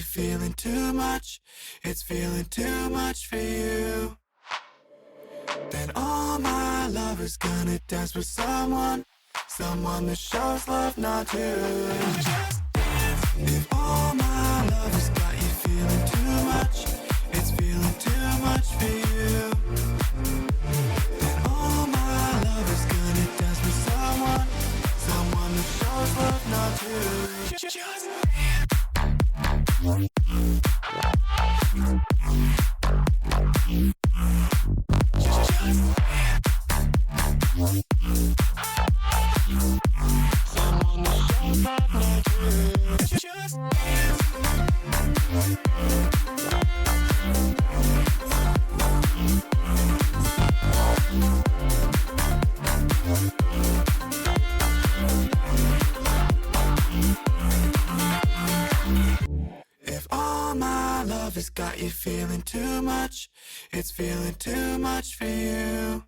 you feeling too much. It's feeling too much for you. Then all my lovers gonna dance with someone that shows love, not you. Just dance. If all my lovers got you feeling too much, it's feeling too much for you. Then all my lovers gonna dance with someone that shows love, not you. Just dance. If all my love has got you feeling too much, it's feeling too much for you.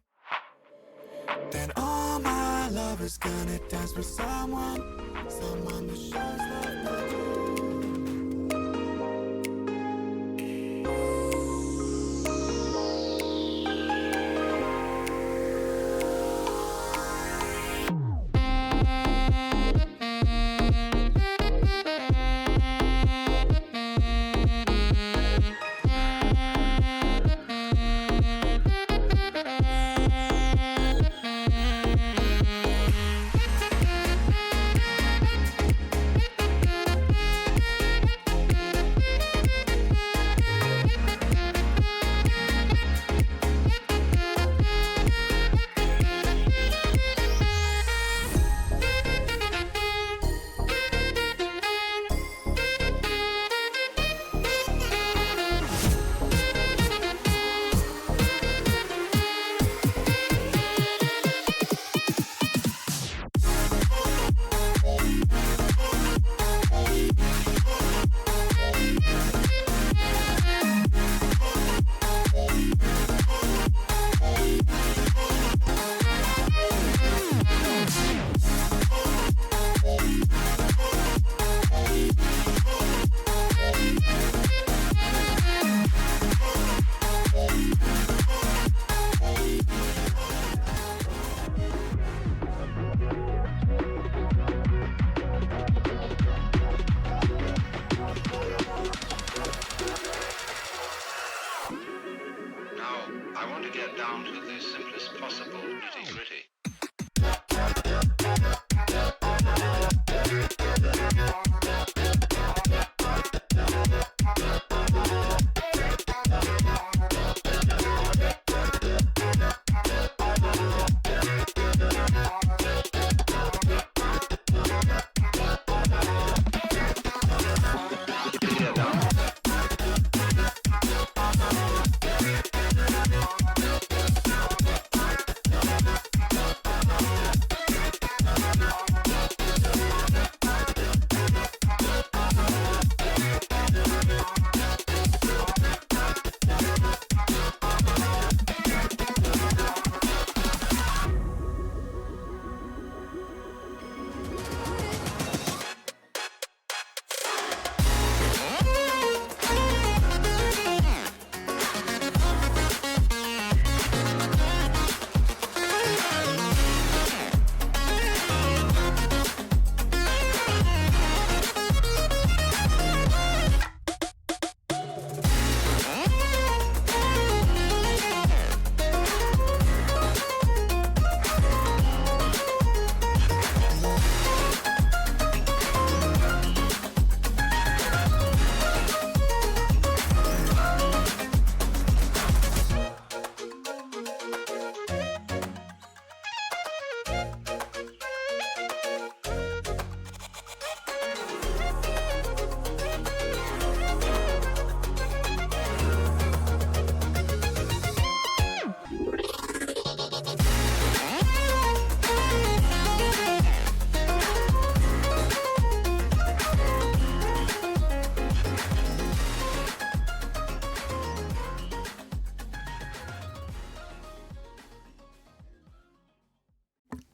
Then all my lovers gonna dance with someone that shows love, not you. I want to get down to the simplest possible nitty-gritty.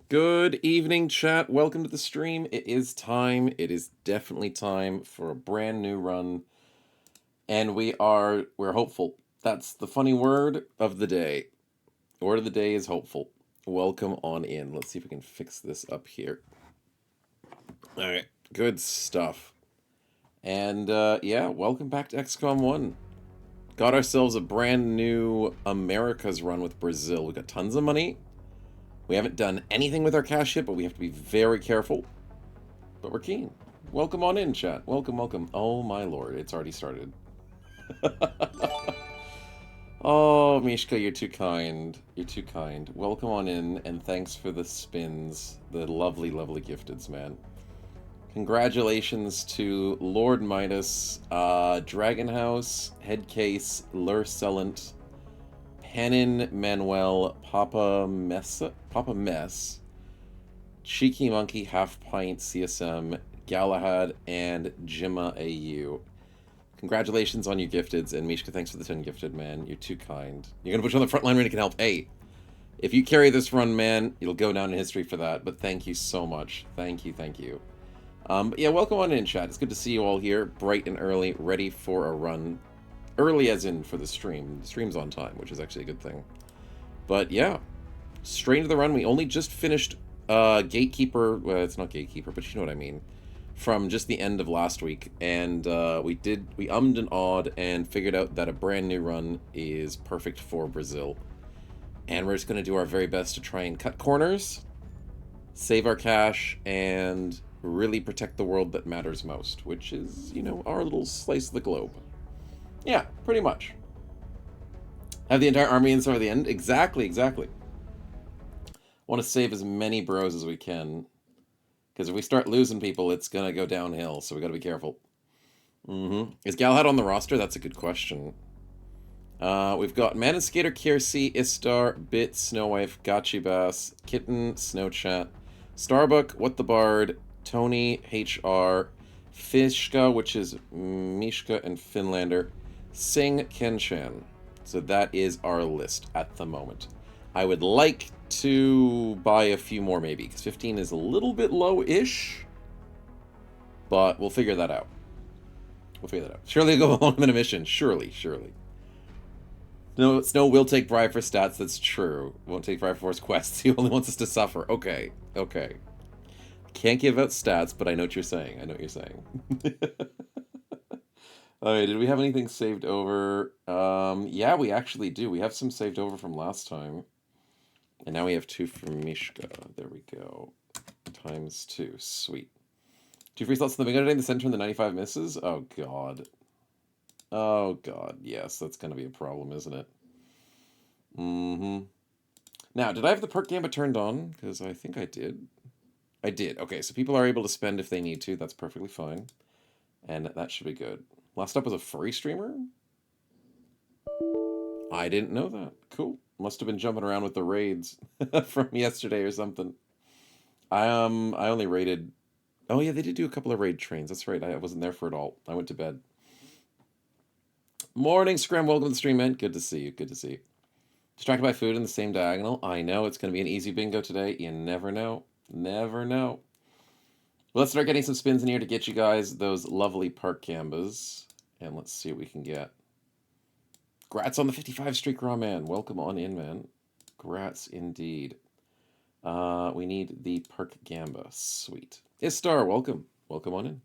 Good evening, chat. Welcome to the stream. It is time. It is definitely time for a brand new run And we're hopeful. That's the funny word of the day. The word of the day is hopeful. Welcome on in. Let's see if we can fix this up here. All right, good stuff. And yeah, welcome back to XCOM 1. Got ourselves a brand new Americas run with Brazil. We got tons of money. We haven't done anything with our cash yet, but we have to be very careful. But we're keen. Welcome on in, chat. Welcome, welcome. Oh my lord, it's already started. Oh, Mishka, you're too kind. You're too kind. Welcome on in, and thanks for the spins. The lovely, lovely gifteds, man. Congratulations to Lord Midas, Dragon House, Headcase, Lurcellant, Penin Manuel, Papa Mess, Cheeky Monkey, Half Pint, CSM, Galahad, and Jimma AU. Congratulations on your gifteds, and Mishka, thanks for the 10 gifted, man. You're too kind. You're gonna put you on the front line when you can help. Hey, if you carry this run, man, you'll go down in history for that, but thank you so much. Thank you, thank you. Yeah, welcome on in, chat. It's good to see you all here, bright and early, ready for a run. Early as in for the stream. The stream's on time, which is actually a good thing. But yeah, straight into the run. We only just finished Gatekeeper. Well, it's not Gatekeeper, but you know what I mean. From just the end of last week, and we ummed and awed and figured out that a brand new run is perfect for Brazil. And we're just going to do our very best to try and cut corners, save our cash, and really protect the world that matters most, which is, you know, our little slice of the globe. Yeah, pretty much. Have the entire army in the end? Exactly, exactly. Want to save as many bros as we can. Because if we start losing people, it's going to go downhill, so we got to be careful. Is Galahad on the roster? That's a good question. We've got Man and Skater, Kiersey, Istar, Bit, Snowwife, Gotchibass, Kitten, Snowchat, Starbuck, What the Bard, Tony, HR, Fishka, which is Mishka and Finlander, Sing, Kenshan. So that is our list at the moment. I would like to buy a few more maybe, because 15 is a little bit low-ish, but we'll figure that out. We'll figure that out. Surely go along with a mission. Surely, surely. No, Snow will take bribe for stats. That's true. Won't take bribe for his quests. He only wants us to suffer. Okay, okay. Can't give out stats, but I know what you're saying. I know what you're saying. Alright, did we have anything saved over? Yeah, we actually do. We have some saved over from last time. And now we have 2 from Mishka. There we go. Times 2. Sweet. 2 free slots in the bingo today in the center and the 95 misses? Oh, God. Oh, God. Yes, that's going to be a problem, isn't it? Now, did I have the perk gambit turned on? Because I think I did. I did. Okay, so people are able to spend if they need to. That's perfectly fine. And that should be good. Last up was a furry streamer? I didn't know that. Cool. Must have been jumping around with the raids from yesterday or something. I only raided... Oh, yeah, they did do a couple of raid trains. That's right. I wasn't there for it all. I went to bed. Morning, Scram. Welcome to the stream, man. Good to see you. Good to see you. Distracted by food in the same diagonal. I know. It's going to be an easy bingo today. You never know. Never know. Well, let's start getting some spins in here to get you guys those lovely park gambas. And let's see what we can get. Grats on the 55 streak, raw man. Welcome on in, man. Grats indeed. We need the Park Gamba. Sweet. Istar, welcome. Welcome on in.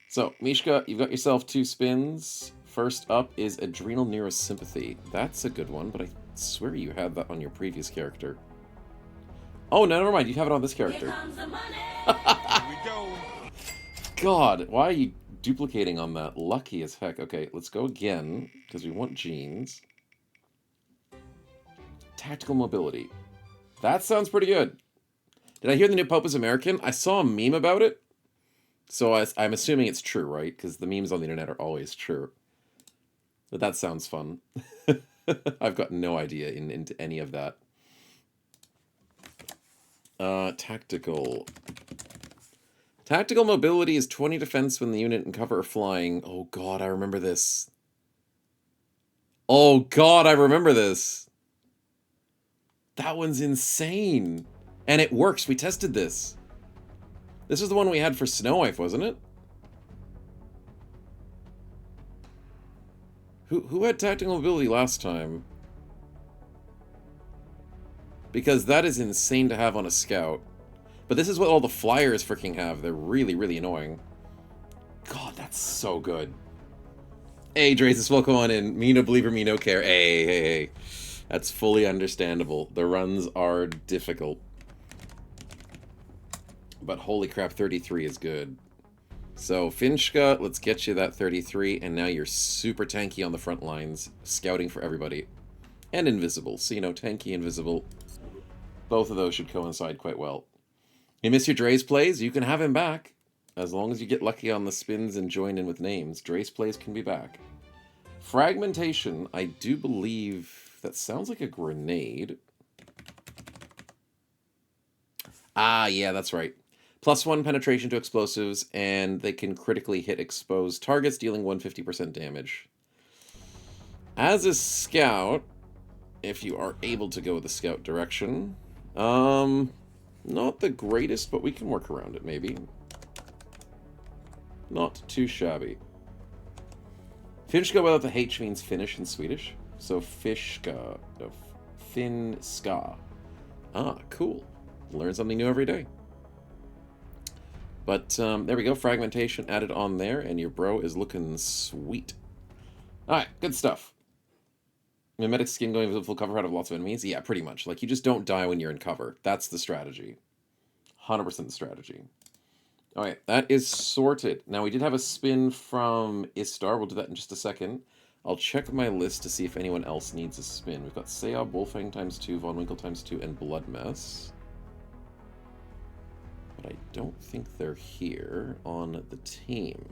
So, Mishka, you've got yourself 2 spins. First up is Adrenal Neurosympathy. That's a good one, but I swear you had that on your previous character. Oh, no, never mind. You have it on this character. Here comes the money. Here we go. God, why are you duplicating on that? Lucky as heck. Okay, let's go again, because we want genes. Tactical mobility. That sounds pretty good. Did I hear the new Pope is American? I saw a meme about it. So I'm assuming it's true, right? Because the memes on the internet are always true. But that sounds fun. I've got no idea into any of that. Tactical. Tactical mobility is 20 defense when the unit and cover are flying. Oh god, I remember this. Oh god, I remember this. That one's insane. And it works. We tested this. This is the one we had for Snowwife, wasn't it? Who had tactical ability last time? Because that is insane to have on a scout. But this is what all the flyers freaking have. They're really, really annoying. God, that's so good. Hey, Dracis, welcome on in. Me no believer, me no care. Hey. That's fully understandable. The runs are difficult. But holy crap, 33 is good. So, Finchka, let's get you that 33, and now you're super tanky on the front lines, scouting for everybody. And invisible, so you know, tanky, invisible. Both of those should coincide quite well. You miss your Dre's plays? You can have him back. As long as you get lucky on the spins and join in with names, Dre's plays can be back. Fragmentation, I do believe... That sounds like a grenade. Ah, yeah, that's right. +1 penetration to explosives, and they can critically hit exposed targets, dealing 150% damage. As a scout, if you are able to go the scout direction, not the greatest, but we can work around it, maybe. Not too shabby. Finska, without the H means finish in Swedish. So Fishka, Finska. Ah, cool. Learn something new every day. But there we go, fragmentation added on there, and your bro is looking sweet. Alright, good stuff. Mimetic skin going with full cover out of lots of enemies? Yeah, pretty much. Like, you just don't die when you're in cover. That's the strategy. 100% the strategy. Alright, that is sorted. Now, we did have a spin from Istar. We'll do that in just a second. I'll check my list to see if anyone else needs a spin. We've got Seob, Wolfang ×2, Von Winkle ×2, and Bloodmess. But I don't think they're here on the team.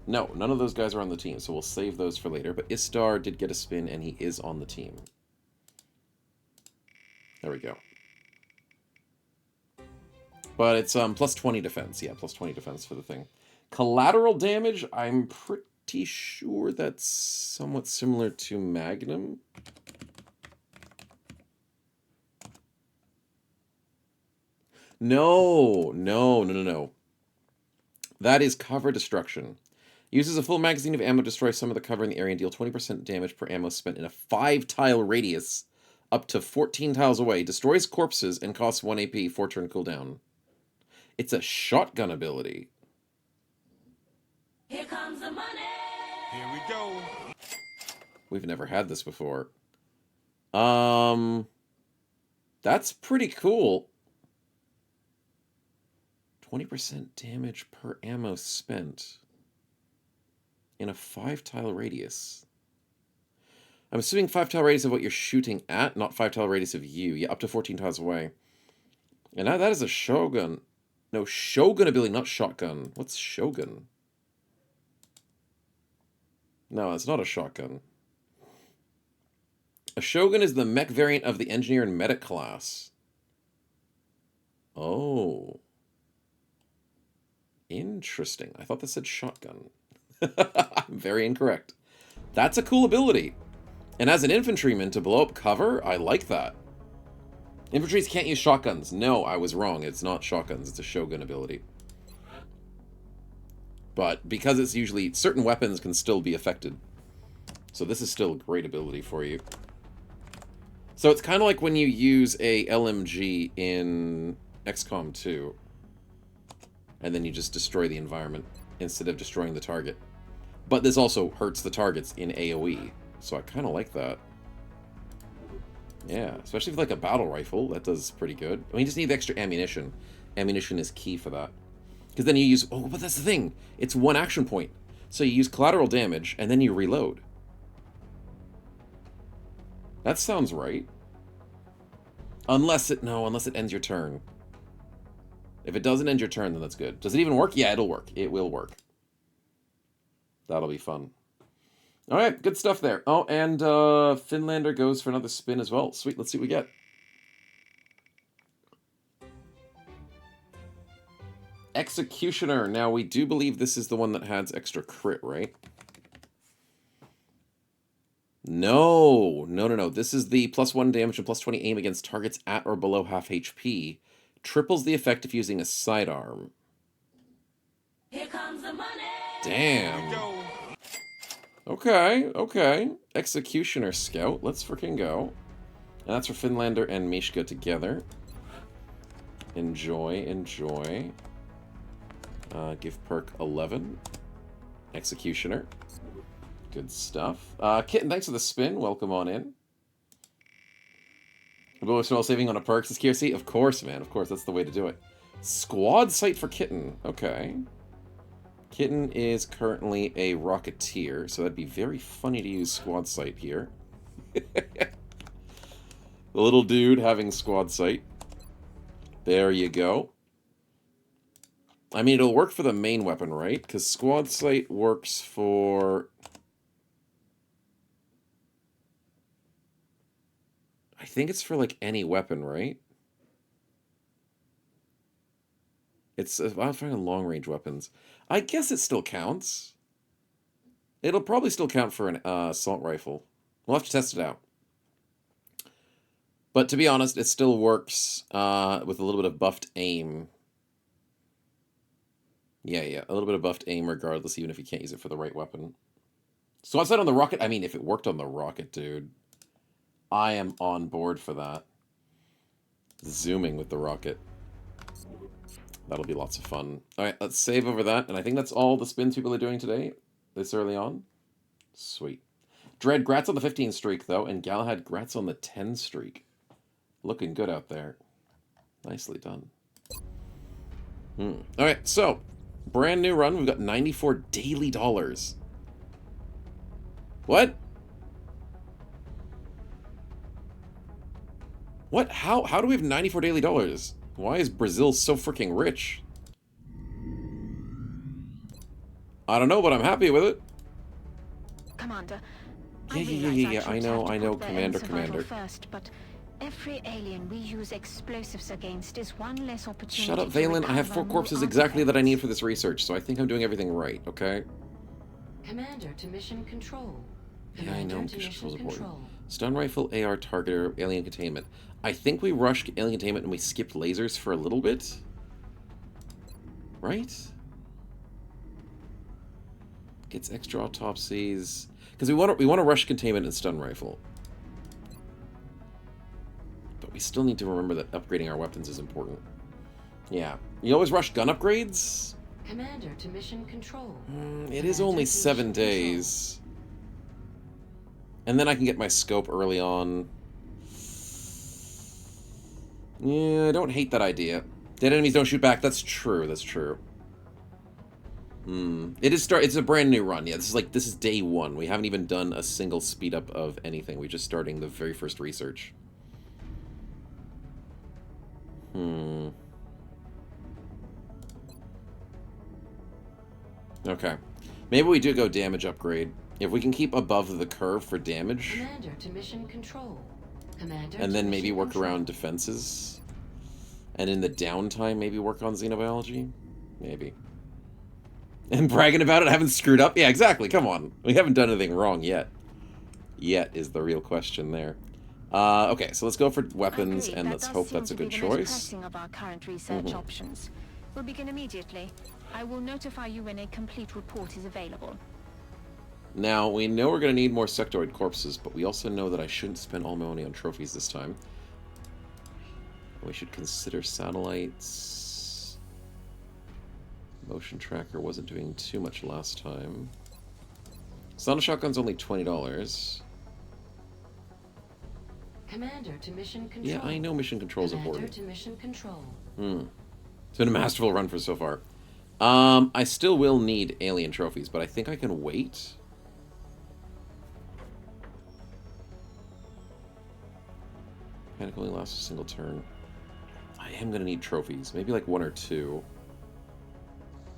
No, none of those guys are on the team, so we'll save those for later. But Istar did get a spin, and he is on the team. There we go. But it's +20 defense. Yeah, +20 defense for the thing. Collateral damage, I'm pretty sure that's somewhat similar to Magnum. No. That is cover destruction. Uses a full magazine of ammo to destroy some of the cover in the area and deal 20% damage per ammo spent in a 5-tile radius up to 14 tiles away. Destroys corpses and costs 1 AP, 4-turn cooldown. It's a shotgun ability. Here comes the money. Here we go. We've never had this before. That's pretty cool. 20% damage per ammo spent in a 5-tile radius. I'm assuming 5-tile radius of what you're shooting at, not 5-tile radius of you. Yeah, up to 14 tiles away. And now that is a Shogun. No, Shogun ability, not shotgun. What's Shogun? No, it's not a shotgun. A Shogun is the mech variant of the engineer and medic class. Oh. Interesting. I thought that said shotgun. I'm very incorrect. That's a cool ability. And as an infantryman, to blow up cover, I like that. Infantries can't use shotguns. No, I was wrong. It's not shotguns. It's a Shogun ability. But because it's usually... certain weapons can still be affected. So this is still a great ability for you. So it's kind of like when you use a LMG in XCOM 2. And then you just destroy the environment instead of destroying the target. But this also hurts the targets in AoE. So I kind of like that. Yeah, especially with like a battle rifle, that does pretty good. I mean, you just need extra ammunition. Ammunition is key for that. Because then you use... oh, but that's the thing. It's one action point. So you use collateral damage, and then you reload. That sounds right. Unless it... no, unless it ends your turn. If it doesn't end your turn, then that's good. Does it even work? Yeah, it'll work. It will work. That'll be fun. All right, good stuff there. Oh, and Finlander goes for another spin as well. Sweet, let's see what we get. Executioner. Now, we do believe this is the one that has extra crit, right? No. This is the +1 damage and +20 aim against targets at or below half HP. Triples the effect if using a sidearm. Here comes the money. Damn. Okay, okay. Executioner Scout. Let's freaking go. And that's for Finlander and Mishka together. Enjoy, enjoy. Give perk 11. Executioner. Good stuff. Kitten, thanks for the spin. Welcome on in. Bonus roll saving on a perks is QC? Of course, man. Of course, that's the way to do it. Squad sight for Kitten. Okay. Kitten is currently a Rocketeer, so that'd be very funny to use squad sight here. The little dude having squad sight. There you go. I mean, it'll work for the main weapon, right? Because squad sight works for... I think it's for, like, any weapon, right? It's... I'm finding long-range weapons. I guess it still counts. It'll probably still count for an assault rifle. We'll have to test it out. But to be honest, it still works with a little bit of buffed aim. Yeah, a little bit of buffed aim regardless, even if you can't use it for the right weapon. So outside on the rocket, I mean, if it worked on the rocket, dude, I am on board for that. Zooming with the rocket. That'll be lots of fun. Alright, let's save over that, and I think that's all the spins people are doing today, this early on. Sweet. Dread, grats on the 15 streak, though, and Galahad, grats on the 10 streak. Looking good out there. Nicely done. Alright, so, brand new run. We've got 94 daily dollars. What? What? How do we have 94 daily dollars? Why is Brazil so freaking rich? I don't know, but I'm happy with it. Commander, Yeah. I know, Commander. First, but every alien we use explosives against is one less opportunity. Shut up, Valen. I have 4 corpses exactly that I need for this research, so I think I'm doing everything right, okay? Commander to mission control. Yeah, I know. To mission control. Stun rifle, AR, targeter, alien containment. I think we rushed alien containment and we skipped lasers for a little bit. Right? Gets extra autopsies. Because we want to rush containment and stun rifle. But we still need to remember that upgrading our weapons is important. Yeah. You always rush gun upgrades? Commander to mission control. It is only 7 days. And then I can get my scope early on. Yeah, I don't hate that idea. Dead enemies don't shoot back. That's true. That's true. It's a brand new run. Yeah, this is day 1. We haven't even done a single speed up of anything. We're just starting the very first research. Okay. Maybe we do go damage upgrade. If we can keep above the curve for damage. Commander to mission control. Commander and then maybe work control. around defenses. And in the downtime, maybe work on xenobiology? Maybe. And bragging about it, I haven't screwed up? Yeah, exactly. Come on. We haven't done anything wrong yet. Yet is the real question there. Okay, so let's go for weapons, and let's hope that's a good choice. Of our current research options. We'll begin immediately. I will notify you when a complete report is available. Now, we know we're going to need more sectoid corpses, but we also know that I shouldn't spend all my money on trophies this time. We should consider satellites. Motion tracker wasn't doing too much last time. Sonic shotgun's only $20. Commander to mission control. Yeah, I know mission control is important. Commander to mission control. It's been a masterful run for so far. I still will need alien trophies, but I think I can wait. Panic only lasts a single turn. I am going to need trophies. Maybe like 1 or 2.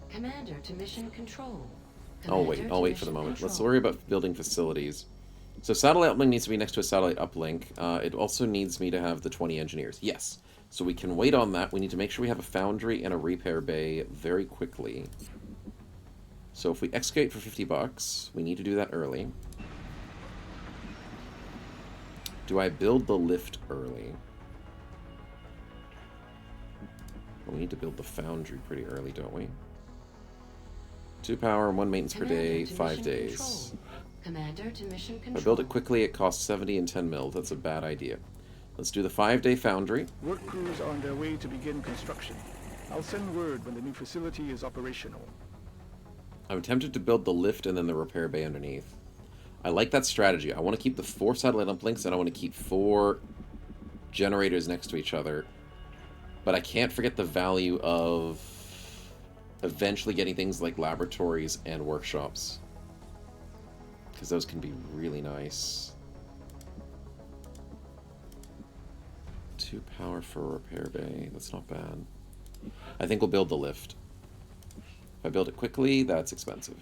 Commander to mission control. I'll wait for the moment. Let's worry about building facilities. So satellite uplink needs to be next to a satellite uplink. It also needs me to have the 20 engineers. Yes. So we can wait on that. We need to make sure we have a foundry and a repair bay very quickly. So if we excavate for $50, we need to do that early. Do I build the lift early? Well, we need to build the foundry pretty early, don't we? 2 power, 1 maintenance per day, 5 days. Commander to mission If control. I build it quickly, it costs 70 and 10 mil. That's a bad idea. Let's do the 5-day foundry. Work crews are on their way to begin construction. I'll send word when the new facility is operational. I'm tempted to build the lift and then the repair bay underneath. I like that strategy. I want to keep the 4 satellite uplinks and I want to keep 4 generators next to each other. But I can't forget the value of eventually getting things like laboratories and workshops. Because those can be really nice. 2 power for a repair bay. That's not bad. I think we'll build the lift. If I build it quickly, that's expensive.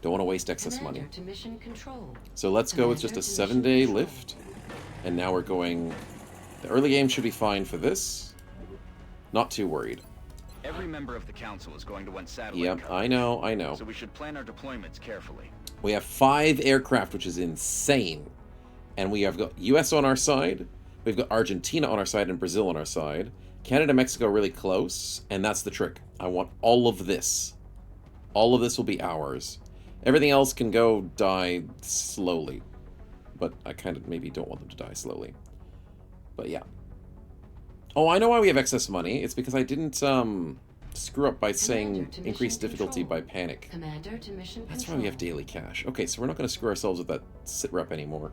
Don't want to waste excess Commander money. to mission control. So let's go with just a Commander to 7-day mission control. lift. And now we're going... The early game should be fine for this. Not too worried. Every member of the council is going to want satellite Yep, coverage, I know. so we should plan our deployments carefully. We have 5 aircraft, which is insane. And we have got US on our side. We've got Argentina on our side and Brazil on our side. Canada, Mexico really close. And that's the trick. I want all of this. All of this will be ours. Everything else can go die slowly. But I kind of maybe don't want them to die slowly. But yeah. Oh, I know why we have excess money. It's because I didn't screw up by saying Commander to increase mission difficulty control. by panic. Commander to mission That's why control. we have daily cash. Okay, so we're not going to screw ourselves with that sit rep anymore.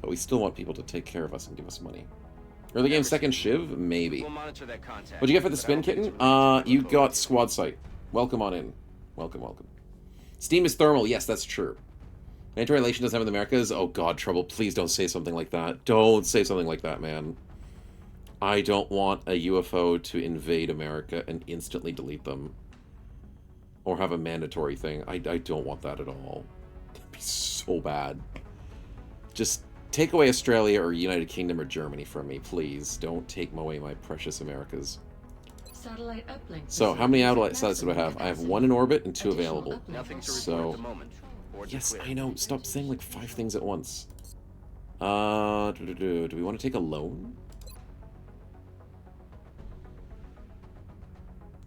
But we still want people to take care of us and give us money. Early game second shiv? Maybe. We'll monitor that contact. What'd you get for the but I spin don't think kitten? it's related to You the got code. squad sight. Welcome on in. Welcome. Steam is thermal. Yes, that's true. Anti-relation doesn't have in the Americas. Oh god, Trouble. Please don't say something like that. Don't say something like that, man. I don't want a UFO to invade America and instantly delete them. Or have a mandatory thing. I don't want that at all. That'd be so bad. Just take away Australia or United Kingdom or Germany from me, please. Don't take away my precious Americas. Satellite uplink. So, how many facilities at outlet satellites do I maximum have? I have capacity. 1 in orbit and 2 Additional available. uplink Nothing to report So- at the moment. Boards are Yes, clear. I know. Stop saying like 5 things at once. Do we want to take a loan?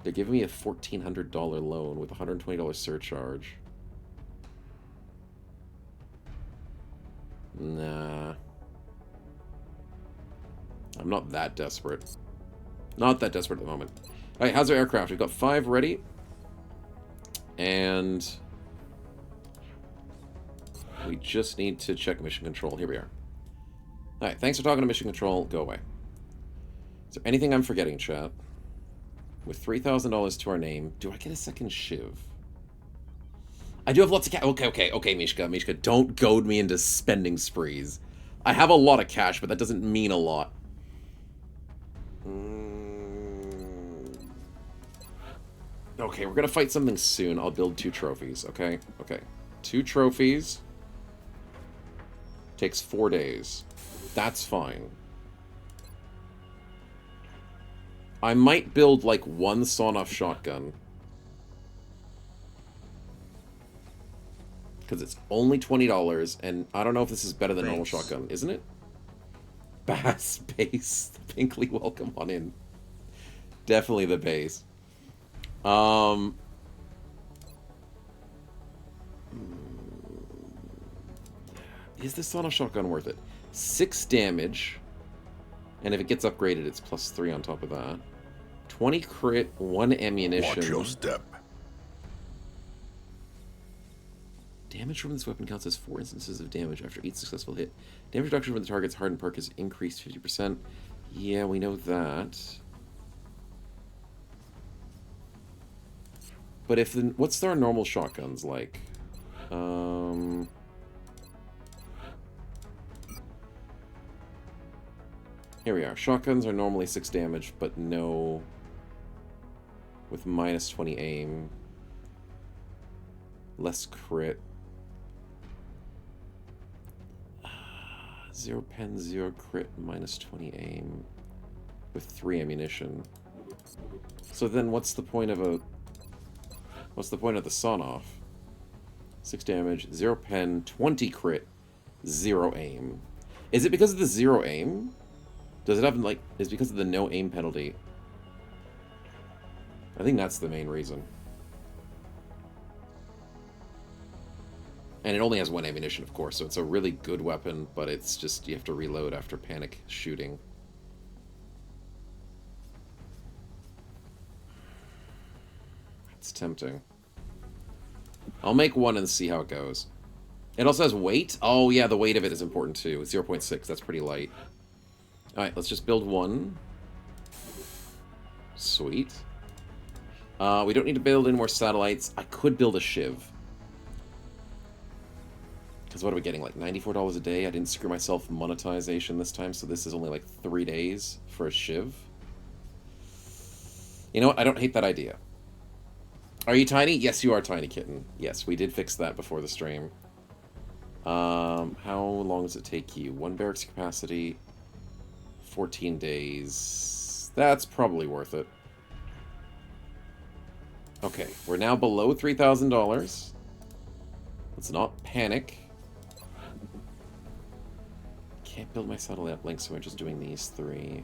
They're giving me a $1,400 loan with a $120 surcharge. Nah. I'm not that desperate. Not that desperate at the moment. Alright, how's our aircraft? We've got 5 ready. And we just need to check mission control. Here we are. Alright, thanks for talking to mission control. Go away. Is there anything I'm forgetting, chat? With $3,000 to our name, do I get a second shiv? I do have lots of cash. Okay, Mishka, don't goad me into spending sprees. I have a lot of cash, but that doesn't mean a lot. Okay, we're gonna fight something soon. I'll build 2 trophies, okay? Okay. 2 trophies. Takes 4 days. That's fine. I might build, like, 1 sawn-off shotgun. Because it's only $20, and I don't know if this is better than normal shotgun, isn't it? Bass base. Pinkley, welcome on in. Definitely the base. Is the sawn-off shotgun worth it? 6 damage. And if it gets upgraded, it's +3 on top of that. 20 crit, 1 ammunition. Watch your step. Damage from this weapon counts as 4 instances of damage after each successful hit. Damage reduction from the target's hardened perk is increased 50%. Yeah, we know that. But if the... What's our normal shotguns like? Here we are. Shotguns are normally 6 damage, but no... With -20 aim. Less crit. 0 pen, 0 crit, -20 aim. With 3 ammunition. So then what's the point of a... What's the point of the sawn-off? 6 damage, 0 pen, 20 crit, 0 aim. Is it because of the 0 aim? Does it have, like... Is it because of the no aim penalty? I think that's the main reason. And it only has 1 ammunition, of course, so it's a really good weapon, but it's just, you have to reload after panic shooting. It's tempting. I'll make 1 and see how it goes. It also has weight. Oh, yeah, the weight of it is important, too. It's 0.6. That's pretty light. Alright, let's just build 1. Sweet. We don't need to build any more satellites. I could build a shiv. Because what are we getting, like $94 a day? I didn't screw myself monetization this time, so this is only like 3 days for a shiv. You know what? I don't hate that idea. Are you tiny? Yes, you are tiny, kitten. Yes, we did fix that before the stream. How long does it take you? 1 barracks capacity, 14 days. That's probably worth it. Okay, we're now below $3,000. Let's not panic. Can't build my satellite uplink, so we're just doing these 3.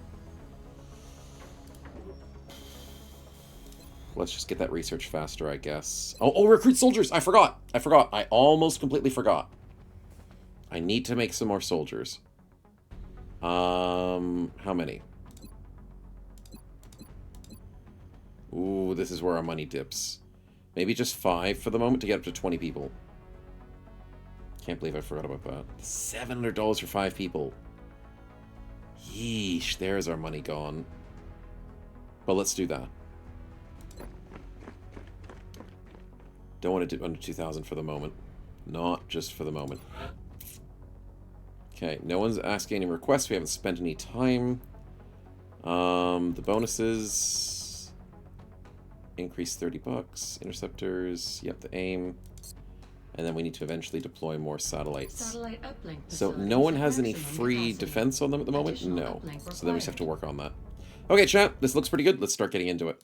Let's just get that research faster, I guess. Oh, recruit soldiers! I forgot! I almost completely forgot. I need to make some more soldiers. How many? Ooh, this is where our money dips. Maybe just 5 for the moment to get up to 20 people. Can't believe I forgot about that. $700 for 5 people. Yeesh, there's our money gone. But let's do that. Don't want to do under 2,000 for the moment. Not just for the moment. Okay, no one's asking any requests. We haven't spent any time. The bonuses... Increase $30. Interceptors. Yep, the aim. And then we need to eventually deploy more satellites. Satellite uplink So facilities no one at has any maximum free capacity. defense on them at the moment? Additional No. uplink So then we just have to required. work on that. Okay, chat. This looks pretty good. Let's start getting into it.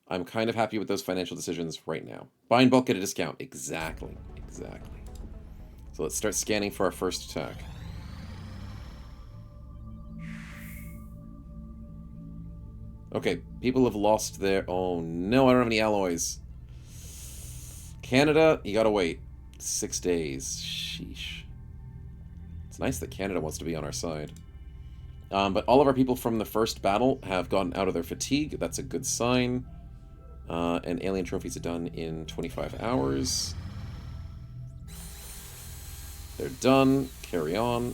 I'm kind of happy with those financial decisions right now. Buy in bulk at a discount. Exactly. Exactly. So let's start scanning for our first attack. Okay, people have lost their... Oh, no, I don't have any alloys. Canada, you gotta wait. 6 days. Sheesh. It's nice that Canada wants to be on our side. But all of our people from the first battle have gotten out of their fatigue. That's a good sign. And alien trophies are done in 25 hours. They're done. Carry on.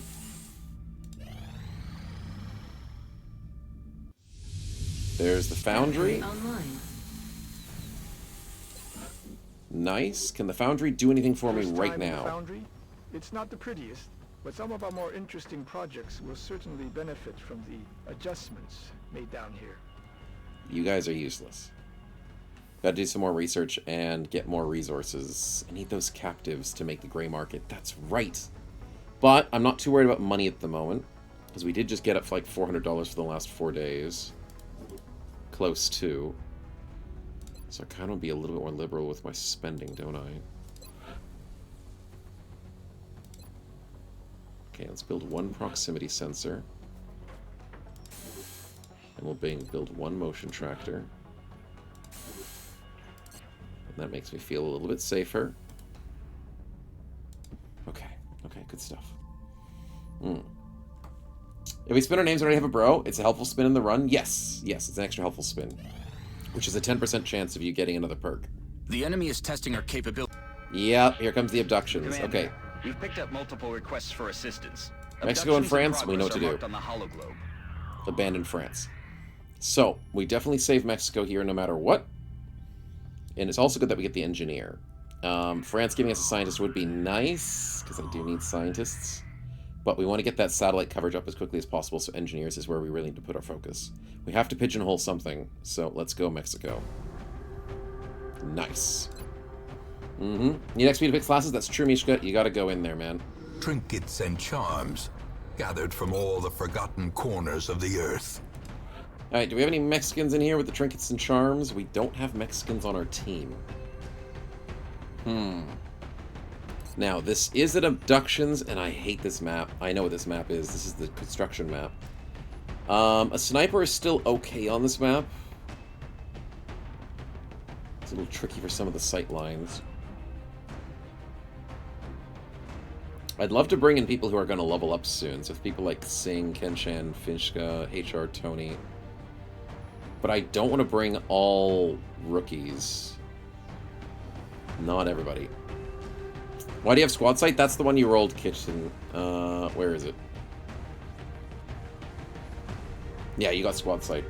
There's the foundry. Online. Nice. Can the foundry do anything for me First right time in the now? Foundry? It's not the prettiest, but some of our more interesting projects will certainly benefit from the adjustments made down here. You guys are useless. Gotta do some more research and get more resources. I need those captives to make the gray market. That's right. But I'm not too worried about money at the moment, because we did just get up for like $400 for the last 4 days. Close to. So I kind of be a little bit more liberal with my spending, don't I? Okay, let's build 1 proximity sensor. And we'll build 1 motion tractor. And that makes me feel a little bit safer. Okay, good stuff. If we spin our names, already have a bro. It's a helpful spin in the run. Yes, it's an extra helpful spin. Which is a 10% chance of you getting another perk. The enemy is testing our capability. Yep, here comes the abductions. Commander, Okay, we've picked up multiple requests for assistance. Mexico and Abductions in France, we know what progress to are do. marked on the hologlobe. abandon France. So, we definitely save Mexico here no matter what. And it's also good that we get the engineer. France giving us a scientist would be nice, because I do need scientists. But we want to get that satellite coverage up as quickly as possible, so engineers is where we really need to put our focus. We have to pigeonhole something, so let's go Mexico. Nice. Need XP to pick classes? That's true, Mishka. You gotta go in there, man. Trinkets and charms, gathered from all the forgotten corners of the earth. Alright, do we have any Mexicans in here with the trinkets and charms? We don't have Mexicans on our team. Now, this is at Abductions, and I hate this map. I know what this map is. This is the construction map. A sniper is still okay on this map. It's a little tricky for some of the sight lines. I'd love to bring in people who are going to level up soon. So people like Singh, Kenshan, Finchka, HR, Tony. But I don't want to bring all rookies. Not everybody. Why do you have squad sight? That's the one you rolled, Kitchen. Where is it? Yeah, you got squad sight.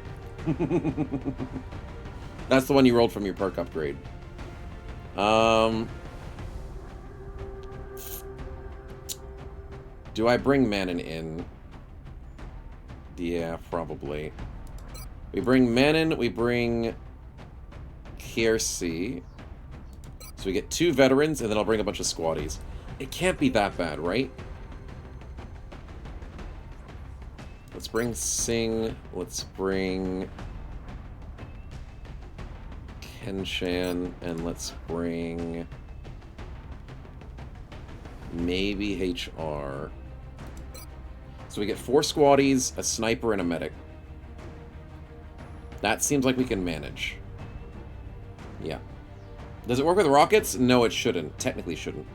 That's the one you rolled from your perk upgrade. Do I bring Manon in? Yeah, probably. We bring Manon, we bring Kiersey. So we get 2 veterans, and then I'll bring a bunch of squaddies. It can't be that bad, right? Let's bring Singh. Let's bring Kenshan. And let's bring maybe HR. So we get 4 squaddies, a sniper, and a medic. That seems like we can manage. Yeah. Does it work with rockets? No, it shouldn't. Technically shouldn't.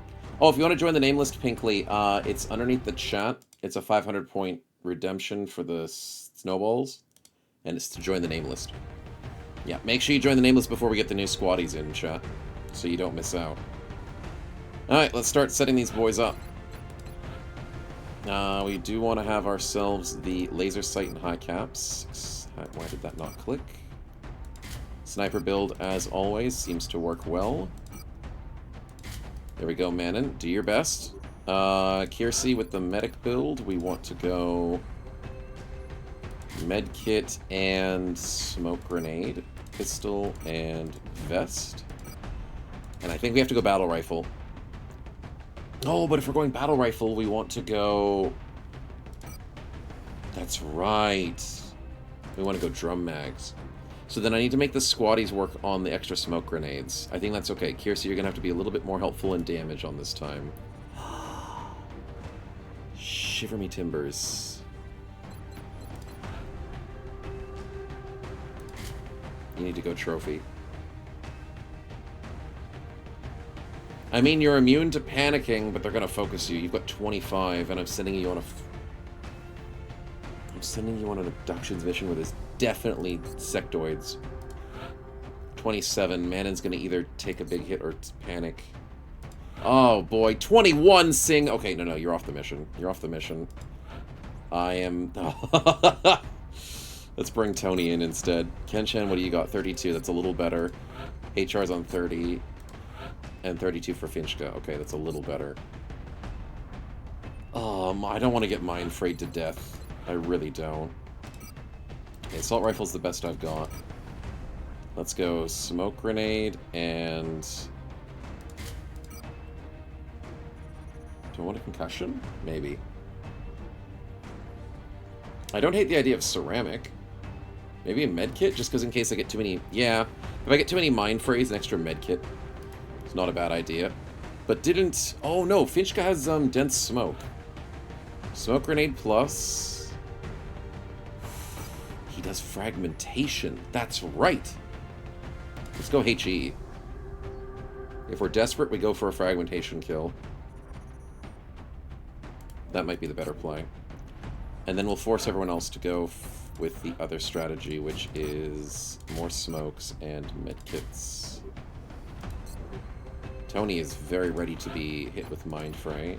Oh, if you want to join the name list, Pinkley, it's underneath the chat. It's a 500-point redemption for the snowballs. And it's to join the name list. Yeah, make sure you join the name list before we get the new squaddies in, chat. So you don't miss out. Alright, let's start setting these boys up. We do want to have ourselves the laser sight and high caps. Why did that not click? Sniper build, as always, seems to work well. There we go, Manon. Do your best. Kiersey with the medic build. We want to go med kit and smoke grenade, pistol and vest. And I think we have to go battle rifle. Oh, but if we're going battle rifle, we want to go... That's right. We want to go drum mags. So then I need to make the squaddies work on the extra smoke grenades. I think that's okay. Kiersey, you're going to have to be a little bit more helpful in damage on this time. Shiver me timbers. You need to go trophy. I mean, you're immune to panicking, but they're going to focus you. You've got 25, and I'm sending you on a... I'm sending you on an abductions mission where there's definitely sectoids. 27. Manon's going to either take a big hit or panic. Oh, boy. 21, Singh! Okay, no, you're off the mission. You're off the mission. I am... Let's bring Tony in instead. Kenshan, what do you got? 32. That's a little better. HR's on 30. And 32 for Finchka. Okay, that's a little better. I don't want to get mind frayed to death. I really don't. Okay, assault rifle's the best I've got. Let's go smoke grenade and... Do I want a concussion? Maybe. I don't hate the idea of ceramic. Maybe a medkit, just because in case I get too many... Yeah, if I get too many mind frays, an extra medkit. It's not a bad idea. But didn't... Oh no, Finchka has dense smoke. Smoke grenade plus... He does fragmentation. That's right. Let's go HE. If we're desperate, we go for a fragmentation kill. That might be the better play. And then we'll force everyone else to go with the other strategy, which is more smokes and medkits. Tony is very ready to be hit with Mind Fray.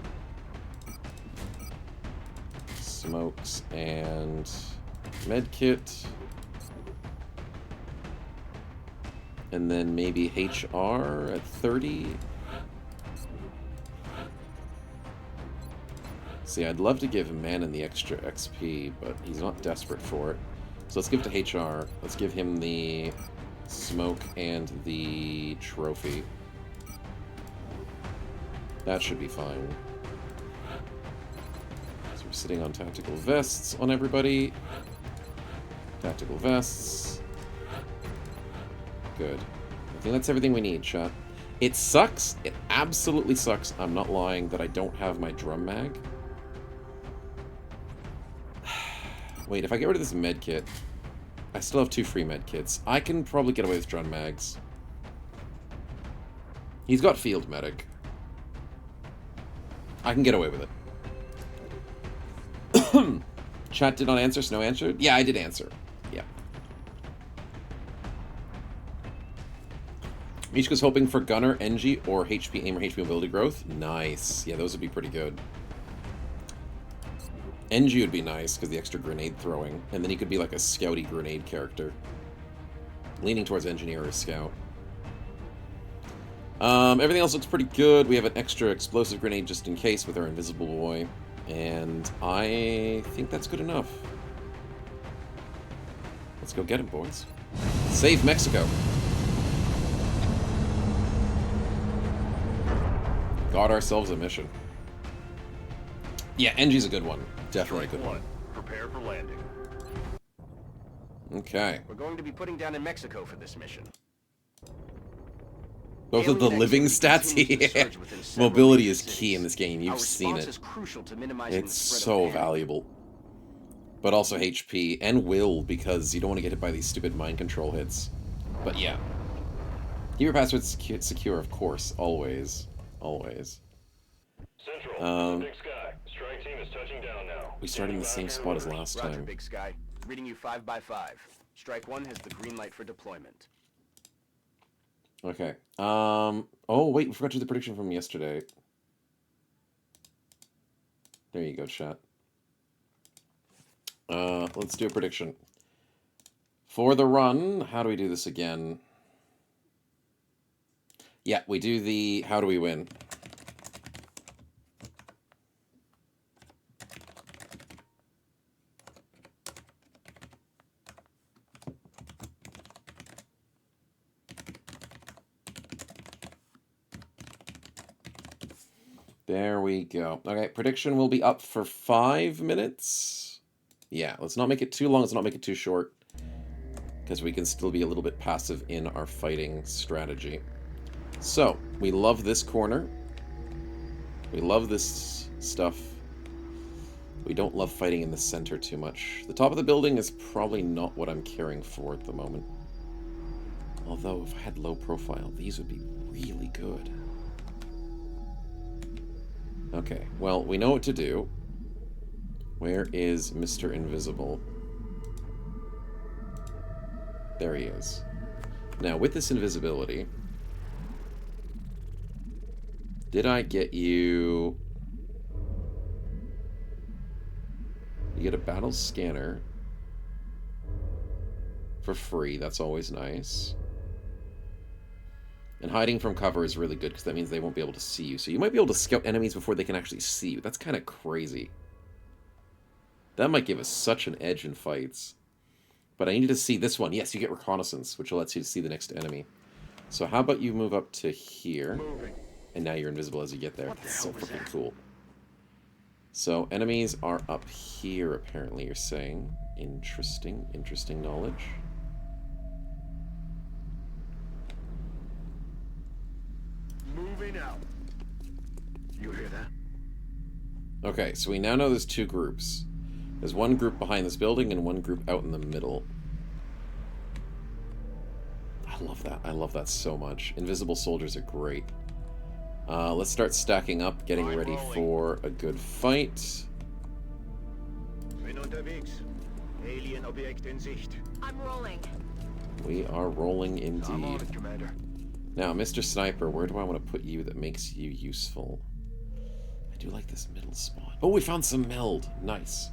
Smokes and medkit. And then maybe HR at 30. See, I'd love to give Manon the extra XP, but he's not desperate for it. So let's give it to HR. Let's give him the smoke and the trophy. That should be fine. So we're sitting on tactical vests on everybody. Tactical vests. Good. I think that's everything we need, chat. It sucks. It absolutely sucks. I'm not lying that I don't have my drum mag. Wait, if I get rid of this med kit, I still have 2 free med kits. I can probably get away with drum mags. He's got field medic. I can get away with it. Chat did not answer, Snow answered? Yeah, I did answer. Yeah. Mishka's hoping for Gunner, NG, or HP aim or HP mobility growth. Nice. Yeah, those would be pretty good. NG would be nice, because the extra grenade throwing. And then he could be like a scouty grenade character. Leaning towards engineer or scout. Everything else looks pretty good. We have an extra explosive grenade just in case with our invisible boy. And I think that's good enough. Let's go get him, boys. Save Mexico. Got ourselves a mission. Yeah, NG's a good one. Definitely a good one. Prepare for landing. Okay. We're going to be putting down in Mexico for this mission. Both of the living stats? Yeah. Mobility is key in this game. You've seen it. It's so valuable. But also HP and will, because you don't want to get hit by these stupid mind control hits. But yeah. Keep your passwords secure, of course. Always. Always. Central, Big Sky. Strike team is touching down now. We started in the same spot as last Roger, time. Big Sky. Reading you 5x5. Strike 1 has the green light for deployment. Okay. Oh, wait, we forgot to do the prediction from yesterday. There you go, chat. Let's do a prediction. For the run, how do we do this again? Yeah, we do the how do we win? There we go. Okay, prediction will be up for 5 minutes. Yeah, let's not make it too long. Let's not make it too short. Because we can still be a little bit passive in our fighting strategy. So, we love this corner. We love this stuff. We don't love fighting in the center too much. The top of the building is probably not what I'm caring for at the moment. Although, if I had low profile, these would be really good. Okay, well, we know what to do. Where is Mr. Invisible? There he is. Now, with this invisibility, did I get you... You get a battle scanner for free. That's always nice. And hiding from cover is really good because that means they won't be able to see you. So you might be able to scout enemies before they can actually see you. That's kind of crazy. That might give us such an edge in fights. But I needed to see this one. Yes, you get reconnaissance, which lets you see the next enemy. So how about you move up to here? And now you're invisible as you get there. That's so freaking cool. So enemies are up here, apparently, you're saying. Interesting, interesting knowledge. Moving out. You hear that? Okay, so we now know there's two groups. There's one group behind this building and one group out in the middle. I love that. I love that so much. Invisible soldiers are great. Let's start stacking up, getting ready for a good fight. I'm rolling. We are rolling indeed. I'm on it, Commander. Now, Mr. Sniper, where do I want to put you that makes you useful? I do like this middle spot. Oh, we found some meld. Nice.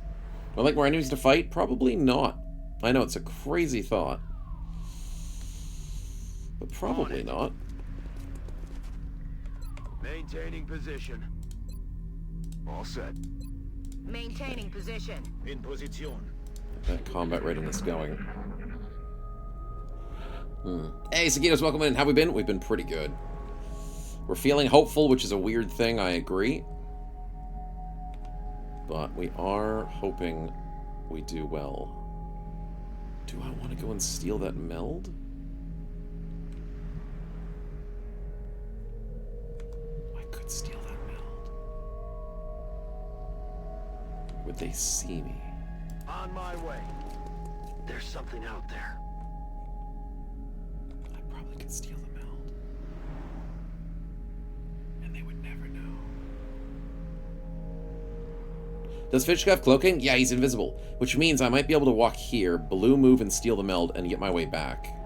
Do I like more enemies to fight? Probably not. I know, it's a crazy thought. But probably not. Maintaining position. All set. Maintaining position. In position. Get that combat readiness going. Hey, Sagitos, welcome in. How have we been? We've been pretty good. We're feeling hopeful, which is a weird thing, I agree. But we are hoping we do well. Do I want to go and steal that meld? I could steal that meld. Would they see me? On my way. There's something out there. I probably could steal the meld. And they would never know. Does Finchka have cloaking? Yeah, he's invisible. Which means I might be able to walk here, blue move and steal the meld, and get my way back.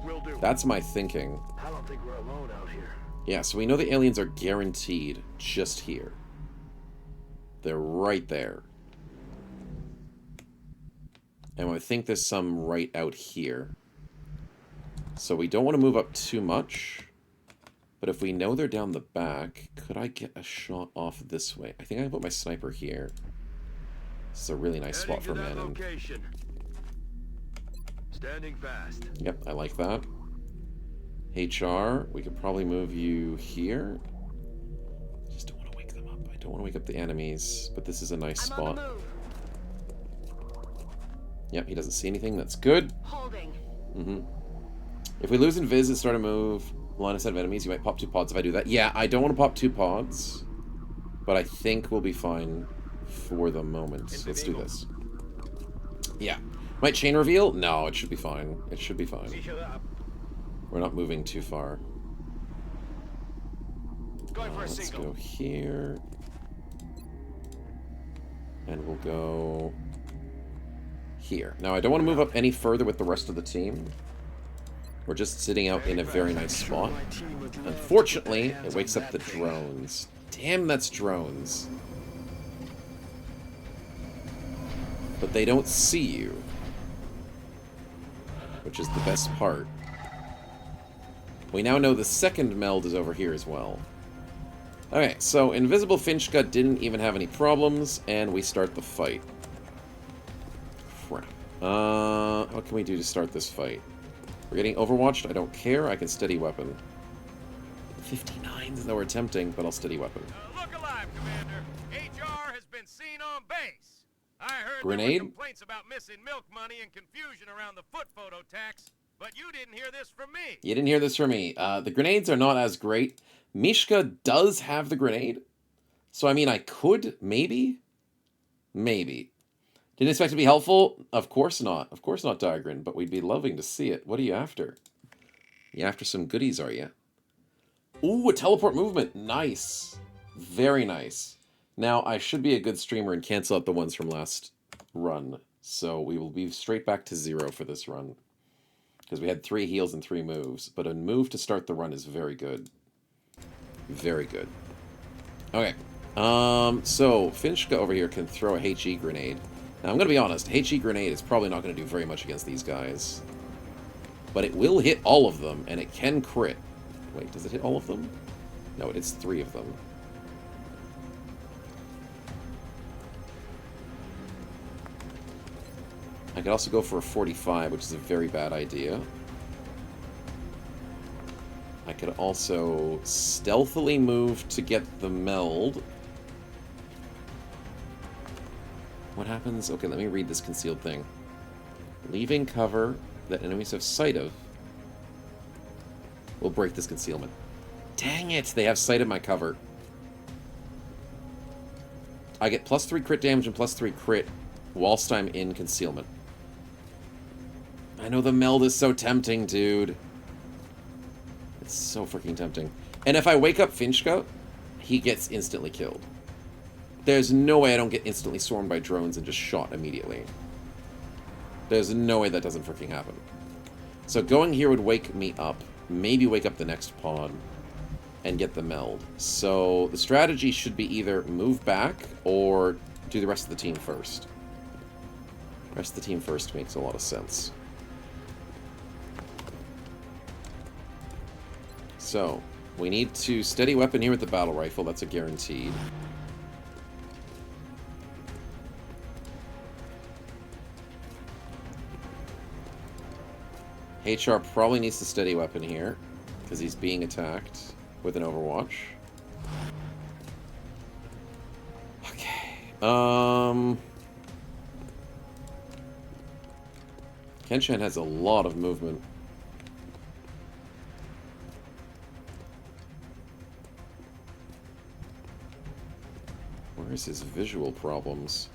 Will do. That's my thinking. I don't think we're alone out here. Yeah, so we know the aliens are guaranteed just here. They're right there. And I think there's some right out here. So we don't want to move up too much. But if we know they're down the back, could I get a shot off this way? I think I can put my sniper here. This is a really nice spot for Manon. Standing fast. Yep, I like that. HR, we could probably move you here. I just don't want to wake them up. I don't want to wake up the enemies, but this is a nice spot. Yep, he doesn't see anything. That's good. Holding. If we lose invis and start a move, line of sight of enemies, you might pop 2 pods if I do that. Yeah, I don't want to pop 2 pods, but I think we'll be fine for the moment. Let's do this. Yeah. Might chain reveal? No, it should be fine. It should be fine. We're not moving too far. Let's go here. And we'll go here. Now, I don't want to move up any further with the rest of the team. We're just sitting out in a very nice spot. Unfortunately, it wakes up the drones. Damn, that's drones. But they don't see you. Which is the best part. We now know the second meld is over here as well. Okay, so Invisible Finchka didn't even have any problems, and we start the fight. Crap. What can we do to start this fight? We're getting overwatched. I don't care. I can steady weapon. 59s, though, are tempting, but I'll steady weapon. Look alive, Commander. HR has been seen on base. I heard Grenade? there were complaints about missing milk money and confusion around the foot photo tax, but you didn't hear this from me. You didn't hear this from me. The grenades are not as great. Mishka does have the grenade. So, I mean, I could, maybe. Maybe. Didn't expect it to be helpful? Of course not. Of course not, Diagrin, but we'd be loving to see it. What are you after? You after some goodies, are you? Ooh, a teleport movement. Nice. Very nice. Now, I should be a good streamer and cancel out the ones from last run. So we will be straight back to 0 for this run. Because we had 3 heals and 3 moves. But a move to start the run is very good. Very good. Okay. So Finchka over here can throw a HE grenade. Now, I'm going to be honest. HE grenade is probably not going to do very much against these guys. But it will hit all of them, and it can crit. Wait, does it hit all of them? No, it hits 3 of them. I could also go for a 45, which is a very bad idea. I could also stealthily move to get the meld. What happens? Okay, let me read this concealed thing. Leaving cover that enemies have sight of will break this concealment. Dang it! They have sight of my cover. I get +3 crit damage and +3 crit whilst I'm in concealment. I know the meld is so tempting, dude. It's so freaking tempting. And if I wake up Finchka, he gets instantly killed. There's no way I don't get instantly swarmed by drones and just shot immediately. There's no way that doesn't freaking happen. So going here would wake me up. Maybe wake up the next pod. And get the meld. So the strategy should be either move back or do the rest of the team first. The rest of the team first makes a lot of sense. So, we need to steady weapon here with the battle rifle. That's a guaranteed. HR probably needs to steady weapon here, because he's being attacked with an Overwatch. Okay. Kenshan has a lot of movement. Where's his visual problems?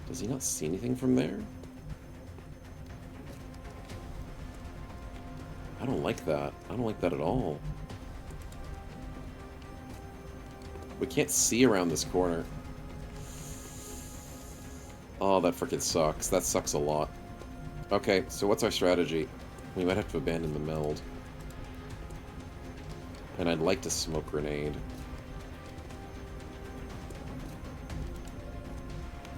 Does he not see anything from there? I don't like that. I don't like that at all. We can't see around this corner. Oh, that frickin' sucks. That sucks a lot. Okay, so what's our strategy? We might have to abandon the meld. And I'd like to smoke grenade.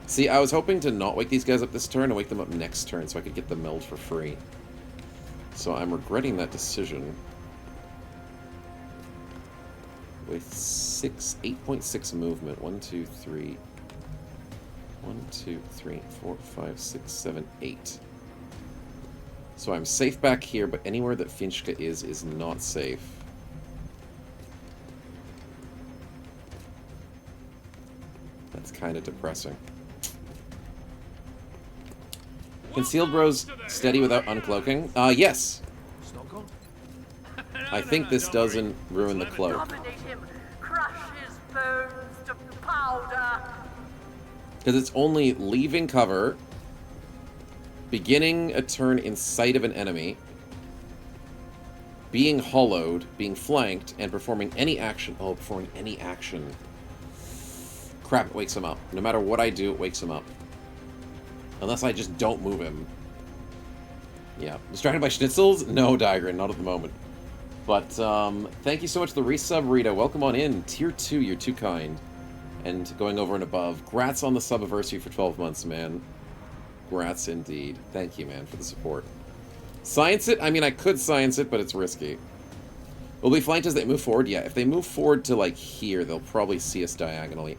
See, I was hoping to not wake these guys up this turn and wake them up next turn so I could get the meld for free. So I'm regretting that decision. With 8.6 movement. 1, 2, 3. 1, 2, 3, 4, 5, 6, 7, 8. So I'm safe back here, but anywhere that Finchka is not safe. That's kind of depressing. Concealed Bros steady without uncloaking? Yes! I think this doesn't ruin the cloak. Because it's only leaving cover, beginning a turn in sight of an enemy, being hollowed, being flanked, and performing any action. Oh, performing any action. Crap, it wakes him up. No matter what I do, it wakes him up. Unless I just don't move him. Yeah. Distracted by schnitzels? No, Digran, not at the moment. But, thank you so much for the resub, Rita. Welcome on in. Tier 2, you're too kind. And going over and above. Grats on the subiversary for 12 months, man. Grats indeed. Thank you, man, for the support. Science it? I mean, I could science it, but it's risky. Will we flanked as they move forward? Yeah, if they move forward to, like, here, they'll probably see us diagonally.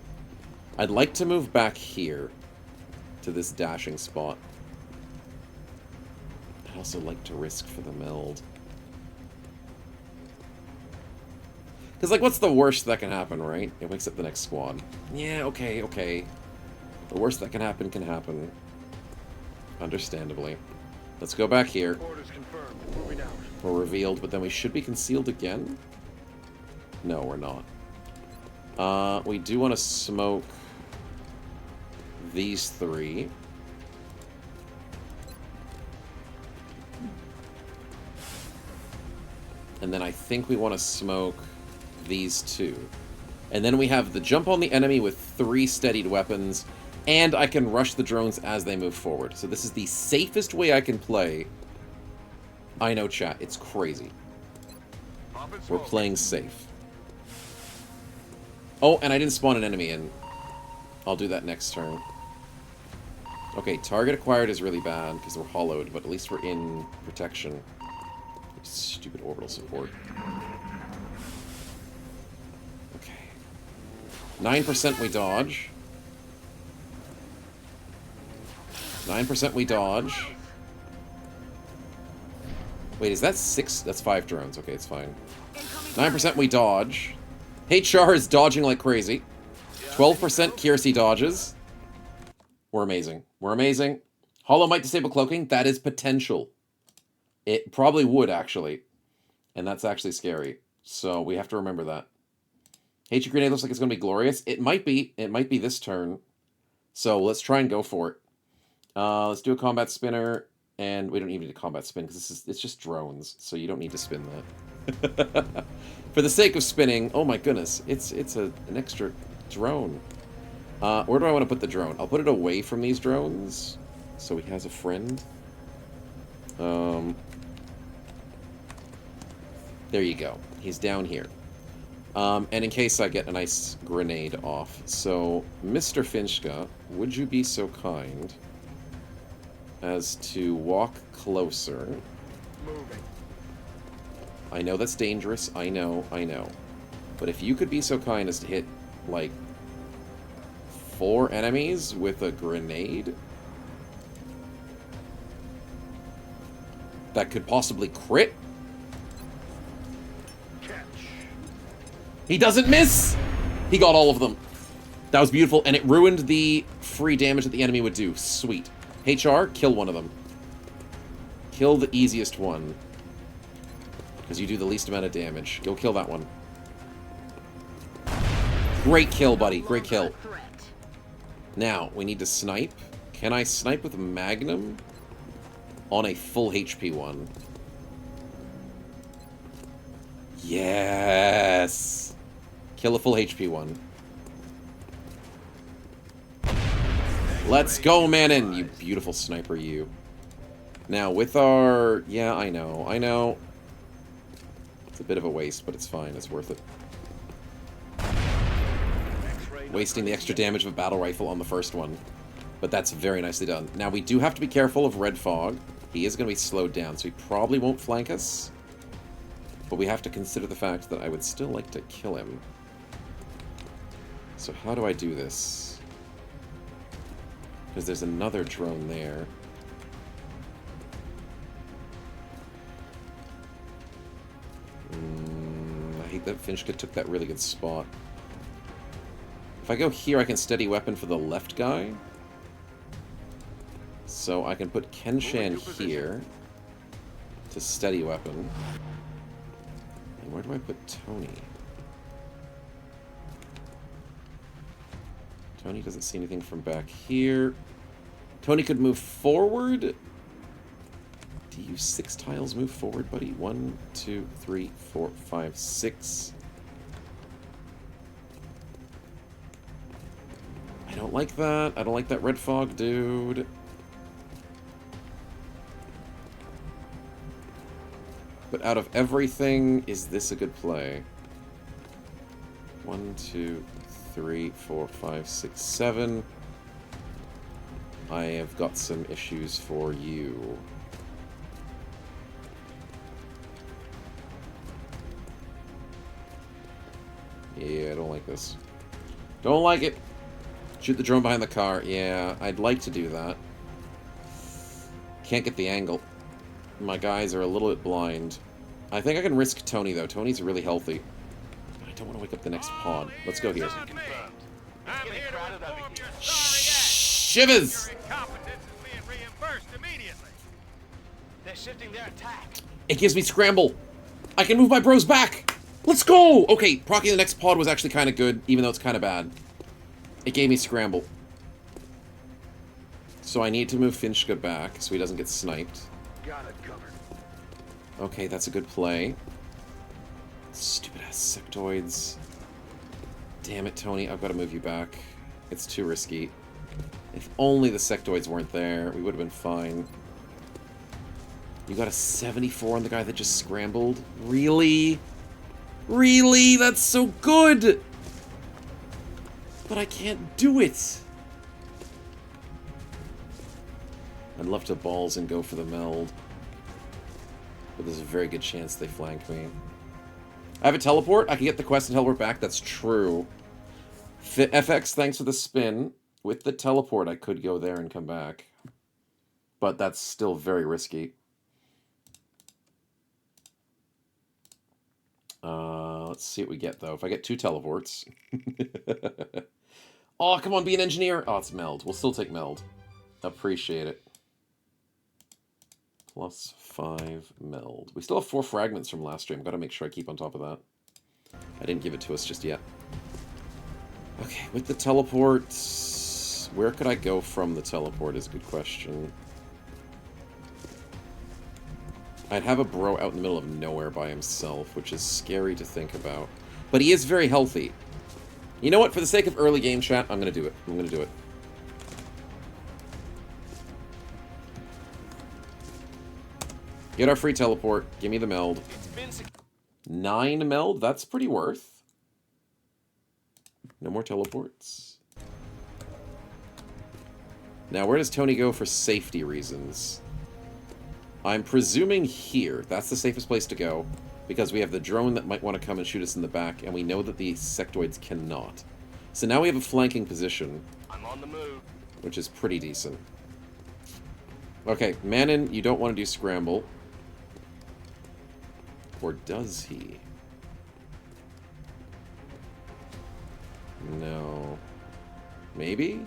I'd like to move back here to this dashing spot. I'd also like to risk for the meld. Because, like, what's the worst that can happen, right? It wakes up the next squad. Yeah, okay, okay. The worst that can happen. Understandably. Let's go back here. Orders confirmed. Moving out. We're revealed, but then we should be concealed again? No, we're not. We do want to smoke these three. And then I think we want to smoke these two. And then we have the jump on the enemy with 3 steadied weapons, and I can rush the drones as they move forward. So this is the safest way I can play. I know, chat, it's crazy. We're playing safe. Oh, and I didn't spawn an enemy in. I'll do that next turn. Okay, target acquired is really bad because we're hollowed, but at least we're in protection. Stupid orbital support. Okay. 9% we dodge. 9% we dodge. Wait, is that 6? That's 5 drones. Okay, it's fine. 9% we dodge. HR is dodging like crazy. 12% Kiersey dodges. We're amazing. We're amazing. Hollow might disable cloaking. That is potential. It probably would, actually. And that's actually scary. So we have to remember that. HE grenade looks like it's going to be glorious. It might be. It might be this turn. So let's try and go for it. Let's do a combat spinner. And we don't even need a combat spin because it's just drones. So you don't need to spin that. For the sake of spinning, oh my goodness, it's an extra drone. Where do I want to put the drone? I'll put it away from these drones, so he has a friend. There you go. He's down here. And in case I get a nice grenade off. So, Mr. Finchka, would you be so kind as to walk closer? Moving. I know that's dangerous. I know. But if you could be so kind as to hit, like, 4 enemies with a grenade that could possibly crit? Catch. He doesn't miss! He got all of them. That was beautiful, and it ruined the free damage that the enemy would do. Sweet. HR, kill one of them. Kill the easiest one. Because you do the least amount of damage. Go kill that one. Great kill, buddy. Great kill. Now, we need to snipe. Can I snipe with Magnum on a full HP one? Yes! Kill a full HP one. Let's go, Manon, you beautiful sniper, you. Now, with our... Yeah, I know. It's a bit of a waste, but it's fine. It's worth it. Wasting the extra damage of a battle rifle on the first one. But that's very nicely done. Now, we do have to be careful of Red Fog. He is going to be slowed down, so he probably won't flank us. But we have to consider the fact that I would still like to kill him. So how do I do this? Because there's another drone there. I hate that Finchka took that really good spot. If I go here, I can steady weapon for the left guy. So I can put Kenshan here to steady weapon. And where do I put Tony? Tony doesn't see anything from back here. Tony could move forward. Do you 6 tiles move forward, buddy? 1, 2, 3, 4, 5, 6. I don't like that. I don't like that Red Fog, dude. But out of everything, is this a good play? 1, 2, 3, 4, 5, 6, 7. I have got some issues for you. Yeah, I don't like this. Don't like it. Shoot the drone behind the car. Yeah, I'd like to do that. Can't get the angle. My guys are a little bit blind. I think I can risk Tony, though. Tony's really healthy. I don't want to wake up the next pod. Let's go here. I'm here to inform your Shivers! Your incompetence is being reimbursed immediately. They're shifting their attack. It gives me scramble. I can move my bros back. Let's go! Okay, proccing the next pod was actually kind of good, even though it's kind of bad. It gave me scramble. So I need to move Finchka back so he doesn't get sniped. Got it covered. Okay, that's a good play. Stupid-ass sectoids. Damn it, Tony. I've got to move you back. It's too risky. If only the sectoids weren't there, we would have been fine. You got a 74 on the guy that just scrambled? Really? Really? That's so good! But I can't do it! I'd love to balls and go for the meld. But there's a very good chance they flank me. I have a teleport. I can get the quest and teleport back. That's true. FX, thanks for the spin. With the teleport, I could go there and come back. But that's still very risky. Let's see what we get, though. If I get 2 teleports. Oh, come on, be an engineer. Oh, it's meld. We'll still take meld. Appreciate it. +5 meld. We still have 4 fragments from last stream. Gotta make sure I keep on top of that. I didn't give it to us just yet. Okay, with the teleports... Where could I go from the teleport is a good question. I'd have a bro out in the middle of nowhere by himself, which is scary to think about. But he is very healthy. You know what? For the sake of early game chat, I'm gonna do it. I'm gonna do it. Get our free teleport. Give me the meld. 9 meld? That's pretty worth. No more teleports. Now, where does Tony go for safety reasons? I'm presuming here. That's the safest place to go. Because we have the drone that might want to come and shoot us in the back, and we know that the sectoids cannot. So now we have a flanking position. I'm on the move. Which is pretty decent. Okay, Manon, you don't want to do scramble. Or does he? No. Maybe?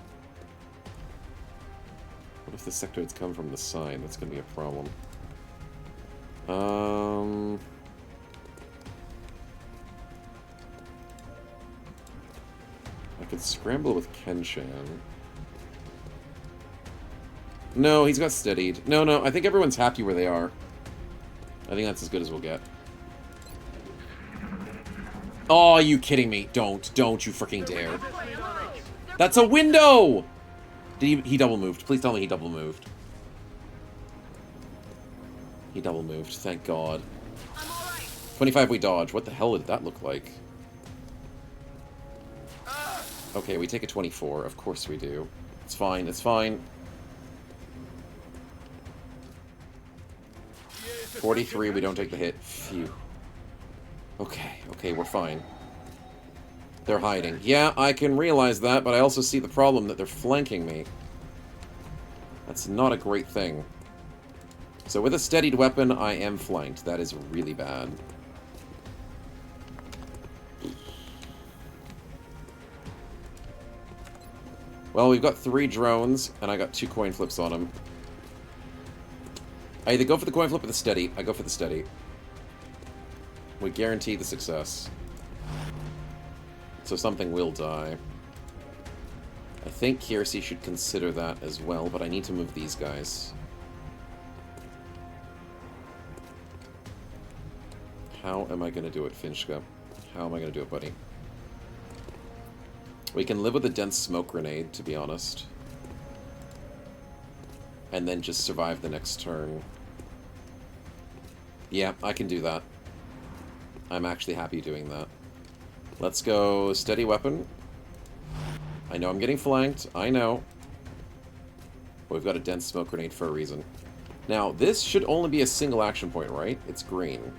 What if the sectoids come from the side? That's going to be a problem. I could scramble with Kenshan. No, he's got steadied. No, I think everyone's happy where they are. I think that's as good as we'll get. Oh, are you kidding me? Don't you freaking dare. That's a window! He double moved. Please tell me he double moved. He double moved. Thank God. 25 we dodge. What the hell did that look like? Okay, we take a 24. Of course we do. It's fine. It's fine. 43, we don't take the hit. Phew. Okay, okay, we're fine. They're hiding. Yeah, I can realize that, but I also see the problem that they're flanking me. That's not a great thing. So with a steadied weapon, I am flanked. That is really bad. Well, we've got 3 drones, and I got 2 coin flips on them. I either go for the coin flip or the steady. I go for the steady. We guarantee the success. So something will die. I think Kiersey should consider that as well, but I need to move these guys. How am I going to do it, Finchka? How am I going to do it, buddy? We can live with a dense smoke grenade, to be honest. And then just survive the next turn. Yeah, I can do that. I'm actually happy doing that. Let's go steady weapon. I know I'm getting flanked. I know. But we've got a dense smoke grenade for a reason. Now, this should only be a single action point, right? It's green.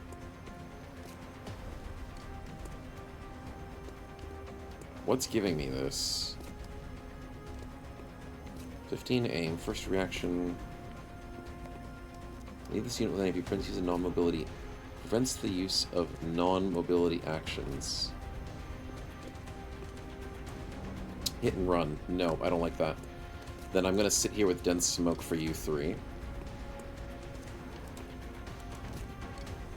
What's giving me this? 15 aim, first reaction. Leave this unit with an AP. Prevents use of non-mobility. Prevents the use of non-mobility actions. Hit and run. No, I don't like that. Then I'm going to sit here with dense smoke for you 3.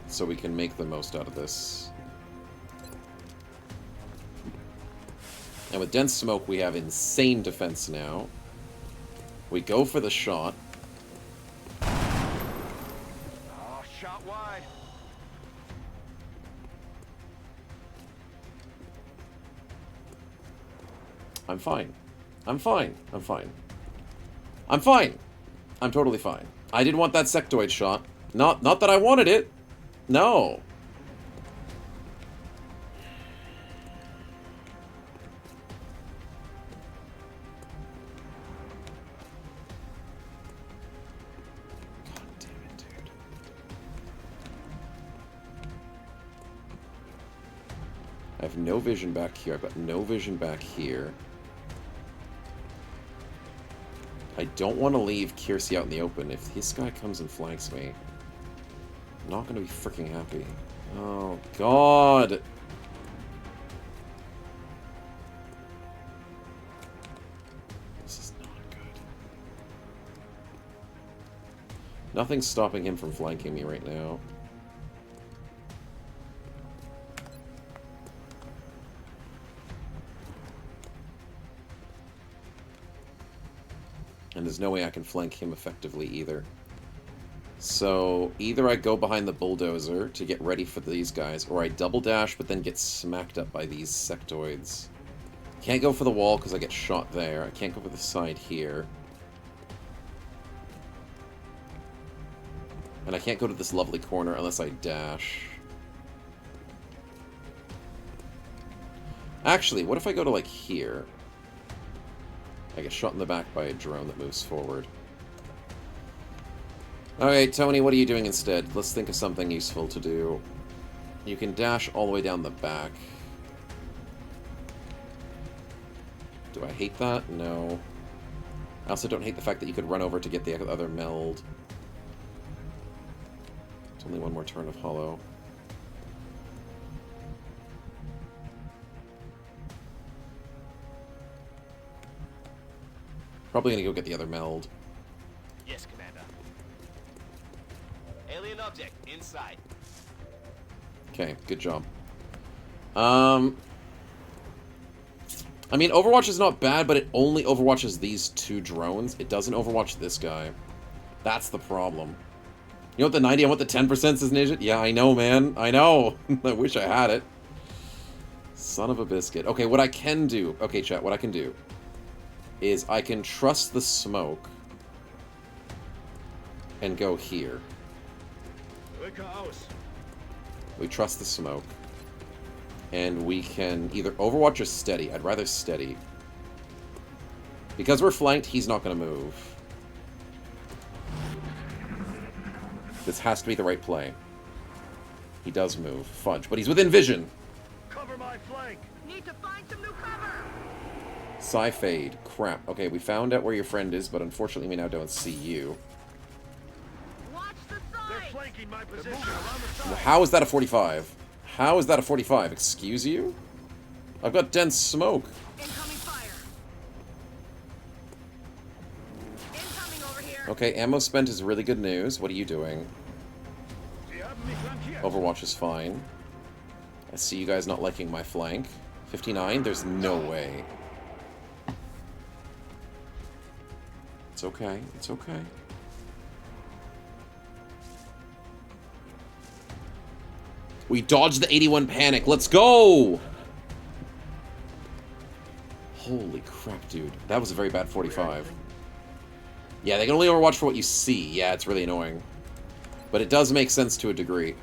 So we can make the most out of this. And with dense smoke, we have insane defense now. We go for the shot. Oh, shot wide. I'm fine. I'm fine. I'm fine. I'm fine. I'm totally fine. I didn't want that sectoid shot. Not that I wanted it. No. I have no vision back here. I've got no vision back here. I don't want to leave Kiersey out in the open. If this guy comes and flanks me, I'm not going to be freaking happy. Oh, God! This is not good. Nothing's stopping him from flanking me right now. And there's no way I can flank him effectively either. So, either I go behind the bulldozer to get ready for these guys, or I double dash but then get smacked up by these sectoids. Can't go for the wall because I get shot there. I can't go for the side here. And I can't go to this lovely corner unless I dash. Actually, what if I go to, like, here? I get shot in the back by a drone that moves forward. Alright, Tony, what are you doing instead? Let's think of something useful to do. You can dash all the way down the back. Do I hate that? No. I also don't hate the fact that you could run over to get the other meld. It's only one more turn of hollow. Probably gonna go get the other meld. Yes, Commander. Alien object inside. Okay, good job. I mean, Overwatch is not bad, but it only overwatches these 2 drones. It doesn't overwatch this guy. That's the problem. You know what the 90, I want the 10% says Ninja? Yeah, I know, man. I know. I wish I had it. Son of a biscuit. Okay, what I can do... Okay, chat, what I can do is I can trust the smoke and go here. We trust the smoke. And we can either Overwatch or steady. I'd rather steady. Because we're flanked, he's not going to move. This has to be the right play. He does move. Fudge. But he's within vision. Cover my flank. Need to find some new cover. Fade. Crap. Okay, we found out where your friend is, but unfortunately we now don't see you. Watch the side. They're flanking my position around the side. How is that a 45? How is that a 45? Excuse you? I've got dense smoke. Incoming fire. Incoming over here. Okay, ammo spent is really good news. What are you doing? Overwatch is fine. I see you guys not liking my flank. 59? There's no way. It's okay. It's okay. We dodged the 81 panic. Let's go! Holy crap, dude. That was a very bad 45. Yeah, they can only overwatch for what you see. Yeah, it's really annoying. But it does make sense to a degree.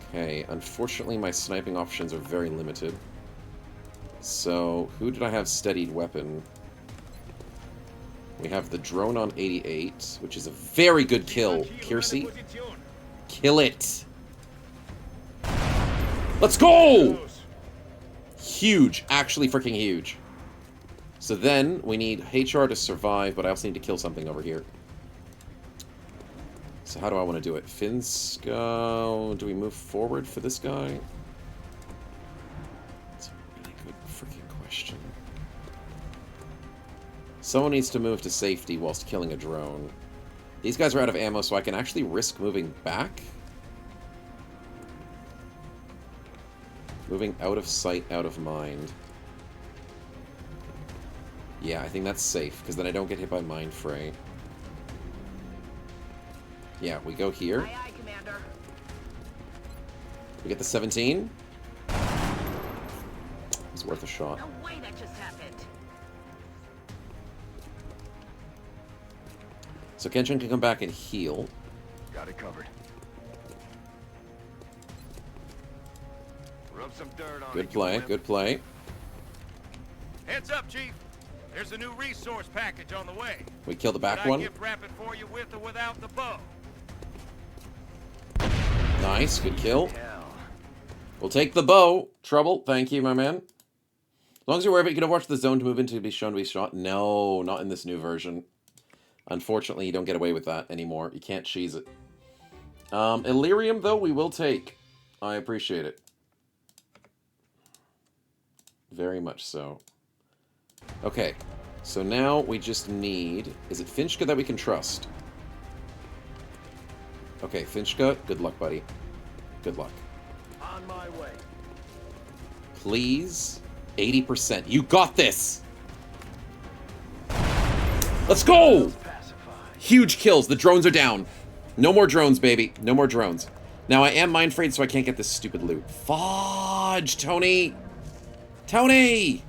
Okay, unfortunately my sniping options are very limited. So, who did I have steadied weapon? We have the drone on 88, which is a very good kill. Kiersey, kill it! Let's go! Huge. Actually freaking huge. So then, we need HR to survive, but I also need to kill something over here. So how do I want to do it? Finsko... Do we move forward for this guy? That's a really good freaking question. Someone needs to move to safety whilst killing a drone. These guys are out of ammo, so I can actually risk moving back. Moving out of sight, out of mind. Yeah, I think that's safe, because then I don't get hit by Mind Fray. Yeah, we go here. Aye, aye, Commander. We get the 17. It's worth a shot. No way that just happened. So Kenshin can come back and heal. Got it covered. Rub some dirt on Good it, play, you wimp. good play. Heads up, Chief. There's a new resource package on the way. We kill the back But I one. gift wrap it for you with or without the bow. Nice, good kill. We'll take the bow. Trouble, thank you, my man. As long as you're aware of it, you can watch the zone to move into to be shown to be shot. No, not in this new version. Unfortunately, you don't get away with that anymore. You can't cheese it. Illyrium, though, we will take. I appreciate it. Very much so. Okay, so now we just need... Is it Finchka that we can trust? Okay, Finchka, good luck, buddy. Good luck. On my way. Please. 80%. You got this! Let's go! Huge kills. The drones are down. No more drones, baby. No more drones. Now, I am mind frayed, so I can't get this stupid loot. Fudge, Tony! Tony!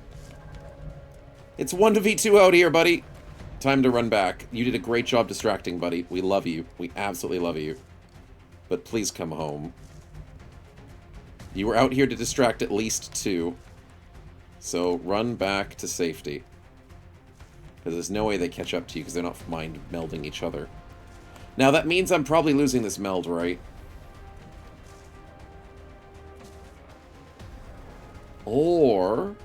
It's 1v2 out here, buddy. Time to run back. You did a great job distracting, buddy. We love you. We absolutely love you. But please come home. You were out here to distract at least 2. So run back to safety. Because there's no way they catch up to you because they're not mind melding each other. Now that means I'm probably losing this meld, right? Or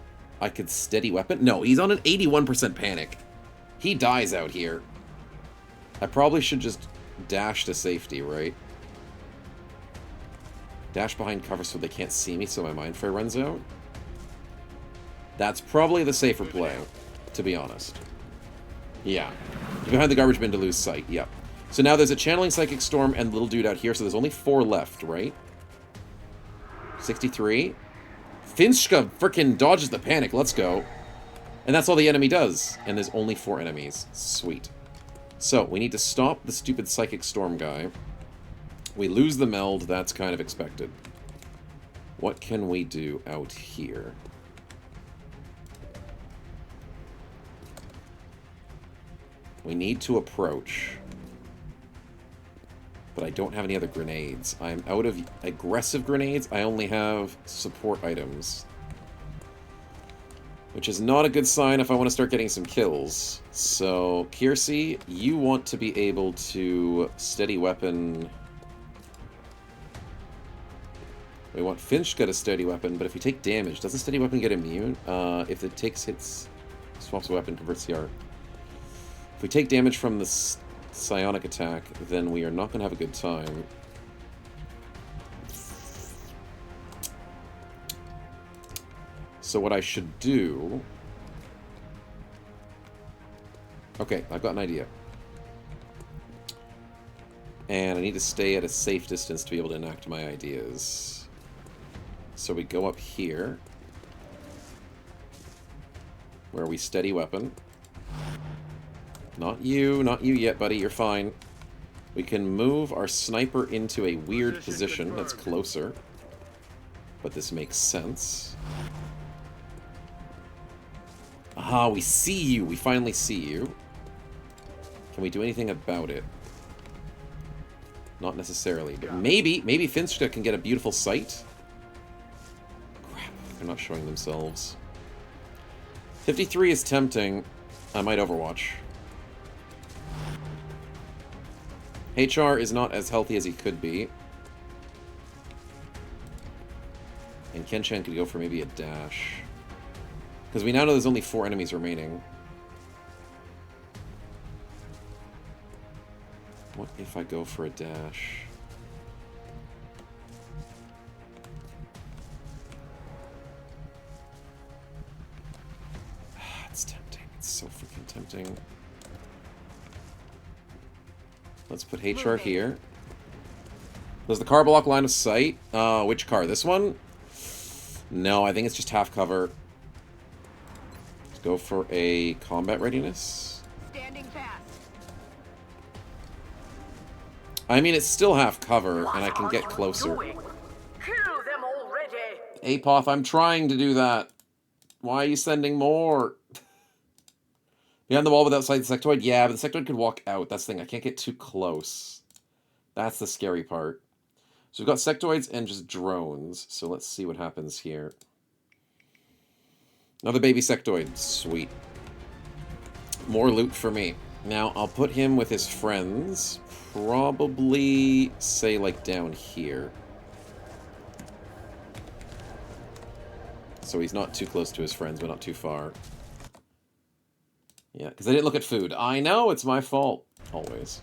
I could steady weapon. No, he's on an 81% panic. He dies out here. I probably should just dash to safety, right? Dash behind cover so they can't see me so my Mind Fray runs out. That's probably the safer play, to be honest. Yeah. Behind the garbage bin to lose sight, yep. So now there's a Channeling Psychic Storm and Little Dude out here, so there's only 4 left, right? 63. Finchka frickin' dodges the panic, let's go. And that's all the enemy does. And there's only 4 enemies. Sweet. So, we need to stop the stupid Psychic Storm guy. We lose the meld, that's kind of expected. What can we do out here? We need to approach. But I don't have any other grenades. I'm out of aggressive grenades. I only have support items. Which is not a good sign if I want to start getting some kills. So, Kiersey, you want to be able to steady weapon... We want Finchka to steady weapon, but if we take damage, doesn't steady weapon get immune? If it takes hits, swaps a weapon, converts CR. If we take damage from the psionic attack, then we are not going to have a good time. So what I should do... Okay, I've got an idea. And I need to stay at a safe distance to be able to enact my ideas. So we go up here, where we steady weapon. Not you yet, buddy, you're fine. We can move our sniper into a weird position that's closer. But this makes sense. Aha, we see you! We finally see you. Can we do anything about it? Not necessarily, but maybe Finchka can get a beautiful sight. Crap, they're not showing themselves. 53 is tempting. I might Overwatch. HR is not as healthy as he could be. And Kenshan could go for maybe a dash. Because we now know there's only 4 enemies remaining. What if I go for a dash? It's tempting. It's so freaking tempting. Let's put HR here. Does the car block line of sight? Which car? This one? No, I think it's just half cover. Let's go for a combat readiness. Standing fast. I mean, it's still half cover, and I can get closer. Kill them already. Apoth, I'm trying to do that. Why are you sending more? Behind the wall but outside the sectoid? Yeah, but the sectoid could walk out. That's the thing. I can't get too close. That's the scary part. So we've got sectoids and just drones. So let's see what happens here. Another baby sectoid. Sweet. More loot for me. Now, I'll put him with his friends. Probably, say, like, down here. So he's not too close to his friends, but not too far. Yeah, because I didn't look at food. I know, it's my fault. Always.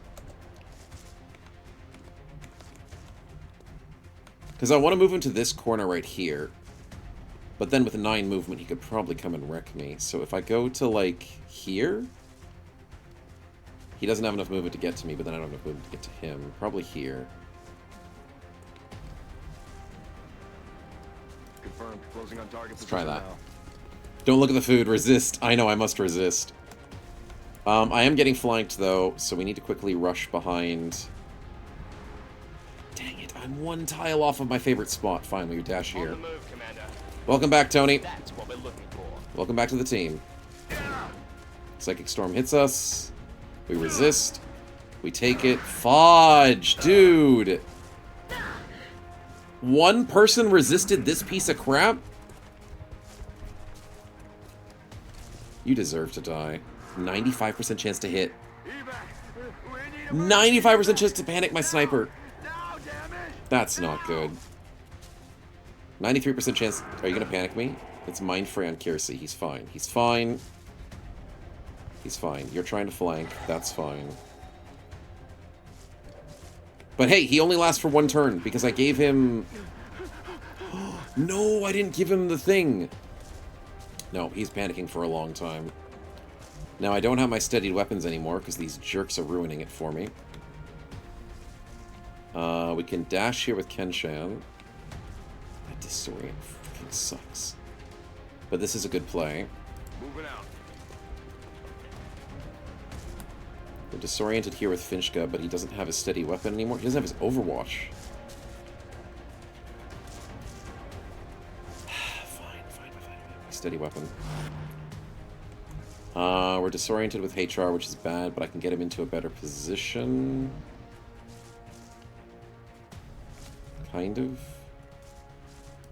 Because I want to move him to this corner right here. But then with a 9 movement, he could probably come and wreck me. So if I go to, like, here... He doesn't have enough movement to get to me, but then I don't have enough movement to get to him. Probably here. Confirmed. Closing on target. Let's try that. Don't look at the food. Resist. I know, I must resist. I am getting flanked, though, so we need to quickly rush behind. Dang it, I'm 1 tile off of my favorite spot. Finally, we dash here. On the move, Commander. Welcome back, Tony. That's what we're looking for. Welcome back to the team. Psychic Storm hits us. We resist. We take it. Fudge, dude. 1 person resisted this piece of crap? You deserve to die. 95% chance to hit. 95% chance to panic my sniper. That's not good. 93% chance. Are you going to panic me? It's Mind Fray on Kiersey. He's fine. He's fine. He's fine. You're trying to flank. That's fine. But hey, he only lasts for 1 turn because I gave him... No, I didn't give him the thing. No, he's panicking for a long time. Now, I don't have my steadied weapons anymore because these jerks are ruining it for me. We can dash here with Kenshan. That disorient freaking sucks. But this is a good play. Moving out. We're disoriented here with Finchka, but he doesn't have his steady weapon anymore. He doesn't have his Overwatch. Fine. Steady weapon. We're disoriented with HR, which is bad, but I can get him into a better position. Kind of.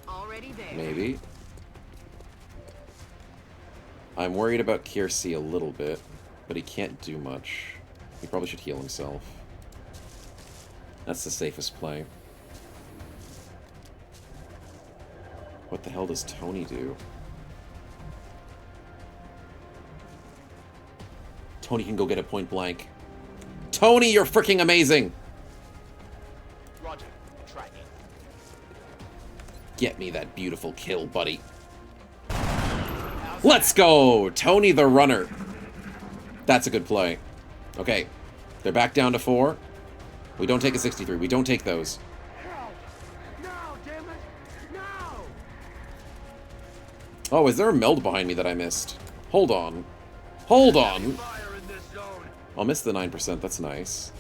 Already there. Maybe. I'm worried about Kiersey a little bit, but he can't do much. He probably should heal himself. That's the safest play. What the hell does Tony do? Tony can go get a point blank. Tony, you're freaking amazing! Roger. Tracking. Get me that beautiful kill, buddy. Let's go! Tony the runner. That's a good play. Okay. They're back down to 4. We don't take a 63. We don't take those. No, damn it! No! Oh, is there a meld behind me that I missed? Hold on. Hold on. I'll miss the 9%. That's nice.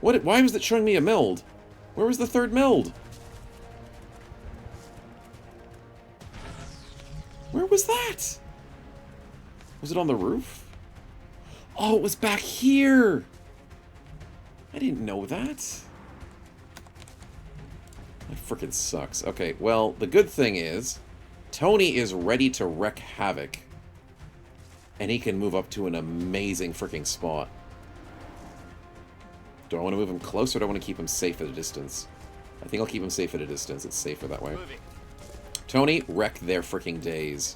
What? Why was it showing me a meld? Where was the third meld? Where was that? Was it on the roof? Oh, it was back here. I didn't know that. That freaking sucks. Okay, well, the good thing is Tony is ready to wreak havoc. And he can move up to an amazing freaking spot. Do I want to move him close or do I want to keep him safe at a distance? I think I'll keep him safe at a distance. It's safer that way. Tony, wreck their freaking days.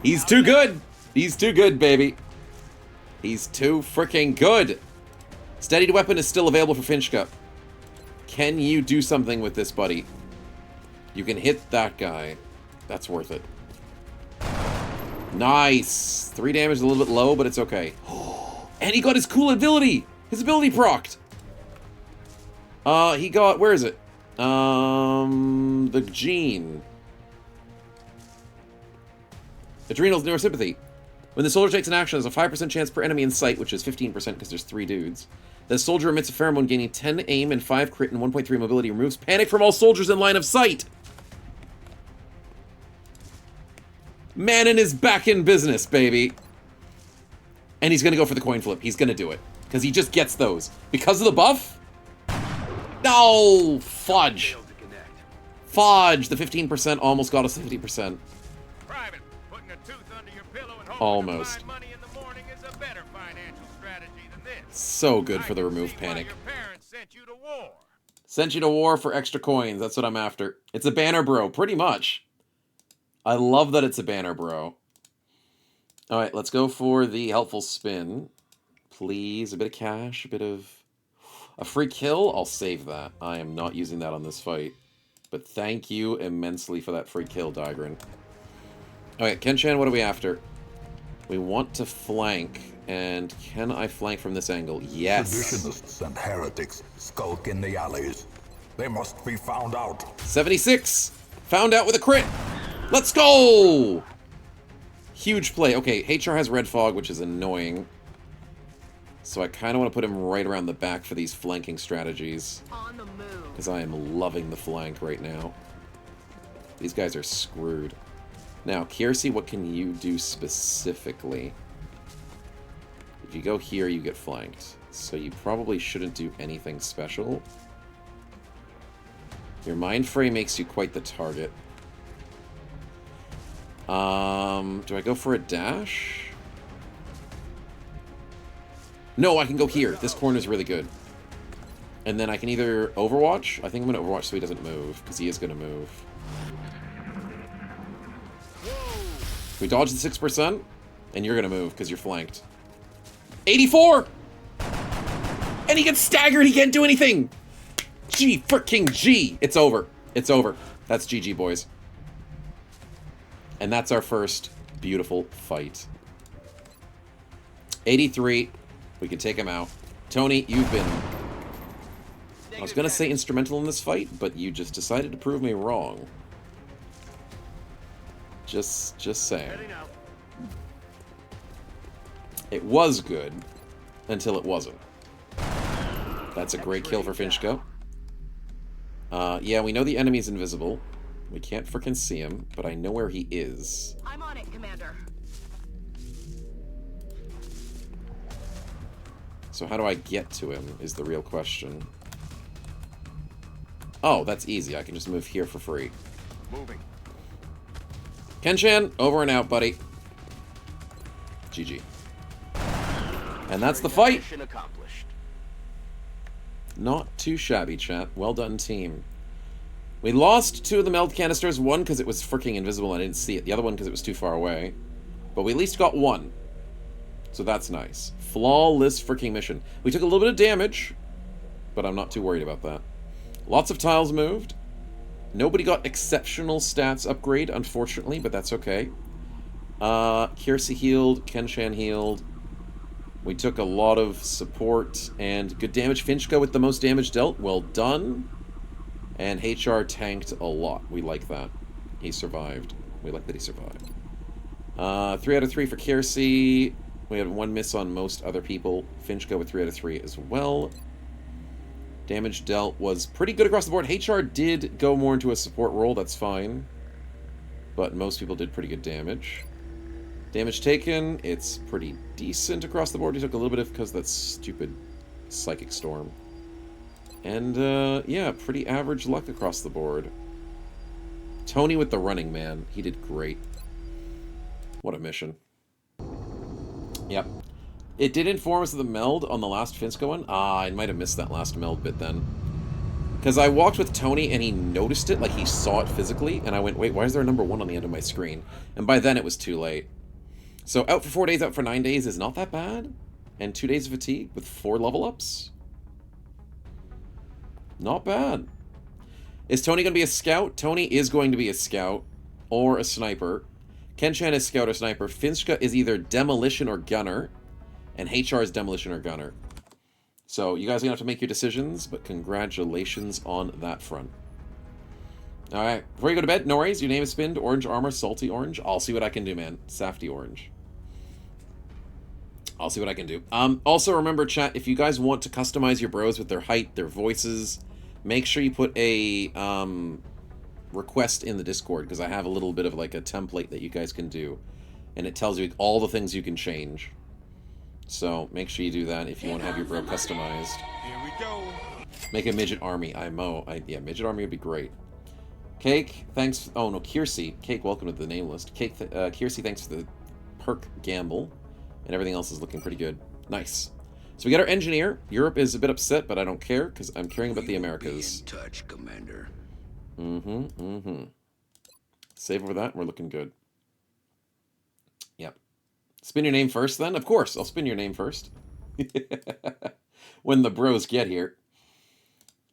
He's too good! He's too good, baby. He's too freaking good. Steadied weapon is still available for Finchka. Can you do something with this, buddy? You can hit that guy. That's worth it. Nice! 3 damage is a little bit low, but it's okay. And he got his cool ability! His ability procced! He got... Where is it? The gene. Adrenals Neurosympathy. When the soldier takes an action, there's a 5% chance per enemy in sight, which is 15% because there's 3 dudes. The soldier emits a pheromone gaining 10 aim and 5 crit and 1.3 mobility. Removes panic from all soldiers in line of sight! Manon is back in business, baby. And he's gonna go for the coin flip. He's gonna do it. Because he just gets those. Because of the buff? No! Fudge. Fudge! The 15% almost got us 50%. Private, putting a tooth under your pillow and hoping Almost. to find money in the morning is a better financial strategy than this. So good for the remove panic. Your parents sent you to war. Sent you to war for extra coins. That's what I'm after. It's a banner, bro. Pretty much. I love that it's a banner, bro. Alright, let's go for the helpful spin. Please, a bit of cash, a bit of... A free kill? I'll save that. I am not using that on this fight. But thank you immensely for that free kill, Daigran. Alright, Kenshan, what are we after? We want to flank, and can I flank from this angle? Yes! Seditionists and heretics skulk in the alleys. They must be found out. 76! Found out with a crit! Let's go! Huge play. Okay, HR has red fog, which is annoying. So I kind of want to put him right around the back for these flanking strategies. On the move. Because I am loving the flank right now. These guys are screwed. Now, Kiersey, what can you do specifically? If you go here, you get flanked. So you probably shouldn't do anything special. Your mind fray makes you quite the target. Do I go for a dash? No, I can go here. This corner is really good. And then I can either Overwatch. I think I'm going to Overwatch so he doesn't move, because he is going to move. We dodge the 6%, and you're going to move, because you're flanked. 84! And he gets staggered, he can't do anything! G, freaking G! It's over. It's over. That's GG, boys. And that's our first beautiful fight. 83. We can take him out. Tony, you've been... I was going to say instrumental in this fight, but you just decided to prove me wrong. Just saying. It was good until it wasn't. That's a great kill for Finchko. Yeah, we know the enemy's invisible. We can't frickin' see him, but I know where he is. I'm on it, Commander. So how do I get to him is the real question. Oh, that's easy. I can just move here for free. Moving. Kenshan, over and out, buddy. GG. And that's the fight. Mission accomplished. Not too shabby, chat. Well done, team. We lost 2 of the meld canisters. One because it was freaking invisible and I didn't see it. The other one because it was too far away. But we at least got 1. So that's nice. Flawless freaking mission. We took a little bit of damage, but I'm not too worried about that. Lots of tiles moved. Nobody got exceptional stats upgrade, unfortunately, but that's okay. Kiersey healed. Kenshan healed. We took a lot of support and good damage. Finchka with the most damage dealt. Well done. And HR tanked a lot. We like that. He survived. We like that he survived. 3 out of 3 for Kiersey. We had 1 miss on most other people. Finchka with 3 out of 3 as well. Damage dealt was pretty good across the board. HR did go more into a support role. That's fine. But most people did pretty good damage. Damage taken, it's pretty decent across the board. We took a little bit of because of that stupid psychic storm. And, yeah, pretty average luck across the board. Tony with the running, man. He did great. What a mission. Yep. It did inform us of the meld on the last Finska one. Ah, I might have missed that last meld bit then. Because I walked with Tony and he noticed it, like he saw it physically, and I went, wait, why is there a number 1 on the end of my screen? And by then it was too late. So out for 4 days, out for 9 days is not that bad. And 2 days of fatigue with 4 level ups. Not bad. Is Tony going to be a scout? Tony is going to be a scout or a sniper. Kenshan is scout or sniper. Finchka is either demolition or gunner. And HR is demolition or gunner. So you guys are going to have to make your decisions, but congratulations on that front. Alright, before you go to bed, no worries. Your name is spinned. Orange armor, salty orange. I'll see what I can do, man. Safety orange. I'll see what I can do. Also, remember, chat, if you guys want to customize your bros with their height, their voices, make sure you put a request in the Discord, because I have a little bit of like a template that you guys can do. And it tells you all the things you can change. So make sure you do that if you want to have your bro customized. Here we go. Make a midget army, IMO. Yeah, midget army would be great. Cake, thanks. Oh no, Kiersey. Cake, welcome to the name list. Cake, Kiersey, thanks for the perk gamble. And everything else is looking pretty good. Nice. So we got our engineer. Europe is a bit upset, but I don't care because I'm caring about the Americas. Be in touch, Commander. Save over that, and we're looking good. Yep. Spin your name first, then? Of course, I'll spin your name first. When the bros get here.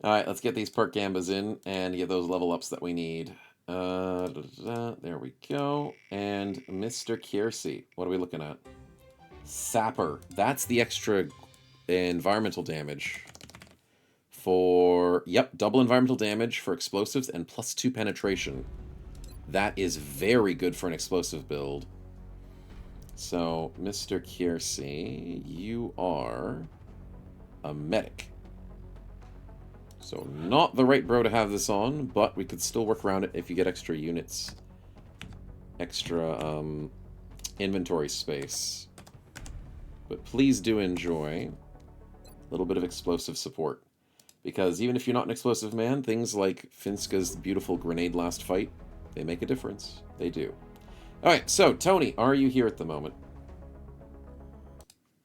Alright, let's get these perk gambas in and get those level ups that we need. There we go. And Mr. Kiersey. What are we looking at? Sapper. That's the extra environmental damage. For, yep, double environmental damage for explosives and +2 penetration. That is very good for an explosive build. So, Mr. Kiersey, you are a medic. So, not the right bro to have this on, but we could still work around it if you get extra units. Extra, inventory space. But please do enjoy a little bit of explosive support. Because even if you're not an explosive man, things like Finska's beautiful grenade last fight, they make a difference. They do. Alright, so, Tony, are you here at the moment?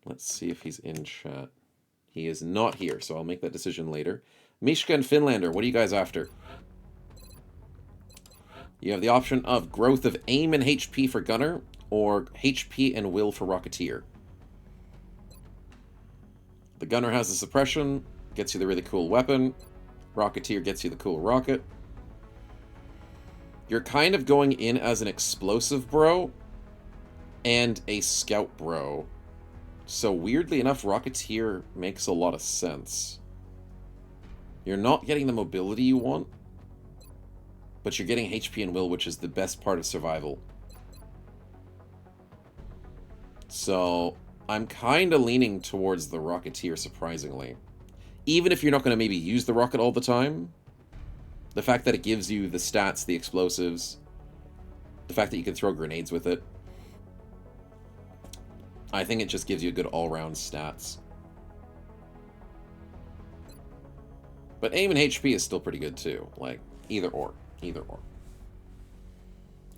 Let's see if he's in chat. He is not here, so I'll make that decision later. Mishka and Finlander, what are you guys after? You have the option of growth of aim and HP for gunner, or HP and will for rocketeer. The gunner has the suppression, gets you the really cool weapon. Rocketeer gets you the cool rocket. You're kind of going in as an explosive bro and a scout bro. So weirdly enough, Rocketeer makes a lot of sense. You're not getting the mobility you want, but you're getting HP and will, which is the best part of survival. So I'm kind of leaning towards the Rocketeer, surprisingly. Even if you're not going to maybe use the rocket all the time, The fact that it gives you the stats, the explosives, the fact that you can throw grenades with it, I think it just gives you good all-round stats. But aim and HP is still pretty good too. Like, either or. Either or.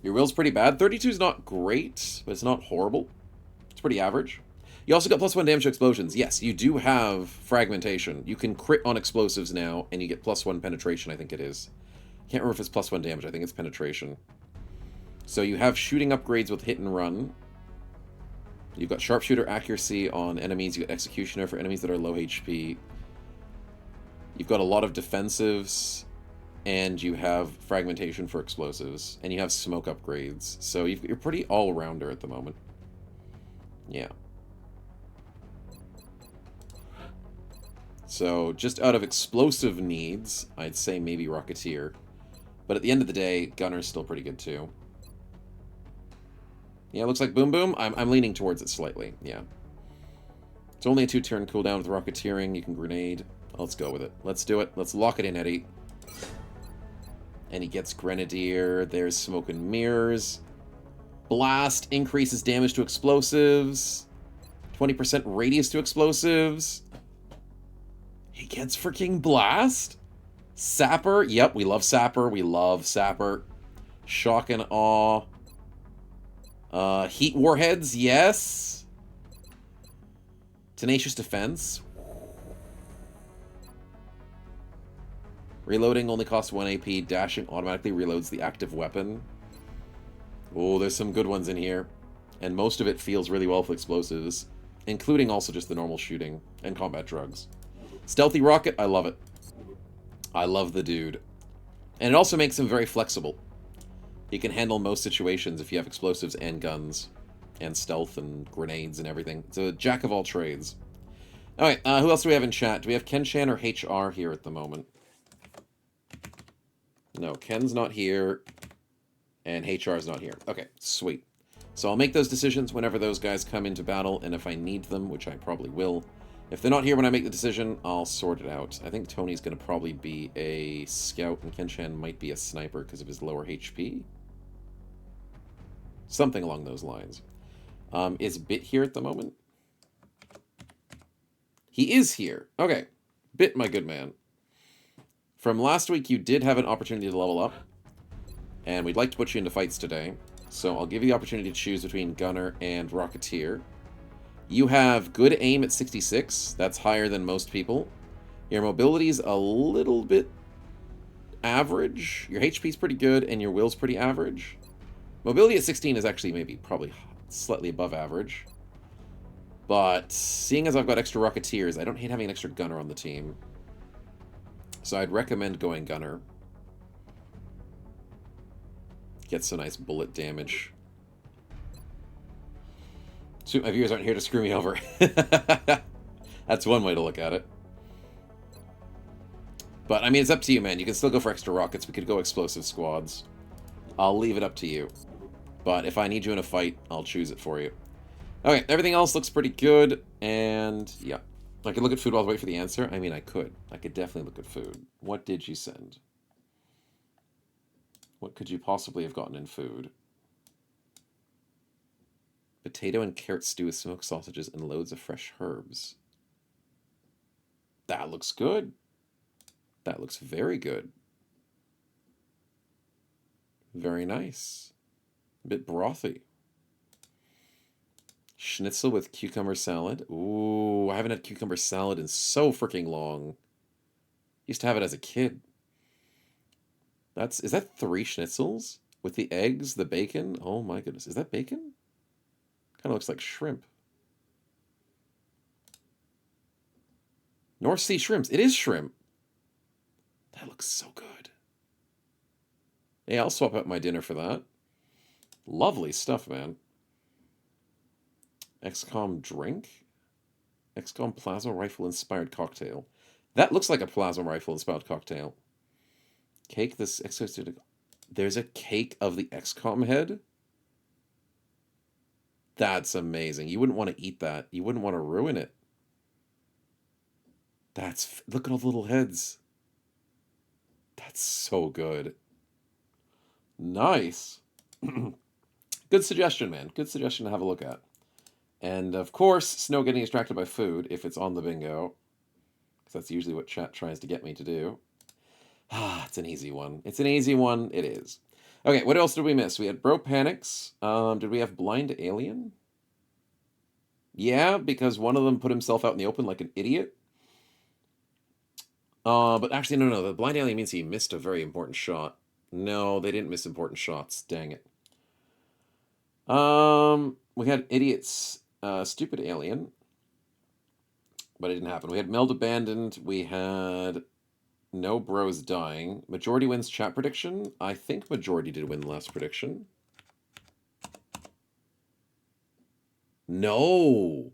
Your will's pretty bad. 32 is not great, but it's not horrible. It's pretty average. You also got +1 damage to explosions. Yes, you do have fragmentation. You can crit on explosives now, and you get +1 penetration, I think it is. Can't remember if it's +1 damage. I think it's penetration. So you have shooting upgrades with hit and run. You've got sharpshooter accuracy on enemies. You got executioner for enemies that are low HP. You've got a lot of defensives, and you have fragmentation for explosives, and you have smoke upgrades. So you're pretty all-rounder at the moment. Yeah. So just out of explosive needs, I'd say maybe Rocketeer. But at the end of the day, Gunner's still pretty good too. Yeah, it looks like Boom Boom. I'm leaning towards it slightly, yeah. It's only a 2-turn cooldown with Rocketeering. You can grenade. Let's go with it. Let's do it. Let's lock it in, Eddie. And he gets Grenadier. There's Smoke and Mirrors. Blast increases damage to explosives. 20% radius to explosives. He gets freaking Blast. Sapper. Yep, we love Sapper. We love Sapper. Shock and Awe. Heat Warheads. Yes. Tenacious Defense. Reloading only costs 1 AP. Dashing automatically reloads the active weapon. Oh, there's some good ones in here. And most of it feels really well with explosives. Including also just the normal shooting and combat drugs. Stealthy Rocket, I love it. I love the dude. And it also makes him very flexible. He can handle most situations if you have explosives and guns. And stealth and grenades and everything. It's a jack of all trades. Alright, who else do we have in chat? Do we have Ken-chan or HR here at the moment? No, Ken's not here, and HR's not here. Okay, sweet. So I'll make those decisions whenever those guys come into battle, and if I need them, which I probably will. If they're not here when I make the decision, I'll sort it out. I think Tony's going to probably be a scout, and Ken-chan might be a sniper because of his lower HP. Something along those lines. Is Bit here at the moment? He is here. Okay. Bit, my good man. From last week, you did have an opportunity to level up, and we'd like to put you into fights today. So I'll give you the opportunity to choose between Gunner and Rocketeer. You have good aim at 66. That's higher than most people. Your mobility's a little bit average. Your HP's pretty good, and your will's pretty average. Mobility at 16 is actually probably slightly above average. But seeing as I've got extra Rocketeers, I don't hate having an extra Gunner on the team. So I'd recommend going Gunner. Get some nice bullet damage. So my viewers aren't here to screw me over. That's one way to look at it. But, I mean, it's up to you, man. You can still go for extra rockets. We could go explosive squads. I'll leave it up to you. But if I need you in a fight, I'll choose it for you. Okay, everything else looks pretty good. And, yeah. I could look at food while I wait for the answer. I mean, I could. I could definitely look at food. What did you send? What could you possibly have gotten in food? Potato and carrot stew with smoked sausages and loads of fresh herbs. That looks good. That looks very good. Very nice. A bit brothy. Schnitzel with cucumber salad. Ooh, I haven't had cucumber salad in so freaking long. Used to have it as a kid. Is that 3 schnitzels? With the eggs, the bacon? Oh my goodness. Is that bacon? Kind of looks like shrimp. North Sea shrimps. It is shrimp. That looks so good. Yeah, I'll swap out my dinner for that. Lovely stuff, man. XCOM drink? XCOM plasma rifle inspired cocktail. That looks like a plasma rifle inspired cocktail. Cake this XCOM. There's a cake of the XCOM head? That's amazing. You wouldn't want to eat that. You wouldn't want to ruin it. Look at all the little heads. That's so good. Nice. Good suggestion, man. Good suggestion to have a look at. And, of course, Snow getting distracted by food if it's on the bingo. Because that's usually what chat tries to get me to do. Ah, it's an easy one. It's an easy one. It is. Okay, what else did we miss? We had Bro Panics. Did we have Blind Alien? Yeah, because one of them put himself out in the open like an idiot. But actually, no. The Blind Alien means he missed a very important shot. No, they didn't miss important shots. Dang it. We had Idiot's Stupid Alien. But it didn't happen. We had Meld Abandoned. We had No Bros Dying. Majority wins chat prediction. I think Majority did win the last prediction. No.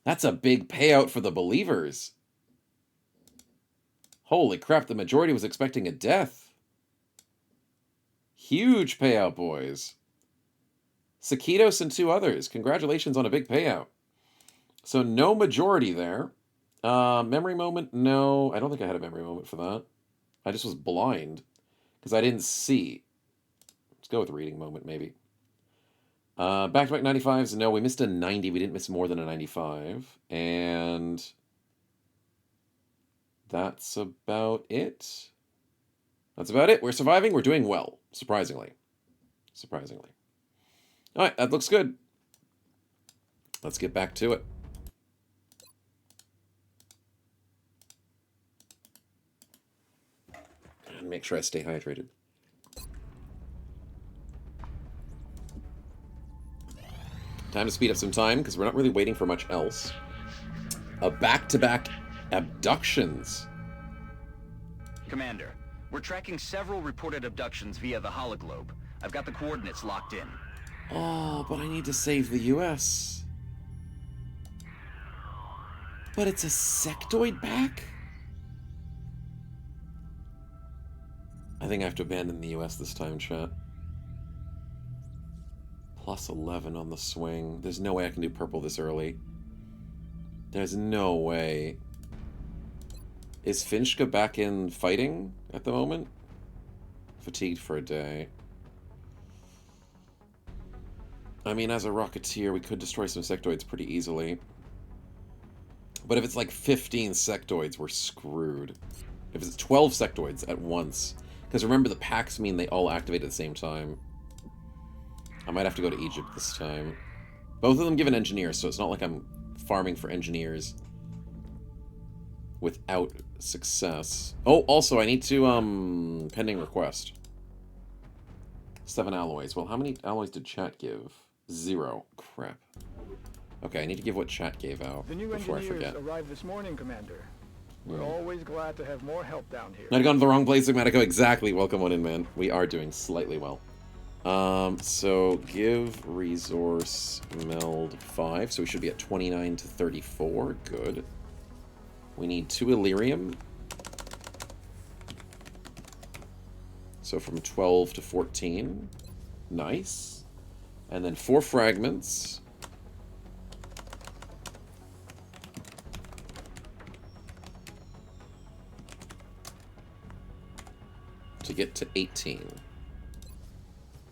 That's a big payout for the believers. Holy crap, the Majority was expecting a death. Huge payout, boys. Sakitos and 2 others. Congratulations on a big payout. So no Majority there. Memory moment? No, I don't think I had a memory moment for that. I just was blind because I didn't see. Let's go with reading moment, maybe. Back-to-back 95s. No, we missed a 90. We didn't miss more than a 95. And that's about it. That's about it. We're surviving. We're doing well, surprisingly. Surprisingly. All right, that looks good. Let's get back to it. And make sure I stay hydrated. Time to speed up some time, because we're not really waiting for much else. A back-to-back abductions. Commander, we're tracking several reported abductions via the hologlobe. I've got the coordinates locked in. Oh, but I need to save the US. But it's a sectoid back? I think I have to abandon the US this time, chat. Plus 11 on the swing. There's no way I can do purple this early. There's no way. Is Finchka back in fighting at the moment? Fatigued for a day. I mean, as a Rocketeer, we could destroy some sectoids pretty easily. But if it's like 15 sectoids, we're screwed. If it's 12 sectoids at once. Because remember, the packs mean they all activate at the same time. I might have to go to Egypt this time. Both of them give an engineer, so it's not like I'm farming for engineers without success. Oh, also, I need to, pending request. 7 alloys. Well, how many alloys did chat give? 0. Crap. Okay, I need to give what chat gave out The new before I engineers forget. arrived this morning, Commander. We're always glad to have more help down here. I'd gone to the wrong place, Sigmatico. Exactly. Welcome on in, man. We are doing slightly well. So give resource meld 5. So we should be at 29 to 34. Good. We need 2 Illyrium. So from 12 to 14. Nice. And then 4 fragments. To get to 18.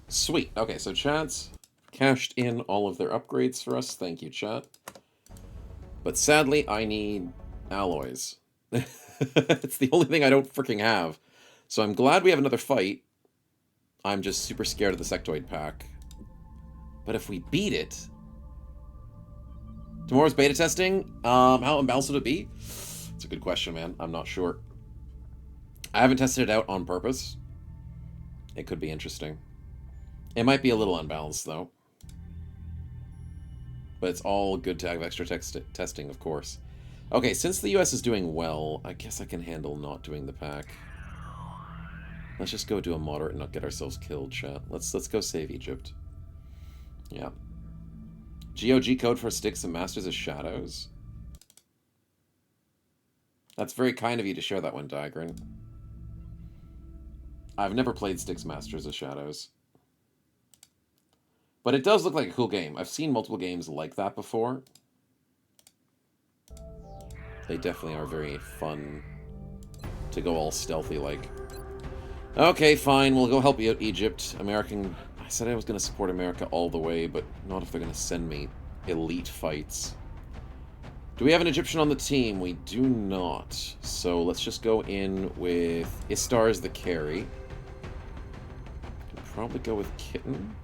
Sweet. Okay, so chat's cashed in all of their upgrades for us. Thank you, chat. But sadly, I need alloys. It's the only thing I don't freaking have. So I'm glad we have another fight. I'm just super scared of the sectoid pack. But if we beat it... Tomorrow's beta testing? How imbalanced would it be? It's a good question, man. I'm not sure. I haven't tested it out on purpose. It could be interesting. It might be a little unbalanced, though. But it's all good to have extra testing, of course. Okay, since the US is doing well, I guess I can handle not doing the pack. Let's just go do a moderate and not get ourselves killed, chat. Let's go save Egypt. Yeah. GOG code for Sticks and Masters of Shadows. That's very kind of you to share that one, Digran. I've never played Styx Masters of Shadows. But it does look like a cool game. I've seen multiple games like that before. They definitely are very fun to go all stealthy like. Okay, fine. We'll go help you out, Egypt. American... I said I was going to support America all the way, but not if they're going to send me elite fights. Do we have an Egyptian on the team? We do not. So let's just go in with Istar as the carry. Could probably go with Kitten.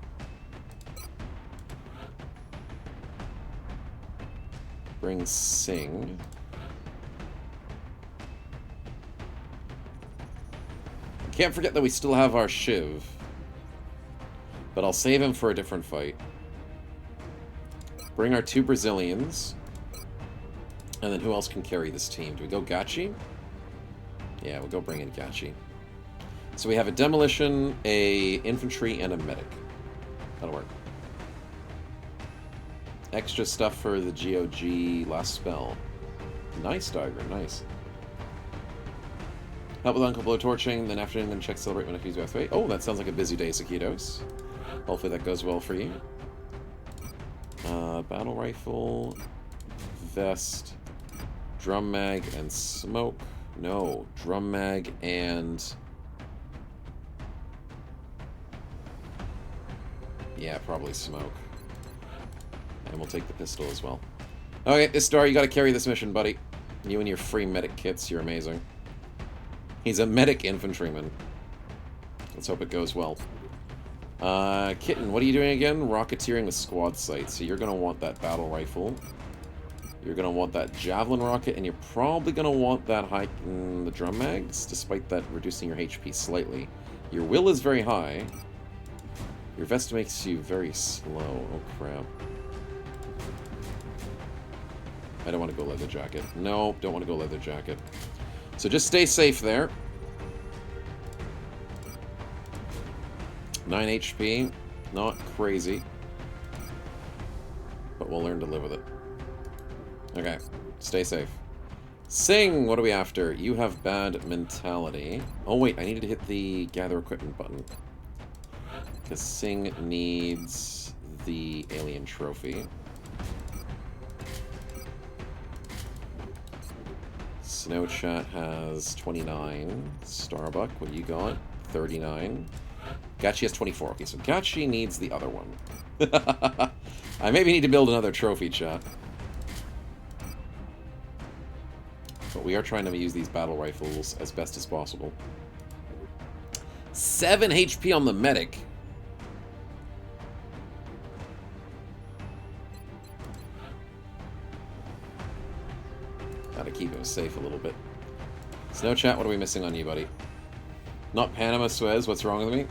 Bring Singh. Can't forget that we still have our Shiv. But I'll save him for a different fight. Bring our 2 Brazilians. And then who else can carry this team? Do we go Gachi? Yeah, we'll go bring in Gachi. So we have a demolition, a infantry, and a medic. That'll work. Extra stuff for the GOG last spell. Nice, Tiger, nice. Help with Uncle Blowtorching, then afternoon, then check celebrate when Aki's back. Oh, that sounds like a busy day, Sakitos. Hopefully that goes well for you. Battle rifle, vest, drum mag, and smoke. No, drum mag and... yeah, probably smoke. And we'll take the pistol as well. Okay, Istar, you gotta carry this mission, buddy. You and your free medic kits, you're amazing. He's a medic infantryman. Let's hope it goes well. Kitten, what are you doing again? Rocketeering with squad sights. So you're gonna want that battle rifle. You're gonna want that javelin rocket, and you're probably gonna want that high the drum mags, despite that reducing your HP slightly. Your will is very high. Your vest makes you very slow. Oh crap. I don't want to go leather jacket. No, don't want to go leather jacket. So just stay safe there. 9 HP. Not crazy. But we'll learn to live with it. Okay. Stay safe. Sing! What are we after? You have bad mentality. Oh wait, I needed to hit the gather equipment button. Because Sing needs the alien trophy. Snowchat has 29. Starbuck, what do you got? 39. Gachi has 24. Okay, so Gachi needs the other one. I maybe need to build another trophy, chat. But we are trying to use these battle rifles as best as possible. 7 HP on the medic. Gotta keep him safe a little bit. Snowchat, what are we missing on you, buddy? Not Panama Suez, what's wrong with me?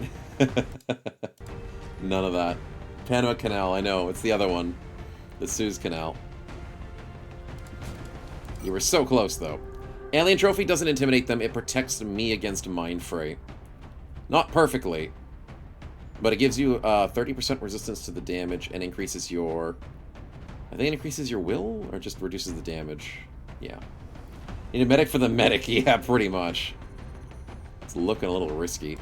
None of that. Panama Canal, I know, it's the other one. The Suez Canal. You were so close, though. Alien Trophy doesn't intimidate them, it protects me against Mind Fray. Not perfectly, but it gives you 30% resistance to the damage and increases your... I think it increases your will, or just reduces the damage? Yeah. Need a medic for the medic, yeah, pretty much. It's looking a little risky.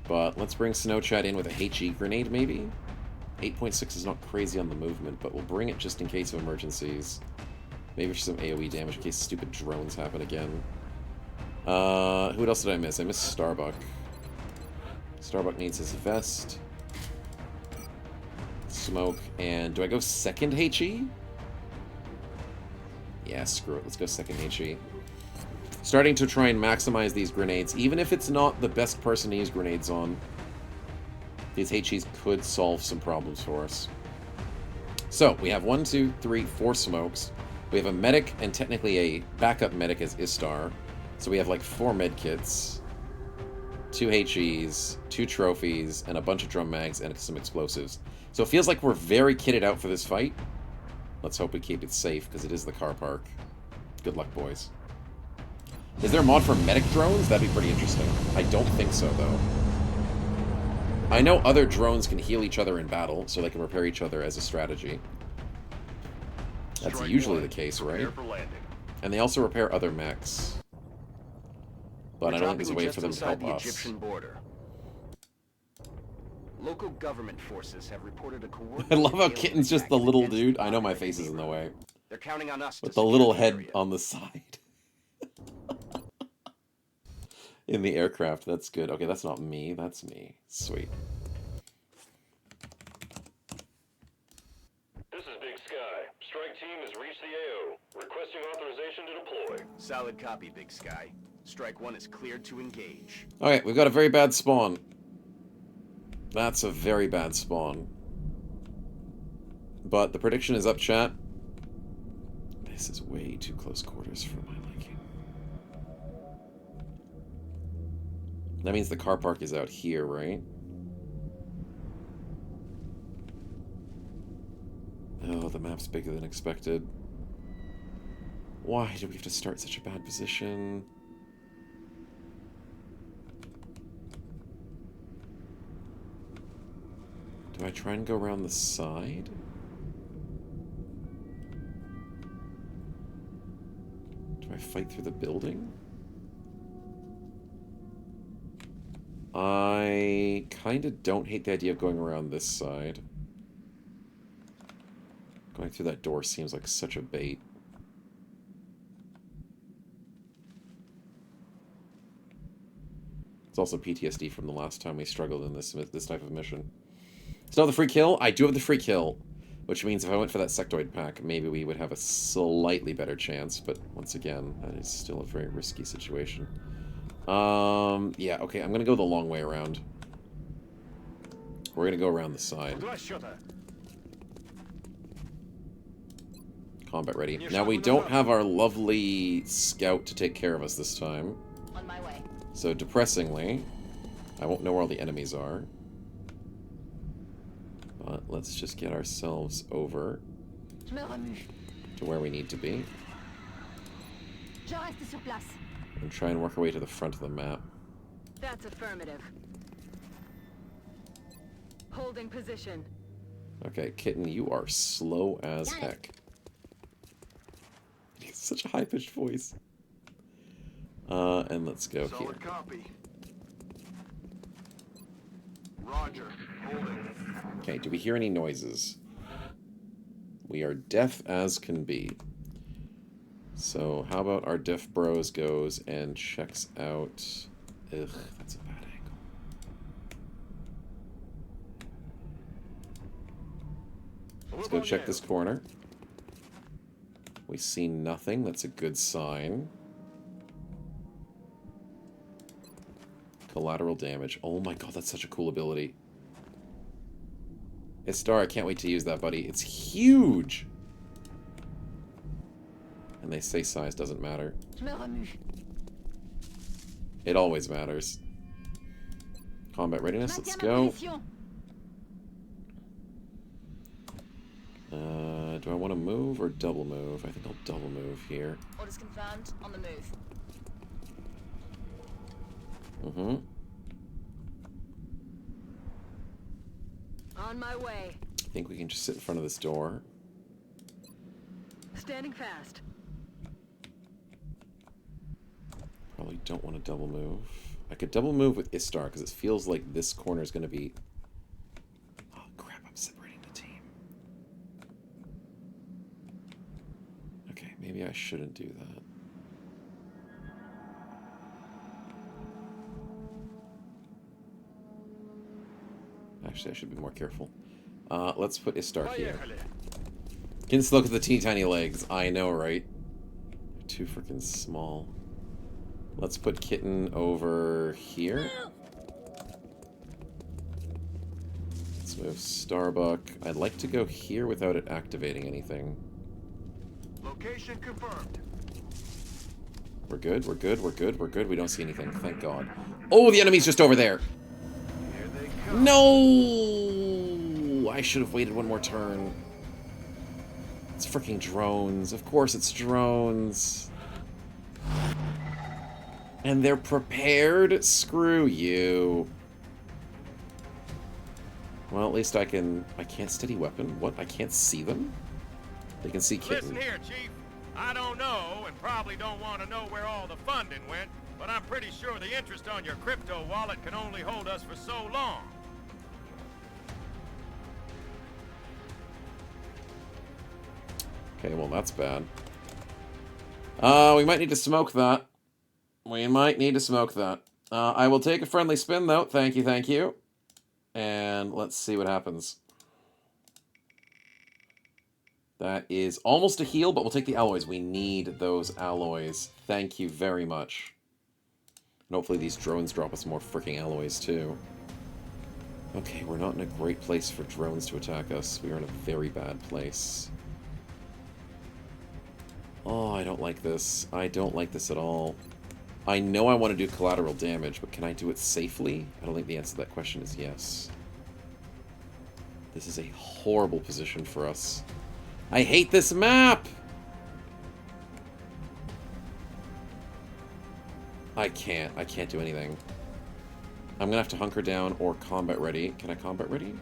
But let's bring Snowchat in with a HE grenade, maybe? 8.6 is not crazy on the movement, but we'll bring it just in case of emergencies. Maybe for some AoE damage in case stupid drones happen again. Who else did I miss? I missed Starbuck. Starbuck needs his vest. Smoke. And do I go second HE? Yeah, screw it. Let's go second HE. Starting to try and maximize these grenades. Even if it's not the best person to use grenades on, these HEs could solve some problems for us. So, we have 1, 2, 3, 4 smokes. We have a medic and technically a backup medic as Istar. So we have like 4 med kits, 2 HEs, 2 trophies, and a bunch of drum mags and some explosives. So it feels like we're very kitted out for this fight. Let's hope we keep it safe, because it is the car park. Good luck, boys. Is there a mod for medic drones? That'd be pretty interesting. I don't think so, though. I know other drones can heal each other in battle, so they can repair each other as a strategy. That's usually the case, right? And they also repair other mechs. But I don't think there's a way for them to help us. Egyptian border. Local government forces have reported a I love how Kitten's just the little dude. I know my face is in the way. They're counting on us with the little head on the side. In the aircraft, that's good. Okay, that's not me, that's me. Sweet. This is Big Sky. Strike team has reached the AO. Requesting authorization to deploy. Solid copy, Big Sky. Strike 1 is cleared to engage. Okay, we've got a very bad spawn. That's a very bad spawn. But the prediction is up, chat. This is way too close quarters for my liking. That means the car park is out here, right? Oh, the map's bigger than expected. Why do we have to start such a bad position? Do I try and go around the side? Do I fight through the building? I kind of don't hate the idea of going around this side. Going through that door seems like such a bait. It's also PTSD from the last time we struggled in this type of mission. Still have the free kill? I do have the free kill. Which means if I went for that sectoid pack, maybe we would have a slightly better chance. But once again, that is still a very risky situation. Yeah, okay, I'm gonna go the long way around. We're gonna go around the side. Combat ready. Now we don't have our lovely scout to take care of us this time. On my way. So depressingly, I won't know where all the enemies are. But let's just get ourselves over to where we need to be. And try and work our way to the front of the map. That's affirmative. Holding position. Okay, Kitten, you are slow as heck. Such a high-pitched voice. And let's go here. Solid copy. Roger. Holding. Okay, do we hear any noises? We are deaf as can be. So how about our deaf bros goes and checks out... Ugh, that's a bad angle. Let's go check this corner. We see nothing. That's a good sign. Collateral damage. Oh my god, that's such a cool ability. Istar, I can't wait to use that, buddy. It's huge! And they say size doesn't matter. It always matters. Combat readiness, let's go. Do I want to move or double move? I think I'll double move here. Orders confirmed. On the move. Mm-hmm. On my way. I think we can just sit in front of this door. Standing fast. Probably don't want to double move. I could double move with Istar because it feels like this corner is going to be... Oh crap, I'm separating the team. Okay, maybe I shouldn't do that. Actually, I should be more careful. Let's put Istar here. Can just look at the teeny tiny legs. I know, right? They're too freaking small. Let's put Kitten over here. Let's move Starbuck. I'd like to go here without it activating anything. Location confirmed. We're good, we're good, we're good, we're good. We don't see anything, thank God. Oh, the enemy's just over there! Here they come. No! I should have waited one more turn. It's freaking drones. Of course it's drones. And they're prepared? Screw you. Well, at least I can't steady weapon. What? I can't see them? They can see Kitten. Listen here, Chief. I don't know, and probably don't want to know where all the funding went, but I'm pretty sure the interest on your crypto wallet can only hold us for so long. Okay, well, that's bad. We might need to smoke that. We might need to smoke that. I will take a friendly spin, though. Thank you, thank you. And let's see what happens. That is almost a heal, but we'll take the alloys. We need those alloys. Thank you very much. And hopefully these drones drop us more freaking alloys, too. Okay, we're not in a great place for drones to attack us. We are in a very bad place. Oh, I don't like this. I don't like this at all. I know I want to do collateral damage, but can I do it safely? I don't think the answer to that question is yes. This is a horrible position for us. I hate this map! I can't do anything. I'm gonna have to hunker down or combat ready. Can I combat ready?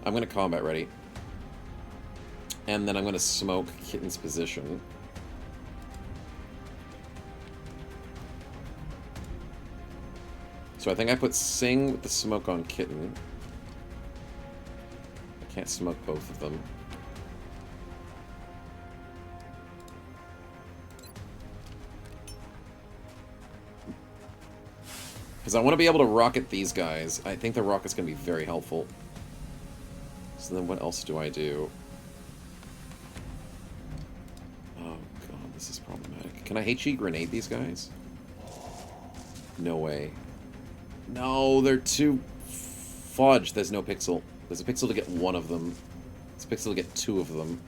I'm gonna combat ready. And then I'm gonna smoke Kitten's position. So I think I put Sing with the smoke on Kitten. I can't smoke both of them. Because I want to be able to rocket these guys. I think the rocket's going to be very helpful. So then what else do I do? Oh god, this is problematic. Can I HE grenade these guys? No way. No, they're too... Fudge, there's no pixel. There's a pixel to get one of them. There's a pixel to get two of them.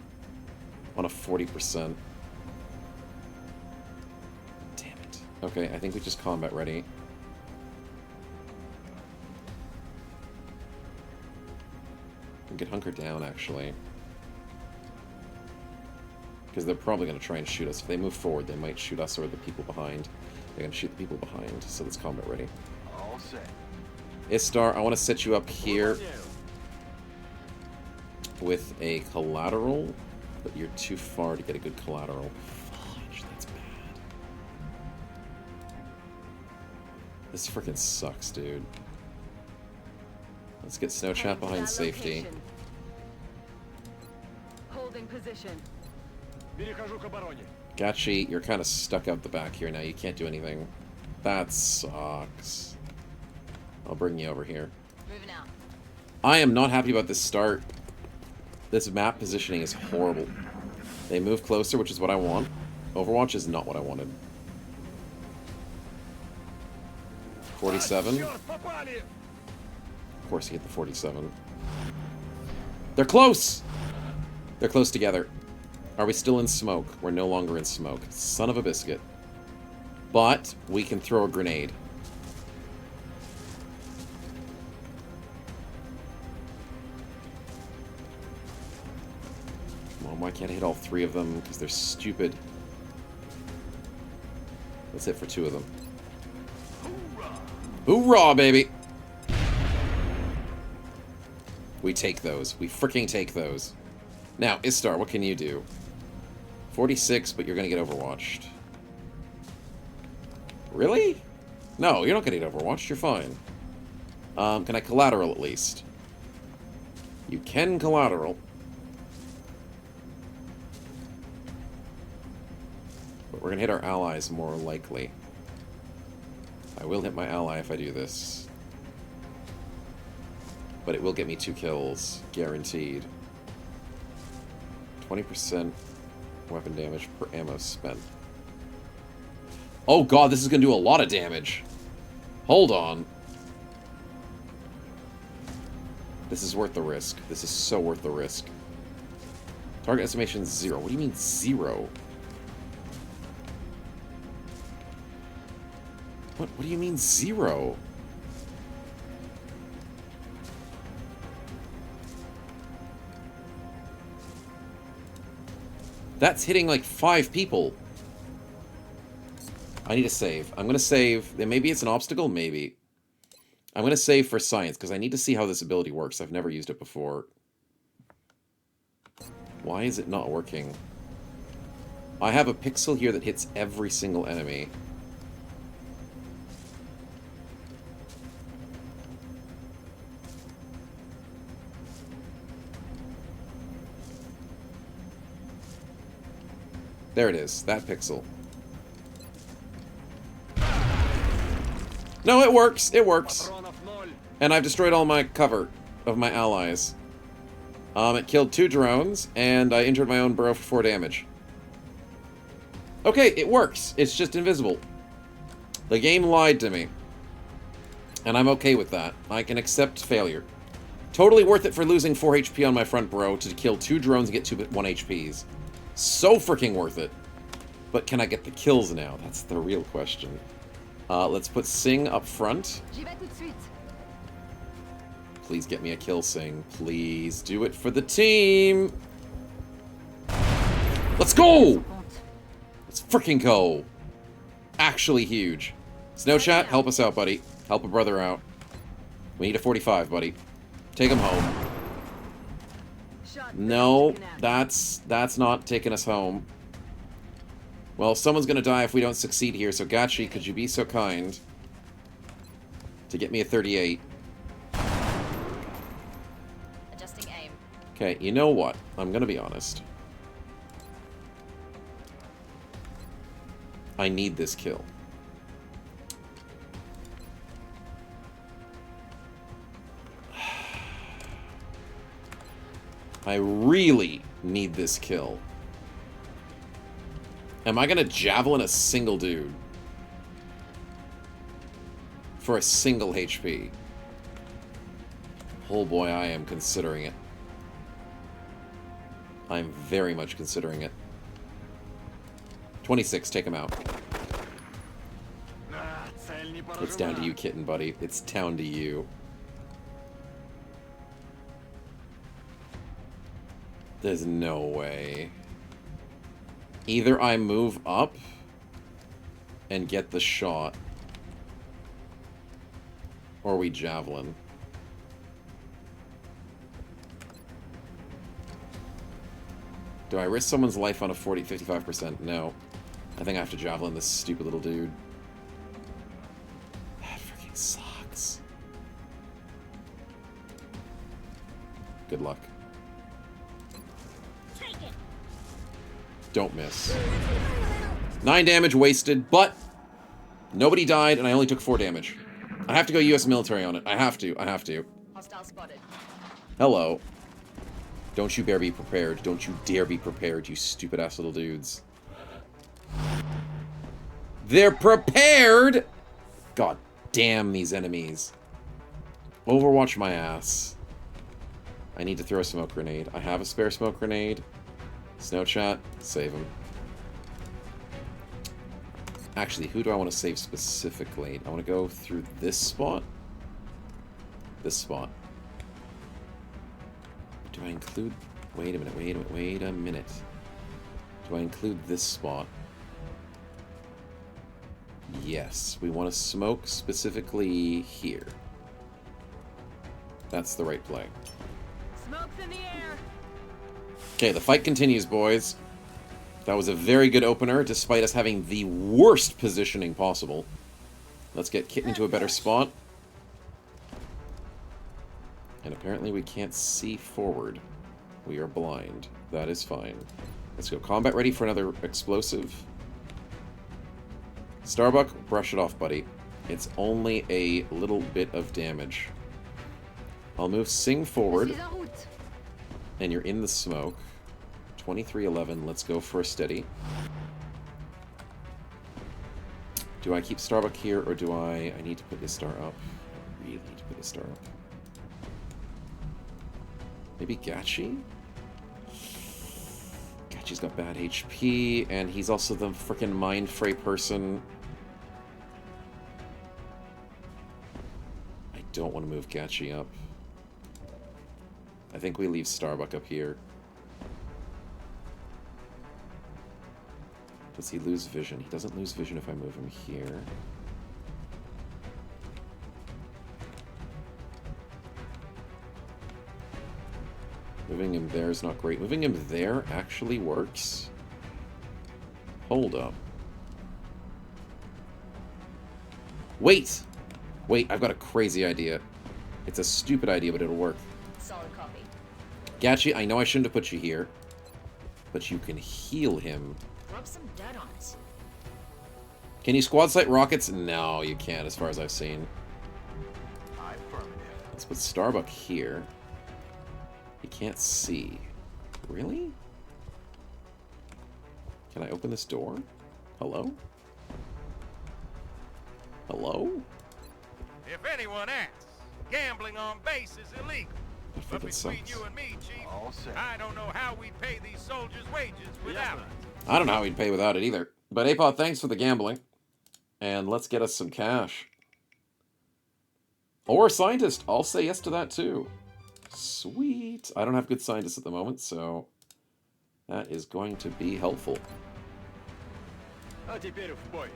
On a 40%. Damn it. Okay, I think we just combat ready. We could hunker down, actually. Because they're probably going to try and shoot us. If they move forward, they might shoot us or the people behind. They're going to shoot the people behind, so let's combat ready. All set. Istar, I want to set you up here with a collateral, but you're too far to get a good collateral. Fudge, that's bad. This freaking sucks, dude. Let's get Snowchat behind safety. Holding position. Gachi, you're kind of stuck out the back here now. You can't do anything. That sucks. I'll bring you over here. Moving out. I am not happy about this start. This map positioning is horrible. They move closer, which is what I want. Overwatch is not what I wanted. 47. Of course you get the 47. They're close! They're close together. Are we still in smoke? We're no longer in smoke. Son of a biscuit. But we can throw a grenade. Come on, why can't I hit all three of them? Because they're stupid. Let's hit for two of them. Hoorah, baby! We take those. We freaking take those. Now, Istar, what can you do? 46, but you're gonna get overwatched. Really? No, you're not gonna get overwatched. You're fine. Can I collateral at least? You can collateral. But we're gonna hit our allies more likely. I will hit my ally if I do this. But it will get me 2 kills, guaranteed. 20% weapon damage per ammo spent. Oh god, this is going to do a lot of damage. Hold on. This is worth the risk. This is so worth the risk. Target estimation 0. What do you mean 0? What do you mean 0? That's hitting like 5 people. I need to save. I'm going to save. Maybe it's an obstacle? Maybe. I'm going to save for science, because I need to see how this ability works. I've never used it before. Why is it not working? I have a pixel here that hits every single enemy. There it is, that pixel. No, it works. It works. And I've destroyed all my cover of my allies. It killed 2 drones, and I injured my own burrow for 4 damage. Okay, it works. It's just invisible. The game lied to me. And I'm okay with that. I can accept failure. Totally worth it for losing 4 HP on my front burrow to kill 2 drones and get 1 HPs. So freaking worth it. But can I get the kills now? That's the real question. Let's put Sing up front. Please get me a kill, Sing. Please do it for the team. Let's go! Let's freaking go. Actually huge. Snow Chat, help us out, buddy. Help a brother out. We need a 45, buddy. Take him home. No, that's not taking us home. Well, someone's gonna die if we don't succeed here, so Gachi, could you be so kind to get me a 38? Adjusting aim. Okay, you know what? I'm gonna be honest. I need this kill. I really need this kill. Am I gonna javelin a single dude for a single HP? Oh boy, I am considering it. I'm very much considering it. 26, take him out. It's down to you, kitten, buddy. It's down to you. There's no way. Either I move up and get the shot, or we javelin. Do I risk someone's life on a 55%? No. I think I have to javelin this stupid little dude. That freaking sucks. Good luck. Don't miss. 9 damage wasted, but nobody died, and I only took 4 damage. I have to go US military on it. I have to. Hostile spotted. Hello. Don't you dare be prepared. Don't you dare be prepared, you stupid-ass little dudes. They're prepared! God damn these enemies. Overwatch my ass. I need to throw a smoke grenade. I have a spare smoke grenade. Snow Chat, save him. Actually, who do I want to save specifically? I want to go through this spot. This spot. Do I include... Wait a minute. Do I include this spot? Yes. We want to smoke specifically here. That's the right play. Smoke's in the air. Okay, the fight continues, boys. That was a very good opener, despite us having the worst positioning possible. Let's get Kitten into a better spot. And apparently we can't see forward. We are blind. That is fine. Let's go. Combat ready for another explosive. Starbuck, brush it off, buddy. It's only a little bit of damage. I'll move Sing forward. And you're in the smoke. 2311, let's go for a steady. Do I keep Starbuck here, or do I need to put his star up? I really need to put his star up. Maybe Gachi? Gachi's got bad HP, and he's also the frickin' Mind Fray person. I don't want to move Gachi up. I think we leave Starbuck up here. Does he lose vision? He doesn't lose vision if I move him here. Moving him there is not great. Moving him there actually works. Hold up. Wait! Wait, I've got a crazy idea. It's a stupid idea, but it'll work. Solid copy. Gachi, I know I shouldn't have put you here, but you can heal him. Rub some dirt on it. Can you squad sight rockets? No, you can't, as far as I've seen. Let's put Starbuck here. He can't see. Really? Can I open this door? Hello? Hello? If anyone asks, gambling on base is illegal. But between you and me, Chief, I don't know how we pay these soldiers' wages without it. I don't know how we'd pay without it either. But Apod, thanks for the gambling. And let's get us some cash. Or a scientist. I'll say yes to that too. Sweet. I don't have good scientists at the moment, so that is going to be helpful.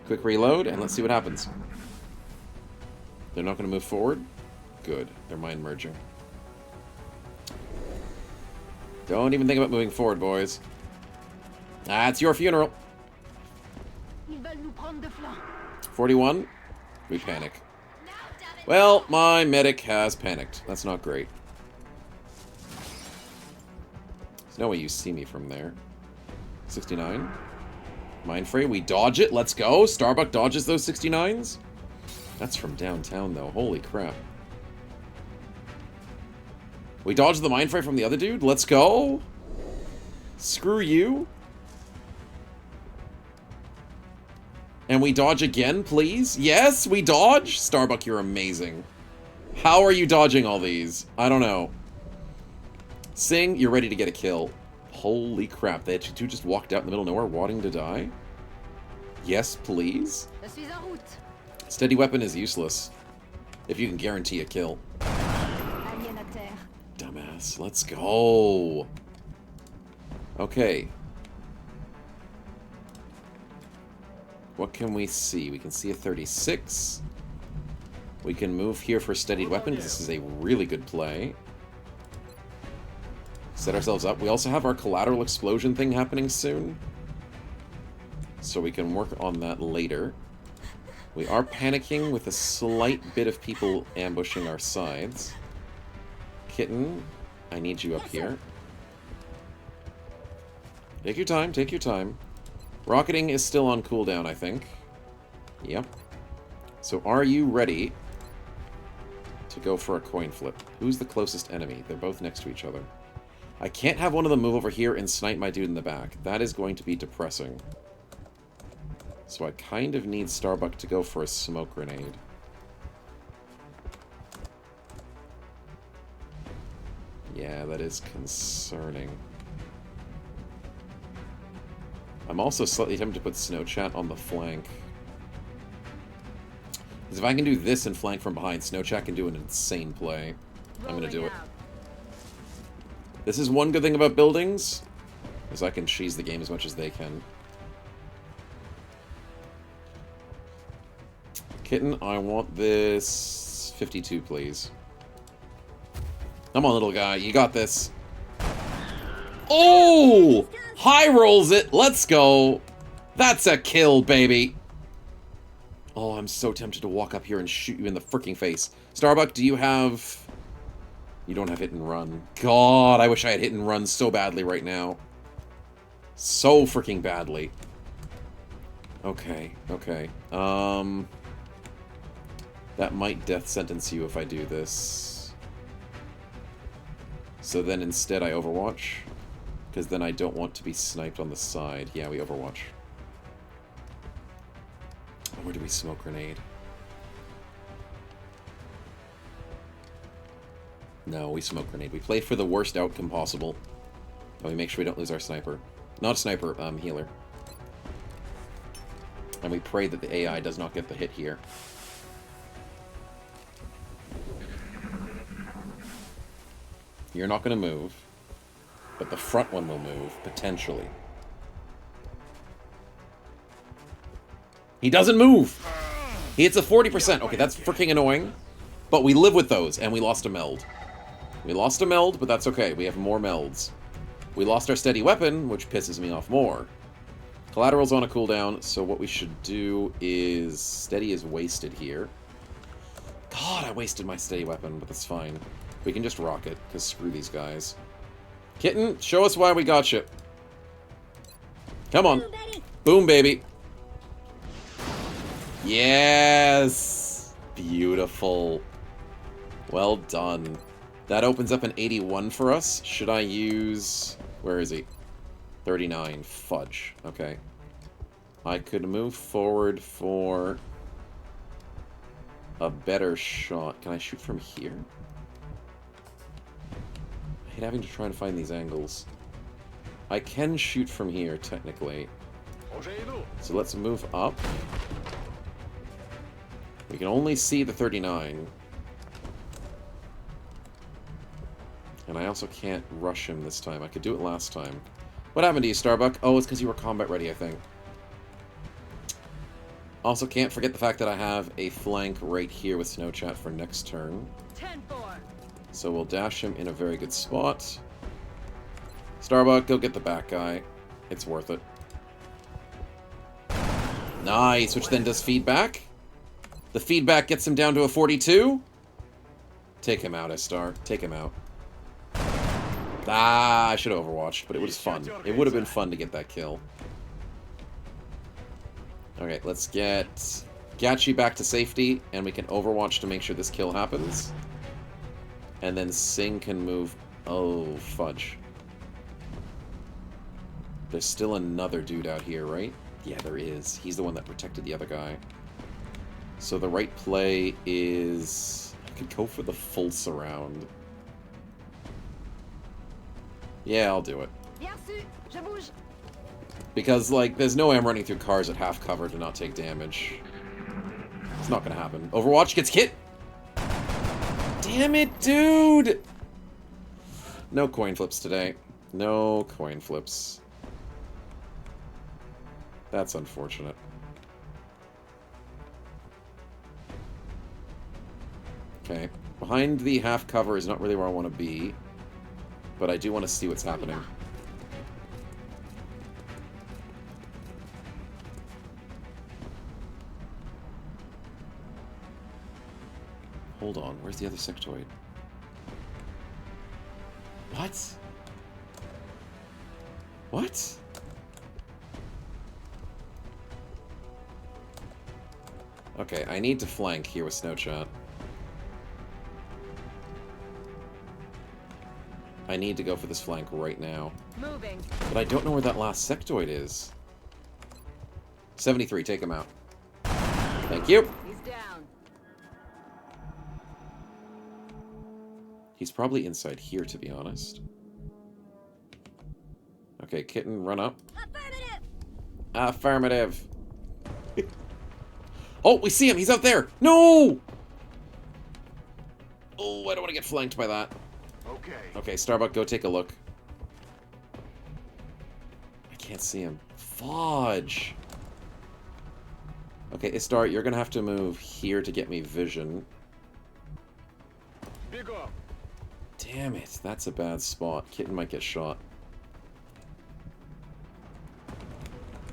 Quick reload, and let's see what happens. They're not going to move forward? Good. They're mind merging. Don't even think about moving forward, boys. That's your funeral. 41. We panic. Well, my medic has panicked. That's not great. There's no way you see me from there. 69. Mind Fray, we dodge it. Let's go. Starbuck dodges those 69s. That's from downtown, though. Holy crap. We dodged the Mind Fray from the other dude? Let's go. Screw you. And we dodge again, please? Yes, we dodge? Starbuck, you're amazing. How are you dodging all these? I don't know. Sing, you're ready to get a kill. Holy crap, they two just walked out in the middle of nowhere wanting to die? Yes, please? Steady weapon is useless. If you can guarantee a kill. Dumbass, let's go. Okay. What can we see? We can see a 36. We can move here for steadied weapon, because this is a really good play. Set ourselves up. We also have our collateral explosion thing happening soon. So we can work on that later. We are panicking with a slight bit of people ambushing our sides. Kitten, I need you up here. Take your time, take your time. Rocketing is still on cooldown, I think. Yep. So are you ready to go for a coin flip? Who's the closest enemy? They're both next to each other. I can't have one of them move over here and snipe my dude in the back. That is going to be depressing. So I kind of need Starbuck to go for a smoke grenade. Yeah, that is concerning. I'm also slightly tempted to put Snow Chat on the flank. Because if I can do this and flank from behind, Snow Chat can do an insane play. I'm going to do it. This is one good thing about buildings, is I can cheese the game as much as they can. Kitten, I want this 52, please. Come on, little guy. You got this. Oh! High rolls it. Let's go. That's a kill, baby. Oh, I'm so tempted to walk up here and shoot you in the freaking face. Starbuck, do you have... You don't have hit and run. God, I wish I had hit and run so badly right now. So freaking badly. Okay, okay. That might death sentence you if I do this. So then instead I Overwatch. Because then I don't want to be sniped on the side. Yeah, we Overwatch. Where do we smoke grenade? No, we smoke grenade. We play for the worst outcome possible. And we make sure we don't lose our sniper. Not sniper, healer. And we pray that the AI does not get the hit here. You're not going to move. But the front one will move, potentially. He doesn't move! He hits a 40%. Okay, that's freaking annoying. But we live with those, and we lost a meld. We lost a meld, but that's okay. We have more melds. We lost our steady weapon, which pisses me off more. Collateral's on a cooldown, so what we should do is... Steady is wasted here. God, I wasted my steady weapon, but that's fine. We can just rock it, because screw these guys. Kitten, show us why we got you. Come on. Boom, baby. Yes! Beautiful. Well done. That opens up an 81 for us. Should I use... Where is he? 39. Fudge. Okay. I could move forward for a better shot. Can I shoot from here? I hate having to try and find these angles. I can shoot from here, technically. So let's move up. We can only see the 39. And I also can't rush him this time. I could do it last time. What happened to you, Starbuck? Oh, it's because you were combat ready, I think. Also, can't forget the fact that I have a flank right here with Snowchat for next turn. 10-4. So we'll dash him in a very good spot. Starbuck, go get the back guy. It's worth it. Nice, which then does feedback. The feedback gets him down to a 42. Take him out, S-Star. Take him out. Ah, I should have overwatched, but it was fun. It would have been fun to get that kill. Okay, let's get Gachi back to safety, and we can overwatch to make sure this kill happens. And then Sing can move... Oh, fudge. There's still another dude out here, right? Yeah, there is. He's the one that protected the other guy. So the right play is... I could go for the full surround. Yeah, I'll do it. Because, like, there's no way I'm running through cars at half cover to not take damage. It's not gonna happen. Overwatch gets hit! Damn it, dude! No coin flips today. No coin flips. That's unfortunate. Okay. Behind the half cover is not really where I want to be. But I do want to see what's happening. Hold on, where's the other sectoid? What? What? Okay, I need to flank here with Snowshot. I need to go for this flank right now. Moving. But I don't know where that last sectoid is. 73, take him out. Thank you. He's down. He's probably inside here, to be honest. Okay, Kitten, run up. Affirmative! Affirmative! Oh, we see him! He's out there! No! Oh, I don't want to get flanked by that. Okay, Starbuck, go take a look. I can't see him. Fudge! Okay, Istar, you're gonna have to move here to get me vision. Damn it, that's a bad spot. Kitten might get shot.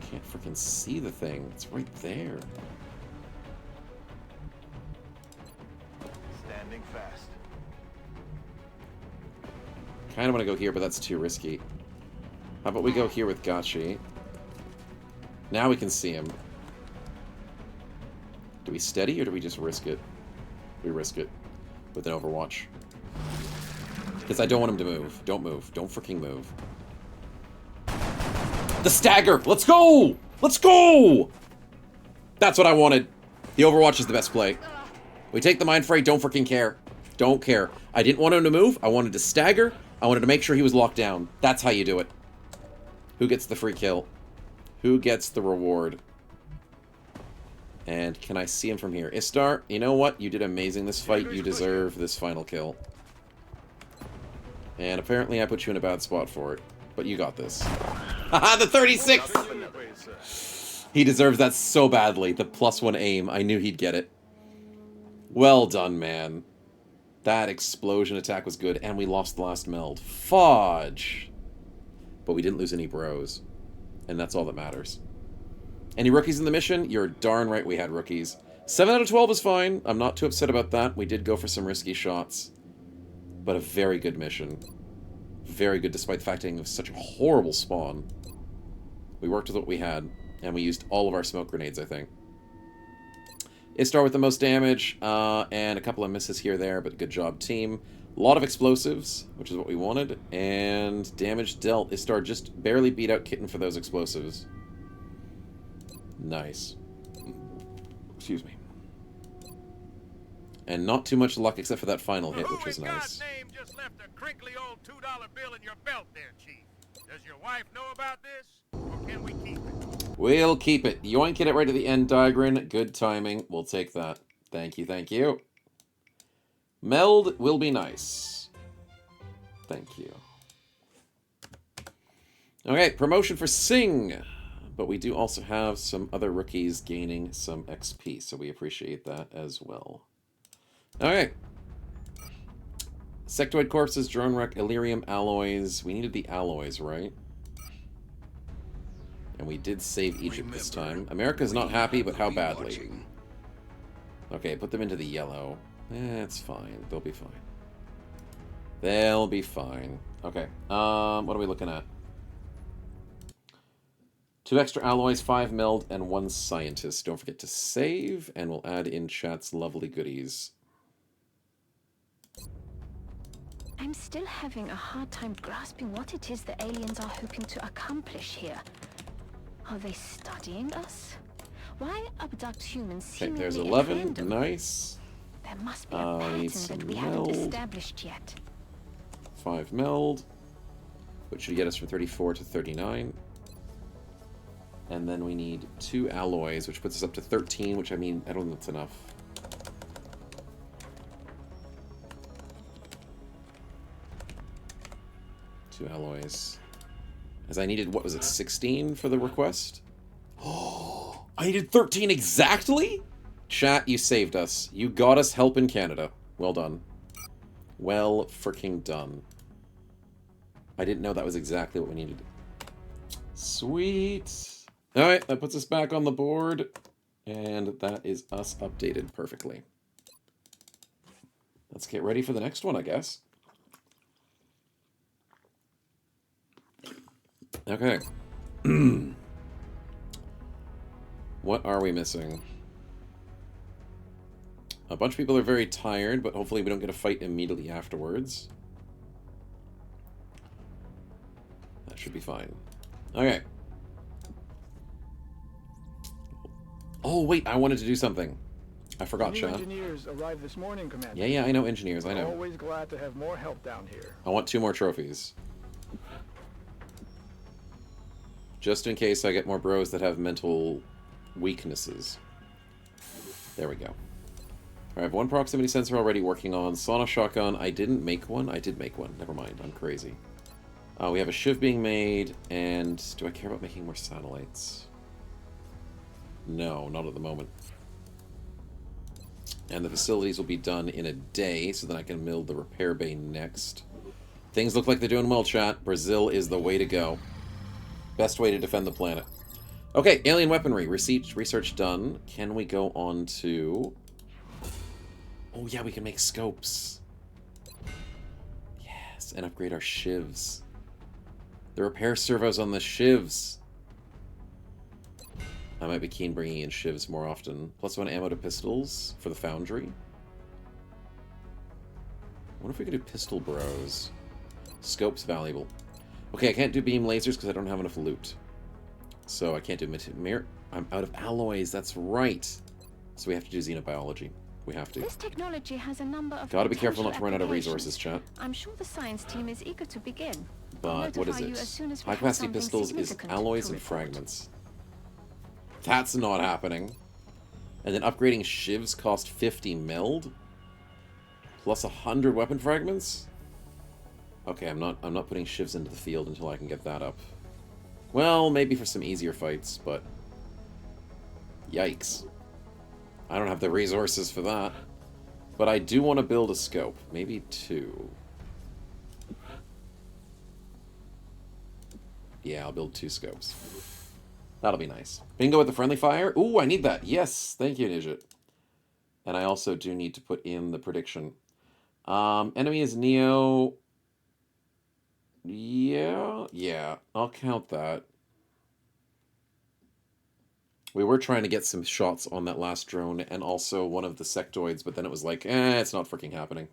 Can't freaking see the thing. It's right there. Standing fast. Kinda wanna go here, but that's too risky. How about we go here with Gachi? Now we can see him. Do we steady or do we just risk it? We risk it with an Overwatch. Because I don't want him to move. Don't move. Don't freaking move. The stagger! Let's go! Let's go! That's what I wanted. The Overwatch is the best play. We take the Mind Fray, don't freaking care. Don't care. I didn't want him to move. I wanted to stagger. I wanted to make sure he was locked down. That's how you do it. Who gets the free kill? Who gets the reward? And can I see him from here? Istar, you know what? You did amazing this fight. You deserve this final kill. And apparently I put you in a bad spot for it. But you got this. Haha, the 36! He deserves that so badly. The +1 aim. I knew he'd get it. Well done, man. That explosion attack was good. And we lost the last meld. Fudge! But we didn't lose any bros. And that's all that matters. Any rookies in the mission? You're darn right we had rookies. 7 out of 12 is fine. I'm not too upset about that. We did go for some risky shots. But a very good mission. Very good despite the fact that it was such a horrible spawn. We worked with what we had. And we used all of our smoke grenades, I think. Istar with the most damage, and a couple of misses here there, but good job, team. A lot of explosives, which is what we wanted, and damage dealt. Istar just barely beat out Kitten for those explosives. Nice. Excuse me. And not too much luck except for that final hit, which was nice. Name just left a crinkly old $2 bill in your belt there, Chief. Does your wife know about this, or can we keep it? We'll keep it. Yoink it right at the end, Digrin. Good timing. We'll take that. Thank you, thank you. Meld will be nice. Thank you. Okay, promotion for Sing. But we do also have some other rookies gaining some XP, so we appreciate that as well. Okay. Sectoid Corpses, Drone Wreck, Illyrium Alloys. We needed the alloys, right? And we did save Egypt this time. America's not happy, but how badly? Okay, put them into the yellow. It's fine. They'll be fine. They'll be fine. Okay. What are we looking at? 2 extra alloys, 5 meld, and 1 scientist. Don't forget to save, and we'll add in chat's lovely goodies. I'm still having a hard time grasping what it is the aliens are hoping to accomplish here. Are they studying us? Why abduct humans Okay, seemingly there's at 11. random? Nice. There must be a pattern that we haven't established yet. 5 meld, which should get us from 34 to 39. And then we need 2 alloys, which puts us up to 13, which I mean, I don't think that's enough. Two alloys. As I needed, what was it, 16 for the request? Oh, I needed 13 exactly? Chat, you saved us. You got us help in Canada. Well done. Well freaking done. I didn't know that was exactly what we needed. Sweet. Alright, that puts us back on the board. And that is us updated perfectly. Let's get ready for the next one, I guess. Okay. What are we missing? A bunch of people are very tired, but hopefully we don't get a fight immediately afterwards. That should be fine. Okay. Oh, wait, I wanted to do something. I forgot, New Sean. engineers arrived this morning, Commander. Yeah, I know engineers, I know. Always glad to have more help down here. I want 2 more trophies. Just in case I get more bros that have mental weaknesses. There we go. I have 1 proximity sensor already working on. Sonic shotgun. I didn't make one. I did make one. Never mind. I'm crazy. We have a shiv being made. And do I care about making more satellites? No, not at the moment. And the facilities will be done in a day, so then I can build the repair bay next. Things look like they're doing well, chat. Brazil is the way to go. Best way to defend the planet. Okay, alien weaponry. Research done. Can we go on to... Oh, yeah, we can make scopes. Yes, and upgrade our shivs. The repair servos on the shivs. I might be keen bringing in shivs more often. +1 ammo to pistols for the foundry. I wonder if we could do pistol bros. Scope's valuable. Okay, I can't do beam lasers because I don't have enough loot. So I can't do mirror. I'm out of alloys, that's right. So we have to do xenobiology. We have to. This technology has a number of Gotta be careful not to run out of applications. resources, chat. I'm sure the science team is eager to begin. But what is Notify you as soon it? as we High have capacity something pistols is significant alloys to and report. fragments. That's not happening. And then upgrading shivs cost 50 meld? Plus 100 weapon fragments? Okay, I'm not putting shivs into the field until I can get that up. Well, maybe for some easier fights, but... Yikes. I don't have the resources for that. But I do want to build a scope. Maybe 2. Yeah, I'll build 2 scopes. That'll be nice. Bingo with the friendly fire. Ooh, I need that. Yes, thank you, Nijit. And I also do need to put in the prediction. Enemy is Neo. Yeah, I'll count that. We were trying to get some shots on that last drone and also one of the sectoids, but then it was like, it's not freaking happening.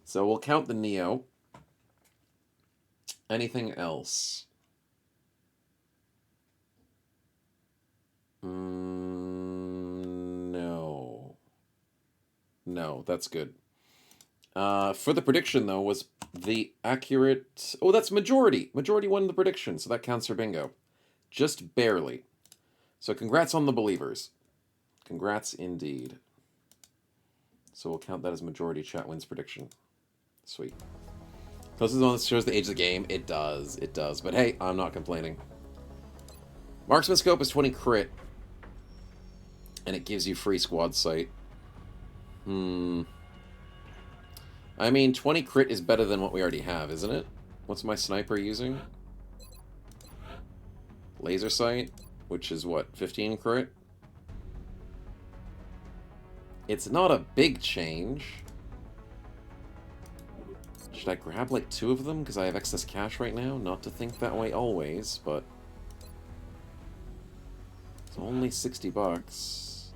So we'll count the Neo. Anything else? No. No, that's good. For the prediction, though, was the accurate... Oh, that's majority. Majority won the prediction, so that counts for bingo. Just barely. So congrats on the believers. Congrats indeed. So we'll count that as majority chat wins prediction. Sweet. Closest one that shows the age of the game. It does. It does. But hey, I'm not complaining. Marksman scope is 20 crit. And it gives you free squad sight. I mean, 20 crit is better than what we already have, isn't it? What's my sniper using? Laser sight, which is what, 15 crit? It's not a big change. Should I grab like 2 of them because I have excess cash right now? Not to think that way always, but it's only 60 bucks.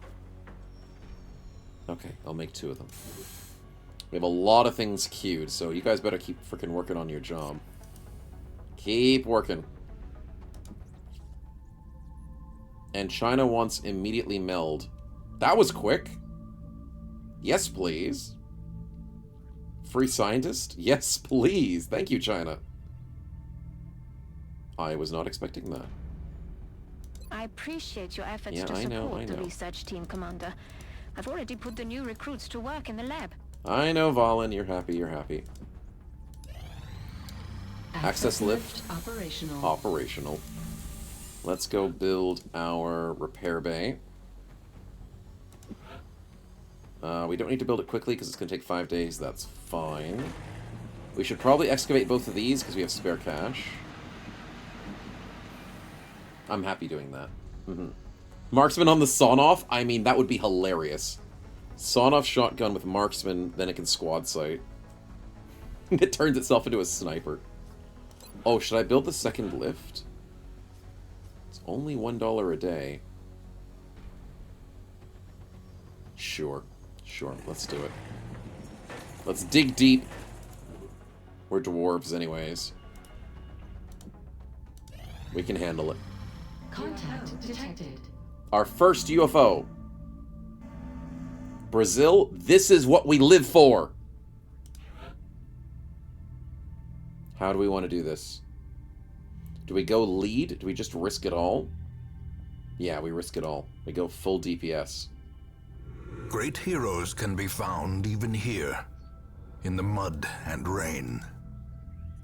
Okay, I'll make 2 of them. We have a lot of things queued, so you guys better keep freaking working on your job. Keep working. And China wants immediately meld. That was quick. Yes, please. Free scientist? Yes, please. Thank you, China. I was not expecting that. I appreciate your efforts to support the research team, Commander. I've already put the new recruits to work in the lab. I know, Valen. You're happy. You're happy. Access lift. Operational. Operational. Let's go build our repair bay. We don't need to build it quickly because it's going to take 5 days. That's fine. We should probably excavate both of these because we have spare cash. I'm happy doing that. Marksman on the sawn-off? I mean, that would be hilarious. Sawn-off shotgun with marksman, then it can squad sight. It turns itself into a sniper. Oh, should I build the second lift? It's only $1 a day. Sure. Sure, let's do it. Let's dig deep. We're dwarves anyways. We can handle it. Contact detected. Our first UFO. Brazil, this is what we live for. How do we want to do this? Do we go lead? Do we just risk it all? Yeah, we risk it all. We go full DPS. Great heroes can be found even here, in the mud and rain.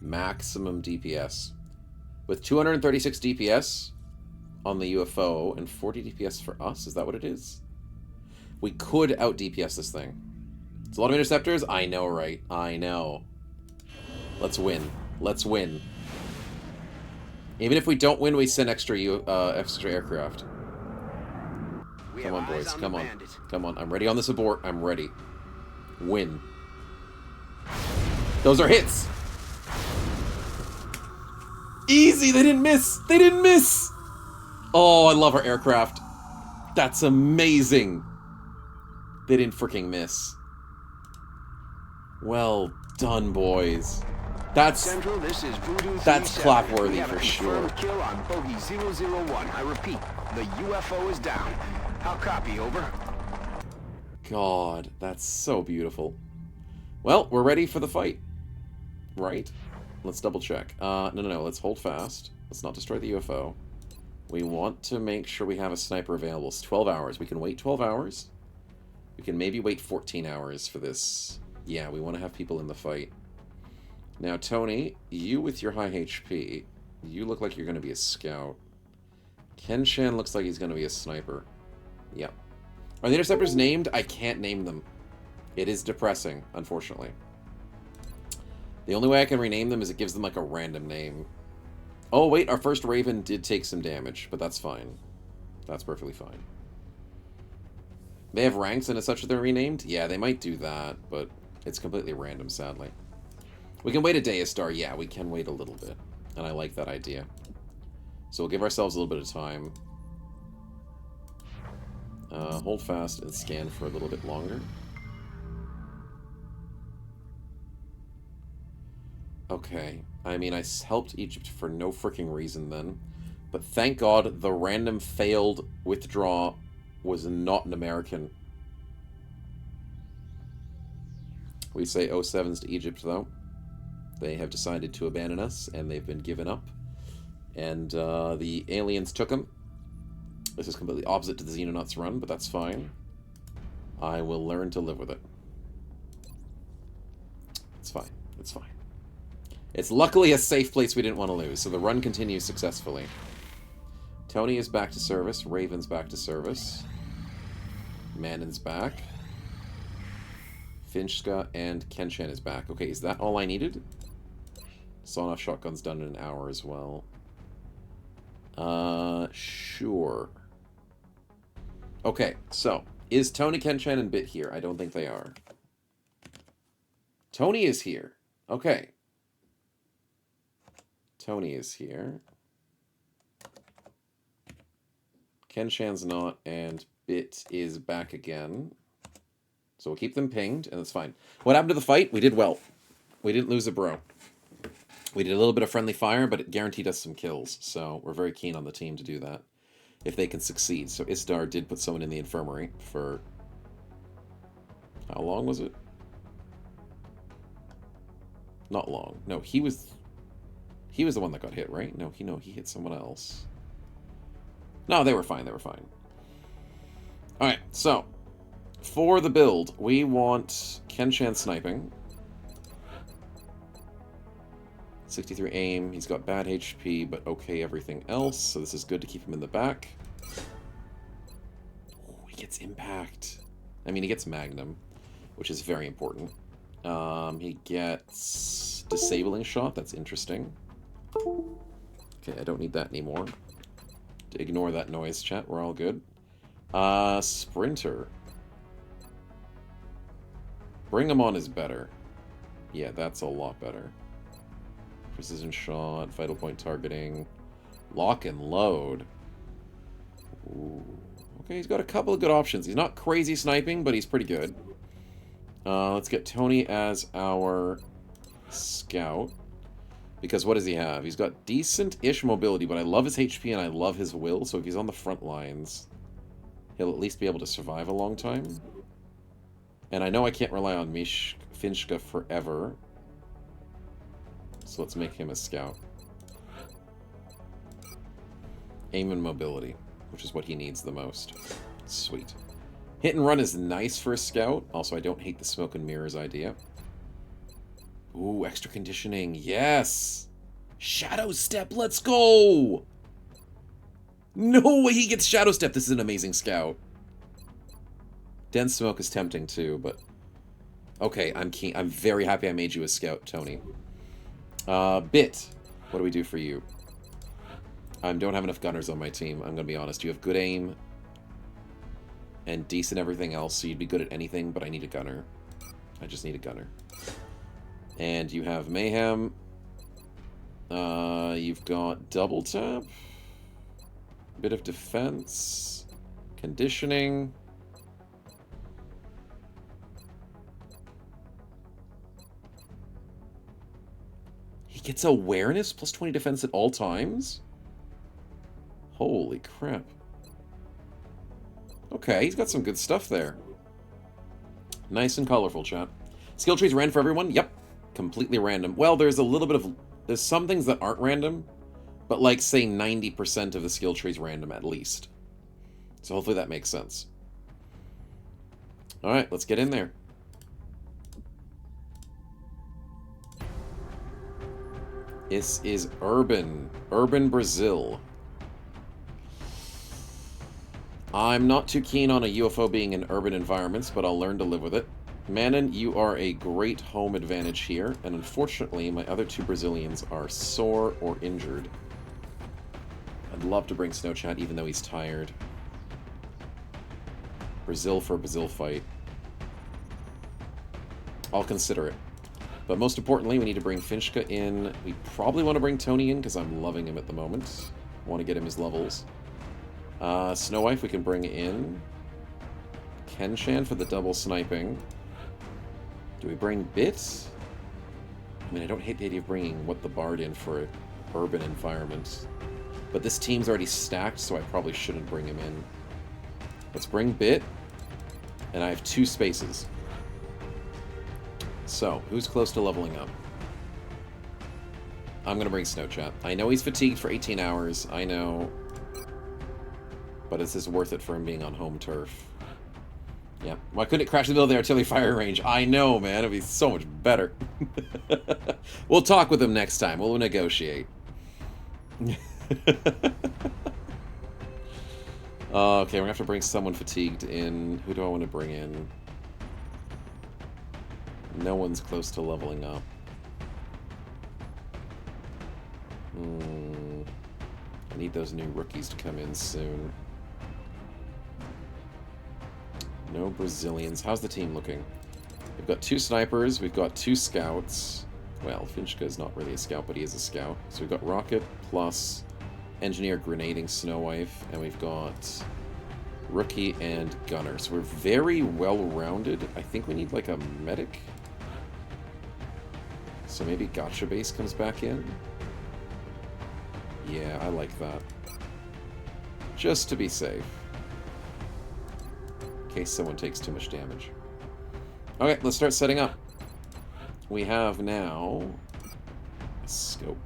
Maximum DPS. With 236 DPS on the UFO and 40 DPS for us, is that what it is? We could out DPS this thing. It's a lot of interceptors. I know, right? I know. Let's win. Let's win. Even if we don't win, we send extra aircraft. Come on, boys. Come on. Come on. I'm ready on this abort. I'm ready. Win. Those are hits. Easy. They didn't miss. They didn't miss. Oh, I love our aircraft. That's amazing. They didn't freaking miss. Well done, boys. That's Central, this is Voodoo that's clap-worthy for sure. Kill on bogey 001. I repeat, the UFO is down. I'll copy, over. God, that's so beautiful. Well, we're ready for the fight. Right? Let's double check. No, let's hold fast. Let's not destroy the UFO. We want to make sure we have a sniper available. It's 12 hours. We can wait 12 hours. We can maybe wait 14 hours for this. Yeah, we want to have people in the fight. Now, Tony, you with your high HP, you look like you're going to be a scout. Ken-Shan looks like he's going to be a sniper. Yep. Are the interceptors named? I can't name them. It is depressing, unfortunately. The only way I can rename them is it gives them like a random name. Oh, wait, our first Raven did take some damage, but that's fine. That's perfectly fine. They have ranks and as such they're renamed? Yeah, they might do that, but it's completely random, sadly. We can wait a day, Star. Yeah, we can wait a little bit. And I like that idea. So we'll give ourselves a little bit of time. Hold fast and scan for a little bit longer. Okay. I mean, I helped Egypt for no freaking reason then. But thank God the random failed withdraw was not an American. We say 07s to Egypt, though. They have decided to abandon us, and they've been given up. And the aliens took them. This is completely opposite to the Xenonauts run, but that's fine. I will learn to live with it. It's fine. It's fine. It's luckily a safe place we didn't want to lose, so the run continues successfully. Tony is back to service. Raven's back to service. Manon's back. Finchka and Kenshan is back. Okay, is that all I needed? Sawn-off shotgun's done in an hour as well. Sure. Okay, so, is Tony, Kenshan, and Bit here? I don't think they are. Tony is here. Okay. Tony is here. Kenshan's not, and Bit is back again. So we'll keep them pinged, and that's fine. What happened to the fight? We did well. We didn't lose a bro. We did a little bit of friendly fire, but it guaranteed us some kills. So we're very keen on the team to do that, if they can succeed. So Istar did put someone in the infirmary for... How long was it? Not long. No, he was the one that got hit, right? No, he hit someone else. No, they were fine. They were fine. All right, so for the build, we want Kenshan sniping. 63 aim. He's got bad HP, but okay everything else. So this is good to keep him in the back. Ooh, he gets impact. I mean, he gets Magnum, which is very important. He gets disabling shot. That's interesting. Okay, I don't need that anymore. Ignore that noise, chat. We're all good. Sprinter. Bring him on is better. Yeah, that's a lot better. Precision shot, vital point targeting, lock and load. Ooh. Okay, he's got a couple of good options. He's not crazy sniping, but he's pretty good. Let's get Tony as our scout. Because what does he have? He's got decent-ish mobility, but I love his HP and I love his will, so if he's on the front lines, he'll at least be able to survive a long time. And I know I can't rely on Finchka forever. So let's make him a scout. Aim and mobility, which is what he needs the most. Sweet. Hit and run is nice for a scout. Also, I don't hate the smoke and mirrors idea. Ooh, extra conditioning. Yes! Shadow Step, let's go! No way he gets Shadow Step. This is an amazing scout. Dense smoke is tempting too, but... Okay, I'm keen. I'm very happy I made you a scout, Tony. Bit. What do we do for you? I don't have enough gunners on my team, I'm gonna be honest. You have good aim and decent everything else, so you'd be good at anything, but I need a gunner. I just need a gunner. And you have Mayhem. You've got double tap. Bit of defense. Conditioning. He gets awareness plus 20 defense at all times? Holy crap. Okay, he's got some good stuff there. Nice and colorful, chat. Skill trees ran for everyone? Yep. Completely random. Well, there's a little bit of... There's some things that aren't random, but like, say, 90% of the skill tree's random at least. So hopefully that makes sense. Alright, let's get in there. This is Urban. Urban Brazil. I'm not too keen on a UFO being in urban environments, but I'll learn to live with it. Manon, you are a great home advantage here, and unfortunately, my other two Brazilians are sore or injured. I'd love to bring Snowchat, even though he's tired. Brazil for a Brazil fight. I'll consider it. But most importantly, we need to bring Finchka in. We probably want to bring Tony in, because I'm loving him at the moment. I want to get him his levels. Snow Wife we can bring in. Kenshan for the double sniping. Do we bring Bit? I mean, I don't hate the idea of bringing What the Bard in for an urban environment. But this team's already stacked, so I probably shouldn't bring him in. Let's bring Bit. And I have 2 spaces. So, who's close to leveling up? I'm going to bring Snowchat. I know he's fatigued for 18 hours. I know. But this is worth it for him being on home turf. Yeah. Why couldn't it crash in the middle of the artillery fire range? I know, man. It'd be so much better. We'll talk with him next time. We'll negotiate. Okay, we're going to have to bring someone fatigued in. Who do I want to bring in? No one's close to leveling up. I need those new rookies to come in soon. No Brazilians. How's the team looking? We've got 2 snipers. We've got 2 scouts. Well, Finchka is not really a scout, but he is a scout. So we've got Rocket plus Engineer Grenading Snow Wife. And we've got Rookie and Gunner. So we're very well-rounded. I think we need, like, a medic. So maybe Gotcha Base comes back in. Yeah, I like that. Just to be safe. In case someone takes too much damage. Okay, let's start setting up. We have now a scope.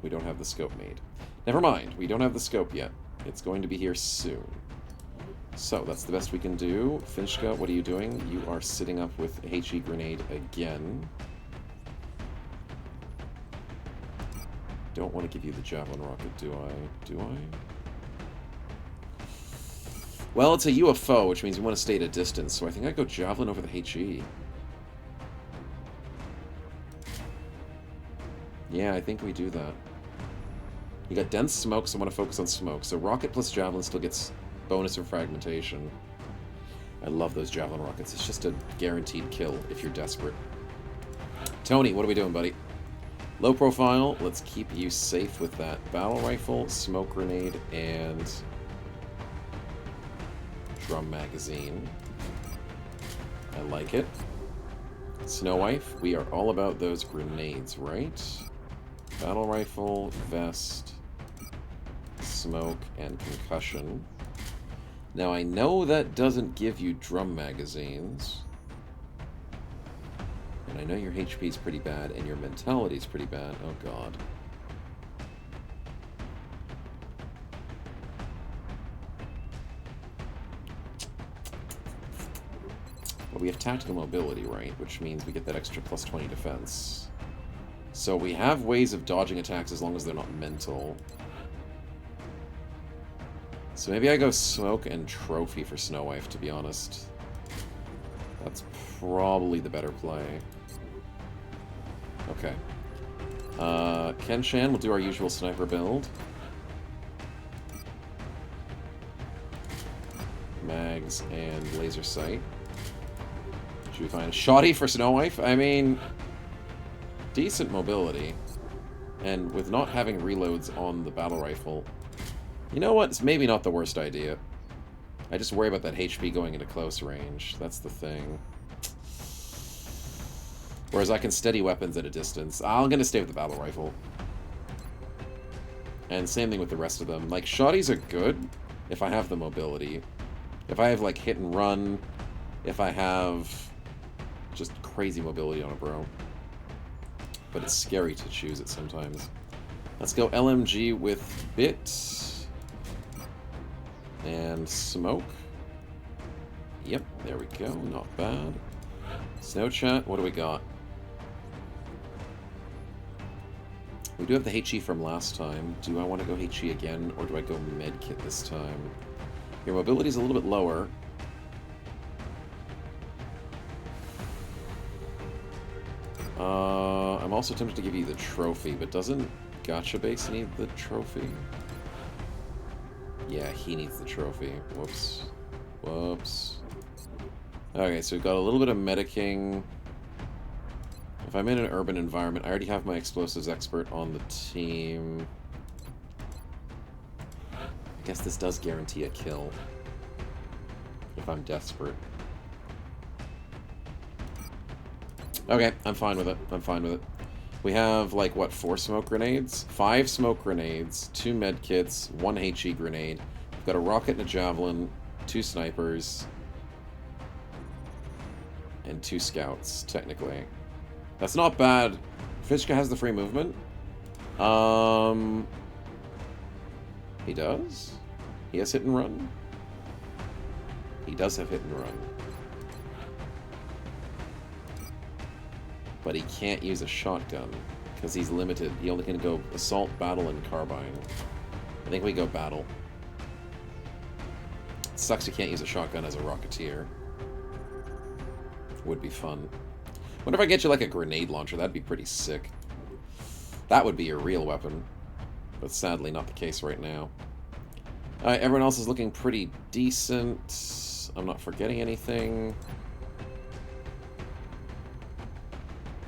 We don't have the scope made. Never mind, we don't have the scope yet. It's going to be here soon. So, that's the best we can do. Finchka, what are you doing? You are sitting up with a HE grenade again. Don't want to give you the Javelin Rocket, do I? Do I? Well, it's a UFO, which means you want to stay at a distance, so I think I'd go Javelin over the HE. Yeah, I think we do that. You got dense smoke, so I want to focus on smoke. So Rocket plus Javelin still gets bonus for fragmentation. I love those Javelin Rockets. It's just a guaranteed kill if you're desperate. Tony, what are we doing, buddy? Low profile, let's keep you safe with that. Battle rifle, smoke grenade, and drum magazine. I like it. Snow Wife, we are all about those grenades, right? Battle rifle, vest, smoke, and concussion. Now I know that doesn't give you drum magazines. And I know your HP is pretty bad, and your mentality is pretty bad. Oh, God. But we have tactical mobility, right? Which means we get that extra plus 20 defense. So we have ways of dodging attacks as long as they're not mental. So maybe I go smoke and trophy for Snow Wife, to be honest. That's probably the better play. Okay. Kenshan, we'll do our usual sniper build. Mags and laser sight. Should we find a shoddy for Snow Wife? I mean, decent mobility. And with not having reloads on the battle rifle, you know what? It's maybe not the worst idea. I just worry about that HP going into close range. That's the thing. Whereas I can steady weapons at a distance. I'm going to stay with the battle rifle. And same thing with the rest of them. Like, shotties are good if I have the mobility. If I have, like, hit and run. If I have just crazy mobility on a bro. But it's scary to choose it sometimes. Let's go LMG with Bit. And smoke. Yep, there we go. Not bad. Snowchat, what do we got? We do have the HE from last time. Do I want to go HE again, or do I go medkit this time? Your mobility is a little bit lower. I'm also tempted to give you the trophy, but doesn't Gotcha Base need the trophy? Yeah, he needs the trophy. Whoops. Whoops. Okay, so we've got a little bit of medicing. If I'm in an urban environment, I already have my explosives expert on the team. I guess this does guarantee a kill. if I'm desperate. Okay, I'm fine with it. I'm fine with it. We have, like, what, 4 smoke grenades? 5 smoke grenades, 2 med kits, 1 HE grenade. We've got a rocket and a javelin, 2 snipers, and 2 scouts, technically. That's not bad. Fishka has the free movement. He does? He has hit and run? He does have hit and run. But he can't use a shotgun, because he's limited. He only can go assault, battle, and carbine. I think we go battle. It sucks he can't use a shotgun as a rocketeer. Would be fun. Wonder if I get you like a grenade launcher, that'd be pretty sick. That would be your real weapon. But sadly not the case right now. Alright, everyone else is looking pretty decent. I'm not forgetting anything.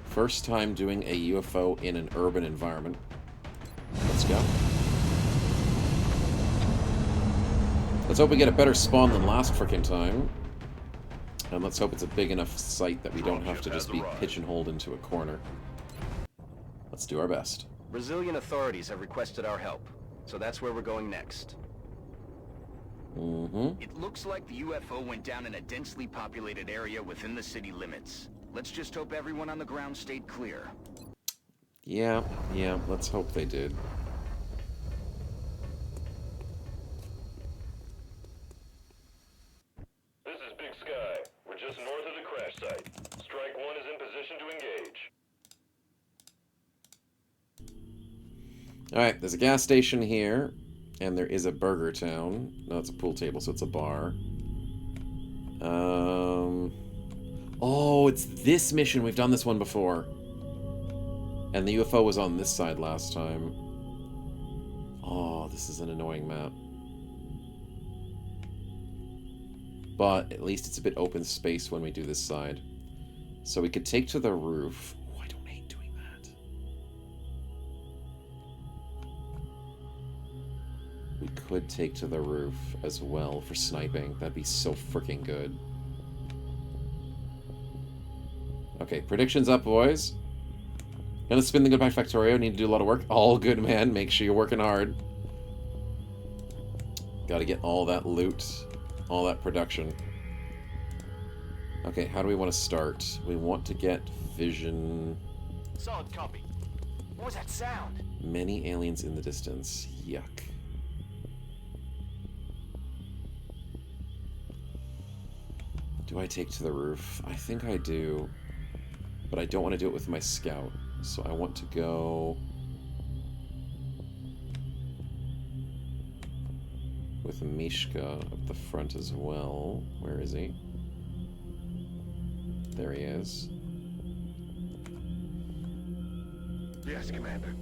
First time doing a UFO in an urban environment. Let's go. Let's hope we get a better spawn than last frickin' time. And let's hope it's a big enough site that we don't have to just be pigeonholed into a corner. Let's do our best. Brazilian authorities have requested our help, so that's where we're going next. It looks like the UFO went down in a densely populated area within the city limits. Let's just hope everyone on the ground stayed clear. Yeah, let's hope they did. This is Big Sky. We're just north of the crash site. Strike 1 is in position to engage. Alright, there's a gas station here, and there is a burger town. No, it's a pool table, so it's a bar. Oh, it's this mission. We've done this one before. And the UFO was on this side last time. Oh, this is an annoying map. But at least it's a bit open space when we do this side. So we could take to the roof. Oh, I don't hate doing that. We could take to the roof as well for sniping. That'd be so freaking good. Okay, predictions up, boys. Gonna spin the Goodbye Factorio. Need to do a lot of work. All good, man. Make sure you're working hard. Gotta get all that loot. All that production. Okay, how do we want to start? We want to get vision. Solid copy. What was that sound? Many aliens in the distance. Yuck. Do I take to the roof? I think I do. But I don't want to do it with my scout. So I want to go with Mishka up the front as well. Where is he? There he is. Yes, Commander.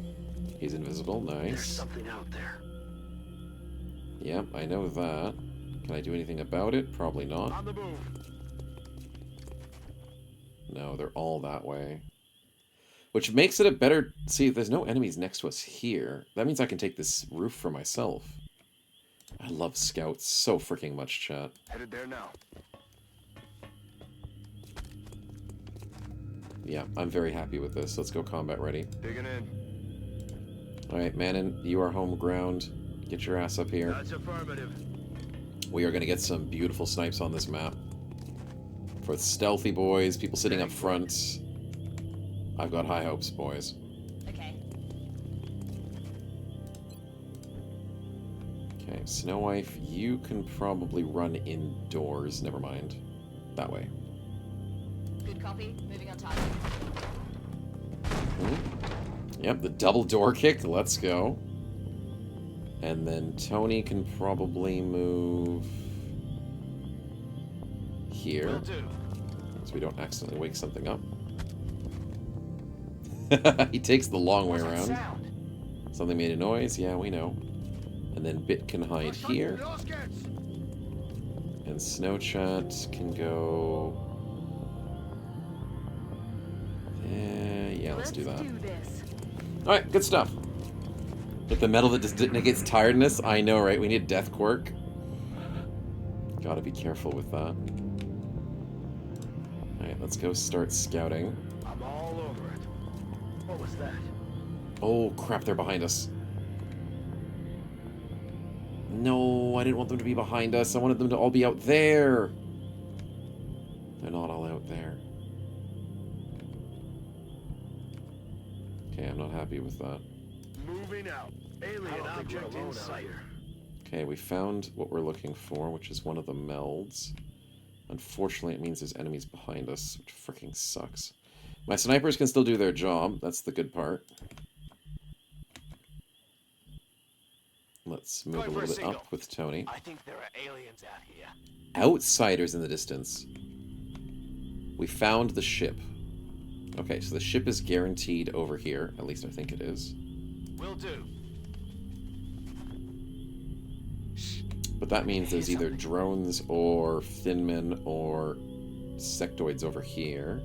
He's invisible. Nice. There's something out there. Yep, I know that. Can I do anything about it? Probably not. On the move. No, they're all that way. Which makes it a better... See, there's no enemies next to us here. That means I can take this roof for myself. I love scouts so freaking much, chat. Headed there now. Yeah, I'm very happy with this. Let's go combat ready. Digging in. Alright, Manon, you are home ground. Get your ass up here. That's affirmative. We are going to get some beautiful snipes on this map. For the stealthy boys, people sitting up front. I've got high hopes, boys. Okay. Okay, Snow Wife, you can probably run indoors. Never mind. That way. Good copy. Moving on target. Yep, the double door kick. Let's go. And then Tony can probably move here. So we don't accidentally wake something up. He takes the long way around. Something made a noise. Yeah, we know. And then Bit can hide here. And Snowchat can go... yeah, let's do that. Alright, good stuff. With the metal that just negates tiredness. I know, right? We need Death Quirk. Gotta be careful with that. Alright, let's go start scouting. I'm all over it. What was that? Oh, crap, they're behind us. No, I didn't want them to be behind us. I wanted them to all be out there. They're not all out there. Okay, I'm not happy with that. Moving out. Alien object in sight. Okay, we found what we're looking for, which is one of the melds. Unfortunately, it means there's enemies behind us, which freaking sucks. My snipers can still do their job. That's the good part. Let's move a little bit up with Tony. I think there are aliens out here. Outsiders in the distance. We found the ship. Okay, so the ship is guaranteed over here. At least I think it is. Will do. But that means there's either drones or thinmen or sectoids over here.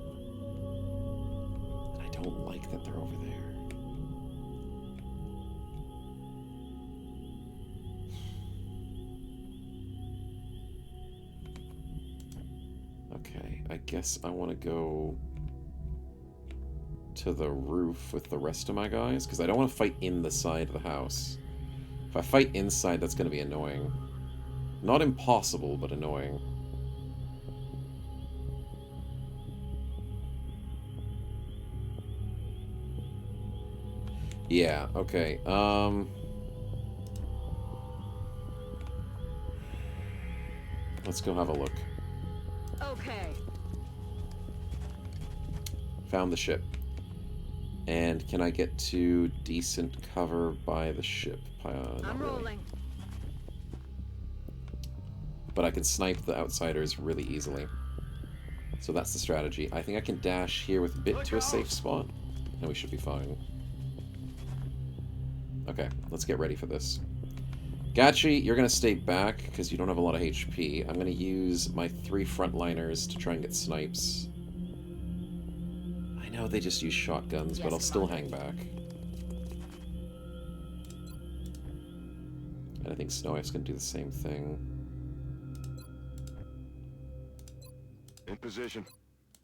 And I don't like that they're over there. Okay, I guess I want to go to the roof with the rest of my guys, because I don't want to fight in the side of the house. If I fight inside, that's going to be annoying. Not impossible, but annoying. Yeah, okay. Let's go have a look. Okay. Found the ship. And can I get to decent cover by the ship? I'm rolling. But I can snipe the outsiders really easily. So that's the strategy. I think I can dash here with Bit to a safe spot. And we should be fine. Okay, let's get ready for this. Gachi, you're going to stay back because you don't have a lot of HP. I'm going to use my 3 frontliners to try and get snipes. I know they just use shotguns, but I'll still hang back. And I think Snow Ife's going to do the same thing. In position.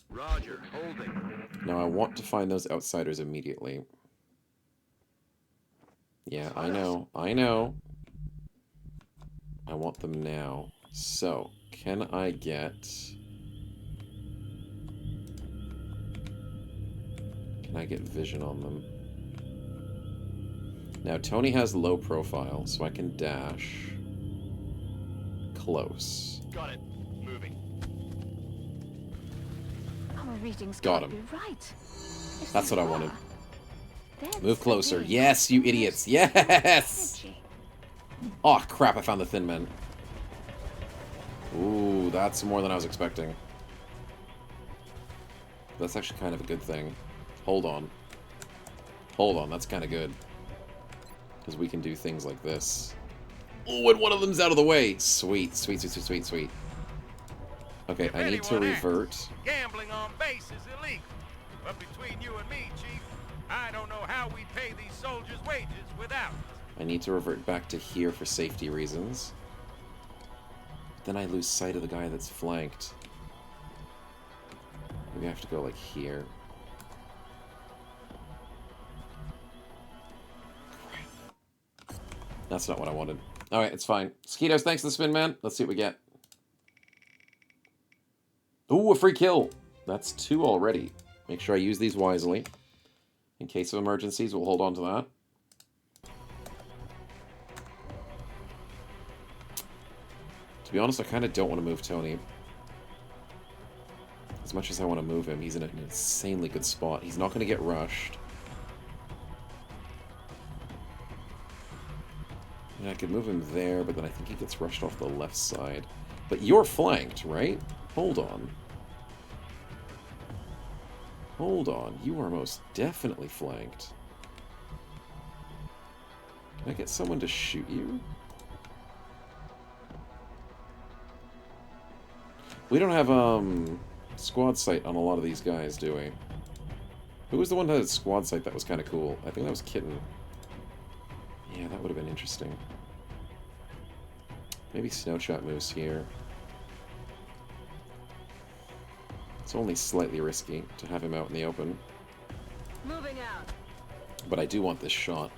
Roger, holding. Now I want to find those outsiders immediately. Yeah, I know. I want them now. So, can I get... Can I get vision on them? Now, Tony has low profile, so I can dash close. Got it. Moving. Our readings Got can't him. be right. If That's they what I are, wanted. they're Move closer. Siberian Yes, you idiots. Yes! energy. Oh, crap, I found the thin men. Ooh, that's more than I was expecting. That's actually kind of a good thing. Hold on. Hold on, that's kind of good. Because we can do things like this. Oh, and one of them's out of the way! Sweet, sweet, sweet, sweet, sweet, sweet. Okay, I need to revert. Gambling on base is illegal. But between you and me, Chief, I don't know how we pay these soldiers' wages without it. I need to revert back to here for safety reasons. Then I lose sight of the guy that's flanked. Maybe I have to go, like, here. That's not what I wanted. Alright, it's fine. Skeetos, thanks for the spin, man. Let's see what we get. Ooh, a free kill! That's 2 already. Make sure I use these wisely. In case of emergencies, we'll hold on to that. To be honest, I kind of don't want to move Tony. As much as I want to move him, he's in an insanely good spot. He's not going to get rushed. Yeah, I could move him there, but then I think he gets rushed off the left side. But you're flanked, right? Hold on. Hold on. You are most definitely flanked. Can I get someone to shoot you? We don't have, squad sight on a lot of these guys, do we? Who was the one that had squad sight that was kind of cool? I think that was Kitten. Yeah, that would have been interesting. Maybe Snowshot moves here. It's only slightly risky to have him out in the open. Moving out. But I do want this shot.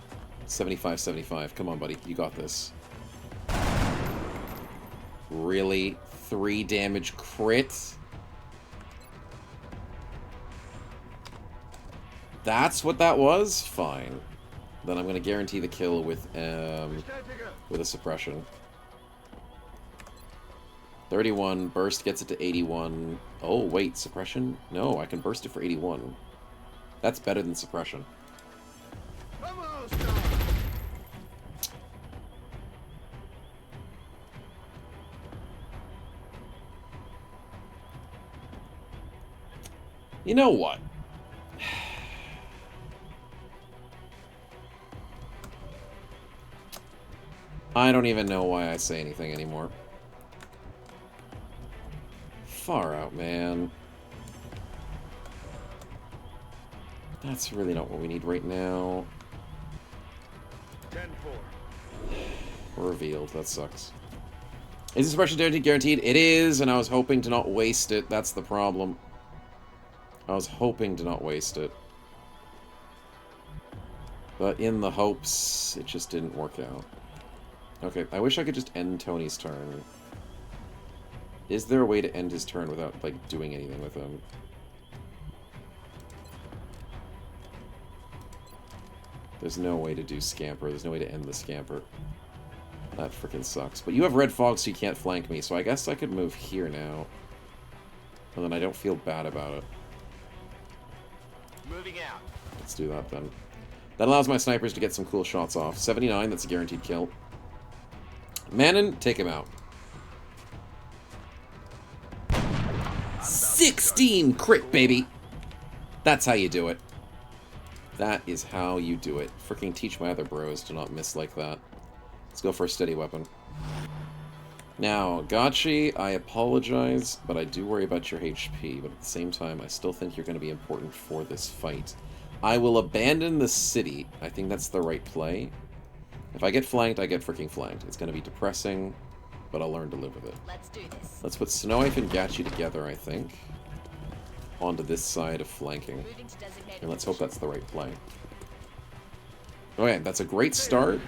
75-75. Come on, buddy. You got this. Really? 3 damage crit? That's what that was? Fine. Then I'm going to guarantee the kill with a suppression. 31. Burst gets it to 81. Oh, wait. Suppression? No, I can burst it for 81. That's better than suppression. You know what? I don't even know why I say anything anymore. Far out, man. That's really not what we need right now. 10-4. We're revealed. That sucks. Is the suppression guaranteed? It is, and I was hoping to not waste it. That's the problem. I was hoping to not waste it. But in the hopes, it just didn't work out. Okay, I wish I could just end Tony's turn. Is there a way to end his turn without, like, doing anything with him? There's no way to do Scamper. There's no way to end the Scamper. That freaking sucks. But you have Red Fog, so you can't flank me, so I guess I could move here now. And then I don't feel bad about it. Moving out. Let's do that, then. That allows my snipers to get some cool shots off. 79, that's a guaranteed kill. Manon, take him out. 16 crit, baby! That's how you do it. That is how you do it. Freaking teach my other bros to not miss like that. Let's go for a steady weapon. Now, Gotchi, I apologize, but I do worry about your HP, but at the same time, I still think you're going to be important for this fight. I will abandon the city. I think that's the right play. If I get flanked, I get freaking flanked. It's going to be depressing, but I'll learn to live with it. Let's do this. Let's put Snowknife and Gotchi together, I think, onto this side of flanking. And let's hope that's the right play. Okay, that's a great start.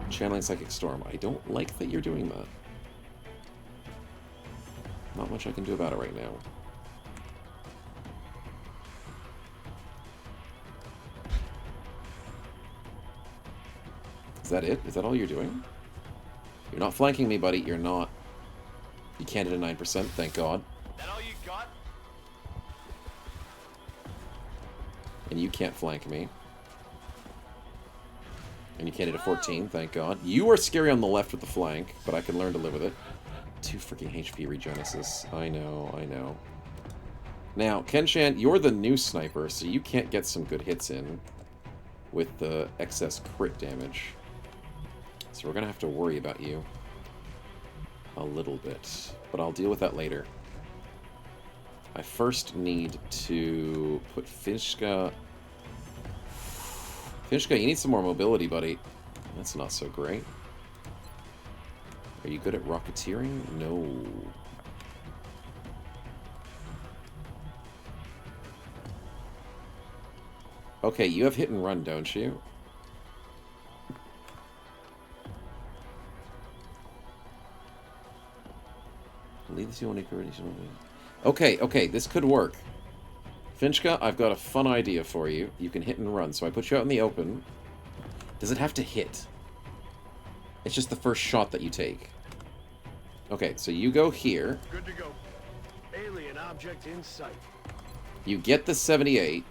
Channeling Psychic Storm. I don't like that you're doing that. Not much I can do about it right now. Is that it? Is that all you're doing? You're not flanking me, buddy. You're not. You can't hit a 9%, thank God. That all you got? And you can't flank me. And you can't hit a 14, thank God. You are scary on the left with the flank, but I can learn to live with it. 2 freaking HP regenesis. I know, I know. Now, Kenshan, you're the new sniper, so you can't get some good hits in with the excess crit damage. So we're going to have to worry about you a little bit. But I'll deal with that later. I first need to put Finchka... Finchka, you need some more mobility, buddy. That's not so great. Are you good at rocketeering? No. Okay, you have hit and run, don't you? Leave the only Okay, okay, this could work. Finchka, I've got a fun idea for you. You can hit and run. So I put you out in the open. Does it have to hit? It's just the first shot that you take. Okay, so you go here. Good to go. Alien object in sight. You get the 78.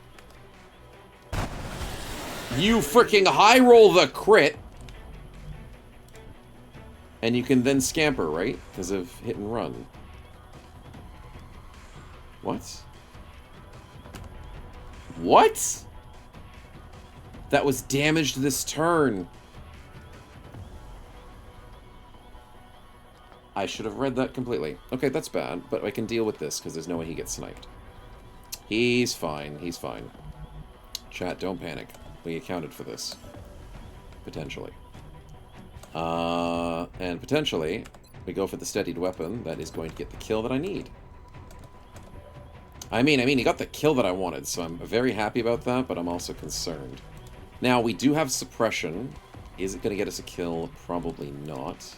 You freaking high roll the crit. And you can then scamper, right? Because of hit and run. What? What? That was damaged this turn. I should have read that completely. Okay, that's bad, but I can deal with this because there's no way he gets sniped. He's fine. He's fine. Chat, don't panic. We accounted for this. Potentially. And potentially, we go for the steadied weapon that is going to get the kill that I need. I mean, he got the kill that I wanted, so I'm very happy about that, but I'm also concerned. Now, we do have suppression. Is it going to get us a kill? Probably not.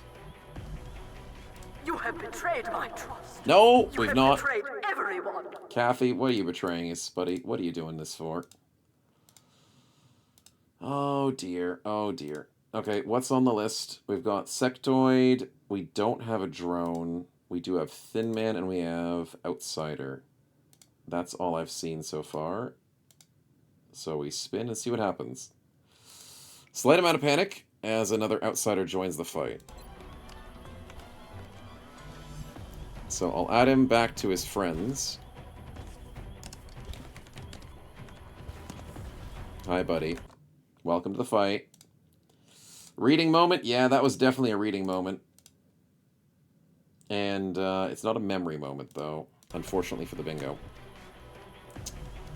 You have betrayed my trust. No, we've not. Betrayed everyone. Kathy, what are you betraying us, buddy? What are you doing this for? Oh, dear. Oh, dear. Okay, what's on the list? We've got Sectoid. We don't have a drone. We do have Thin Man, and we have Outsider. That's all I've seen so far. So we spin and see what happens. Slight amount of panic as another Outsider joins the fight. So I'll add him back to his friends. Hi, buddy. Welcome to the fight. Reading moment? Yeah, that was definitely a reading moment. And it's not a memory moment, though, unfortunately for the bingo.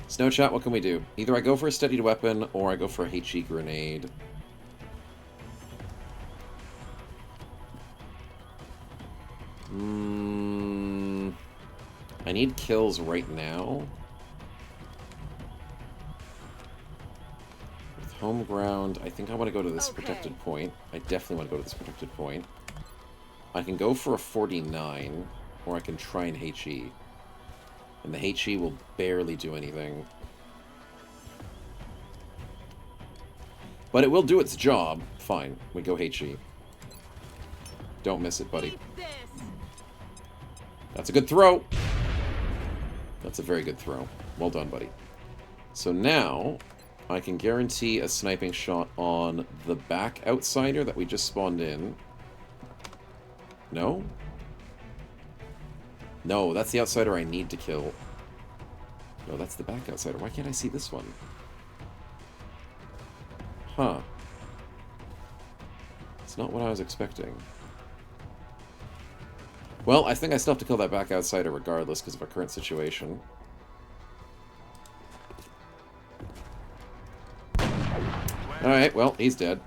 Snow Chat, what can we do? Either I go for a steadied weapon, or I go for a HE grenade. I need kills right now. With home ground, I think I want to go to this protected point. I definitely want to go to this protected point. I can go for a 49, or I can try and HE. And the HE will barely do anything. But it will do its job. Fine, we go HE. Don't miss it, buddy. That's a good throw. That's a very good throw. Well done, buddy. So now, I can guarantee a sniping shot on the back outsider that we just spawned in. No? No, that's the outsider I need to kill. No, that's the back outsider. Why can't I see this one? Huh. It's not what I was expecting. Well, I think I still have to kill that back outsider regardless because of our current situation. Alright, well, he's dead.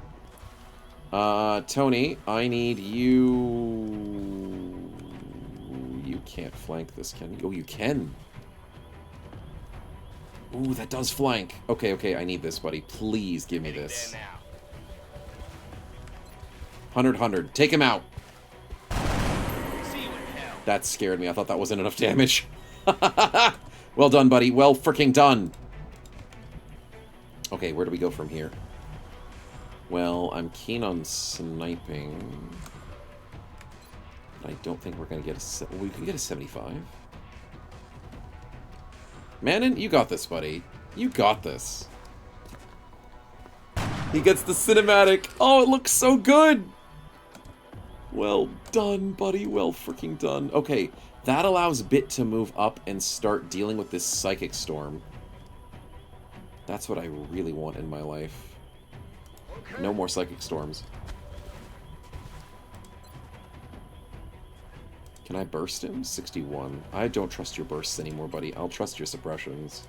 Tony, I need you... You can't flank this, can you? Oh, you can! Ooh, that does flank. Okay, okay, I need this, buddy. Please give me this. 100. Take him out! That scared me. I thought that wasn't enough damage. Well done, buddy. Well freaking done. Okay, where do we go from here? Well, I'm keen on sniping. I don't think we're going to get a... we can get a 75. Manon, you got this, buddy. You got this. He gets the cinematic. Oh, it looks so good. Well done, buddy. Well freaking done. Okay, that allows Bit to move up and start dealing with this Psychic Storm. That's what I really want in my life. No more Psychic Storms. Can I burst him? 61. I don't trust your bursts anymore, buddy. I'll trust your suppressions.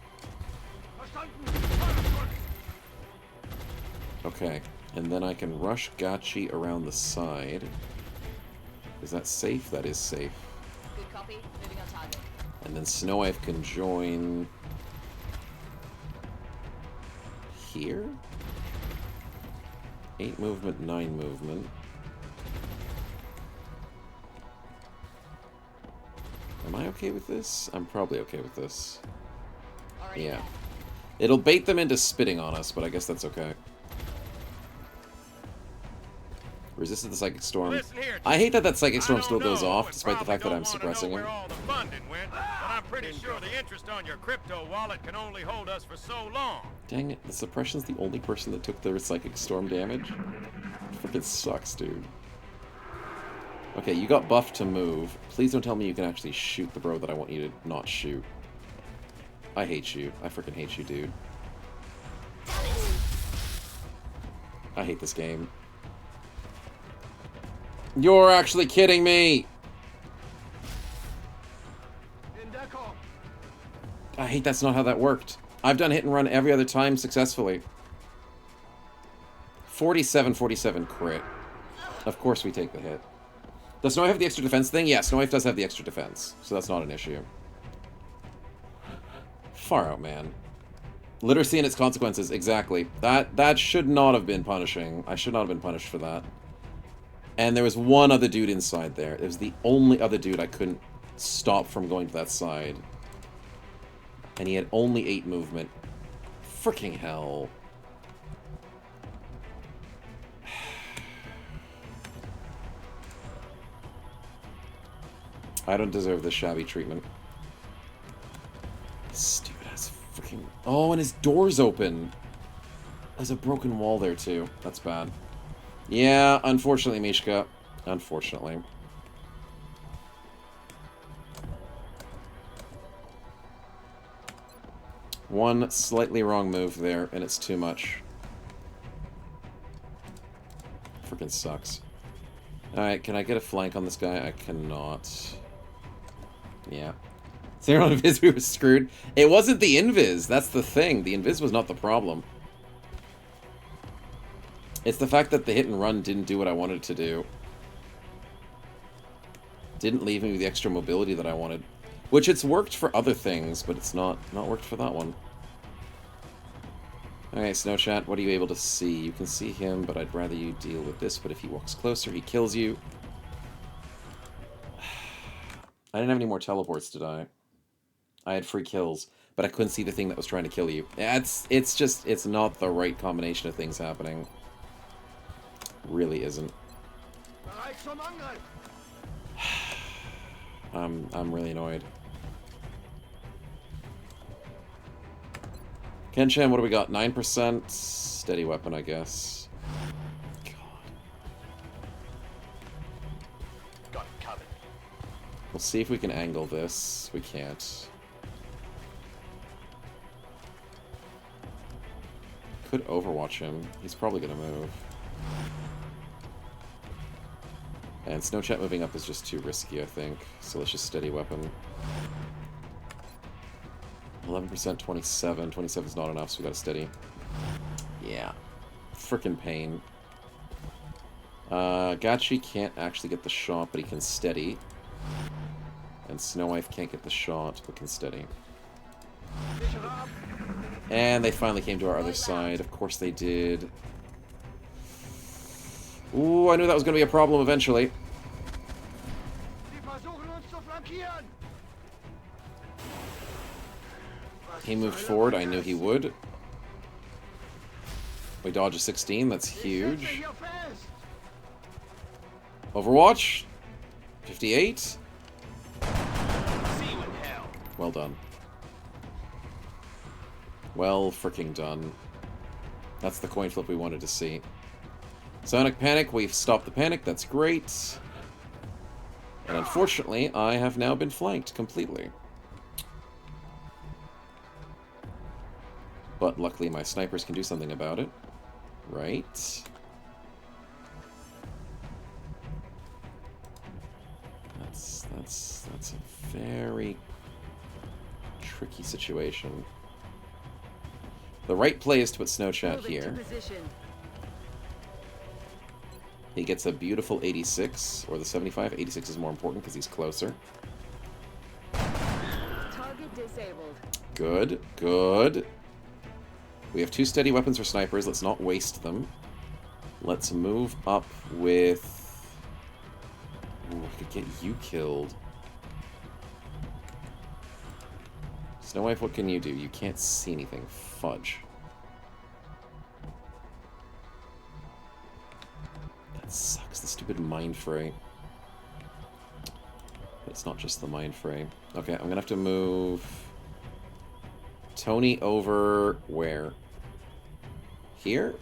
Okay, and then I can rush Gachi around the side. Is that safe? That is safe. Good copy. Moving on target. And then Snow can join... here? 8 movement, 9 movement. Am I okay with this? I'm probably okay with this. Yeah. It'll bait them into spitting on us, but I guess that's okay. Resisted the Psychic Storm. I hate that Psychic Storm still goes off, despite the fact that I'm suppressing him. But I'm pretty sure the interest on your crypto wallet can only hold us for so long. Dang it, the suppression's the only person that took the Psychic Storm damage? It freaking sucks, dude. Okay, you got buffed to move. Please don't tell me you can actually shoot the bro that I want you to not shoot. I hate you. I freaking hate you, dude. I hate this game. You're actually kidding me! I hate that's not how that worked. I've done hit and run every other time successfully. 47-47 crit. Of course we take the hit. Does Snowy have the extra defense thing? Yeah, Snowy does have the extra defense, so that's not an issue. Far out, man. Literacy and its consequences, exactly. That should not have been punishing. I should not have been punished for that. And there was one other dude inside there. It was the only other dude I couldn't stop from going to that side. And he had only 8 movement. Freaking hell. I don't deserve this shabby treatment. Stupid ass freaking... Oh, and his door's open. There's a broken wall there, too. That's bad. Yeah, unfortunately, Mishka. Unfortunately. One slightly wrong move there, and it's too much. Freaking sucks. Alright, can I get a flank on this guy? I cannot. Yeah. Zero on Invis, we were screwed. It wasn't the Invis, that's the thing. The Invis was not the problem. It's the fact that the hit and run didn't do what I wanted it to do. Didn't leave me with the extra mobility that I wanted. Which it's worked for other things, but it's not worked for that one. Alright, Snowchat, what are you able to see? You can see him, but I'd rather you deal with this, but if he walks closer, he kills you. I didn't have any more teleports, did I? I had free kills, but I couldn't see the thing that was trying to kill you. It's just, it's not the right combination of things happening. Really isn't. I'm really annoyed. Kenshin, what do we got? 9%? Steady weapon, I guess. God. We'll see if we can angle this. We can't. Could overwatch him. He's probably gonna move. And Snowchat moving up is just too risky, I think. So let's just steady weapon. 11%, 27. 27 is not enough, so we gotta steady. Yeah. Frickin' pain. Gachi can't actually get the shot, but he can steady. And Snowwife can't get the shot, but can steady. And they finally came to our other side. Of course they did. Ooh, I knew that was going to be a problem eventually. He moved forward. I knew he would. We dodge a 16. That's huge. Overwatch. 58. Well done. Well freaking done. That's the coin flip we wanted to see. Sonic Panic, we've stopped the panic, that's great. And unfortunately, I have now been flanked completely. But luckily my snipers can do something about it. Right. That's a very tricky situation. The right play is to put Snowchat here. He gets a beautiful 86, or the 75. 86 is more important because he's closer. Target disabled. Good, good. We have 2 steady weapons for snipers. Let's not waste them. Let's move up with... Ooh, I could get you killed. Snowwife, what can you do? You can't see anything. Fudge. That sucks. The stupid mind fray. But it's not just the mind fray. Okay, I'm gonna have to move Tony over where? Here?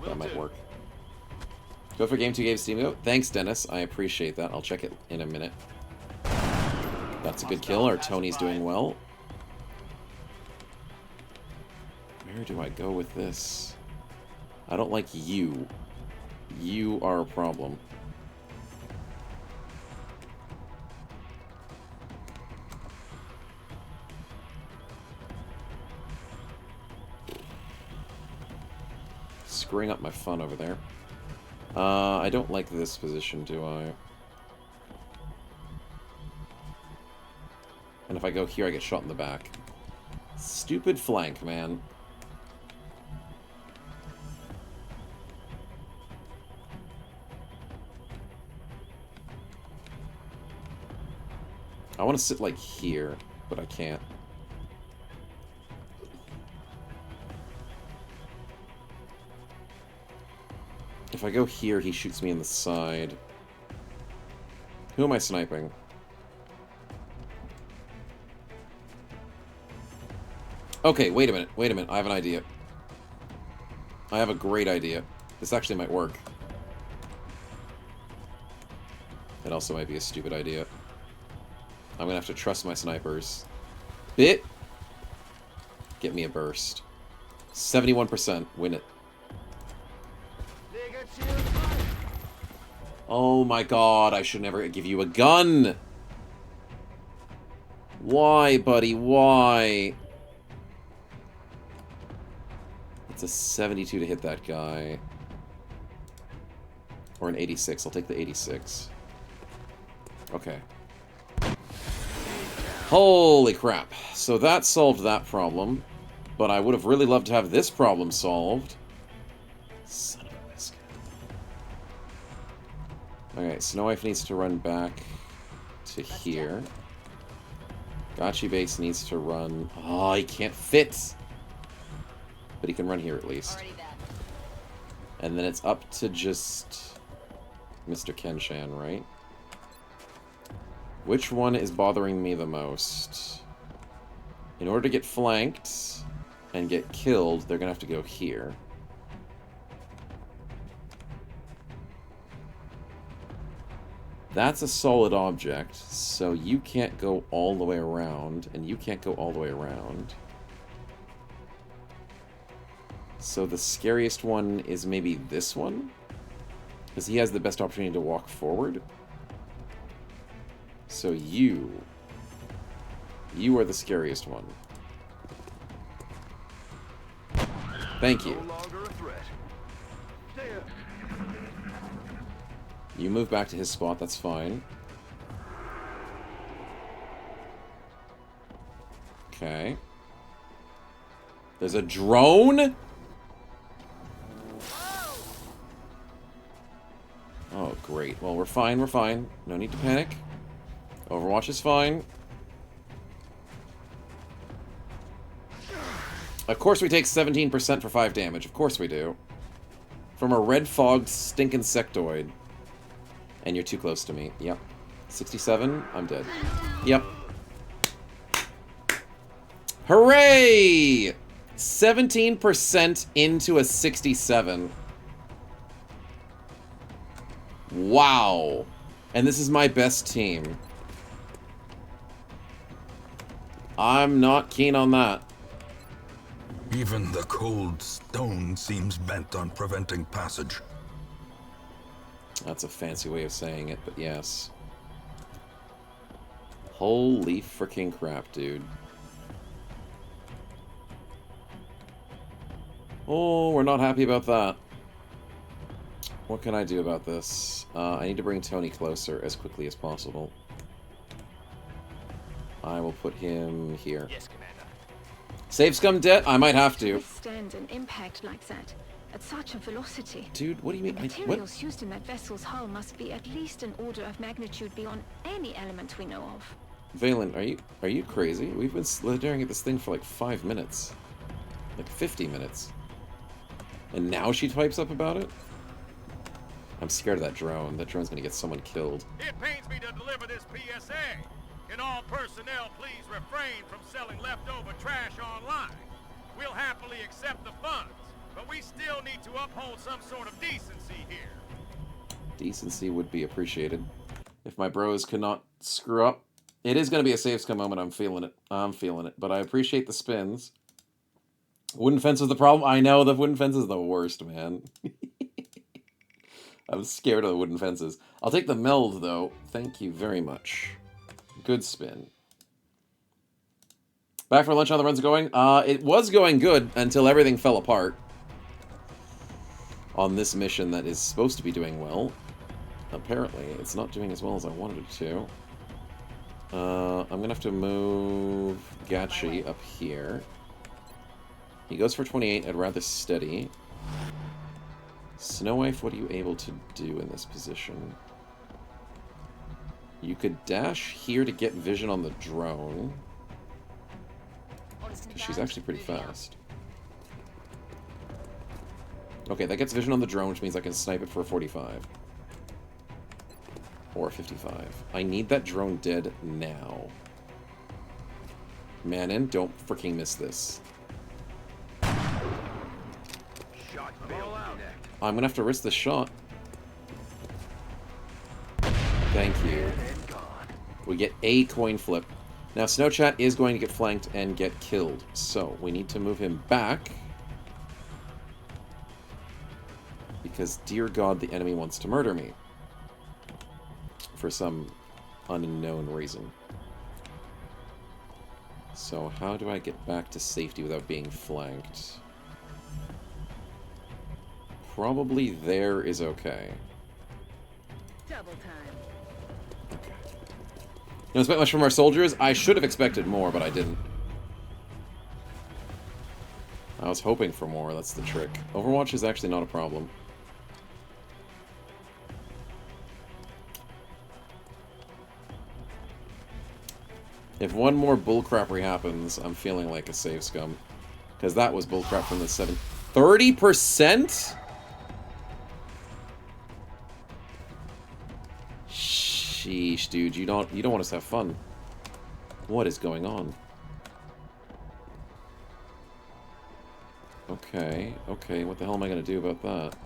That might work. Go for game 2 gave Steam Go. Thanks, Dennis. I appreciate that. I'll check it in a minute. That's a good kill. Our Tony's doing well. Where do I go with this? I don't like you. You are a problem. Screwing up my fun over there. I don't like this position, do I? And if I go here, I get shot in the back. Stupid flank, man. I want to sit, like, here, but I can't. If I go here, he shoots me in the side. Who am I sniping? Okay, wait a minute, wait a minute. I have an idea. I have a great idea. This actually might work. It also might be a stupid idea. I'm gonna have to trust my snipers. Bit! Get me a burst. 71%. Win it. Oh my god, I should never give you a gun! Why, buddy? Why? It's a 72 to hit that guy. Or an 86. I'll take the 86. Okay. Holy crap. So that solved that problem. But I would have really loved to have this problem solved. Son of a biscuit. Okay, Snow Wife needs to run back to here. Gotchi Base needs to run... Oh, he can't fit! But he can run here at least. And then it's up to just Mr. Kenshan, right? Which one is bothering me the most? In order to get flanked and get killed, they're gonna have to go here. That's a solid object, so you can't go all the way around, and you can't go all the way around. So the scariest one is maybe this one? Because he has the best opportunity to walk forward. So you are the scariest one. Thank you. You move back to his spot, that's fine. Okay. There's a drone? Oh, great. Well, we're fine, we're fine. No need to panic. Overwatch is fine. Of course we take 17% for 5 damage. Of course we do. From a red-fogged stinking sectoid. And you're too close to me. Yep. 67? I'm dead. Yep. Hooray! 17% into a 67. Wow. And this is my best team. I'm not keen on that. Even the cold stone seems bent on preventing passage. That's a fancy way of saying it, but yes. Holy freaking crap, dude. Oh, we're not happy about that. What can I do about this? I need to bring Tony closer as quickly as possible. I will put him here. Yes, Commander. Save scum debt? I might have to. Withstand an impact like that at such a velocity. Dude, what do you mean? The materials used in that vessel's hull must be at least an order of magnitude beyond any element we know of. Valen, are you crazy? We've been staring at this thing for like 5 minutes. Like 50 minutes. And now she types up about it? I'm scared of that drone. That drone's gonna get someone killed. It pains me to deliver this PSA. Can all personnel please refrain from selling leftover trash online? We'll happily accept the funds, but we still need to uphold some sort of decency here. Decency would be appreciated. If my bros could not screw up. It is going to be a save scum moment. I'm feeling it. I'm feeling it. But I appreciate the spins. Wooden fence is the problem. I know the wooden fence is the worst, man. I'm scared of the wooden fences. I'll take the meld, though. Thank you very much. Good spin. Back for lunch, how the run's going? It was going good until everything fell apart. On this mission that is supposed to be doing well. Apparently, it's not doing as well as I wanted it to. I'm gonna have to move Gachi up here. He goes for 28. I'd rather steady. Snow Wife, what are you able to do in this position? You could dash here to get vision on the drone. Because she's actually pretty fast. Okay, that gets vision on the drone, which means I can snipe it for a 45. Or 55. I need that drone dead now. Manon, don't freaking miss this. I'm gonna have to risk the shot. Thank you. We get a coin flip. Now, Snowchat is going to get flanked and get killed, so we need to move him back. Because, dear God, the enemy wants to murder me. For some unknown reason. So, how do I get back to safety without being flanked? Probably there is okay. Double time. Okay. Don't expect much from our soldiers. I should have expected more, but I didn't. I was hoping for more, that's the trick. Overwatch is actually not a problem. If one more bullcrappery happens, I'm feeling like a save scum. Because that was bullcrap from the 30%? Sheesh, dude, you don't want us to have fun. What is going on? Okay, what the hell am I gonna do about that?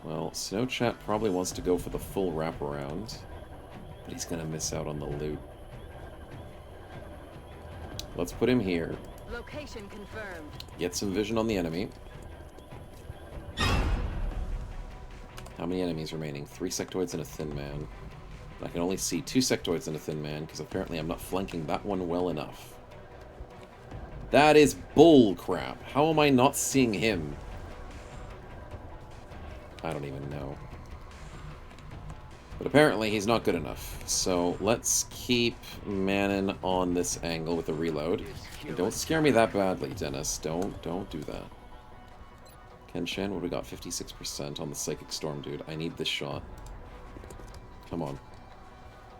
Well, Snowchat probably wants to go for the full wraparound, but he's gonna miss out on the loot. Let's put him here. Location confirmed. Get some vision on the enemy. How many enemies remaining? 3 sectoids and a thin man. I can only see 2 sectoids and a thin man, because apparently I'm not flanking that one well enough. That is bull crap. How am I not seeing him? I don't even know. But apparently he's not good enough. So let's keep Manon on this angle with the reload. And don't scare me that badly, Dennis. Don't do that. Kenshan, what do we got? 56% on the Psychic Storm, dude. I need this shot. Come on.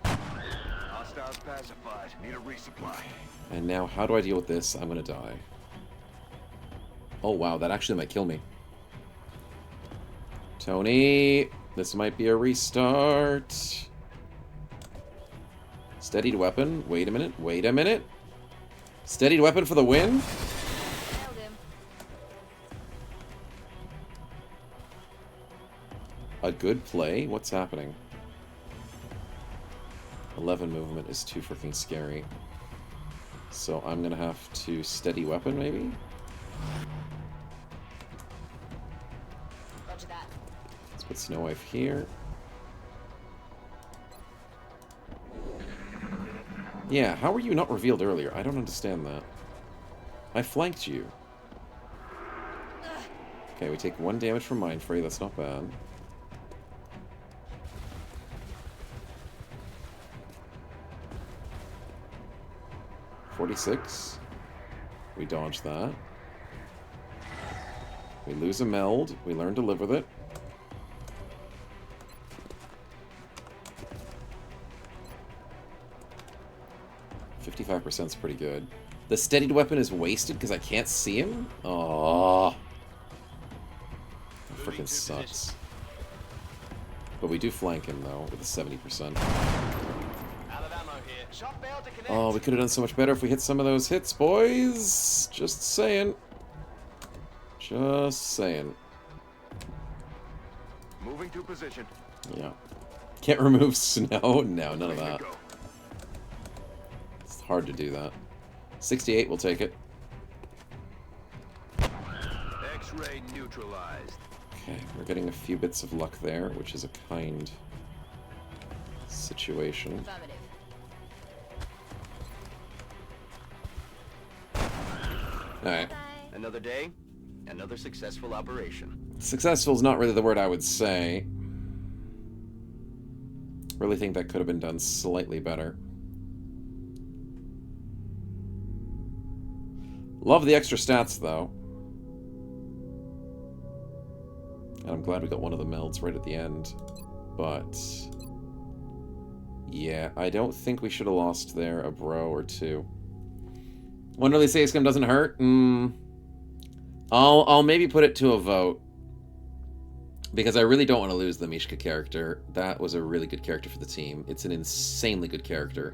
Hostiles pacified. Need a resupply. And now, how do I deal with this? I'm gonna die. Oh, wow, that actually might kill me. Tony, this might be a restart. Steadied weapon. Wait a minute. Wait a minute. Steadied weapon for the win? Nailed him. A good play? What's happening? 11 movement is too freaking scary. So I'm gonna have to steady weapon, maybe? Roger that. Let's put Snow Wife here. Yeah, how were you not revealed earlier? I don't understand that. I flanked you. Okay, we take 1 damage from Mindfray, that's not bad. .46. We dodge that. We lose a meld. We learn to live with it. .55% is pretty good. The steadied weapon is wasted because I can't see him? Oh, that freaking sucks. But we do flank him, though, with a 70%. Oh, we could have done so much better if we hit some of those hits, boys. Just saying. Just saying. Moving to position. Yeah. Can't remove snow? No, none of that. It's hard to do that. 68, we'll take it. X-ray neutralized. Okay, we're getting a few bits of luck there, which is a kind situation. Affirmative. Alright. Another day, another successful operation. Successful is not really the word I would say. Really think that could have been done slightly better. Love the extra stats, though. And I'm glad we got one of the melds right at the end. But... yeah, I don't think we should have lost there a bro or two. One really say XCOM doesn't hurt? I'll maybe put it to a vote. Because I really don't want to lose the Mishka character. That was a really good character for the team. It's an insanely good character.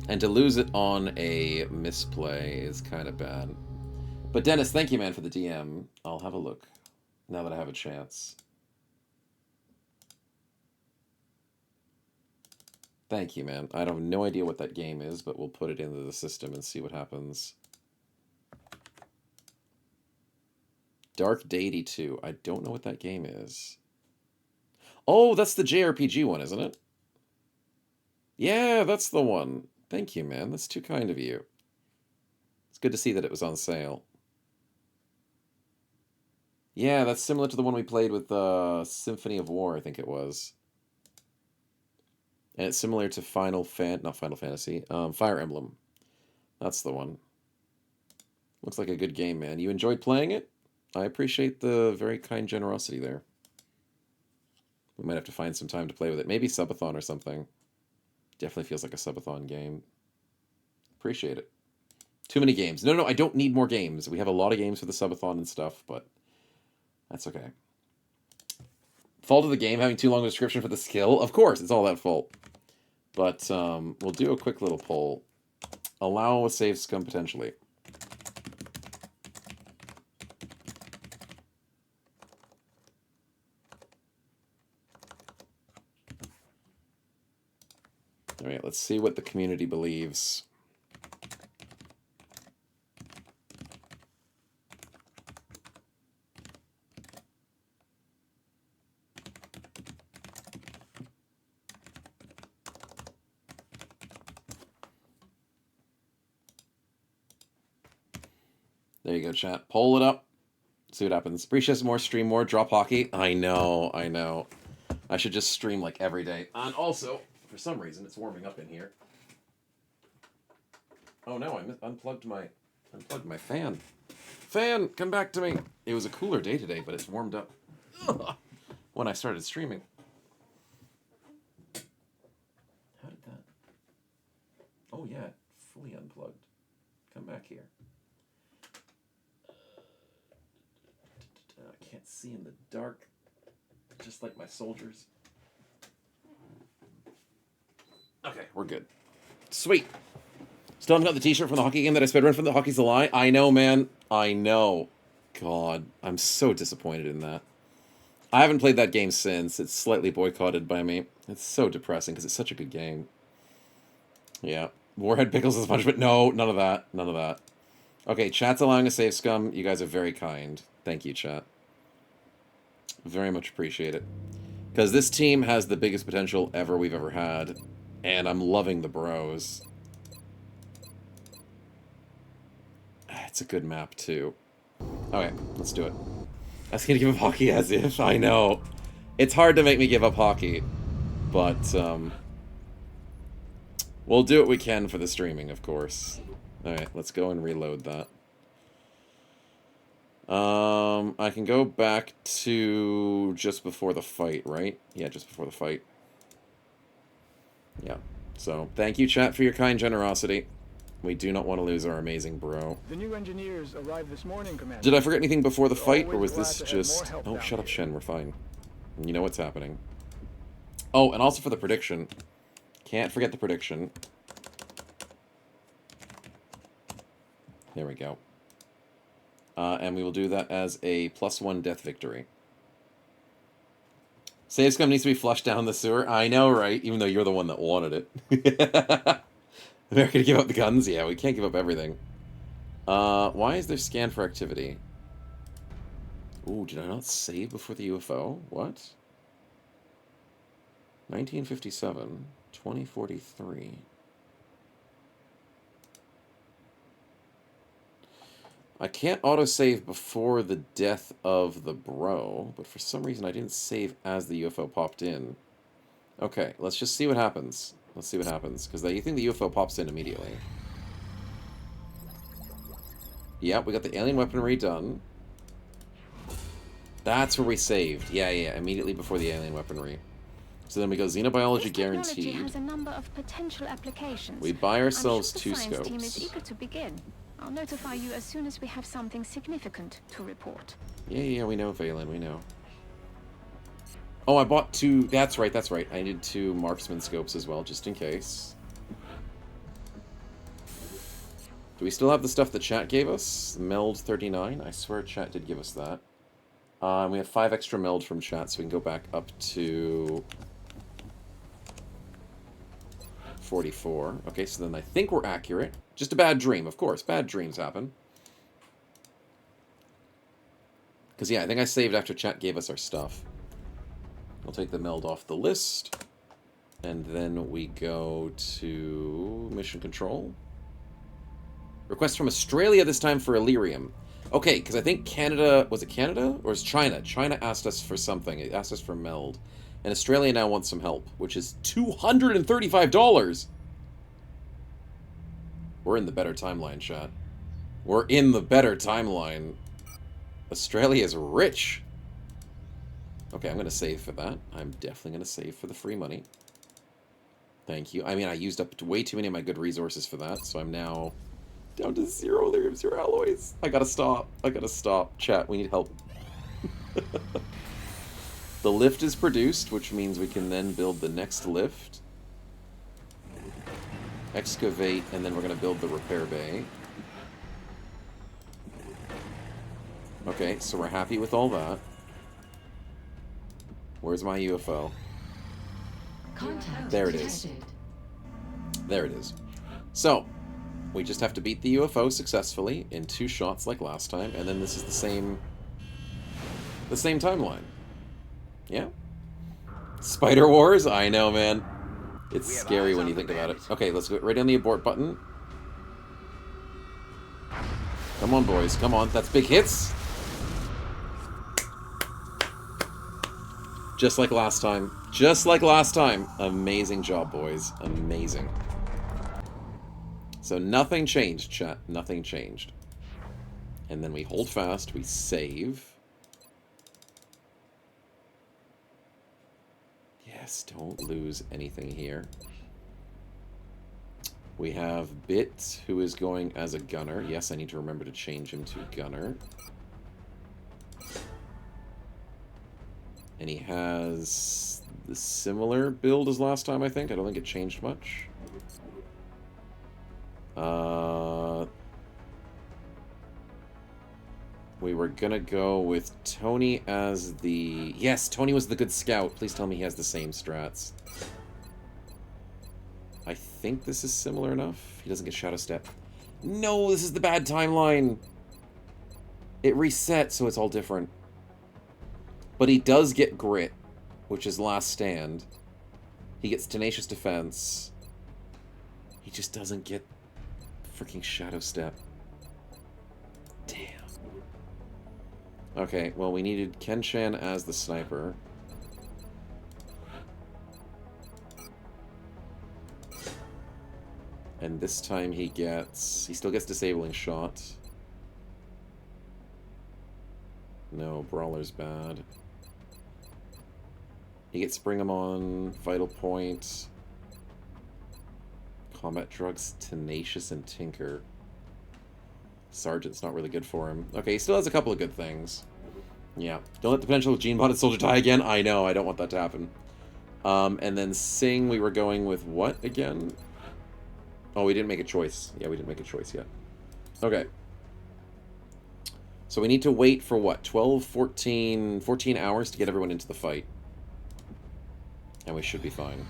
And to lose it on a misplay is kind of bad. But Dennis, thank you, man, for the DM. I'll have a look now that I have a chance. Thank you, man. I have no idea what that game is, but we'll put it into the system and see what happens. Dark Deity 2. I don't know what that game is. Oh, that's the JRPG one, isn't it? Yeah, that's the one. Thank you, man. That's too kind of you. It's good to see that it was on sale. Yeah, that's similar to the one we played with Symphony of War, I think it was. And it's similar to not Final Fantasy, Fire Emblem. That's the one. Looks like a good game, man. You enjoyed playing it? I appreciate the very kind generosity there. We might have to find some time to play with it. Maybe subathon or something. Definitely feels like a subathon game. Appreciate it. Too many games. No, I don't need more games. We have a lot of games for the subathon and stuff, but that's okay. Fault of the game, having too long a description for the skill? Of course, it's all that fault. But we'll do a quick little poll. Allow a save scum potentially. All right, let's see what the community believes. There you go, chat. Poll it up. See what happens. Appreciate more, stream more, drop hockey. I know. I should just stream like every day. And also, for some reason, it's warming up in here. Oh no, I unplugged my fan. Fan, come back to me. It was a cooler day today, but it's warmed up when I started streaming. How did that? Oh yeah, fully unplugged. Come back here. I can't see in the dark, just like my soldiers. Okay, we're good. Sweet. Still haven't got the t-shirt from the hockey game that I speedrun from. The Hockey's a Lie. I know, man. I know. God, I'm so disappointed in that. I haven't played that game since. It's slightly boycotted by me. It's so depressing because it's such a good game. Yeah. Warhead Pickles is punishment. No, none of that. None of that. Okay, chat's allowing a save scum. You guys are very kind. Thank you, chat. Very much appreciate it. Because this team has the biggest potential we've ever had. And I'm loving the bros. It's a good map, too. Okay, let's do it. I was gonna give up hockey as if. I know. It's hard to make me give up hockey. But, we'll do what we can for the streaming, of course. Alright, let's go and reload that. I can go back to just before the fight, right? Yeah, just before the fight. Yeah. So, thank you, chat, for your kind generosity. We do not want to lose our amazing bro. The new engineers arrived this morning, Commander. Did I forget anything before the fight, or was this just... Oh, shut up, Shen, we're fine. You know what's happening. Oh, and also for the prediction. Can't forget the prediction. There we go. And we will do that as a +1 death victory. Save scum needs to be flushed down the sewer. I know, right? Even though you're the one that wanted it. America to give up the guns? Yeah, we can't give up everything. Why is there scan for activity? Ooh, did I not save before the UFO? What? 1957. 2043. I can't autosave before the death of the bro, but for some reason I didn't save as the UFO popped in. Okay, let's just see what happens. Let's see what happens. Because you think the UFO pops in immediately. Yep, we got the alien weaponry done. That's where we saved. Yeah, immediately before the alien weaponry. So then we go xenobiology guaranteed. Technology has a number of potential applications. We buy ourselves I'm sure the 2 science team is scopes. eager to begin. I'll notify you as soon as we have something significant to report. Yeah, we know, Valen, we know. Oh, I bought 2... That's right. I needed 2 marksman scopes as well, just in case. Do we still have the stuff that chat gave us? Meld 39? I swear chat did give us that. We have 5 extra meld from chat, so we can go back up to 44. Okay, so then I think we're accurate. Just a bad dream, of course. Bad dreams happen. Because, yeah, I think I saved after chat gave us our stuff. We'll take the meld off the list. And then we go to mission control. Request from Australia this time for Illyrium. Okay, because I think Canada... Was it Canada? Or is China? China asked us for something. It asked us for meld. And Australia now wants some help, which is $235. We're in the better timeline, chat. We're in the better timeline. Australia's rich. Okay, I'm going to save for that. I'm definitely going to save for the free money. Thank you. I mean, I used up way too many of my good resources for that, so I'm now down to 0 Lyrium, 0 alloys. I gotta stop. Chat, we need help. The lift is produced, which means we can then build the next lift. Excavate, and then we're going to build the repair bay. Okay, so we're happy with all that. Where's my UFO? There it is. There it is. So, we just have to beat the UFO successfully in 2 shots like last time, and then this is the same timeline. Yeah? Spider Wars? I know, man. It's scary when you think about it. Okay, let's go right on the abort button. Come on, boys. Come on. That's big hits. Just like last time. Just like last time. Amazing job, boys. Amazing. So nothing changed, chat. Nothing changed. And then we hold fast. We save. Yes, don't lose anything here. We have Bit, who is going as a gunner. Yes, I need to remember to change him to gunner. And he has the similar build as last time, I think. I don't think it changed much. We were gonna go with Tony as the... Yes, Tony was the good scout. Please tell me he has the same strats. I think this is similar enough. He doesn't get Shadow Step. No, this is the bad timeline. It reset, so it's all different. But he does get Grit, which is Last Stand. He gets Tenacious Defense. He just doesn't get freaking Shadow Step. Damn. Okay, well, we needed Ken-chan as the sniper. And this time he still gets Disabling Shot. No, Brawler's bad. He gets Spring 'em on, Vital Point, Combat Drugs, Tenacious, and Tinker. Sergeant's not really good for him. Okay, he still has a couple of good things. Yeah. Don't let the potential gene-bonded soldier die again. I know, I don't want that to happen. And then Sing, we were going with what again? Oh, we didn't make a choice. Yeah, we didn't make a choice yet. Okay. So we need to wait for what? 12, 14 hours to get everyone into the fight. And we should be fine.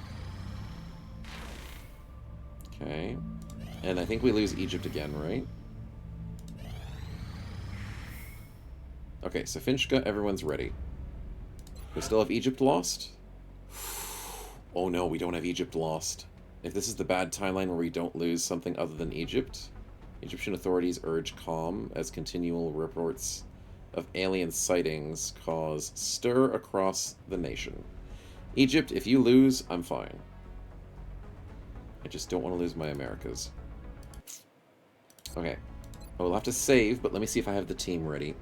Okay. And I think we lose Egypt again, right? Okay, so Finchka, everyone's ready. We still have Egypt lost? Oh no, we don't have Egypt lost. If this is the bad timeline where we don't lose something other than Egypt, Egyptian authorities urge calm as continual reports of alien sightings cause stir across the nation. Egypt, if you lose, I'm fine. I just don't want to lose my Americas. Okay. I will have to save, but let me see if I have the team ready.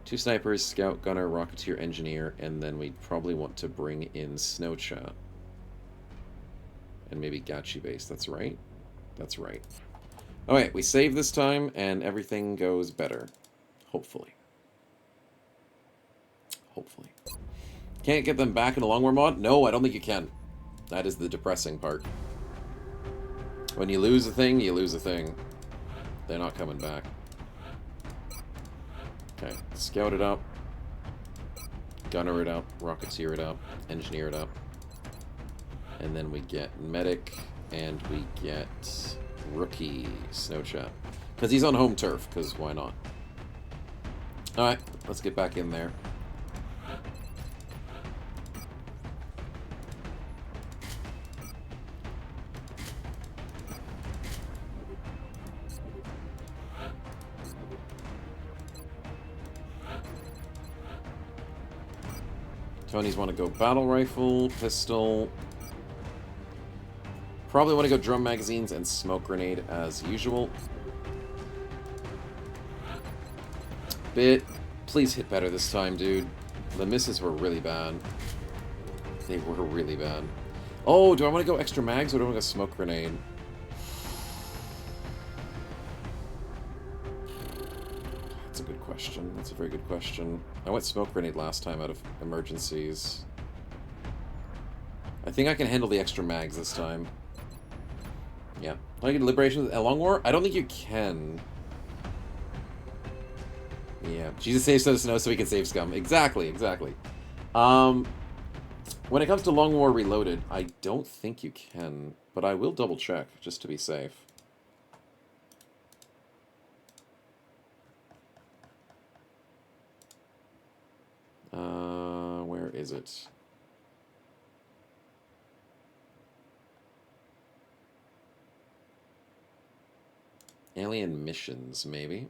2 snipers, scout, gunner, rocketeer, engineer, and then we'd probably want to bring in Snowchat. And maybe Gachi base, that's right? That's right. Alright, we save this time, and everything goes better. Hopefully. Hopefully. Can't get them back in the Long War mod? No, I don't think you can. That is the depressing part. When you lose a thing, you lose a thing. They're not coming back. Okay, scout it up. Gunner it up. Rocketeer it up. Engineer it up. And then we get medic, and we get rookie Snowchat. Because he's on home turf, because why not? Alright, let's get back in there. Tony's want to go battle rifle, pistol. Probably want to go drum magazines and smoke grenade as usual. Bit, please hit better this time, dude. The misses were really bad. They were really bad. Oh, do I want to go extra mags or do I want to go smoke grenade? That's a good question. That's a very good question. I went smoke grenade last time out of emergencies. I think I can handle the extra mags this time. Yeah. I get liberation with a long war? I don't think you can. Yeah. Jesus saves us snow so we can save scum. Exactly, exactly. When it comes to Long War Reloaded, I don't think you can, but I will double check just to be safe. Where is it? Alien missions, maybe.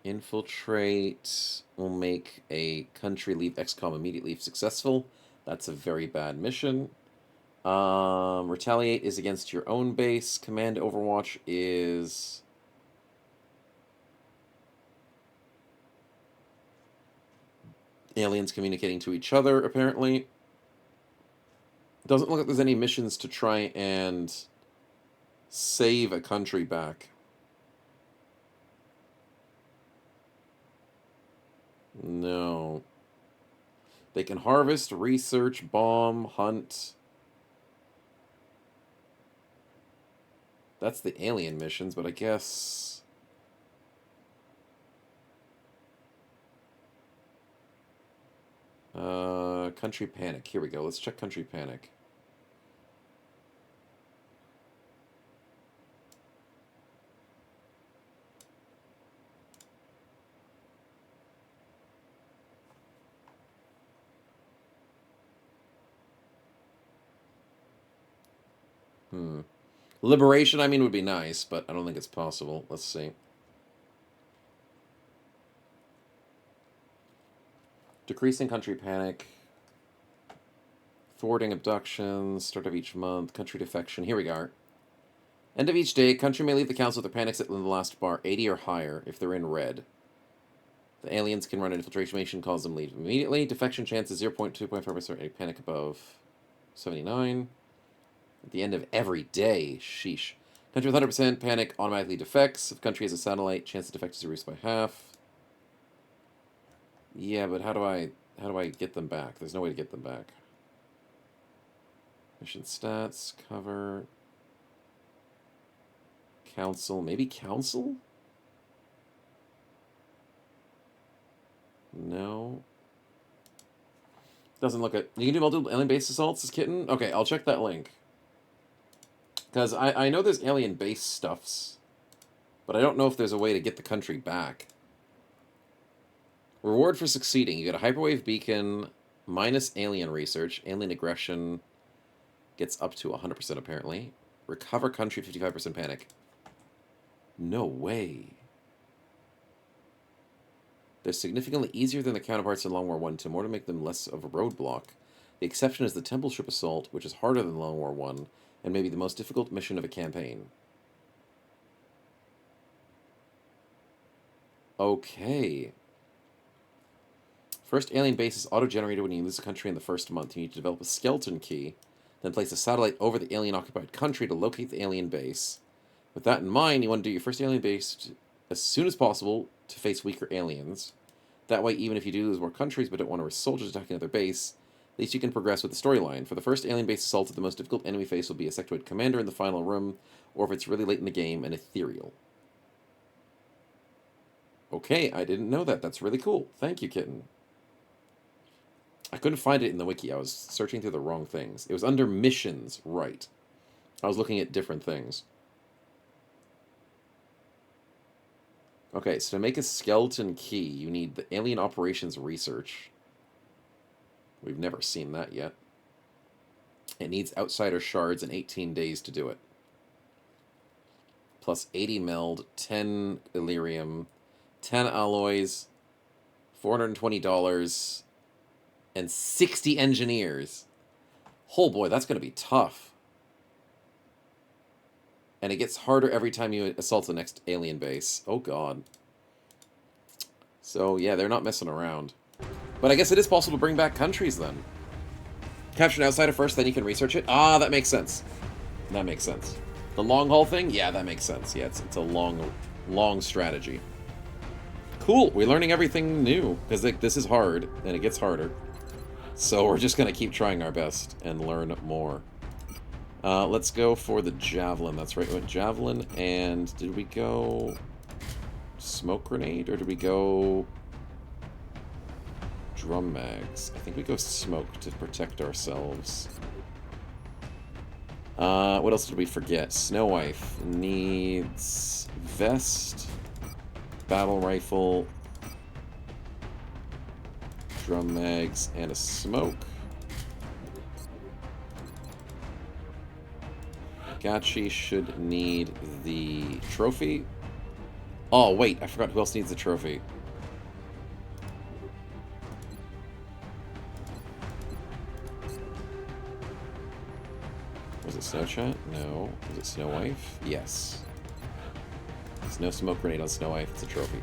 Infiltrate will make a country leave XCOM immediately if successful. That's a very bad mission. Retaliate is against your own base. Command Overwatch is... aliens communicating to each other, apparently. Doesn't look like there's any missions to try and save a country back. No. They can harvest, research, bomb, hunt. That's the alien missions, but I guess... Country Panic. Here we go. Let's check Country Panic. Liberation, I mean, would be nice, but I don't think it's possible. Let's see. Decreasing country panic. Thwarting abductions. Start of each month. Country defection. Here we go. End of each day, country may leave the council with their panics in the last bar. 80 or higher if they're in red. The aliens can run an infiltration mission, cause them leave immediately. Defection chance is 0.2.5%. Any panic above 79. At the end of every day. Sheesh. Country with 100% panic automatically defects. If country has a satellite, chance to defect is reduced by half. Yeah, but how do I get them back? There's no way to get them back. Mission stats, cover, council, maybe council? No. Doesn't look at... You can do multiple alien base assaults as kitten? Okay, I'll check that link. Because I know there's alien base stuffs, but I don't know if there's a way to get the country back. Reward for succeeding. You get a hyperwave beacon, Minus alien research. Alien aggression gets up to 100% apparently. Recover country, 55% panic. No way. They're significantly easier than the counterparts in Long War 1 to more to make them less of a roadblock. The exception is the Temple Ship Assault, which is harder than Long War 1, and maybe the most difficult mission of a campaign. Okay. First alien base is auto-generated when you lose a country in the first month. You need to develop a skeleton key, then place a satellite over the alien-occupied country to locate the alien base. With that in mind, you want to do your first alien base as soon as possible to face weaker aliens. That way, even if you do lose more countries but don't want to risk soldiers attacking another base, at least you can progress with the storyline. For the first alien base assaulted, the most difficult enemy face will be a sectoid commander in the final room, or if it's really late in the game, an ethereal. Okay, I didn't know that. That's really cool. Thank you, Kitten. I couldn't find it in the wiki. I was searching through the wrong things. It was under missions, right. I was looking at different things. Okay, so to make a skeleton key, you need the Alien Operations Research. We've never seen that yet. It needs Outsider Shards and 18 days to do it. Plus 80 meld, 10 Illyrium, 10 alloys, $420, and 60 engineers. Oh boy, that's going to be tough. And it gets harder every time you assault the next alien base. Oh god. So yeah, they're not messing around. But I guess it is possible to bring back countries then. Capture an outsider first, then you can research it. Ah, that makes sense. That makes sense. The long haul thing? Yeah, that makes sense. Yeah, it's a long strategy. Cool, we're learning everything new. Because this is hard, and it gets harder. So we're just going to keep trying our best and learn more. Let's go for the Javelin. That's right, we went Javelin, and did we go Smoke Grenade, or did we go Drum Mags? I think we go Smoke to protect ourselves. What else did we forget? Snow Wife needs Vest, Battle Rifle, Drum Mags, and a Smoke. Gachi should need the trophy. Oh, wait, I forgot who else needs the trophy. Was it Snow Chat? No. Was it Snow Wife? Yes. There's no smoke grenade on Snow Wife, it's a trophy.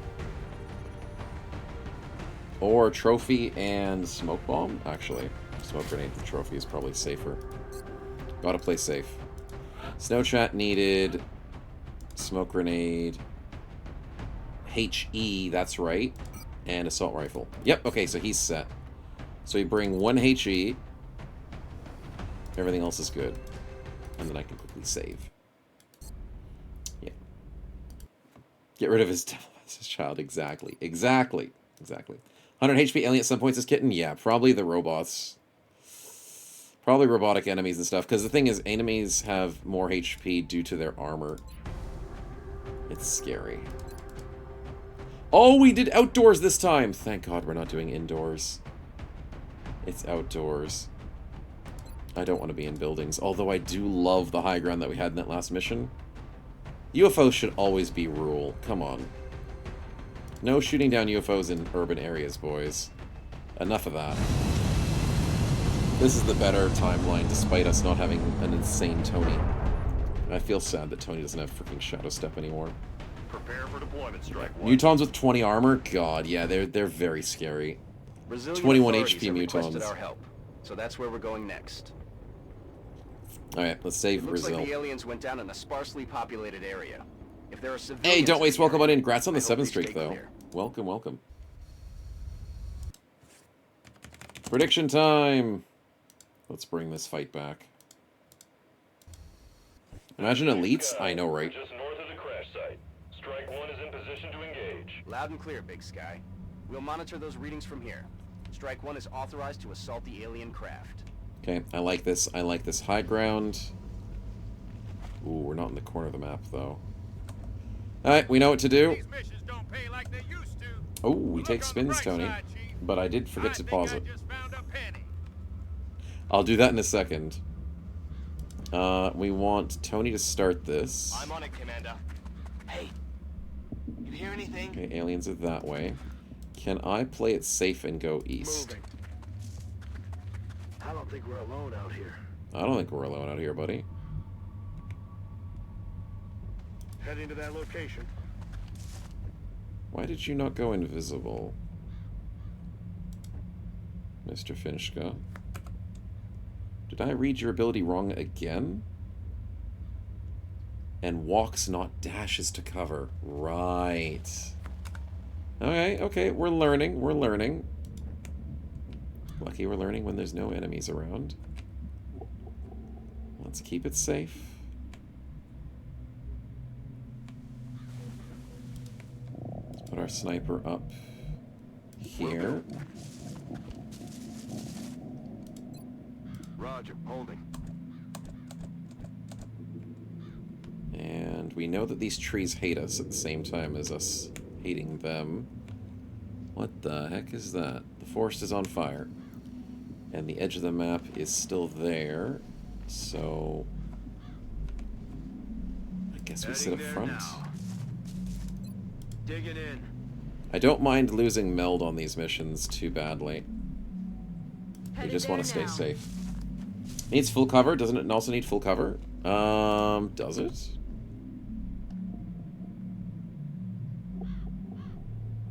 Or trophy and smoke bomb? Actually, smoke grenade, the trophy is probably safer. Gotta play safe. Snow Chat needed smoke grenade, HE, that's right, and assault rifle. Yep, okay, so he's set. So you bring one HE, everything else is good. And then I can quickly save. Yeah. Get rid of his devil as his child, exactly. Exactly. 100 HP alien at some points is Kitten? Yeah, probably the robots. Probably robotic enemies and stuff, because the thing is, enemies have more HP due to their armor. It's scary. Oh, we did outdoors this time! Thank God we're not doing indoors. It's outdoors. I don't want to be in buildings, although I do love the high ground that we had in that last mission. UFOs should always be rule. Come on. No shooting down UFOs in urban areas, boys. Enough of that. This is the better timeline, despite us not having an insane Tony. I feel sad that Tony doesn't have freaking Shadow Step anymore. Prepare for deployment, Strike One. Mutons with 20 armor? God, yeah, they're very scary. Brazilian 21 authorities HP have requested Mutons. our help, so that's where we're going next. Alright, let's save It looks Brazil. like the aliens went down in a sparsely populated area. If there are civilians Hey, don't waste, in the welcome on area, in. Grats on the I hope 7th they streak, stay though. clear. Welcome, welcome. Prediction time! Let's bring this fight back. Imagine elites? I know, right? Just north of the crash site. Strike One is in position to engage. Loud and clear, Big Sky. We'll monitor those readings from here. Strike One is authorized to assault the alien craft. Okay, I like this. I like this high ground. Ooh, we're not in the corner of the map, though. Alright, we know what to do. These missions don't pay like they used to. Oh, we take Look on the spins, bright Tony. side, Chief. But I did forget to pause it. I just found a penny. I'll do that in a second. We want Tony to start this. I'm on it, Commander. Hey, you hear anything? Okay, aliens are that way. Can I play it safe and go east? Moving. I don't think we're alone out here. I don't think we're alone out here, buddy. Heading to that location. Why did you not go invisible, Mr. Finchka? Did I read your ability wrong again? And walks, not dashes to cover. Right. Okay, okay, we're learning, we're learning. Lucky we're learning when there's no enemies around. Let's keep it safe. Let's put our sniper up here. Roger, holding. And we know that these trees hate us at the same time as us hating them. What the heck is that? The forest is on fire. And the edge of the map is still there. So I guess we sit up front. Digging in. I don't mind losing meld on these missions too badly. We just want to stay safe. Needs full cover. Doesn't it also need full cover? Does it?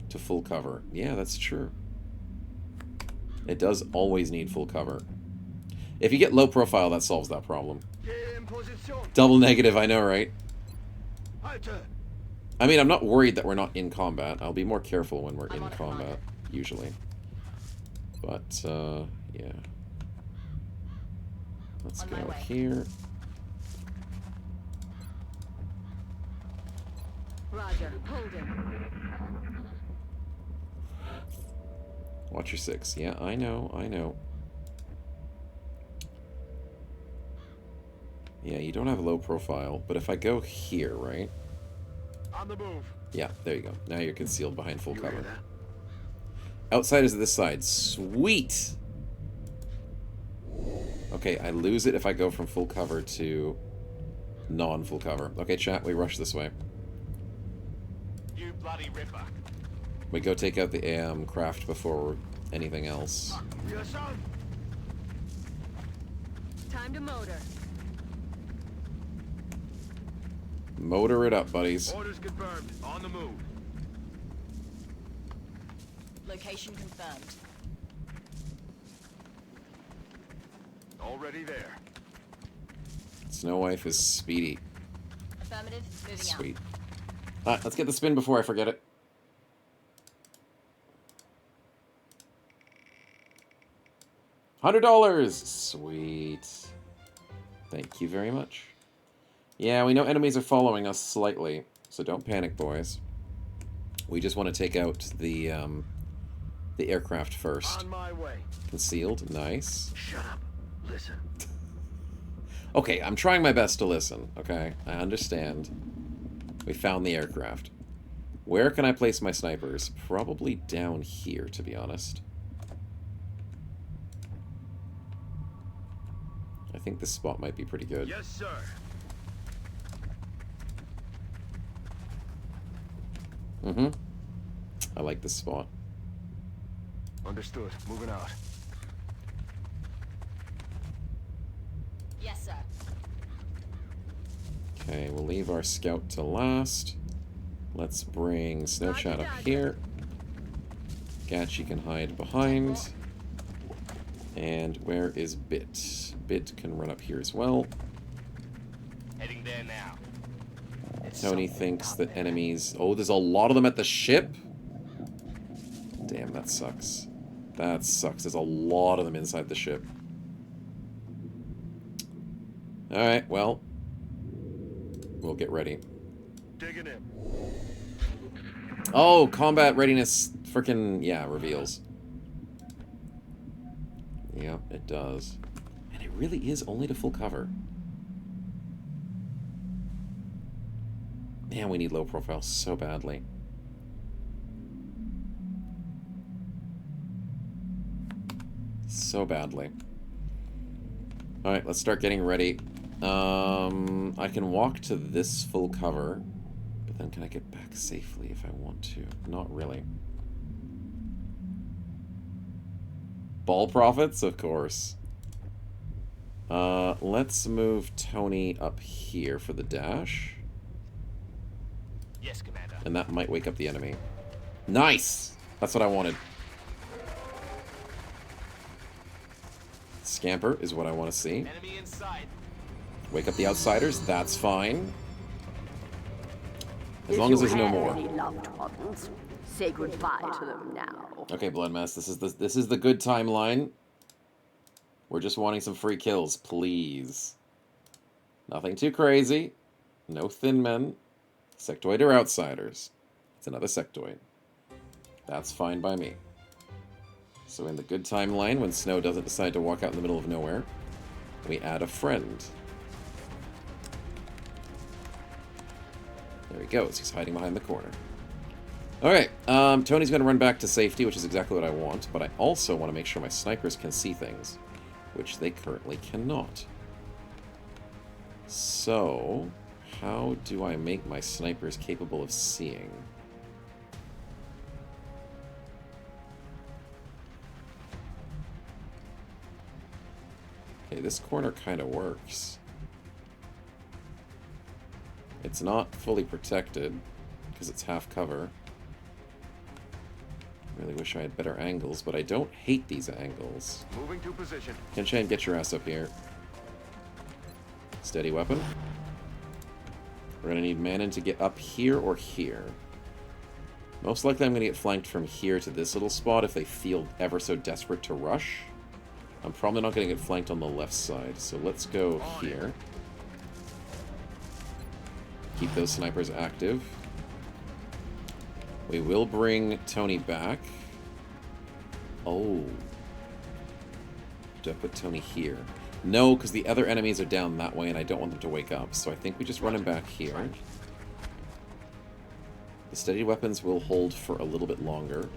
To full cover. Yeah, that's true. It does always need full cover. If you get low profile, that solves that problem. Double negative, I know, right? I mean, I'm not worried that we're not in combat. I'll be more careful when we're in combat, usually. But, yeah. Let's go here. Roger, holding. Watch your 6. Yeah, I know, I know. Yeah, you don't have low profile, but if I go here, right? On the move. Yeah, there you go. Now you're concealed behind full cover. Outside is this side. Sweet! Okay, I lose it if I go from full cover to non-full cover. Okay, chat, we rush this way. You bloody ripper. We go take out the craft before anything else. Time to motor. Motor it up, buddies. Orders confirmed. On the move. Location confirmed. Already there. Snow Wife is speedy. Affirmative. Moving Sweet. Alright, let's get the spin before I forget it. $100! Sweet. Thank you very much. Yeah, we know enemies are following us slightly, so don't panic, boys. We just want to take out the aircraft first. On my way. Concealed, nice. Shut up. Listen. Okay, I'm trying my best to listen, okay? I understand. We found the aircraft. Where can I place my snipers? Probably down here, to be honest. I think this spot might be pretty good. Yes, sir. Mm-hmm. I like this spot. Understood. Moving out. Yes, sir. Okay, we'll leave our scout to last. Let's bring Snowchat up here. Gatchy can hide behind. And where is Bit? Bit can run up here as well. Heading there now. Tony thinks that enemies... Oh, there's a lot of them at the ship? Damn, that sucks. That sucks. There's a lot of them inside the ship. Alright, well. We'll get ready. Digging in. Oh, combat readiness freaking, yeah, reveals. Yep, it does. And it really is only to full cover. Man, we need low profile so badly. So badly. Alright, let's start getting ready. I can walk to this full cover, but then can I get back safely if I want to? Not really. Ball profits? Of course. Let's move Tony up here for the dash. Yes, Commander. And that might wake up the enemy. Nice! That's what I wanted. Scamper is what I want to see. Enemy in sight. Wake up the outsiders, that's fine. As long as there's no more. Any loved ones, say goodbye to them now. Okay, Bloodmass, this is the good timeline. We're just wanting some free kills, please. Nothing too crazy. No thin men. Sectoid or outsiders. It's another sectoid. That's fine by me. So in the good timeline, when Snow doesn't decide to walk out in the middle of nowhere, we add a friend. There he goes. He's hiding behind the corner. Okay, Tony's going to run back to safety, which is exactly what I want, but I also want to make sure my snipers can see things, which they currently cannot. So, how do I make my snipers capable of seeing? Okay, this corner kind of works. It's not fully protected, because it's half cover. Really wish I had better angles, but I don't hate these angles. Moving to position. Kenshan, get your ass up here. Steady weapon. We're going to need Manon to get up here or here. Most likely I'm going to get flanked from here to this little spot if they feel ever so desperate to rush. I'm probably not going to get flanked on the left side, so let's go here. Keep those snipers active. We will bring Tony back. Oh. Do I put Tony here? No, because the other enemies are down that way and I don't want them to wake up. So I think we just run him back here. The steady weapons will hold for a little bit longer.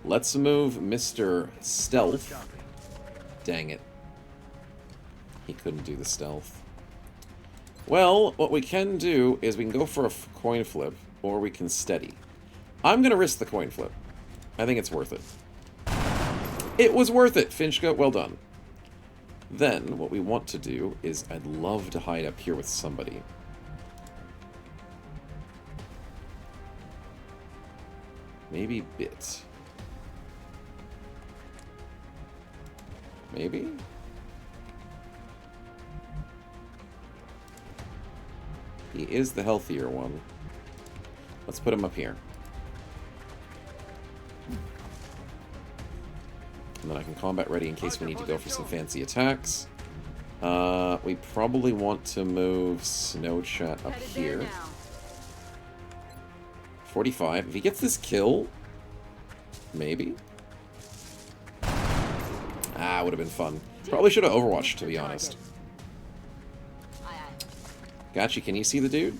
Let's move Mr. Stealth. Dang it. He couldn't do the stealth. Well, what we can do is we can go for a coin flip, or we can steady. I'm going to risk the coin flip. I think it's worth it. It was worth it, Finchka. Well done. Then, what we want to do is I'd love to hide up here with somebody. Maybe Bit. Maybe? He is the healthier one. Let's put him up here. And then I can combat ready in case we need to go for some fancy attacks. We probably want to move Snow Chat up here. 45. If he gets this kill, maybe. Ah, would have been fun. Probably should have Overwatched, to be honest. Gotcha, can you see the dude?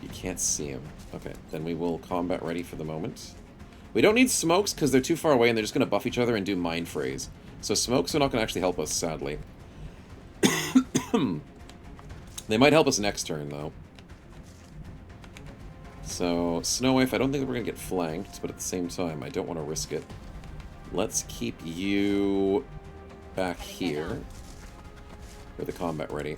You can't see him. Okay, then we will combat ready for the moment. We don't need smokes because they're too far away and they're just going to buff each other and do mind phrase. So smokes are not going to actually help us, sadly. They might help us next turn, though. So, Snow Wave, I don't think we're going to get flanked, but at the same time, I don't want to risk it. Let's keep you back here for the combat ready.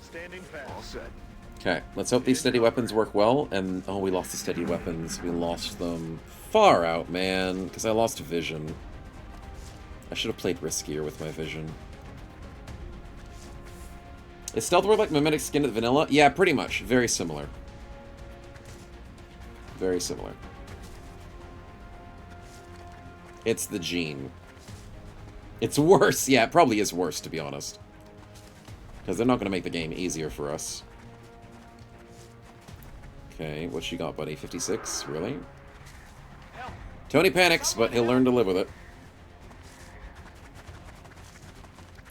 Standing fast. All set. Okay, let's hope these steady weapons work well, and... Oh, we lost the steady weapons. We lost them far out, man, because I lost vision. I should have played riskier with my vision. Is Stealth Word like Mimetic Skin at Vanilla? Yeah, pretty much. Very similar. Very similar. It's the gene. It's worse. Yeah, it probably is worse, to be honest. Because they're not going to make the game easier for us. Okay, what you got, buddy? 56? Really? Tony panics, but he'll learn to live with it.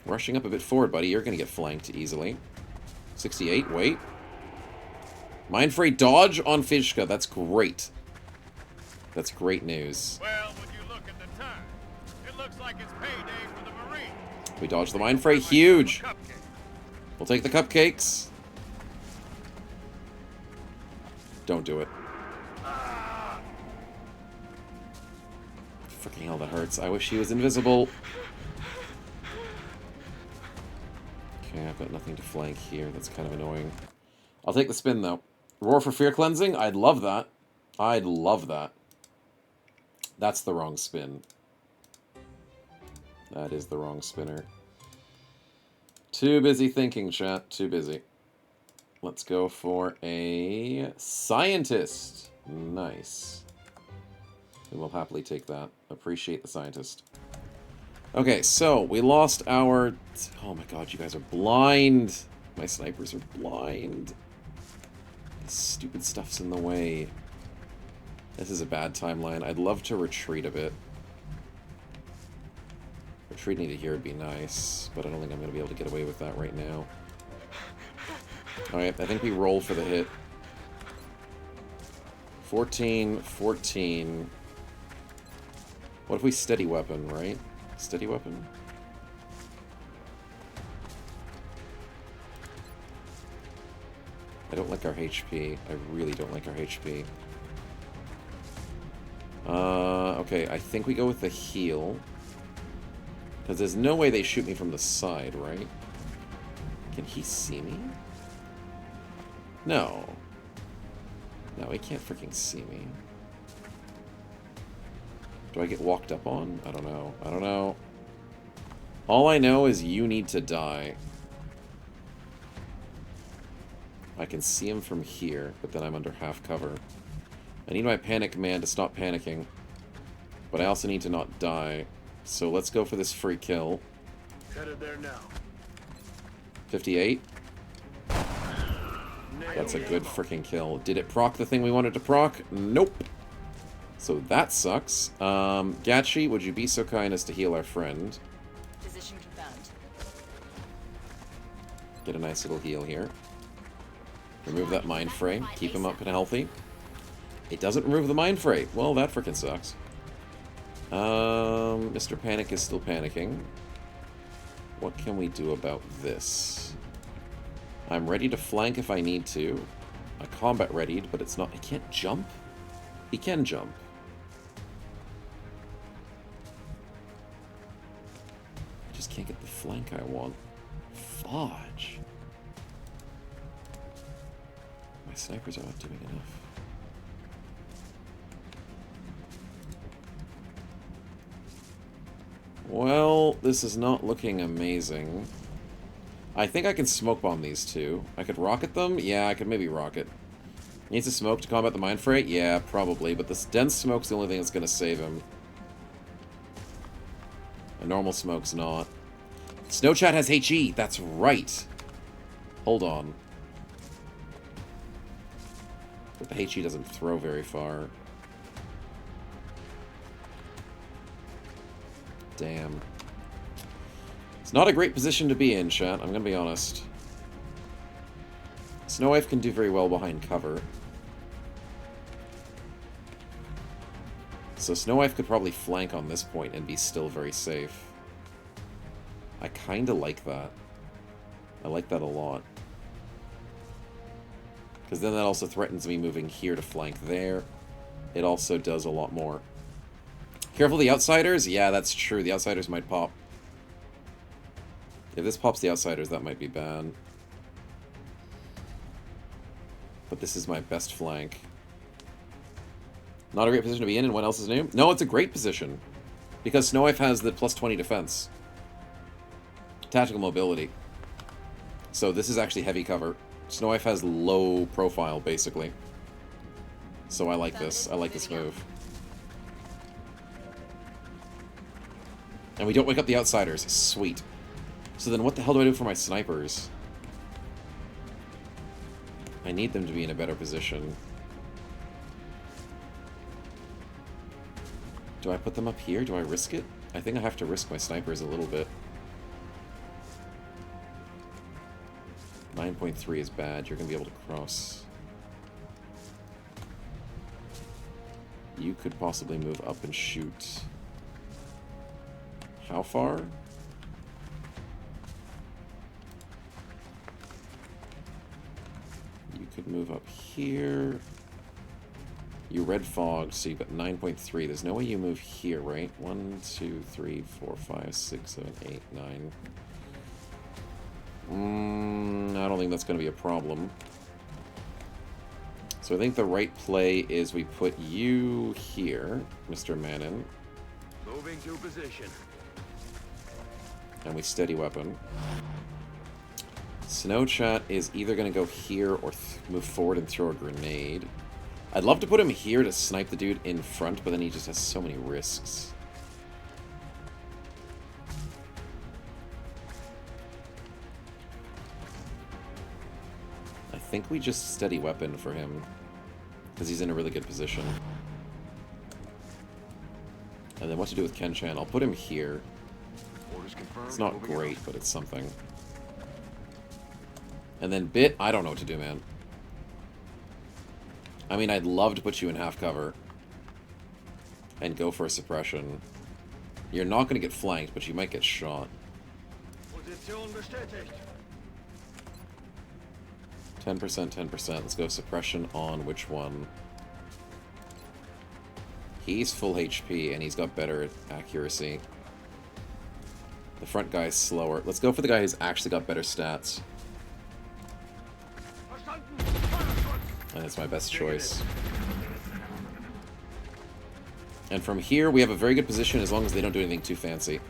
Rushing up a bit forward, buddy. You're going to get flanked easily. 68, wait. Mind Fray dodge on Fishka. That's great. That's great news. Well, when you look at the time, it looks like it's payday for the Marines. We dodged the mind fray. Huge! We'll take the cupcakes. Don't do it. Freaking hell, that hurts. I wish he was invisible. Okay, I've got nothing to flank here. That's kind of annoying. I'll take the spin, though. Roar for fear cleansing? I'd love that. I'd love that. That's the wrong spin. That is the wrong spinner. Too busy thinking, chat. Too busy. Let's go for a scientist. Nice. We will happily take that. Appreciate the scientist. Okay, so we lost our... Oh my god, you guys are blind. My snipers are blind. This stupid stuff's in the way. This is a bad timeline. I'd love to retreat a bit. Retreating to here would be nice, but I don't think I'm going to be able to get away with that right now. Alright, I think we roll for the hit. 14, 14. What if we steady weapon, right? Steady weapon? I don't like our HP. I really don't like our HP. Okay, I think we go with the heal. Because there's no way they shoot me from the side, right? Can he see me? No. No, he can't freaking see me. Do I get walked up on? I don't know. I don't know. All I know is you need to die. I can see him from here, but then I'm under half cover. I need my panic command to stop panicking. But I also need to not die. So let's go for this free kill. Headed there now. 58. That's a good freaking kill. Did it proc the thing we wanted to proc? Nope. So that sucks. Gatchi, would you be so kind as to heal our friend? Position confirmed. Get a nice little heal here. Remove that mind fray. Keep him up and healthy. It doesn't remove the mind fray. Well, that freaking sucks. Mr. Panic is still panicking. What can we do about this? I'm ready to flank if I need to. I combat readied, but it's not... He can't jump? He can jump. I just can't get the flank I want. Fudge. My snipers are not doing enough. Well, this is not looking amazing. I think I can smoke bomb these two. I could rocket them? Yeah, I could maybe rocket. Needs a smoke to combat the mind fray? Yeah, probably, but this dense smoke's the only thing that's gonna save him. A normal smoke's not. Snowchat has HE, that's right. Hold on. But the HE doesn't throw very far. Damn. It's not a great position to be in, chat, I'm gonna be honest. Snow Wife can do very well behind cover. So Snow Wife could probably flank on this point and be still very safe. I kinda like that. I like that a lot. Because then that also threatens me moving here to flank there. It also does a lot more. Careful the outsiders? Yeah, that's true. The outsiders might pop. If this pops the outsiders, that might be bad. But this is my best flank. Not a great position to be in, and what else is new? No, it's a great position. Because Snow Wife has the plus 20 defense. Tactical mobility. So this is actually heavy cover. Snow Wife has low profile, basically. So I like this. I like this move. And we don't wake up the outsiders. Sweet. So then what the hell do I do for my snipers? I need them to be in a better position. Do I put them up here? Do I risk it? I think I have to risk my snipers a little bit. 9.3 is bad. You're going to be able to cross. You could possibly move up and shoot. How far? move up here. You red fogged, so you've got 9.3. There's no way you move here, right? 1, 2, 3, 4, 5, 6, 7, 8, 9. I don't think that's going to be a problem. So I think the right play is we put you here, Mr. Manning. Moving to position. And we steady weapon. Snow Chat is either going to go here or move forward and throw a grenade. I'd love to put him here to snipe the dude in front, but then he just has so many risks. I think we just steady weapon for him, because he's in a really good position. And then what to do with Ken-chan? I'll put him here. It's not great, but it's something. And then Bit, I don't know what to do, man. I mean, I'd love to put you in half cover and go for a suppression. You're not going to get flanked, but you might get shot. 10%, 10%. Let's go suppression on which one? He's full HP, and he's got better accuracy. The front guy's slower. Let's go for the guy who's actually got better stats. And it's my best choice. And from here, we have a very good position as long as they don't do anything too fancy.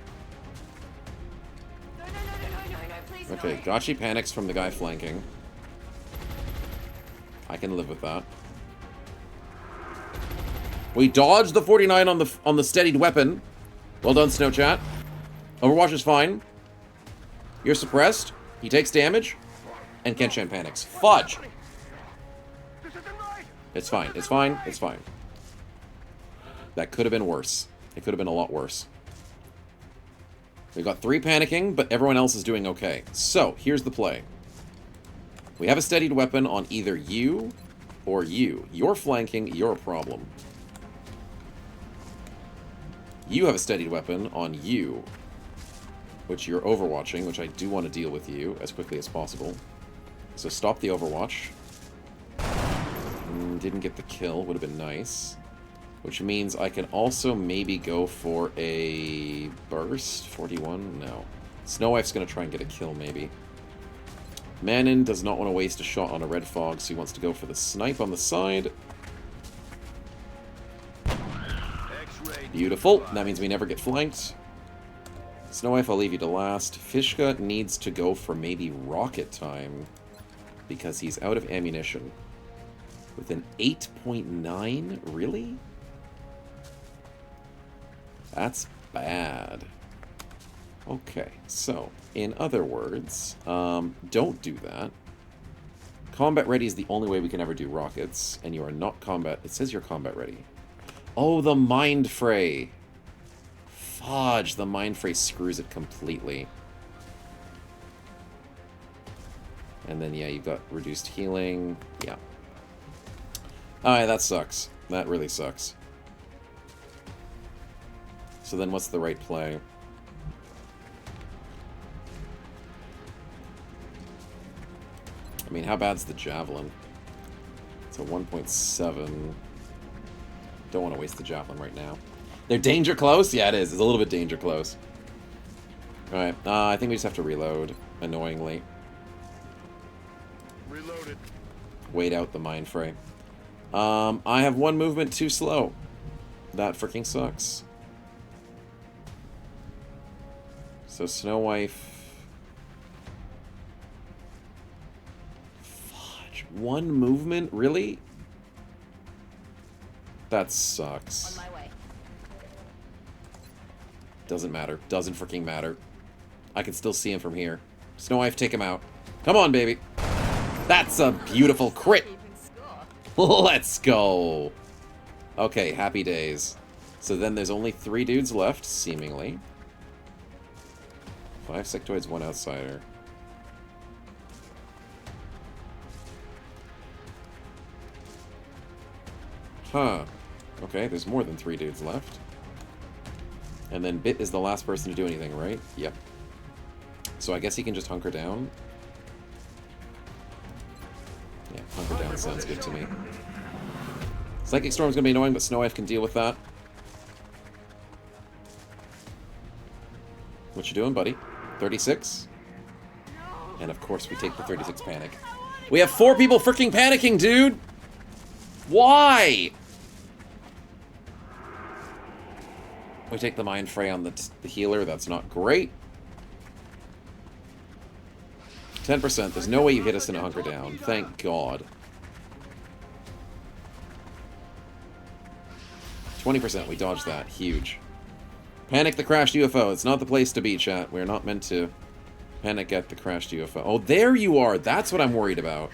Okay, Gotchi panics from the guy flanking. I can live with that. We dodged the 49 on the steadied weapon. Well done, Snow Chat. Overwatch is fine. You're suppressed. He takes damage. And Ken-chan panics. Fudge! It's fine. It's fine. It's fine. That could have been worse. It could have been a lot worse. We've got 3 panicking, but everyone else is doing okay. So, here's the play. We have a steadied weapon on either you or you. You're flanking, you're a problem. You have a steadied weapon on you, which you're overwatching, which I do want to deal with you as quickly as possible. So stop the overwatch. Didn't get the kill, would have been nice. Which means I can also maybe go for a burst. 41? No. Snow Wife's going to try and get a kill, maybe. Manon does not want to waste a shot on a red fog, so he wants to go for the snipe on the side. Beautiful. That means we never get flanked. Snow Wife, I'll leave you to last. Fishka needs to go for maybe rocket time, because he's out of ammunition. With an 8.9? Really? That's bad. Okay, so, in other words, don't do that. Combat ready is the only way we can ever do rockets, and you are not combat... It says you're combat ready. Oh, the Mind Fray! Fudge, the Mind Fray screws it completely. And then, yeah, you've got reduced healing. Yeah. Alright, that sucks. That really sucks. So then what's the right play? I mean, how bad's the Javelin? It's a 1.7. Don't want to waste the Javelin right now. They're danger close? Yeah, it is. It's a little bit danger close. Alright, I think we just have to reload, annoyingly. Reloaded. Wait out the Mind Fray. I have 1 movement too slow. That freaking sucks. So Snow Wife... Fudge. 1 movement? Really? That sucks. On my way. Doesn't matter. Doesn't freaking matter. I can still see him from here. Snow Wife, take him out. Come on, baby. That's a beautiful crit. Let's go. Okay, happy days. So then there's only 3 dudes left, seemingly. 5 sectoids, 1 outsider. Huh. Okay, there's more than 3 dudes left. And then Bit is the last person to do anything, right? Yep. So I guess he can just hunker down. Yeah, hunker down. sounds good to me. Psychic Storm's gonna be annoying, but Snow Wife can deal with that. What you doing, buddy? 36? And of course we take the 36 panic. We have 4 people freaking panicking, dude! Why? We take the Mind Fray on the healer. That's not great. 10%. There's no way you hit us in a hunker down. Thank God. 20%. We dodged that. Huge. Panic the crashed UFO. It's not the place to be, chat. We're not meant to panic at the crashed UFO. Oh, there you are. That's what I'm worried about.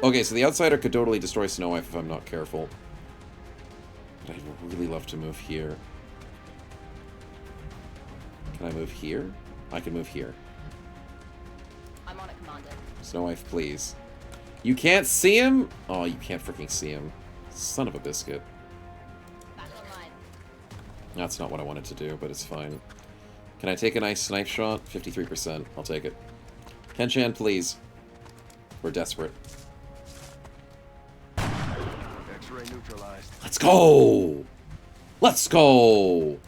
Okay, so the Outsider could totally destroy Snow Wife if I'm not careful. But I'd really love to move here. Can I move here? I can move here. I'm on it, Commander. Snow Wife, please. You can't see him? Oh, you can't freaking see him. Son of a biscuit. Back online. That's not what I wanted to do, but it's fine. Can I take a nice snipe shot? 53%. I'll take it. Ken-chan, please. We're desperate. X-ray neutralized. Let's go! Let's go!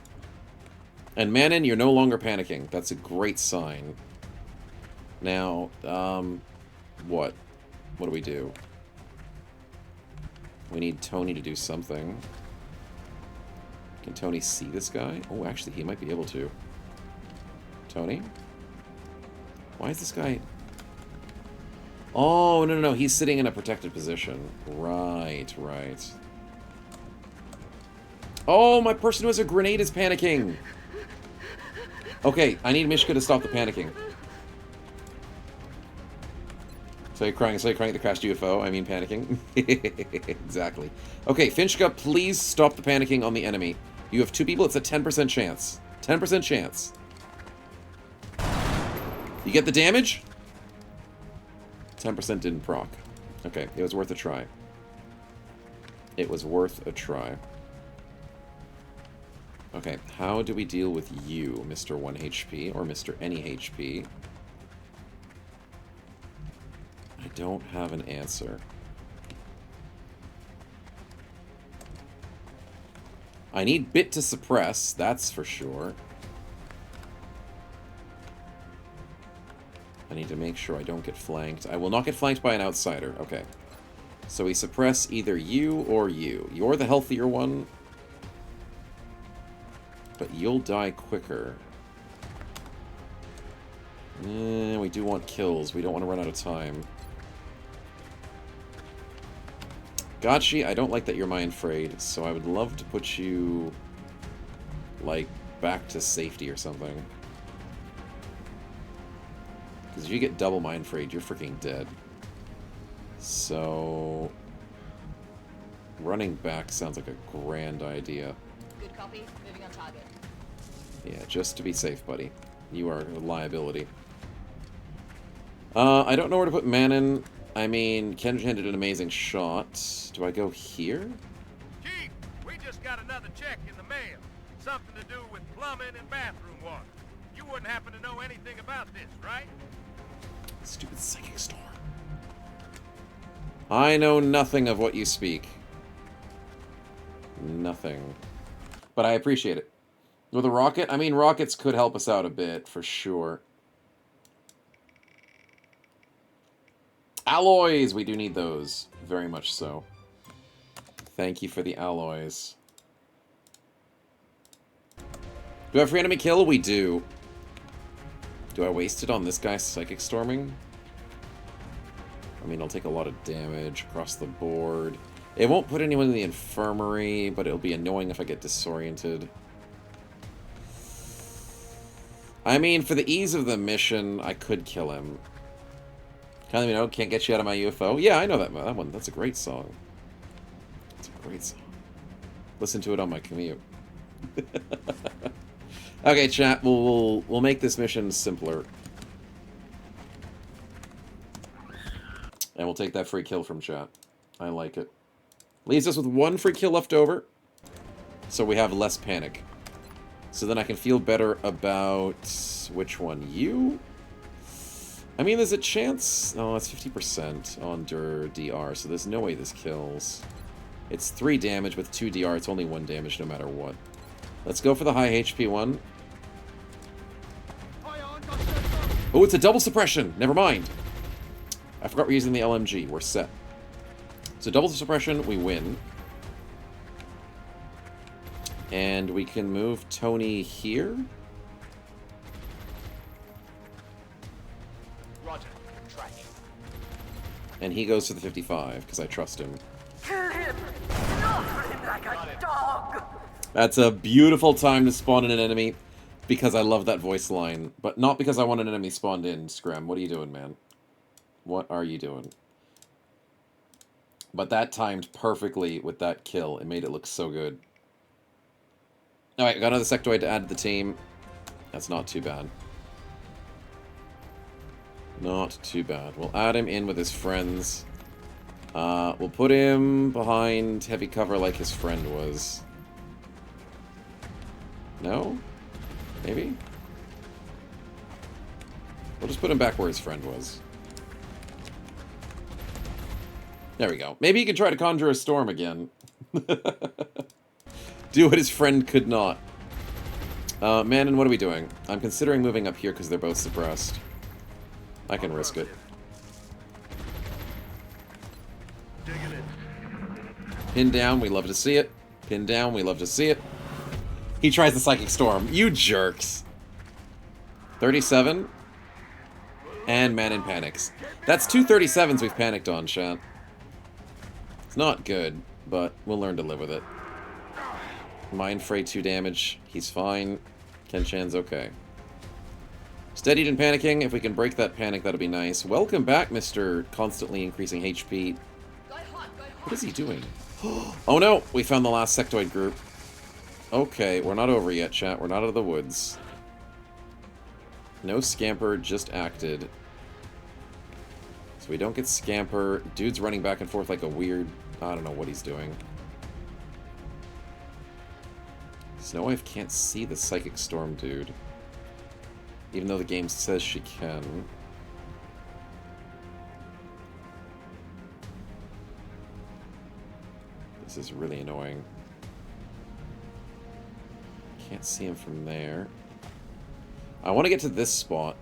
And Manon, you're no longer panicking. That's a great sign. Now, what? What do we do? We need Tony to do something. Can Tony see this guy? Oh, actually, he might be able to. Tony? Why is this guy... Oh, no. He's sitting in a protected position. Right. Oh, my person who has a grenade is panicking. Okay, I need Mishka to stop the panicking. So you're crying at the crashed UFO. I mean panicking. Exactly. Okay, Finchka, please stop the panicking on the enemy. You have 2 people. It's a 10% chance. 10% chance. You get the damage? 10% didn't proc. Okay, it was worth a try. It was worth a try. Okay, how do we deal with you, Mr. 1 HP, or Mr. Any HP? I don't have an answer. I need bit to suppress, that's for sure. I need to make sure I don't get flanked. I will not get flanked by an outsider. Okay. So we suppress either you or you. You're the healthier one. But you'll die quicker. We do want kills. We don't want to run out of time. Gotchi, I don't like that you're Mind Frayed, so I would love to put you, like, back to safety or something. Because if you get double Mind Frayed, you're freaking dead. So... running back sounds like a grand idea. Good copy. Moving on target. Yeah, just to be safe, buddy. You are a liability. I don't know where to put Manon. I mean, Ken-chan did an amazing shot. Do I go here? Chief, we just got another check in the mail. Something to do with plumbing and bathroom water. You wouldn't happen to know anything about this, right? Stupid psychic storm. I know nothing of what you speak. Nothing. But I appreciate it. With a rocket? I mean, rockets could help us out a bit, for sure. Alloys! We do need those. Very much so. Thank you for the alloys. Do I have free enemy kill? We do. Do I waste it on this guy psychic storming? I mean, I'll take a lot of damage across the board. It won't put anyone in the infirmary, but it'll be annoying if I get disoriented. I mean, for the ease of the mission, I could kill him. Kind of, can't get you out of my UFO. Yeah, I know that one. That's a great song. It's a great song. Listen to it on my commute. Okay, chat. We'll make this mission simpler, and we'll take that free kill from chat. I like it. Leaves us with 1 free kill left over, so we have less panic. So then I can feel better about which one? You? I mean, there's a chance... Oh, it's 50% on DR, so there's no way this kills. It's 3 damage with 2 DR. It's only 1 damage no matter what. Let's go for the high HP one. Oh, it's a double suppression. Never mind. I forgot we're using the LMG. We're set. So double suppression, we win. And we can move Tony here. Roger. Tracking. And he goes to the 55, because I trust him. Kill him! Slaughter him like a dog! That's a beautiful time to spawn in an enemy, because I love that voice line. But not because I want an enemy spawned in, Scram. What are you doing, man? What are you doing? But that timed perfectly with that kill. It made it look so good. Alright, got another sectoid to add to the team. That's not too bad. Not too bad. We'll add him in with his friends. We'll put him behind heavy cover like his friend was. No? Maybe? We'll just put him back where his friend was. There we go. Maybe he can try to conjure a storm again. Do what his friend could not. Manon, what are we doing? I'm considering moving up here because they're both suppressed. I can risk it. Pin down, we love to see it. Pin down, we love to see it. He tries the Psychic Storm. You jerks. 37. And Manon panics. That's 2 37s we've panicked on, chat. It's not good, but we'll learn to live with it. Mind Fray 2 damage. He's fine. Kenshan's okay. Steadied and panicking. If we can break that panic, that'll be nice. Welcome back, Mr. Constantly Increasing HP. What is he doing? Oh no! We found the last sectoid group. Okay, we're not over yet, chat. We're not out of the woods. No Scamper, just acted. So we don't get Scamper. Dude's running back and forth like a weird... I don't know what he's doing. Snowwife can't see the Psychic Storm dude. Even though the game says she can. This is really annoying. Can't see him from there. I want to get to this spot.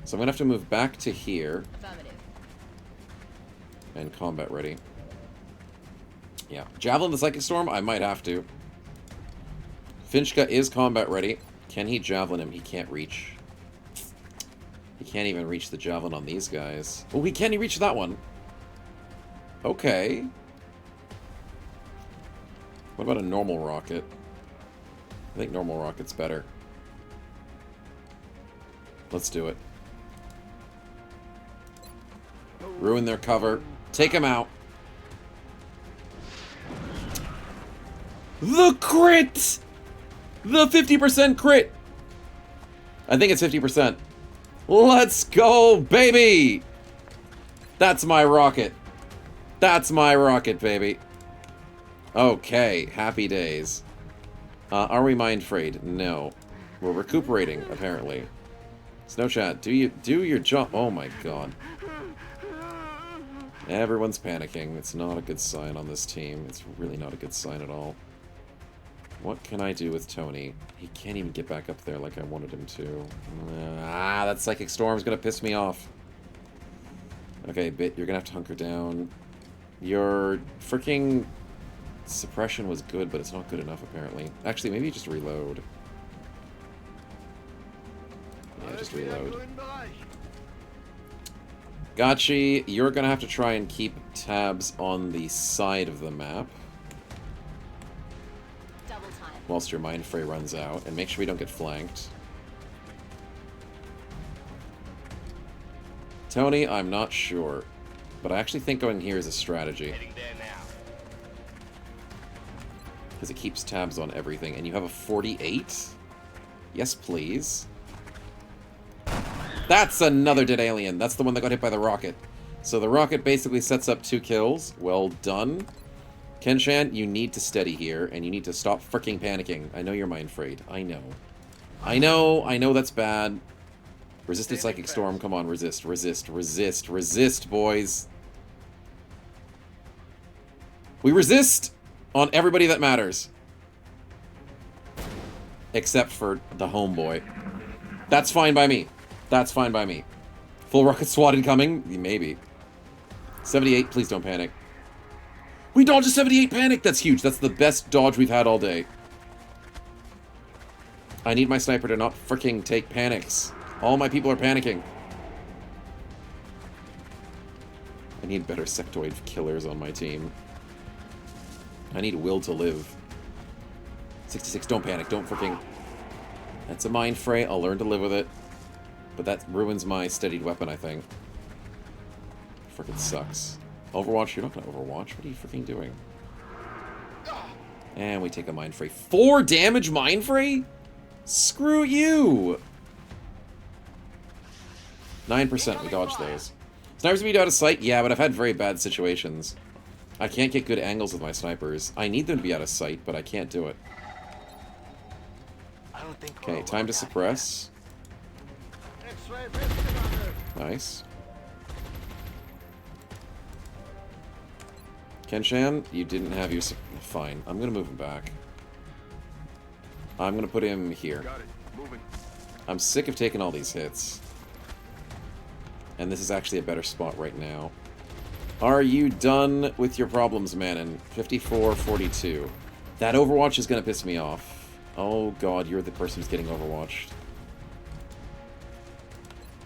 So I'm going to have to move back to here. And combat ready. Yeah. Javelin the Psychic Storm? I might have to. Finchka is combat ready. Can he javelin him? He can't reach. He can't even reach the javelin on these guys. Oh, he can. He reach that one. Okay. What about a normal rocket? I think normal rocket's better. Let's do it. Ruin their cover. Take him out. The crit! The 50% crit! I think it's 50%. Let's go, baby! That's my rocket. That's my rocket, baby. Okay, happy days. Are we mind frayed? No. We're recuperating, apparently. Snow Chat, do your job? Oh my god. Everyone's panicking. It's not a good sign on this team. It's really not a good sign at all. What can I do with Tony? He can't even get back up there like I wanted him to. That Psychic Storm's gonna piss me off. Okay, Bit, you're gonna have to hunker down. Your freaking suppression was good, but it's not good enough, apparently. Actually, maybe just reload. Yeah, just reload. Gotchi, you're gonna have to try and keep tabs on the side of the map. Whilst your Mind Fray runs out, and make sure we don't get flanked. Tony, I'm not sure, but I actually think going here is a strategy. Because it keeps tabs on everything, and you have a 48? Yes, please. That's another dead alien. That's the one that got hit by the rocket. So the rocket basically sets up 2 kills. Well done. Kenshan, you need to steady here, and you need to stop freaking panicking. I know you're mind frayed. I know. I know that's bad. Resisted Psychic Storm. Come on, resist, resist, resist, resist, boys. We resist on everybody that matters. Except for the homeboy. That's fine by me. That's fine by me. Full rocket SWAT incoming? Maybe. 78, please don't panic. We dodged a 78 panic! That's huge. That's the best dodge we've had all day. I need my sniper to not freaking take panics. All my people are panicking. I need better sectoid killers on my team. I need will to live. 66, don't panic. Don't freaking... That's a mind fray. I'll learn to live with it. But that ruins my steadied weapon, I think. Freaking sucks. Overwatch? You're not gonna Overwatch. What are you freaking doing? And we take a mind fray. 4 damage mind fray? Screw you! 9%. We dodged those. Snipers beat out of sight? Yeah, but I've had very bad situations. I can't get good angles with my snipers. I need them to be out of sight, but I can't do it. Okay, time to suppress. Nice. Kenshan, you didn't have your... Fine. I'm gonna move him back. I'm gonna put him here. I'm sick of taking all these hits. And this is actually a better spot right now. Are you done with your problems, Manon? 54-42. That Overwatch is gonna piss me off. Oh god, you're the person who's getting Overwatched.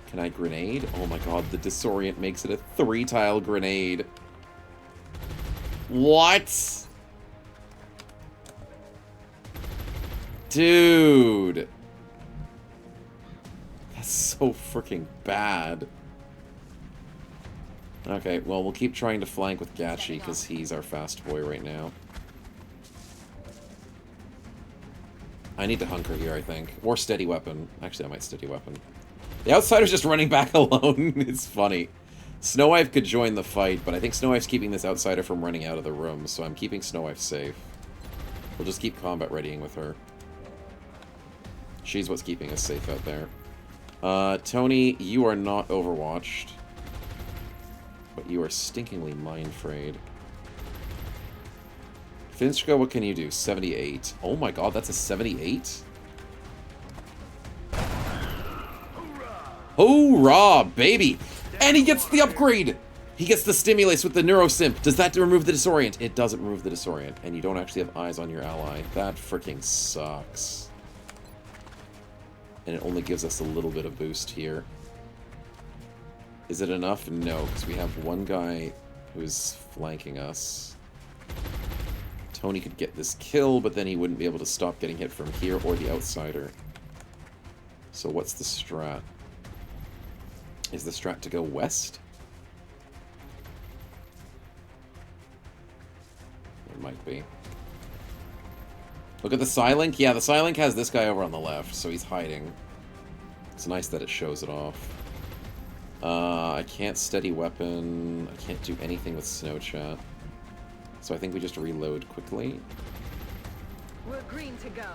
Can I grenade? Oh my god, the disorient makes it a 3-tile grenade. What? Dude. That's so freaking bad. Okay, well, we'll keep trying to flank with Gachi, because he's our fast boy right now. I need to hunker here, I think. Or steady weapon. Actually, I might steady weapon. The outsider's just running back alone. It's funny. Snow Wife could join the fight, but I think Snow Wife's keeping this outsider from running out of the room, so I'm keeping Snow Wife safe. We'll just keep combat readying with her. She's what's keeping us safe out there. Tony, you are not overwatched. But you are stinkingly mind-frayed. Finchka, what can you do? 78. Oh my god, that's a 78? Hoorah, baby! And he gets the upgrade! He gets the stimulus with the neurosynth. Does that remove the disorient? It doesn't remove the disorient. And you don't actually have eyes on your ally. That freaking sucks. And it only gives us a little bit of boost here. Is it enough? No, because we have one guy who's flanking us. Tony could get this kill, but then he wouldn't be able to stop getting hit from here or the outsider. So what's the strat? Is the strat to go west? It might be. Look at the Psylink. Yeah, the Psylink has this guy over on the left, so he's hiding. It's nice that it shows it off. I can't steady weapon. I can't do anything with Snow Chat. So I think we just reload quickly. We're green to go.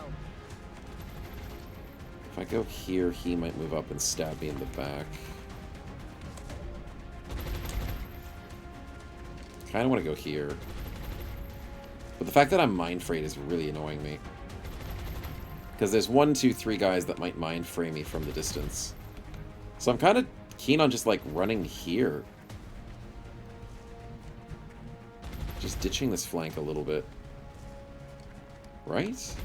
If I go here, he might move up and stab me in the back. Kinda wanna go here. But the fact that I'm mind frayed is really annoying me. Because there's 1, 2, 3 guys that might mind fray me from the distance. So I'm kinda keen on just like running here. Just ditching this flank a little bit. Right?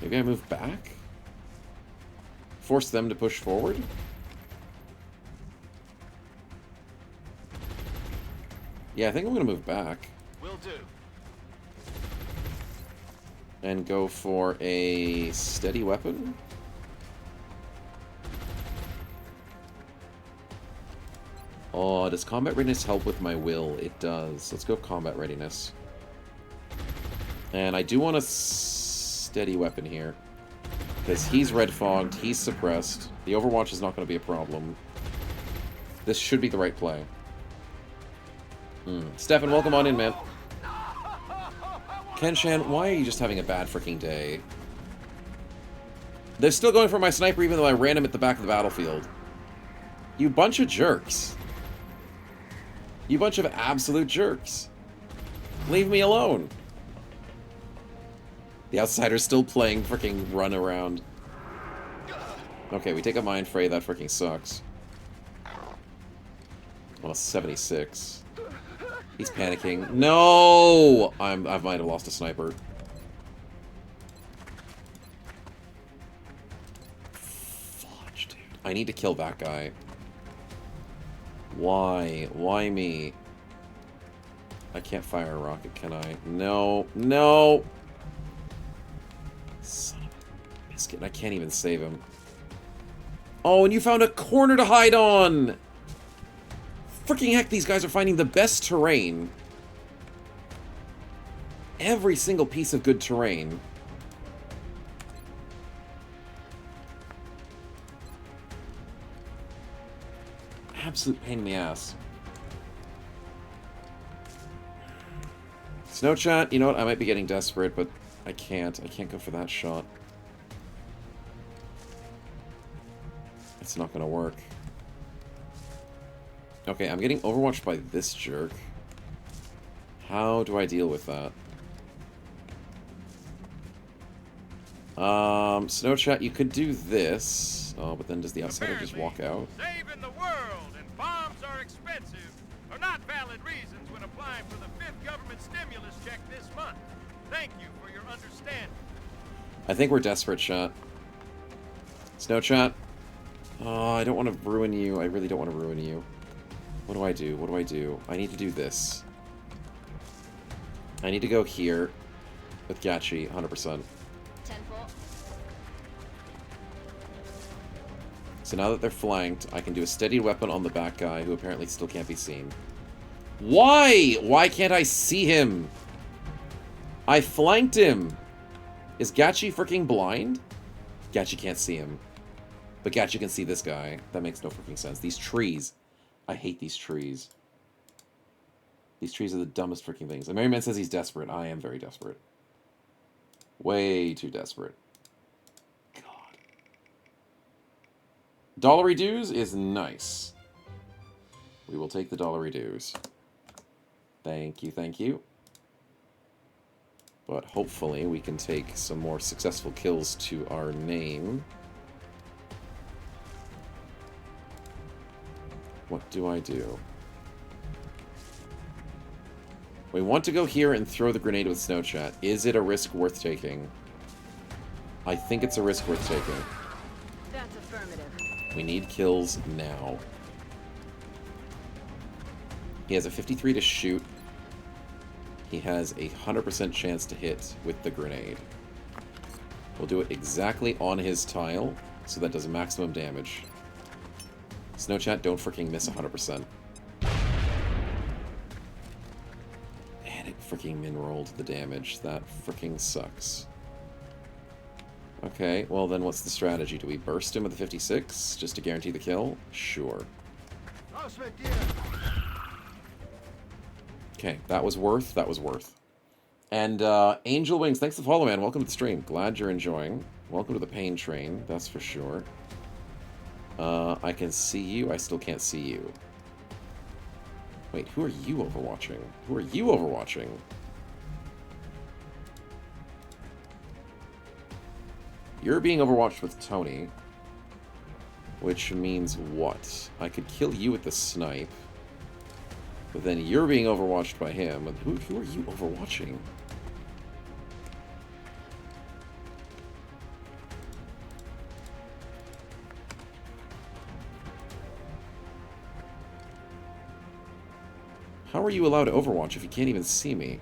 Maybe I move back? Force them to push forward? Yeah, I think I'm gonna move back. Will do. And go for a steady weapon. Oh, does combat readiness help with my will? It does. Let's go combat readiness. And I do want a steady weapon here. Because he's red fogged, he's suppressed. The Overwatch is not going to be a problem. This should be the right play. Stefan, welcome on in, man. Kenshan, why are you just having a bad freaking day? They're still going for my sniper even though I ran him at the back of the battlefield. You bunch of jerks. You bunch of absolute jerks. Leave me alone. The outsider's still playing freaking run around. Okay, we take a mind fray. That freaking sucks. Well, 76. He's panicking. No! I might have lost a sniper. Fudge, dude. I need to kill that guy. Why? Why me? I can't fire a rocket, can I? No. No! Son of a biscuit. I can't even save him. Oh, and you found a corner to hide on! Freaking heck, these guys are finding the best terrain. Every single piece of good terrain. Absolute pain in the ass. Snow chat, you know what? I might be getting desperate, but I can't. I can't go for that shot. It's not gonna work. Okay, I'm getting overwatched by this jerk. How do I deal with that? Snow chat, you could do this. Oh, but then does the outsider just walk out? Saving the world and bombs are expensive are not valid reasons when applying for the 5th government stimulus check this month. Thank you for your understanding. I think we're desperate, chat. Snow chat. Oh, I don't want to ruin you. I really don't want to ruin you. What do I do? What do I do? I need to do this. I need to go here with Gachi, 100%. 10-4. So now that they're flanked, I can do a steady weapon on the back guy, who apparently still can't be seen. Why? Why can't I see him? I flanked him. Is Gachi freaking blind? Gachi can't see him. But Gachi can see this guy. That makes no freaking sense. These trees. I hate these trees. These trees are the dumbest freaking things. And Merryman says he's desperate. I am very desperate. Way too desperate. God. Dollary dues is nice. We will take the dollary dues. Thank you, thank you. But hopefully we can take some more successful kills to our name. What do I do? We want to go here and throw the grenade with Snow Chat. Is it a risk worth taking? I think it's a risk worth taking. That's affirmative. We need kills now. He has a 53 to shoot. He has a 100% chance to hit with the grenade. We'll do it exactly on his tile, so that does maximum damage. Snow Chat, don't freaking miss 100%. And it freaking min-rolled the damage. That freaking sucks. Okay, well then what's the strategy? Do we burst him with the 56 just to guarantee the kill? Sure. Okay, that was worth. That was worth. And Angel Wings, thanks for the follow, man. Welcome to the stream. Glad you're enjoying. Welcome to the pain train, that's for sure. I can see you. I still can't see you. Wait, who are you overwatching? Who are you overwatching? You're being overwatched with Tony. Which means what? I could kill you with the snipe. But then you're being overwatched by him. And who are you overwatching? How are you allowed to overwatch if you can't even see me?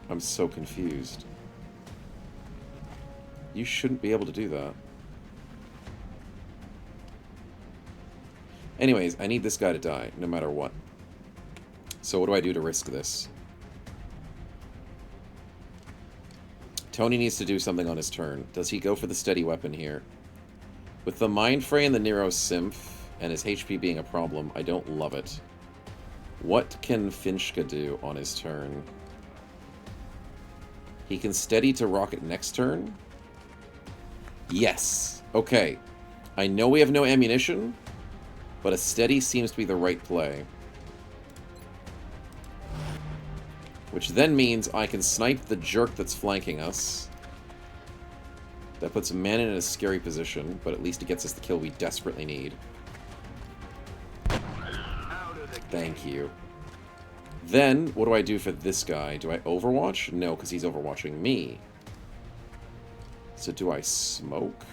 I'm so confused. You shouldn't be able to do that. Anyways, I need this guy to die, no matter what. So what do I do to risk this? Tony needs to do something on his turn. Does he go for the steady weapon here? With the Mind Fray and the Nero Symph, and his HP being a problem, I don't love it. What can Finchka do on his turn? He can steady to rocket next turn. Yes. Okay. I know we have no ammunition, but a steady seems to be the right play. Which then means I can snipe the jerk that's flanking us. That puts Manon in a scary position, but at least it gets us the kill we desperately need. Thank you. Then, what do I do for this guy? Do I overwatch? No, because he's overwatching me. So do I smoke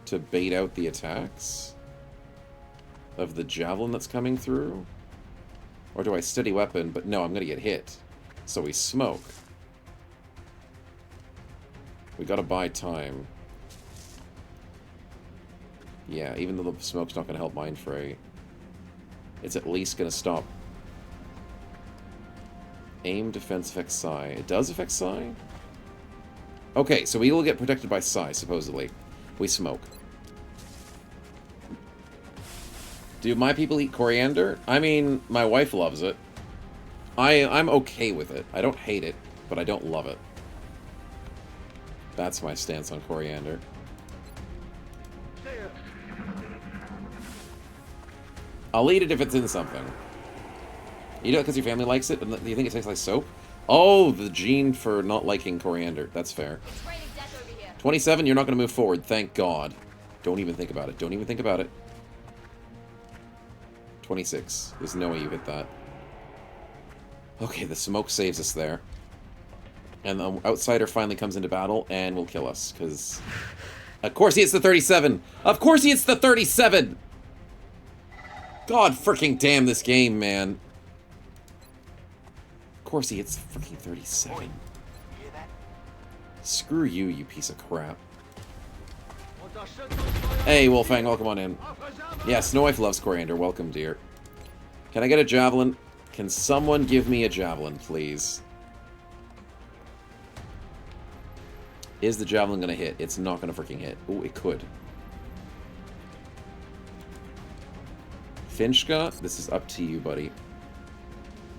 to bait out the attacks of the javelin that's coming through? Or do I steady weapon, but no, I'm going to get hit. So we smoke. We gotta buy time. Yeah, even though the smoke's not gonna help Mindfray, it's at least gonna stop. Aim, defense affects Psi. It does affect Psi? Okay, so we will get protected by Psi, supposedly. We smoke. Do my people eat coriander? I mean, my wife loves it. I'm okay with it. I don't hate it, but I don't love it. That's my stance on coriander. I'll eat it if it's in something. You know it because your family likes it? And do you think it tastes like soap? Oh, the gene for not liking coriander. That's fair. 27, you're not going to move forward. Thank God. Don't even think about it. Don't even think about it. 26. There's no way you hit that. Okay, the smoke saves us there. And the outsider finally comes into battle and will kill us, because... Of course he hits the 37! Of course he hits the 37! God freaking damn this game, man. Of course he hits freaking 37. Screw you, you piece of crap. Hey, Wolfang, welcome on in. Yeah, Snowwife loves coriander. Welcome, dear. Can I get a javelin? Can someone give me a javelin, please? Is the javelin gonna hit? It's not gonna freaking hit. Oh, it could. Finchka, this is up to you, buddy.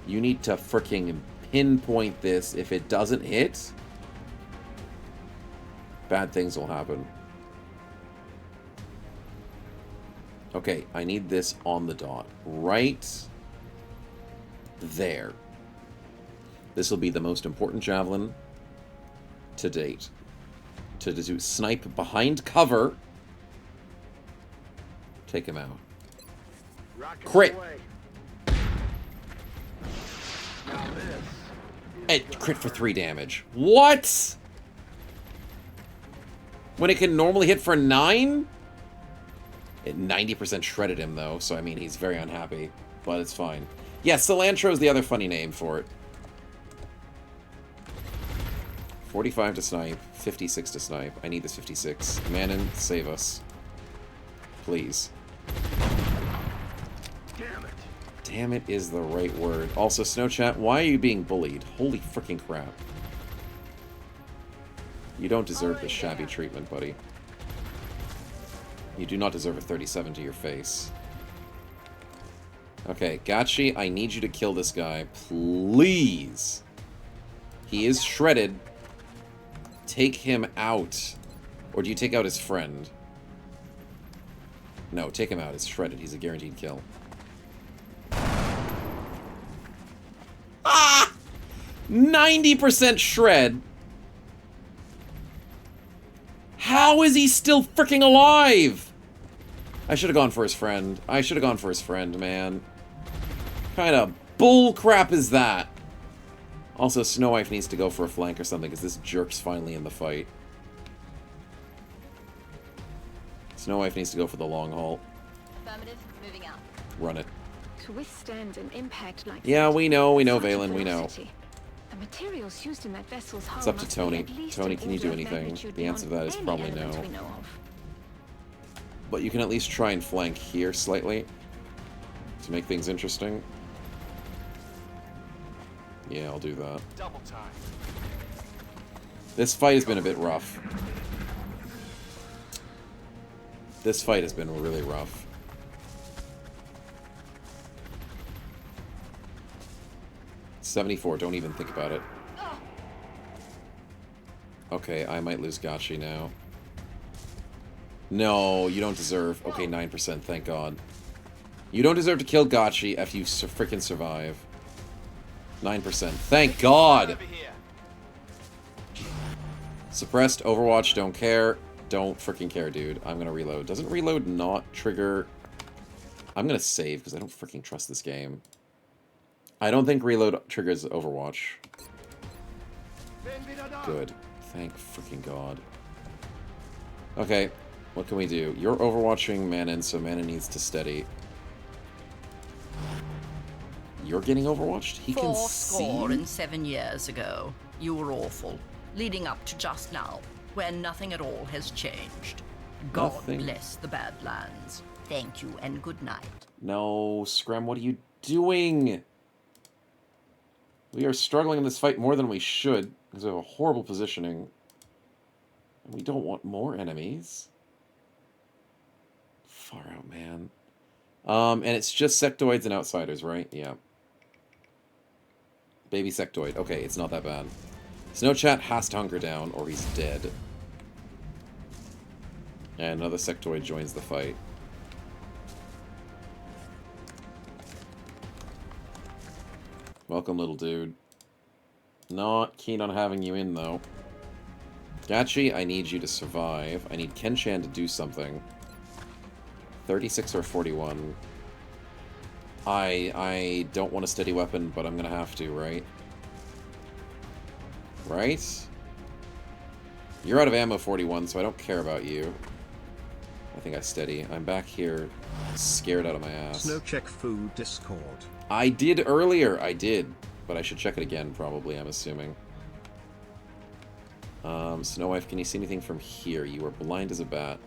You need to freaking pinpoint this. If it doesn't hit, bad things will happen. Okay, I need this on the dot. Right there. This will be the most important javelin to date. To do snipe behind cover. Take him out. Crit! It crit for 3 damage. What? When it can normally hit for 9? It 90% shredded him, though, so I mean, he's very unhappy. But it's fine. Yeah, cilantro is the other funny name for it. 45 to snipe, 56 to snipe. I need this 56. Manon, save us. Please. Damn it. Damn it is the right word. Also, Snowchat, why are you being bullied? Holy freaking crap. You don't deserve this shabby treatment, buddy. You do not deserve a 37 to your face. Okay, Gachi, I need you to kill this guy. Please. He is shredded. Take him out. Or do you take out his friend? No, take him out. It's shredded. He's a guaranteed kill. Ah! 90% shred. How is he still freaking alive? I should have gone for his friend. I should have gone for his friend, man. Kind of bull crap is that? Also, Snowwife needs to go for a flank or something, because this jerk's finally in the fight. Snowwife needs to go for the long haul. Affirmative, moving out. Run it. To withstand an impact like Yeah, that, we know, such Valen, we know. velocity. The materials used in that vessel's hull It's up to must be Tony. at least Tony, an can you do order of anything? magnitude The answer to beyond that is any probably element no. we know of. But you can at least try and flank here slightly to make things interesting. Yeah, I'll do that. Double time. This fight has been a bit rough. This fight has been really rough. $74, don't even think about it. Okay, I might lose Gachi now. No, you don't deserve. Okay, 9%, thank God. You don't deserve to kill Gotchi if you freaking survive. 9%. Thank God! Suppressed, Overwatch, don't care. Don't freaking care, dude. I'm gonna reload. Doesn't reload not trigger... I'm gonna save, because I don't freaking trust this game. I don't think reload triggers Overwatch. Good. Thank freaking God. Okay, what can we do? You're overwatching Manon, so Manon needs to steady. You're getting overwatched? He can see? 407 years ago, you were awful, leading up to just now, where nothing at all has changed. God bless the Badlands. Thank you and good night. No, Scram, what are you doing? We are struggling in this fight more than we should, because we have a horrible positioning. And we don't want more enemies. Far out, man. And it's just sectoids and outsiders, right? Yeah. Baby sectoid. Okay, it's not that bad. Snowchat has to hunker down, or he's dead. And another sectoid joins the fight. Welcome, little dude. Not keen on having you in, though. Gachi, I need you to survive. I need Kenshan to do something. 36 or 41. I don't want a steady weapon, but I'm gonna have to, right? Right? You're out of ammo, 41, so I don't care about you. I think I steady. I'm back here, scared out of my ass. Snow check food Discord. I did earlier, I did. But I should check it again, probably, I'm assuming. Snowwife, can you see anything from here? You are blind as a bat.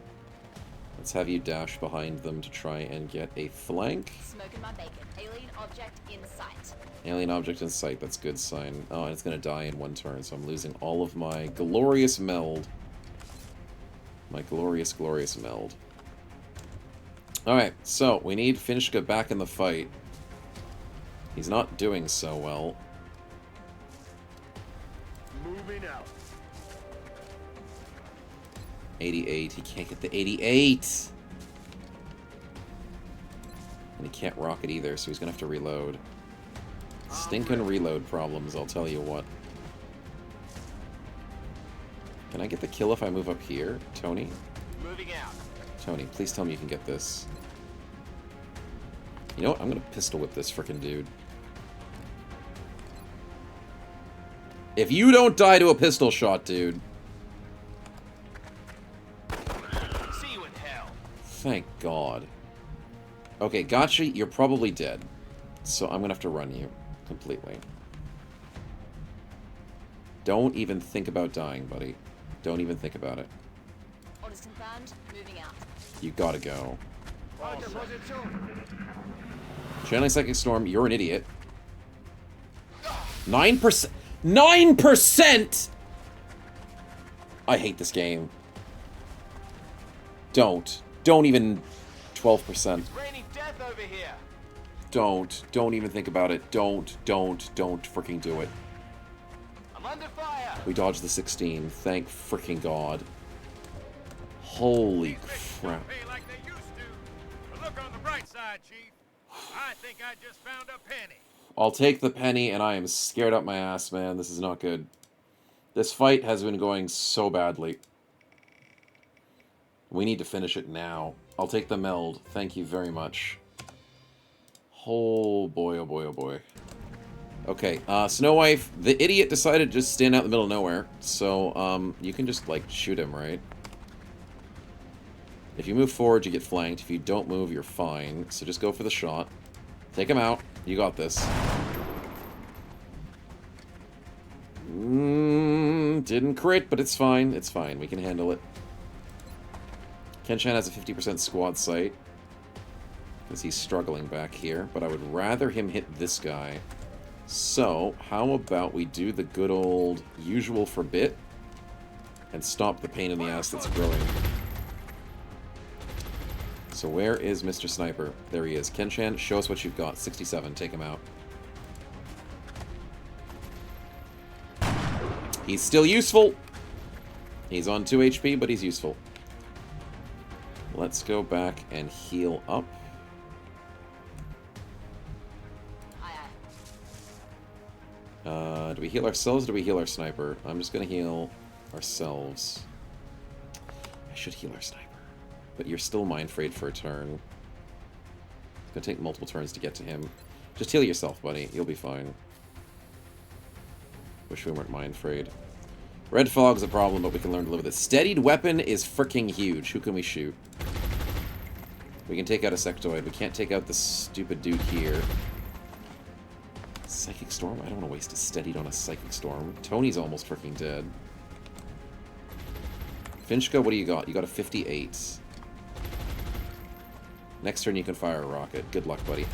Let's have you dash behind them to try and get a flank. Smoking my bacon. Alien object in sight. Alien object in sight, that's a good sign. Oh, and it's gonna die in one turn, so I'm losing all of my glorious meld. My glorious, glorious meld. Alright, so we need Finchka back in the fight. He's not doing so well. Moving out. 88. He can't get the 88! And he can't rocket either, so he's gonna have to reload. Stinkin' reload problems, I'll tell you what. Can I get the kill if I move up here? Tony? Moving out. Tony, please tell me you can get this. You know what? I'm gonna pistol whip this frickin' dude. If you don't die to a pistol shot, dude. See you in hell. Thank God. Okay, gotcha. You're probably dead. So I'm gonna have to run you completely. Don't even think about dying, buddy. Don't even think about it. Orders confirmed. Moving out. You gotta go. Channeling Psychic Storm, you're an idiot. 9%! 9%?! I hate this game. Don't even 12%. It's raining death over here. Don't even think about it. Don't freaking do it. I'm under fire. We dodged the 16. Thank freaking God. Holy crap. Pay like they used to. But look on the bright side, Chief. I think I just found a penny. I'll take the penny, and I am scared up my ass, man. This is not good. This fight has been going so badly. We need to finish it now. I'll take the meld. Thank you very much. Oh boy, oh boy, oh boy. Okay, Snowwife, the idiot decided to just stand out in the middle of nowhere. So, you can just, like, shoot him, right? If you move forward, you get flanked. If you don't move, you're fine. So just go for the shot. Take him out. You got this. Didn't crit, but it's fine. It's fine. We can handle it. Kenshan has a 50% squad sight. Because he's struggling back here. But I would rather him hit this guy. So, how about we do the good old usual for bit. And stop the pain in the ass that's growing. So where is Mr. Sniper? There he is. Kenshan, show us what you've got. 67. Take him out. He's still useful. He's on 2 HP, but he's useful. Let's go back and heal up. Do we heal ourselves or do we heal our sniper? I'm just going to heal ourselves. I should heal our sniper. But you're still mind frayed for a turn. It's going to take multiple turns to get to him. Just heal yourself, buddy. You'll be fine. Wish we weren't mind frayed. Red fog's a problem, but we can learn to live with it. Steadied weapon is freaking huge. Who can we shoot? We can take out a sectoid. We can't take out the stupid dude here. Psychic Storm? I don't want to waste a steadied on a Psychic Storm. Tony's almost freaking dead. Finchka, what do you got? You got a 58. Next turn you can fire a rocket. Good luck, buddy.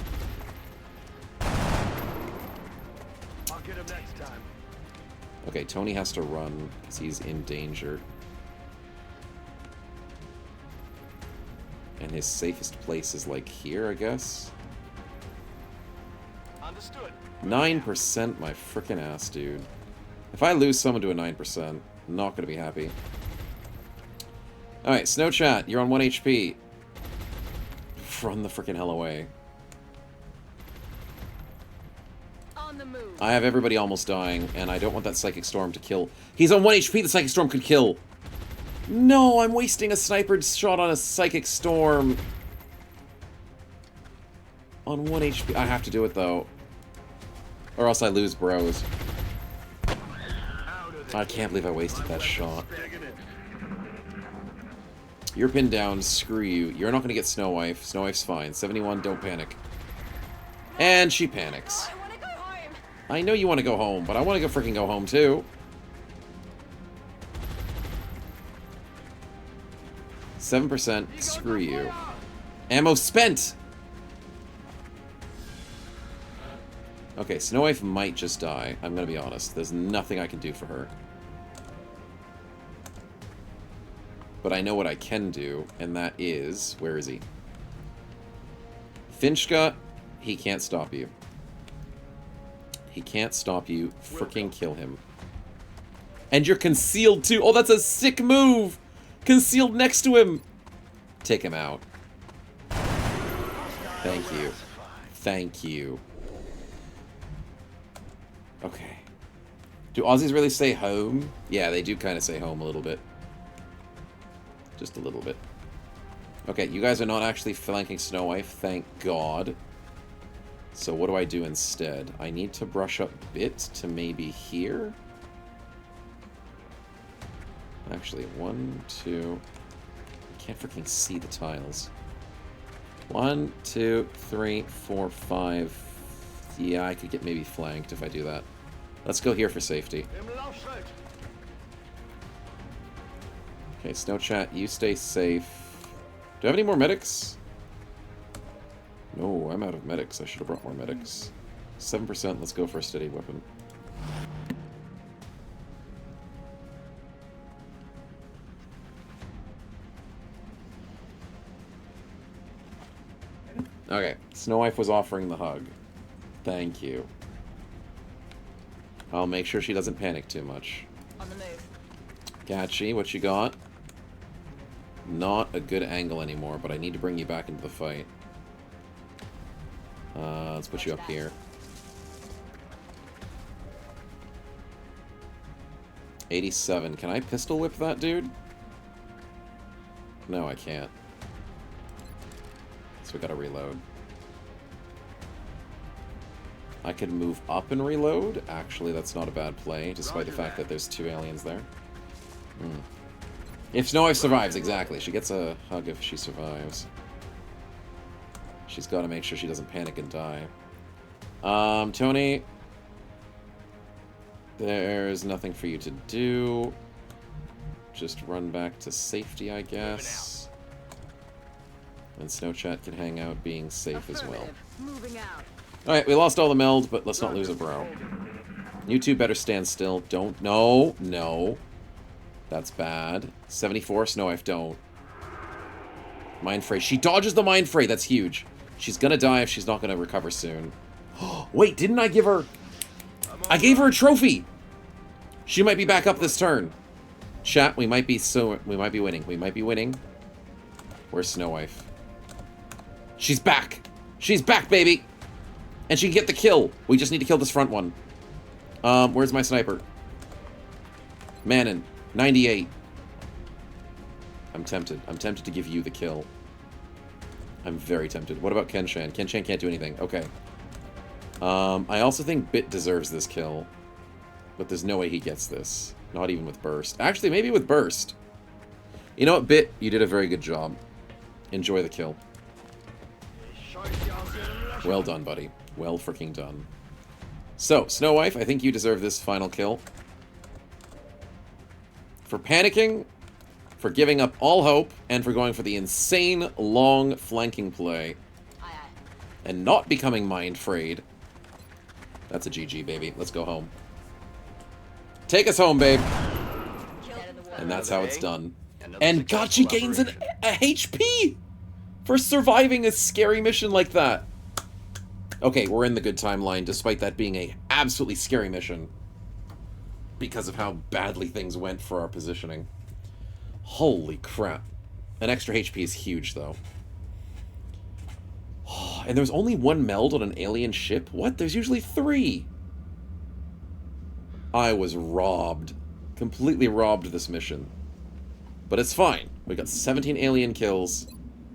I'll get him next time. Okay, Tony has to run because he's in danger. And his safest place is like here, I guess. Understood. 9%, my frickin' ass, dude. If I lose someone to a 9%, I'm not gonna be happy. Alright, Snow Chat, you're on 1 HP. Run the frickin' hell away. On the move. I have everybody almost dying, and I don't want that Psychic Storm to kill. He's on 1 HP, the Psychic Storm could kill. No, I'm wasting a sniper shot on a Psychic Storm. On 1 HP. I have to do it, though. Or else I lose bros. I can't believe I wasted that shot. You're pinned down. Screw you. You're not going to get Snow Wife. Snow Wife's fine. 71, don't panic. And she panics. I want to go home. I know you want to go home, but I want to go freaking go home, too. 7%. Screw you. Ammo spent! Okay, Snow Wife might just die. I'm gonna be honest. There's nothing I can do for her. But I know what I can do, and that is... Where is he? Finchka, he can't stop you. He can't stop you. Freaking kill him. And you're concealed, too! Oh, that's a sick move! Concealed next to him! Take him out. Thank you. Thank you. Okay. Do Aussies really say home? Yeah, they do kind of say home a little bit. Just a little bit. Okay, you guys are not actually flanking Snow Wife, thank God. So what do I do instead? I need to brush up a bit to maybe here? Actually, 1, 2... I can't freaking see the tiles. 1, 2, 3, 4, 5... Yeah, I could get maybe flanked if I do that. Let's go here for safety. Okay, Snow Chat, you stay safe. Do I have any more medics? No, I'm out of medics. I should have brought more medics. 7%, let's go for a steady weapon. Okay, Snow Wife was offering the hug. Thank you. I'll make sure she doesn't panic too much. On the move. Gachi, what you got? Not a good angle anymore, but I need to bring you back into the fight. Let's put you up here. 87. Can I pistol whip that dude? No, I can't. So we gotta reload. I could move up and reload. Actually, that's not a bad play, despite the fact that there's 2 aliens there. If Snow Wife survives, exactly. She gets a hug if she survives. She's got to make sure she doesn't panic and die. Tony, there's nothing for you to do. Just run back to safety, I guess. And Snow Chat can hang out being safe as well. Moving out. Alright, we lost all the meld, but let's not lose a bro. You two better stand still. Don't. No. No. That's bad. 74, Snow Wife, don't. Mind Fray. She dodges the Mind Fray. That's huge. She's gonna die if she's not gonna recover soon. Wait, didn't I give her... I gave her a trophy! She might be back up this turn. Chat, we might be winning. We might be winning. Where's Snow Wife? She's back! She's back, baby! And she can get the kill. We just need to kill this front one. Where's my sniper? Manon, 98. I'm tempted. I'm tempted to give you the kill. I'm very tempted. What about Kenshan? Kenshan can't do anything. Okay. I also think Bit deserves this kill. But there's no way he gets this. Not even with Burst. Actually, maybe with Burst. You know what, Bit? You did a very good job. Enjoy the kill. Well done, buddy. Well freaking done. So, Snow Wife, I think you deserve this final kill. For panicking, for giving up all hope, and for going for the insane long flanking play. And not becoming mind-frayed. That's a GG, baby. Let's go home. Take us home, babe. And that's how it's done. And God, she gains a HP for surviving a scary mission like that. Okay, we're in the good timeline, despite that being a absolutely scary mission. Because of how badly things went for our positioning. Holy crap. An extra HP is huge, though. And there's only one meld on an alien ship? What? There's usually 3. I was robbed. Completely robbed this mission. But it's fine. We got 17 alien kills,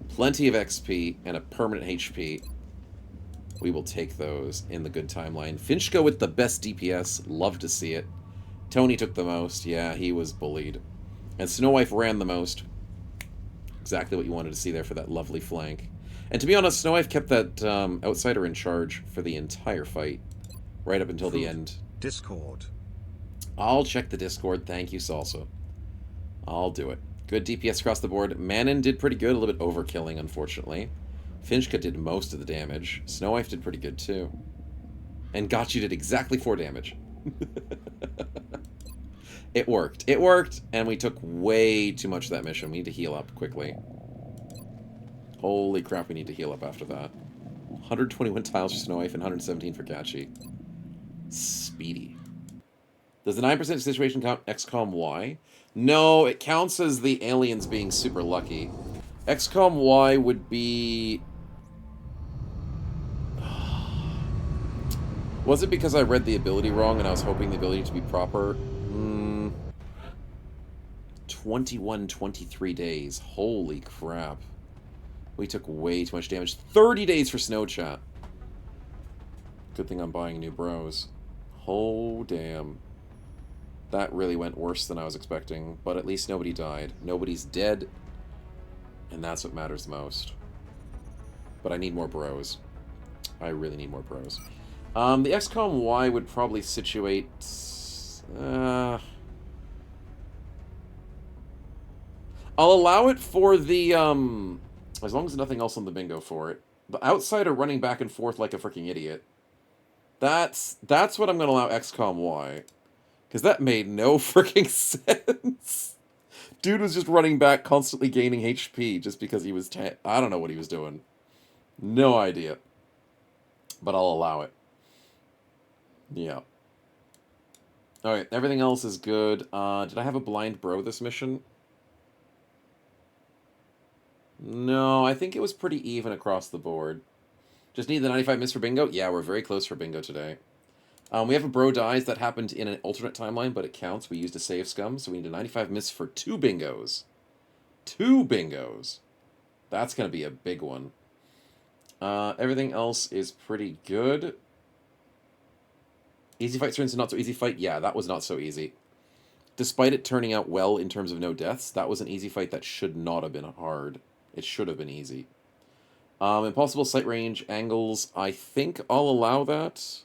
plenty of XP, and a permanent HP. We will take those in the good timeline. Finchko with the best DPS. Love to see it. Tony took the most. Yeah, he was bullied. And Snow Wife ran the most. Exactly what you wanted to see there for that lovely flank. And to be honest, Snow Wife kept that outsider in charge for the entire fight. Right up until the end. Discord. I'll check the Discord. Thank you, Salsa. I'll do it. Good DPS across the board. Manon did pretty good. A little bit overkilling, unfortunately. Finchka did most of the damage. Snow Wife did pretty good, too. And Gotchi did exactly 4 damage. It worked. It worked, and we took way too much of that mission. We need to heal up quickly. Holy crap, we need to heal up after that. 121 tiles for Snow Wife and 117 for Gotchi. Speedy. Does the 9% situation count XCOM Y? No, it counts as the aliens being super lucky. XCOM Y would be... Was it because I read the ability wrong and I was hoping the ability to be proper? 23 days. Holy crap. We took way too much damage. 30 days for Snow Chat. Good thing I'm buying new bros. Oh, damn. That really went worse than I was expecting, but at least nobody died. Nobody's dead, and that's what matters most. But I need more bros. I really need more bros. The XCOM Y would probably situate... I'll allow it for the, as long as nothing else on the bingo for it. The outsider running back and forth like a freaking idiot. That's what I'm going to allow XCOM Y. Because that made no freaking sense. Dude was just running back, constantly gaining HP just because he was... I don't know what he was doing. No idea. But I'll allow it. Yeah. Alright, everything else is good. Did I have a blind bro this mission? No, I think it was pretty even across the board. Just need the 95 miss for bingo? Yeah, we're very close for bingo today. We have a bro dies that happened in an alternate timeline, but it counts. We used a save scum, so we need a 95 miss for 2 bingos. 2 bingos. That's going to be a big one. Everything else is pretty good. Easy fight turns to not so easy fight? Yeah, that was not so easy. Despite it turning out well in terms of no deaths, that was an easy fight that should not have been hard. It should have been easy. Impossible sight range angles, I think I'll allow that.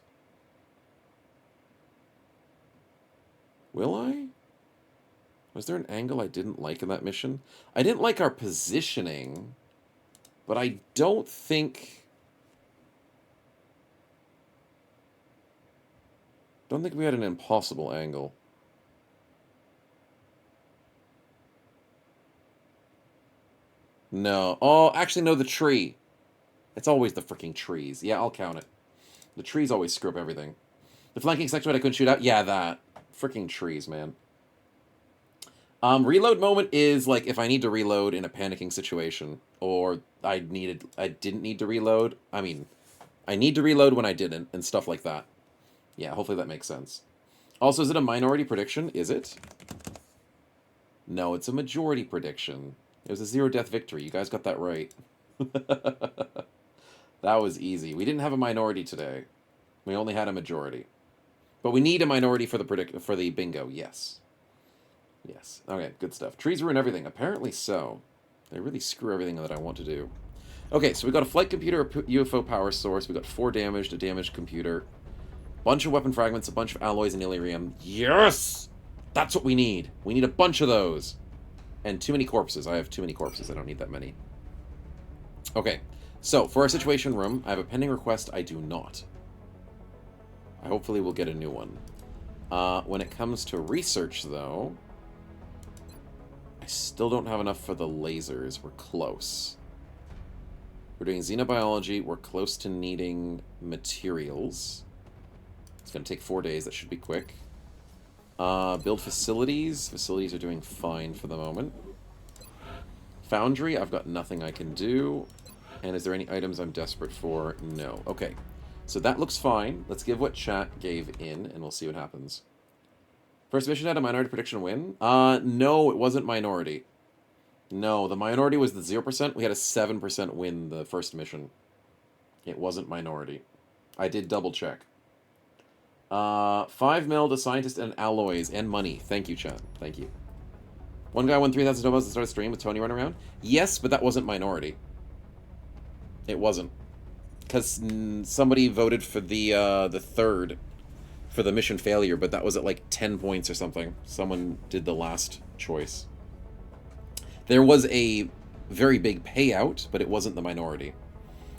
Will I? Was there an angle I didn't like in that mission? I didn't like our positioning, but I don't think... Don't think we had an impossible angle. No. Oh, actually, no, the tree. It's always the freaking trees. Yeah, I'll count it. The trees always screw up everything. The flanking section I couldn't shoot out? Yeah, that. Freaking trees, man. Reload moment is like if I need to reload in a panicking situation, or I didn't need to reload. I mean, I need to reload when I didn't, and stuff like that. Yeah, hopefully that makes sense. Also, is it a minority prediction? Is it? No, it's a majority prediction. It was a 0-death victory. You guys got that right. That was easy. We didn't have a minority today. We only had a majority. But we need a minority for the bingo. Yes. Yes. Okay, good stuff. Trees ruin everything. Apparently so. They really screw everything that I want to do. Okay, so we got a flight computer, a UFO power source. We got 4 damaged, a damaged computer. Bunch of weapon fragments, a bunch of alloys and Illyrium. Yes! That's what we need. We need a bunch of those. And too many corpses. I have too many corpses. I don't need that many. Okay. So, for our situation room, I have a pending request. I do not. I hopefully will get a new one. When it comes to research, though, I still don't have enough for the lasers. We're close. We're doing xenobiology. We're close to needing materials. It's going to take 4 days. That should be quick. Build facilities. Facilities are doing fine for the moment. Foundry, I've got nothing I can do. And is there any items I'm desperate for? No. Okay. So that looks fine. Let's give what chat gave in, and we'll see what happens. First mission had a minority prediction win? No, it wasn't minority. No, the minority was the 0%. We had a 7% win the first mission. It wasn't minority. I did double check. 5 mil to scientist and alloys and money. Thank you, chat. Thank you. One guy won 3,000 dobos to start a stream with Tony running around? Yes, but that wasn't minority. It wasn't. Because somebody voted for the third for the mission failure, but that was at like 10 points or something. Someone did the last choice. There was a very big payout, but it wasn't the minority.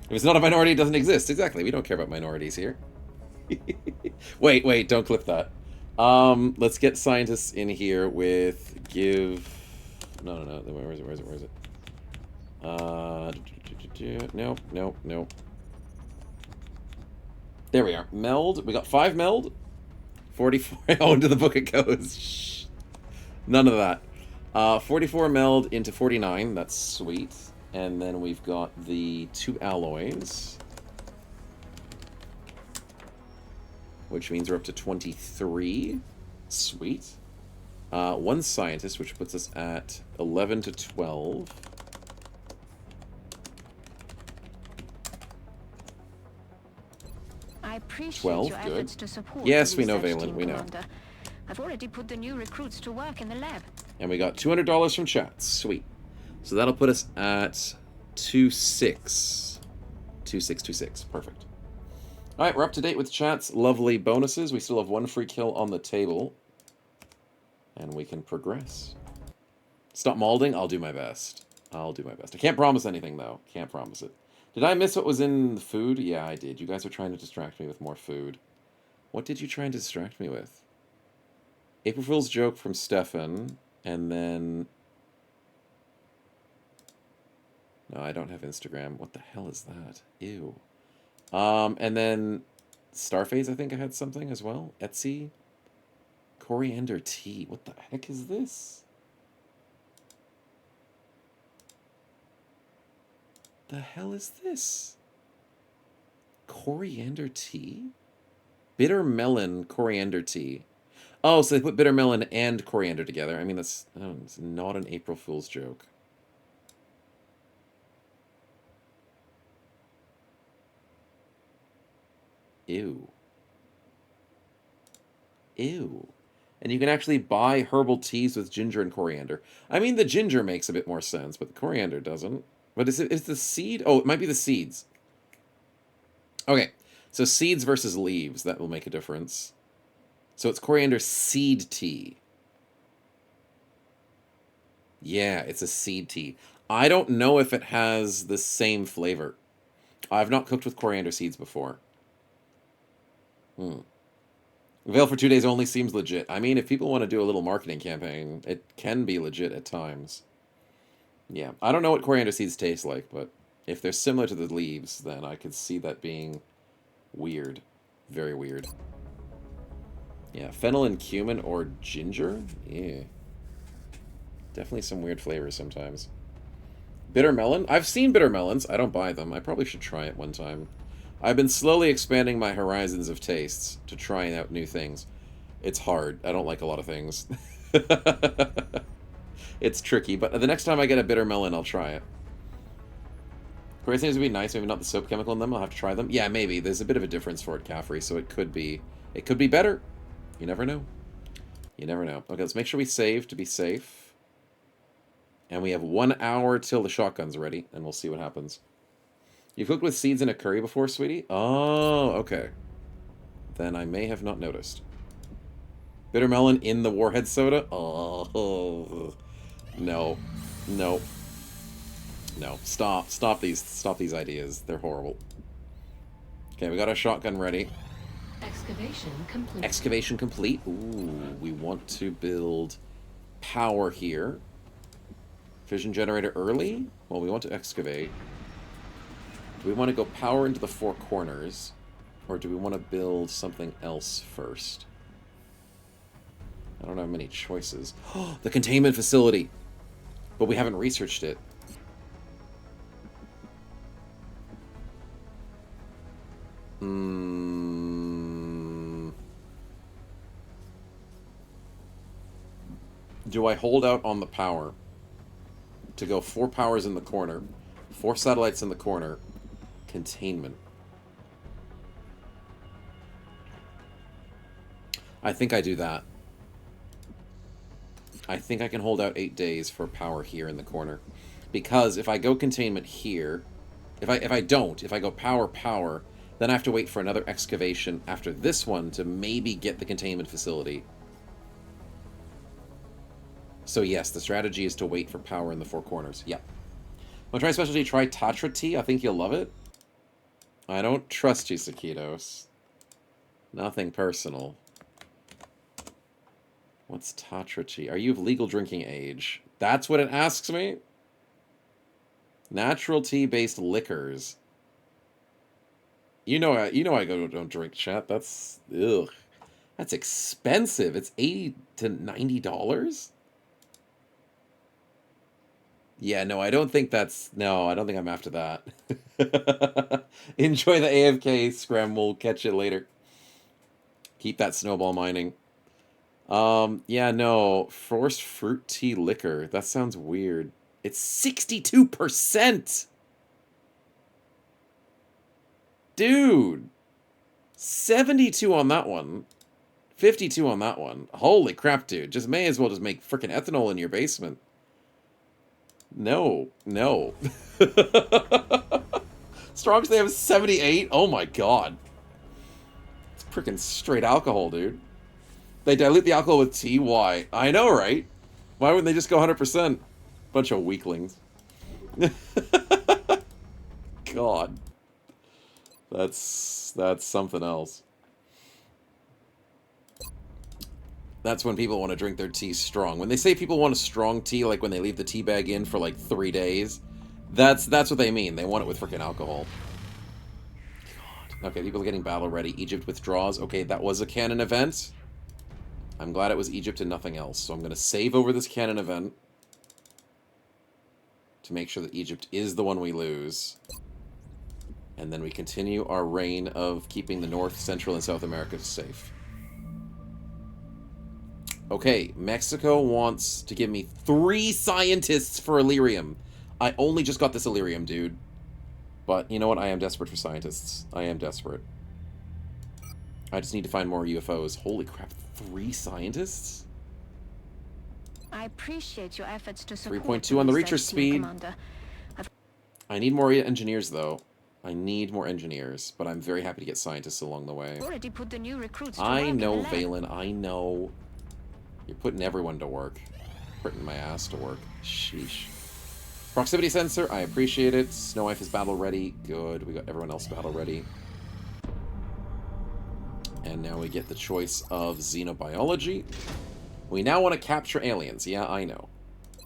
If it's not a minority, it doesn't exist. Exactly. We don't care about minorities here. Wait, don't clip that. Let's get scientists in here with give... No. Where is it? No. There we are. Meld. We got 5 meld. 44. Oh, into the book it goes. Shh. None of that. 44 meld into 49. That's sweet. And then we've got the 2 alloys, which means we're up to 23. Sweet. 1 scientist, which puts us at 11 to 12. I appreciate 12, your good. efforts to support Yes, the we know, research Valen, team, we know. Commander. I've already put the new recruits to work in the lab. And we got $200 from chat. Sweet. So that'll put us at 26. 2626. Perfect. Alright, we're up to date with chat's lovely bonuses. We still have 1 free kill on the table. And we can progress. Stop molding? I'll do my best. I'll do my best. I can't promise anything, though. Can't promise it. Did I miss what was in the food? Yeah, I did. You guys are trying to distract me with more food. What did you try and distract me with? April Fool's joke from Stefan, and then... No, I don't have Instagram. What the hell is that? Ew. And then Starface, I think I had something as well. Etsy. Coriander tea. What the heck is this? The hell is this? Coriander tea? Bitter melon coriander tea. Oh, so they put bitter melon and coriander together. I mean, that's it's not an April Fool's joke. Ew. Ew. And you can actually buy herbal teas with ginger and coriander. I mean, the ginger makes a bit more sense, but the coriander doesn't. But is the seed? Oh, it might be the seeds. Okay, so seeds versus leaves. That will make a difference. So it's coriander seed tea. Yeah, it's a seed tea. I don't know if it has the same flavor. I've not cooked with coriander seeds before. Veil for 2 days only seems legit. I mean, if people want to do a little marketing campaign, it can be legit at times. Yeah, I don't know what coriander seeds taste like, but if they're similar to the leaves, then I could see that being weird. Very weird. Yeah, fennel and cumin or ginger? Yeah. Definitely some weird flavors sometimes. Bitter melon? I've seen bitter melons. I don't buy them. I probably should try it one time. I've been slowly expanding my horizons of tastes to trying out new things. It's hard. I don't like a lot of things. It's tricky, but the next time I get a bitter melon, I'll try it. Crazy things would be nice. Maybe not the soap chemical in them. I'll have to try them. Yeah, maybe. There's a bit of a difference for it, Caffrey, so it could be better. You never know. You never know. Okay, let's make sure we save to be safe. And we have 1 hour till the shotgun's ready, and we'll see what happens. You've cooked with seeds in a curry before, sweetie? Oh, okay. Then I may have not noticed. Bitter melon in the Warhead soda? Oh, no. No. No. Stop these ideas. They're horrible. Okay, we got our shotgun ready. Excavation complete. Excavation complete. Ooh, we want to build power here. Fission generator early? Well, we want to excavate. Do we want to go power into the 4 corners? Or do we want to build something else first? I don't have many choices. Oh, the containment facility! But we haven't researched it. Do I hold out on the power to go 4 powers in the corner, 4 satellites in the corner, containment? I think I do that. I think I can hold out 8 days for power here in the corner. Because if I go containment here, if I go power, then I have to wait for another excavation after this one to maybe get the containment facility. So yes, the strategy is to wait for power in the 4 corners. Yeah. Want to try specialty? Try Tatra tea. I think you'll love it. I don't trust you, Sakitos. Nothing personal. What's Tatra tea? Are you of legal drinking age? That's what it asks me? Natural tea-based liquors. You know I don't drink, chat. That's... Ugh. That's expensive. It's $80 to $90? Yeah, no, I don't think that's... No, I don't think I'm after that. Enjoy the AFK, Scram. We'll catch you later. Keep that snowball mining. Yeah, no. Forced fruit tea liquor. That sounds weird. It's 62%! Dude! 72 on that one. 52 on that one. Holy crap, dude. Just may as well just make frickin' ethanol in your basement. No. No. Strongs, they have 78? Oh my god. It's frickin' straight alcohol, dude. They dilute the alcohol with tea? Why? I know, right? Why wouldn't they just go 100%? Bunch of weaklings. God. That's something else. That's when people want to drink their tea strong. When they say people want a strong tea, like when they leave the tea bag in for like 3 days, that's what they mean. They want it with freaking alcohol. God. Okay, people are getting battle ready. Egypt withdraws. Okay, that was a canon event. I'm glad it was Egypt and nothing else. So I'm going to save over this canon event to make sure that Egypt is the one we lose. And then we continue our reign of keeping the North, Central, and South America safe. Okay, Mexico wants to give me 3 scientists for Illyrium. I only just got this Illyrium, dude. But you know what? I am desperate for scientists. I am desperate. I just need to find more UFOs. Holy crap, 3 scientists? I appreciate your efforts to support 3.2 on the reacher speed. Commander. I need more engineers, though. I need more engineers, but I'm very happy to get scientists along the way. Already put the new recruits to I work know, in the lab. Valen, I know. You're putting everyone to work. Putting my ass to work. Sheesh. Proximity sensor, I appreciate it. Snow Wife is battle ready. Good, we got everyone else battle ready. And now we get the choice of xenobiology. We now want to capture aliens. Yeah, I know.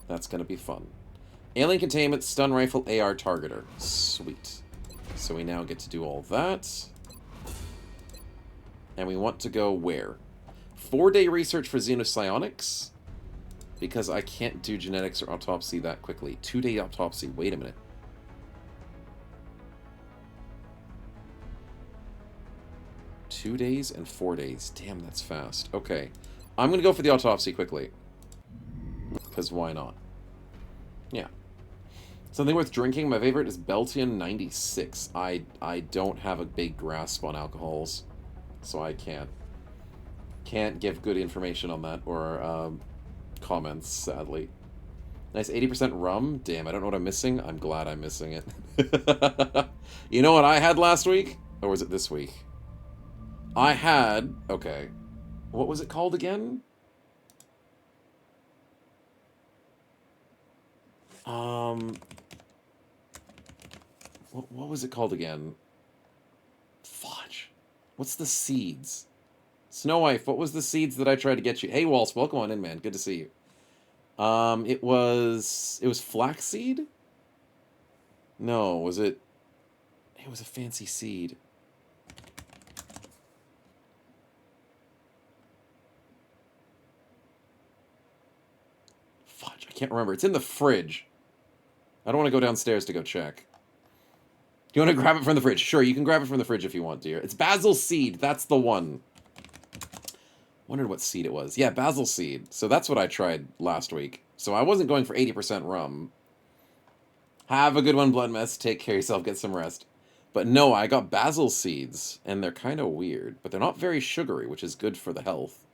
That's going to be fun. Alien containment, stun rifle, AR targeter. Sweet. So we now get to do all that. And we want to go where? 4-day research for xenopsionics. Because I can't do genetics or autopsy that quickly. 2-day autopsy. Wait a minute. Two days and 4 days. Damn, that's fast. Okay. I'm going to go for the autopsy quickly. Because why not? Yeah. Something worth drinking. My favorite is Beltian 96. I don't have a big grasp on alcohols. So I can't give good information on that or comments, sadly. Nice 80% rum. Damn, I don't know what I'm missing. I'm glad I'm missing it. You know what I had last week? Or was it this week? I had... Okay. What was it called again? What was it called again? Fudge. What's the seeds? Snow Wife, what was the seeds that I tried to get you? Hey, Waltz, welcome on in, man. Good to see you. It was flaxseed? No, was it... It was a fancy seed. Fudge, I can't remember. It's in the fridge. I don't want to go downstairs to go check. Do you want to grab it from the fridge? Sure, you can grab it from the fridge if you want, dear. It's basil seed. That's the one. Wondered what seed it was. Yeah, basil seed. So that's what I tried last week. So I wasn't going for 80% rum. Have a good one, Blood Mess. Take care of yourself. Get some rest. But no, I got basil seeds, and they're kind of weird. But they're not very sugary, which is good for the health.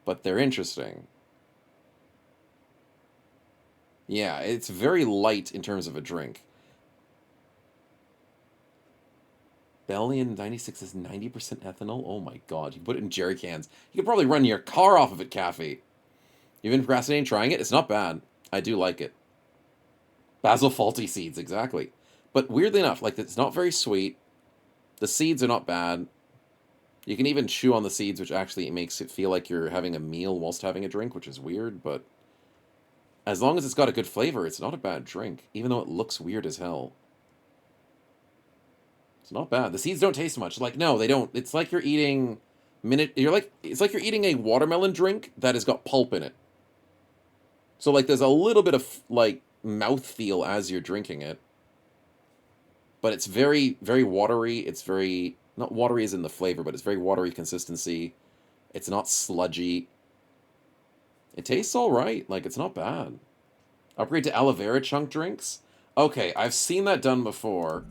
But they're interesting. Yeah, it's very light in terms of a drink. Bellion 96 is 90% ethanol? Oh my god, you put it in jerry cans. You could probably run your car off of it, Caffey. You've been procrastinating trying it? It's not bad. I do like it. Basil faulty seeds, exactly. But weirdly enough, like, it's not very sweet. The seeds are not bad. You can even chew on the seeds, which actually makes it feel like you're having a meal whilst having a drink, which is weird, but as long as it's got a good flavor, it's not a bad drink, even though it looks weird as hell. It's not bad. The seeds don't taste much. Like, no, they don't. It's like you're eating it's like you're eating a watermelon drink that has got pulp in it. So, like, there's a little bit of, like, mouthfeel as you're drinking it. But it's very, very watery. It's very, not watery as in the flavor, but it's very watery consistency. It's not sludgy. It tastes all right. Like, it's not bad. Upgrade to aloe vera chunk drinks? Okay, I've seen that done before.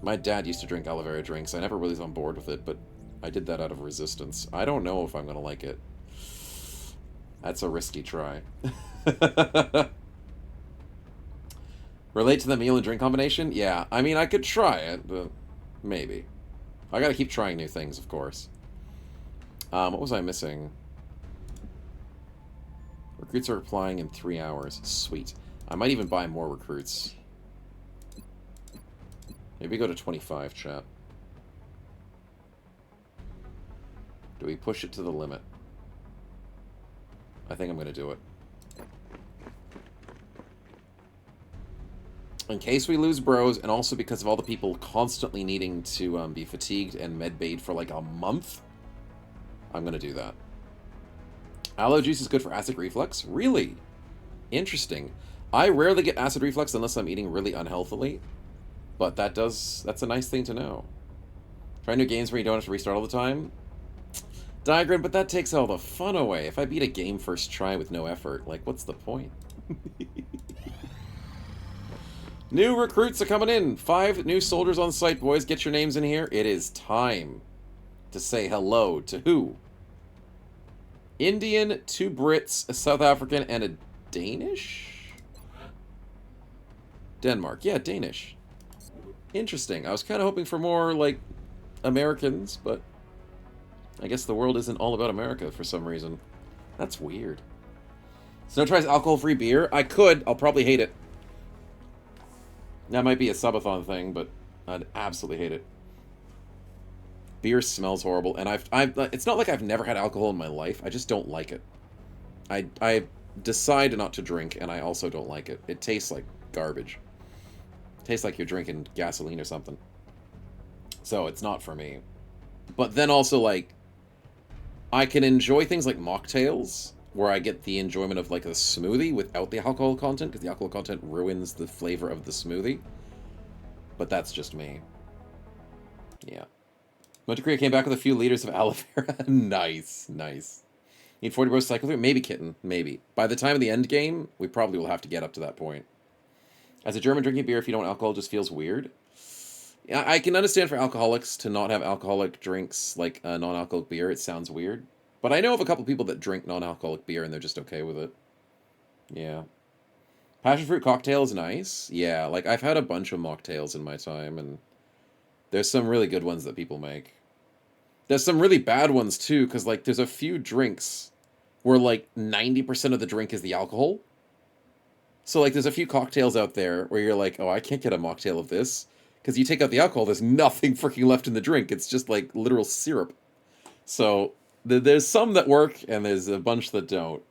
My dad used to drink aloe vera drinks. I never really was on board with it, but I did that out of resistance. I don't know if I'm going to like it. That's a risky try. Relate to the meal and drink combination? Yeah, I mean, I could try it, but maybe. I gotta keep trying new things, of course. What was I missing? Recruits are applying in 3 hours. Sweet. I might even buy more recruits. Maybe go to 25, chat. Do we push it to the limit? I think I'm going to do it. In case we lose bros, and also because of all the people constantly needing to be fatigued and medbayed for like a month, I'm going to do that. Aloe juice is good for acid reflux? Really? Interesting. I rarely get acid reflux unless I'm eating really unhealthily. But that's a nice thing to know. Try new games where you don't have to restart all the time. Diagram, but that takes all the fun away. If I beat a game first try with no effort, like, what's the point? New recruits are coming in. 5 new soldiers on site, boys. Get your names in here. It is time to say hello to who? Indian, 2 Brits, a South African, and a Danish? Denmark. Yeah, Danish. Interesting. I was kind of hoping for more, like, Americans, but I guess the world isn't all about America for some reason. That's weird. Snow tries alcohol-free beer? I could. I'll probably hate it. That might be a subathon thing, but I'd absolutely hate it. Beer smells horrible, and it's not like I've never had alcohol in my life. I just don't like it. I decide not to drink, and I also don't like it. It tastes like garbage. It tastes like you're drinking gasoline or something. So it's not for me. But then also, like, I can enjoy things like mocktails where I get the enjoyment of like a smoothie without the alcohol content, because the alcohol content ruins the flavor of the smoothie. But that's just me. Yeah. Monte came back with a few liters of aloe vera. Nice, nice. Need 40 bros to cycle through? Maybe, kitten, maybe. By the time of the end game, we probably will have to get up to that point. As a German, drinking beer if you don't want alcohol just feels weird. Yeah, I can understand for alcoholics to not have alcoholic drinks, like non-alcoholic beer. It sounds weird. But I know of a couple people that drink non-alcoholic beer and they're just okay with it. Yeah. Passion fruit cocktail is nice. Yeah, like I've had a bunch of mocktails in my time, and there's some really good ones that people make. There's some really bad ones too, because like there's a few drinks where like 90% of the drink is the alcohol. So like there's a few cocktails out there where you're like, oh, I can't get a mocktail of this. Because you take out the alcohol, there's nothing freaking left in the drink. It's just like literal syrup. So there's some that work and there's a bunch that don't.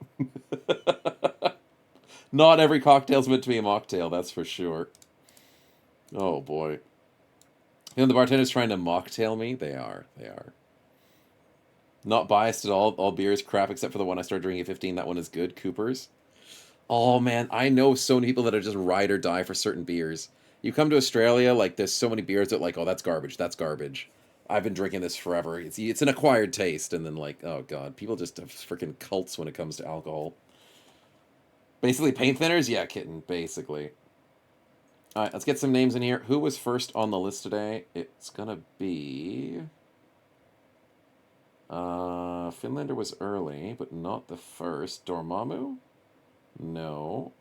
Not every cocktail's meant to be a mocktail, that's for sure. Oh boy. You know, the bartender's trying to mocktail me? They are. Not biased at all. All beer is crap except for the one I started drinking at 15. That one is good. Cooper's. Oh man, I know so many people that are just ride or die for certain beers. You come to Australia, like there's so many beers that like, oh, that's garbage. That's garbage. I've been drinking this forever. It's an acquired taste, and then like, oh god, people just have freaking cults when it comes to alcohol. Basically, paint thinners, yeah, kitten. Basically. All right, let's get some names in here. Who was first on the list today? It's gonna be Finlander was early, but not the first. Dormammu? No.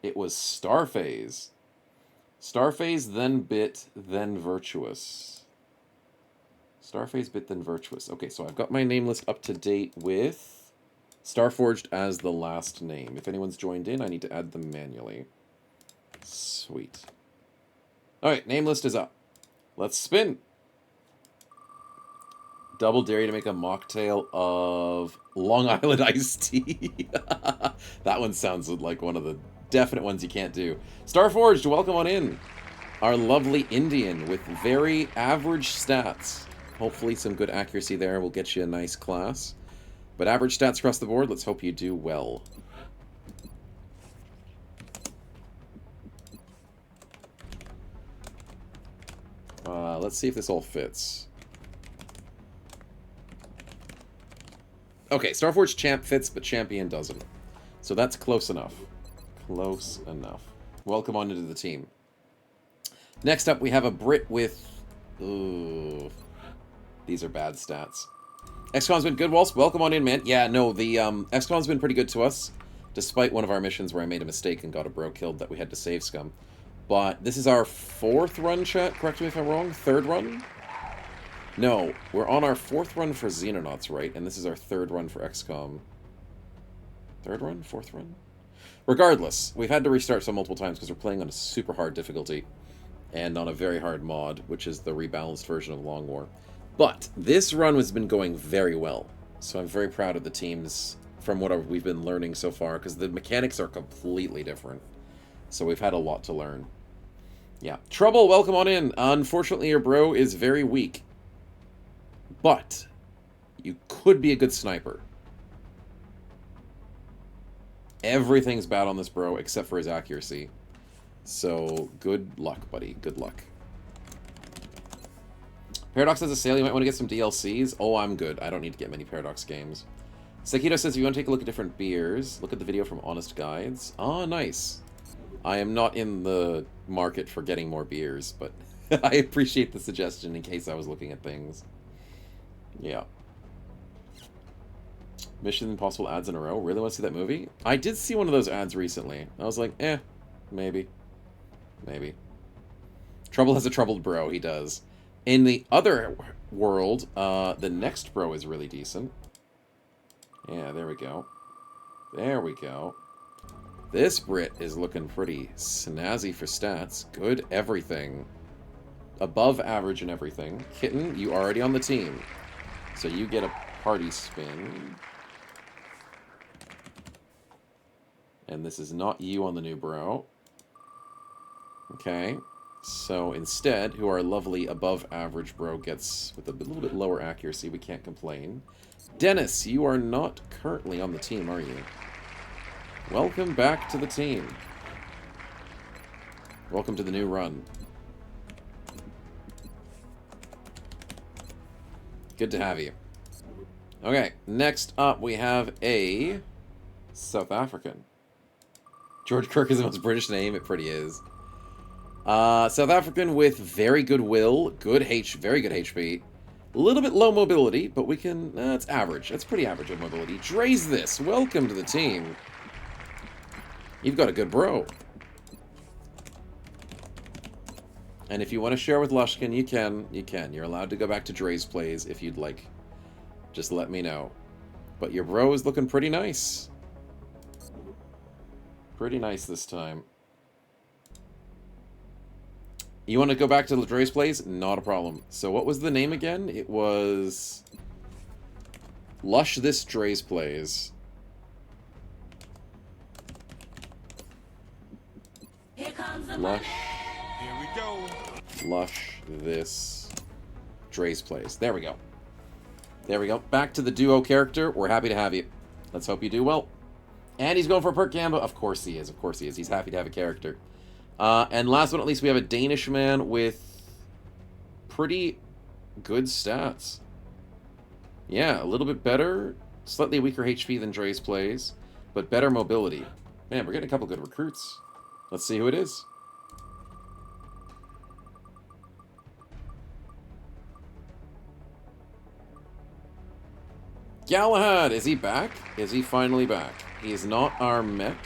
It was Starphase. Starphase, then Bit, then Virtuous. Starphase, Bit, then Virtuous. Okay, so I've got my name list up to date with Starforged as the last name. If anyone's joined in, I need to add them manually. Sweet. Alright, name list is up. Let's spin. Double dare you to make a mocktail of Long Island iced tea. That one sounds like one of the definite ones you can't do. Starforged, welcome on in. Our lovely Indian with very average stats. Hopefully some good accuracy there will get you a nice class. But average stats across the board, let's hope you do well. Let's see if this all fits. Okay, Starforged champ fits, but champion doesn't. So that's close enough. Close enough. Welcome on into the team. Next up, we have a Brit with... Ooh. These are bad stats. XCOM's been good, Waltz. Welcome on in, man. Yeah, no, the XCOM's been pretty good to us, despite one of our missions where I made a mistake and got a bro killed that we had to save scum. But this is our 4th run, chat. Correct me if I'm wrong. 3rd run? No, we're on our 4th run for Xenonauts, right? And this is our 3rd run for XCOM. 3rd run? 4th run? Regardless, we've had to restart some multiple times because we're playing on a super hard difficulty and on a very hard mod, which is the rebalanced version of Long War. But this run has been going very well, so I'm very proud of the teams from what we've been learning so far, because the mechanics are completely different. So we've had a lot to learn. Yeah. Trouble, welcome on in. Unfortunately, your bro is very weak. But you could be a good sniper. Everything's bad on this bro except for his accuracy. So good luck, buddy. Good luck. Paradox has a sale. You might want to get some DLCs. Oh, I'm good. I don't need to get many Paradox games. Sekito says if you want to take a look at different beers, look at the video from Honest Guides. Oh, nice. I am not in the market for getting more beers, but I appreciate the suggestion in case I was looking at things. Yeah. Mission Impossible ads in a row. Really want to see that movie? I did see one of those ads recently. I was like, maybe. Maybe. Trouble has a troubled bro. He does. In the other world, the next bro is really decent. Yeah, there we go. There we go. This Brit is looking pretty snazzy for stats. Good everything. Above average and everything. Kitten, you already on the team. So you get a party spin. And this is not you on the new bro. Okay. So instead, who our lovely above average bro gets with a little bit lower accuracy, we can't complain. Dennis, you are not currently on the team, are you? Welcome back to the team. Welcome to the new run. Good to have you. Okay, next up we have a South African. George Kirk is the most British name, it pretty is. South African with very good will, very good HP. A little bit low mobility, but we can, it's average. It's pretty average of mobility. Dre's this, welcome to the team. You've got a good bro. And if you want to share with Lushkin, you can. You're allowed to go back to Dre's plays if you'd like. Just let me know. But your bro is looking pretty nice. Pretty nice this time. You want to go back to Dre's plays? Not a problem. So what was the name again? It was Lush This Dre's Plays. Here comes the Lush. Here we go. Lush This Dre's Plays. There we go. There we go. Back to the duo character. We're happy to have you. Let's hope you do well. And he's going for a perk Gamba. Of course he is. Of course he is. He's happy to have a character. And last but not least, we have a Danish man with pretty good stats. Yeah, a little bit better. Slightly weaker HP than Dre's plays, but better mobility. Man, we're getting a couple good recruits. Let's see who it is. Galahad, is he back? Is he finally back? He is not our mech.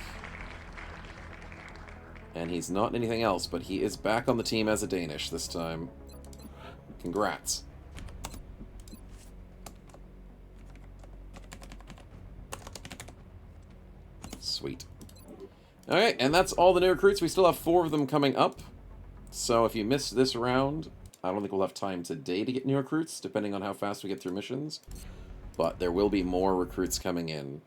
And he's not anything else, but he is back on the team as a Danish this time. Congrats. Sweet. Alright, and that's all the new recruits. We still have 4 of them coming up. So if you missed this round, I don't think we'll have time today to get new recruits, depending on how fast we get through missions. But there will be more recruits coming in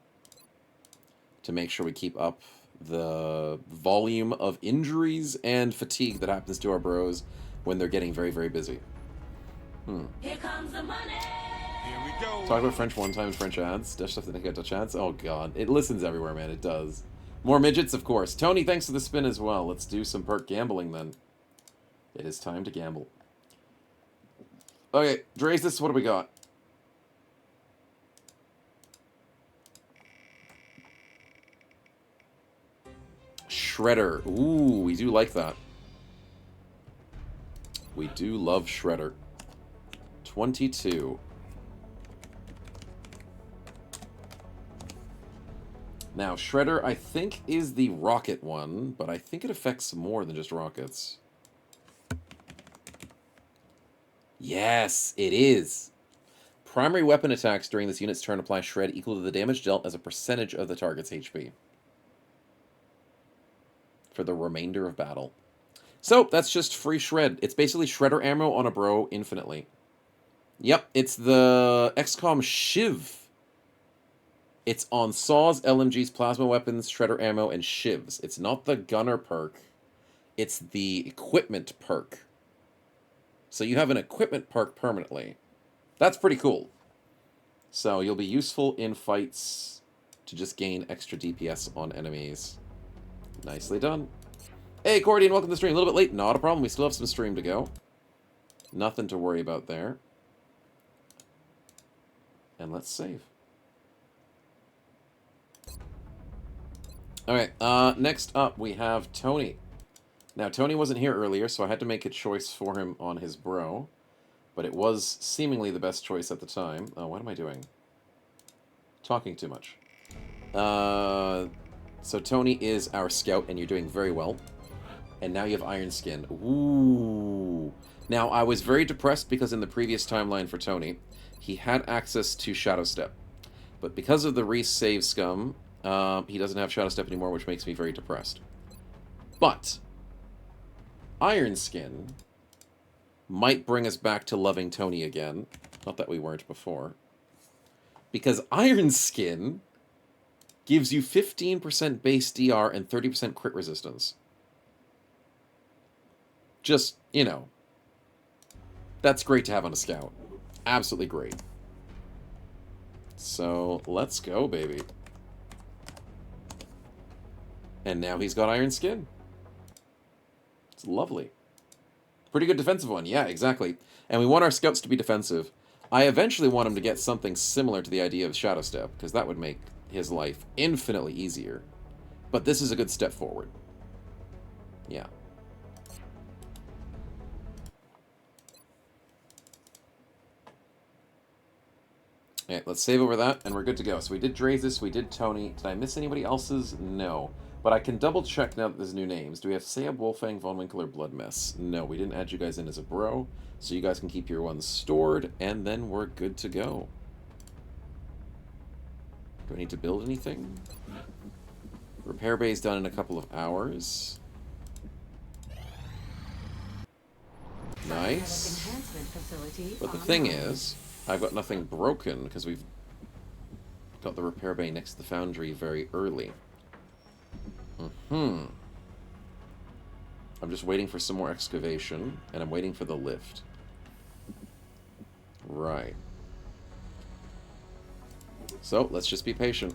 to make sure we keep up the volume of injuries and fatigue that happens to our bros when they're getting very, very busy. Here comes the money. Here we go. Talk about French one time in French ads. Dutch stuff that they get Dutch ads. Oh god, it listens everywhere, man. It does. More midgets, of course. Tony, thanks for the spin as well. Let's do some perk gambling then. It is time to gamble. Okay, Drazus, what do we got? Shredder. Ooh, we do like that. We do love Shredder. 22. Now, Shredder, I think, is the rocket one, but I think it affects more than just rockets. Yes, it is. Primary weapon attacks during this unit's turn apply Shred equal to the damage dealt as a percentage of the target's HP. For the remainder of battle. So, that's just free Shred. It's basically Shredder ammo on a bro infinitely. Yep, it's the XCOM Shiv. It's on saws, LMGs, plasma weapons, Shredder ammo, and Shivs. It's not the gunner perk. It's the equipment perk. So you have an equipment perk permanently. That's pretty cool. So you'll be useful in fights to just gain extra DPS on enemies. Nicely done. Hey, Cordian, welcome to the stream. A little bit late. Not a problem. We still have some stream to go. Nothing to worry about there. And let's save. Alright, next up we have Tony. Now, Tony wasn't here earlier, so I had to make a choice for him on his bro. But it was seemingly the best choice at the time. Oh, what am I doing? Talking too much. So Tony is our scout, and you're doing very well. And now you have Iron Skin. Ooh. Now, I was very depressed because in the previous timeline for Tony, he had access to Shadow Step. But because of the resave scum, he doesn't have Shadow Step anymore, which makes me very depressed. But Iron Skin might bring us back to loving Tony again. Not that we weren't before. Because Iron Skin gives you 15% base DR and 30% crit resistance. Just, you know, that's great to have on a scout. Absolutely great. So, let's go, baby. And now he's got iron skin. It's lovely. Pretty good defensive one. Yeah, exactly. And we want our scouts to be defensive. I eventually want him to get something similar to the idea of Shadow Step, because that would make his life infinitely easier. But this is a good step forward. Yeah. Okay, let's save over that, and we're good to go. So we did Drazus, we did Tony. Did I miss anybody else's? No. But I can double check now that there's new names. Do we have Sayab, Wolfang, Von Winkle, or Blood Mess? No, we didn't add you guys in as a bro. So you guys can keep your ones stored, and then we're good to go. Do I need to build anything? Repair bay is done in a couple of hours. Nice. But the thing is, I've got nothing broken because we've got the repair bay next to the foundry very early. I'm just waiting for some more excavation, and I'm waiting for the lift. Right. So, let's just be patient.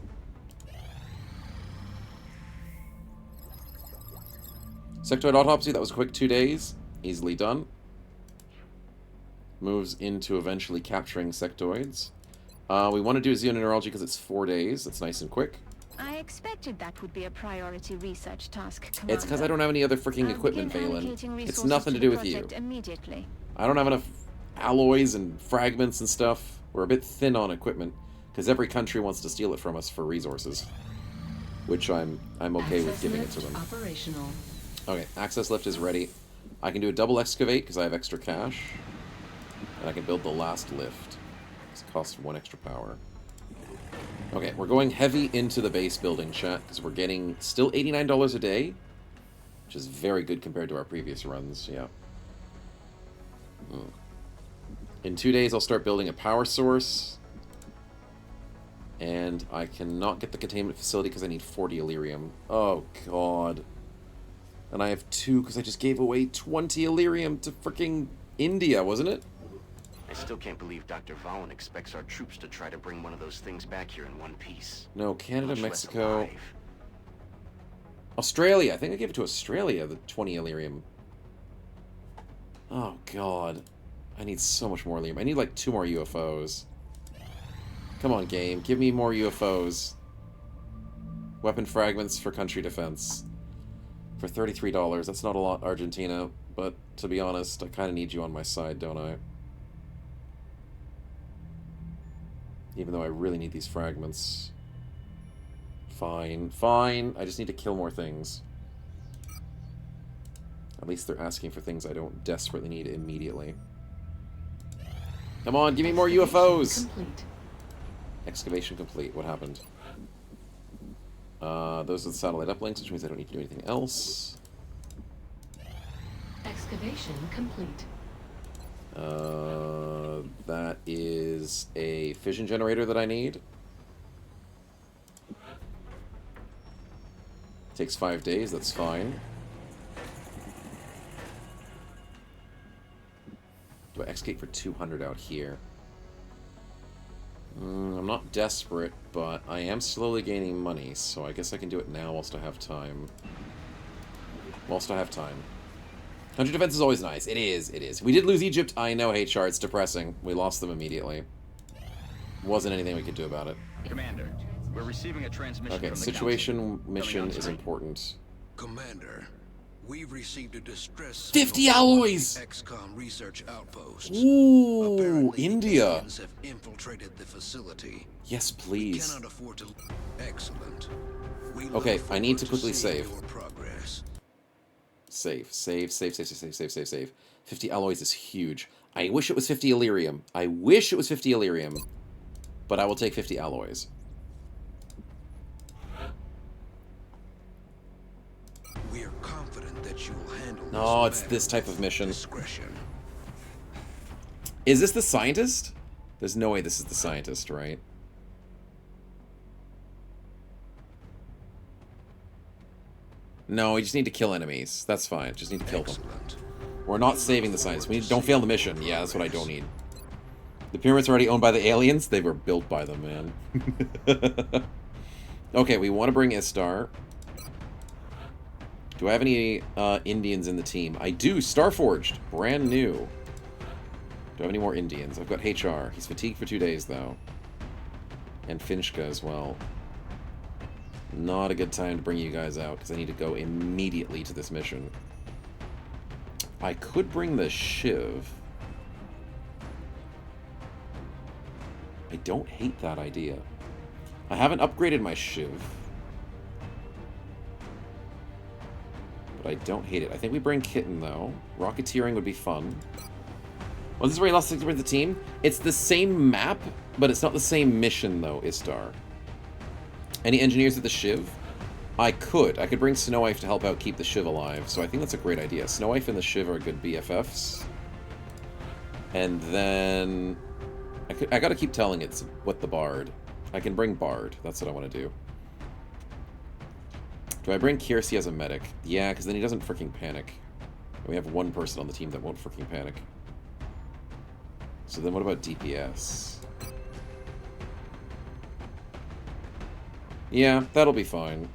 Sectoid autopsy, that was a quick 2 days. Easily done. Moves into eventually capturing sectoids. We want to do xenoneurology because it's 4 days. That's nice and quick. I expected that would be a priority research task, Commander. It's because I don't have any other freaking equipment, Valen. It's nothing to do with you. Immediately. I don't have enough alloys and fragments and stuff. We're a bit thin on equipment because every country wants to steal it from us for resources, which I'm okay with giving it to them. Operational. Okay, access lift is ready. I can do a double excavate because I have extra cash, and I can build the last lift. It costs 1 extra power. Okay, we're going heavy into the base building, chat, because we're getting still $89 a day, which is very good compared to our previous runs, yeah. In 2 days, I'll start building a power source, and I cannot get the containment facility because I need 40 Illyrium. Oh, God. And I have 2 because I just gave away 20 Illyrium to freaking India, wasn't it? I still can't believe Dr. Valen expects our troops to try to bring one of those things back here in one piece. No, Canada, Much less Mexico... alive. Australia! I think I gave it to Australia, the 20 Illyrium. Oh, God. I need so much more Illyrium. I need, like, 2 more UFOs. Come on, game. Give me more UFOs. Weapon fragments for country defense. For $33. That's not a lot, Argentina. But, to be honest, I kind of need you on my side, don't I? Even though I really need these fragments. Fine, fine. I just need to kill more things. At least they're asking for things I don't desperately need immediately. Come on, give me more UFOs! Complete. Excavation complete. What happened? Those are the satellite uplinks, which means I don't need to do anything else. Excavation complete. That is a fission generator that I need. Takes 5 days, that's fine. Do I excavate for 200 out here? I'm not desperate, but I am slowly gaining money, so I guess I can do it now whilst I have time. Country defense is always nice. It is, it is. We did lose Egypt. I know, HR. It's depressing. We lost them immediately. Wasn't anything we could do about it. Commander, we're receiving a transmission Okay, from the situation Council. mission Coming on is screen. important. Commander, we've received a distress 50 signal from alloys! the XCOM research outposts. Ooh, Apparently, India. aliens have infiltrated the facility. Yes, We please. cannot afford to... Excellent. We Okay, look I need forward to quickly seeing save. your progress. Save. 50 alloys is huge. I wish it was 50 Illyrium. But I will take 50 alloys. We are confident that you will handle No, this it's this matter type of mission. with discretion. Is this the scientist? There's no way this is the scientist, right? No, we just need to kill enemies. That's fine. Just need to kill them. Excellent. We're not saving the scientists. We don't fail the mission. Yeah, that's what I don't need. The pyramids are already owned by the aliens. They were built by them, man. Okay, we want to bring Istar. Do I have any Indians in the team? I do. Starforged. Brand new. Do I have any more Indians? I've got HR. He's fatigued for 2 days, though. And Finchka as well. Not a good time to bring you guys out, because I need to go immediately to this mission. I could bring the Shiv. I don't hate that idea. I haven't upgraded my Shiv. But I don't hate it. I think we bring Kitten, though. Rocketeering would be fun. Well, this is where he lost 60% of the team. It's the same map, but it's not the same mission, though, Istar. Any engineers at the Shiv? I could bring Snowife to help out keep the Shiv alive, so I think that's a great idea. Snowife and the Shiv are good BFFs. And then... I gotta keep telling it what the Bard. I can bring Bard. That's what I want to do. Do I bring Kiersey as a medic? Yeah, because then he doesn't freaking panic. We have one person on the team that won't freaking panic. So then what about DPS? Yeah, that'll be fine.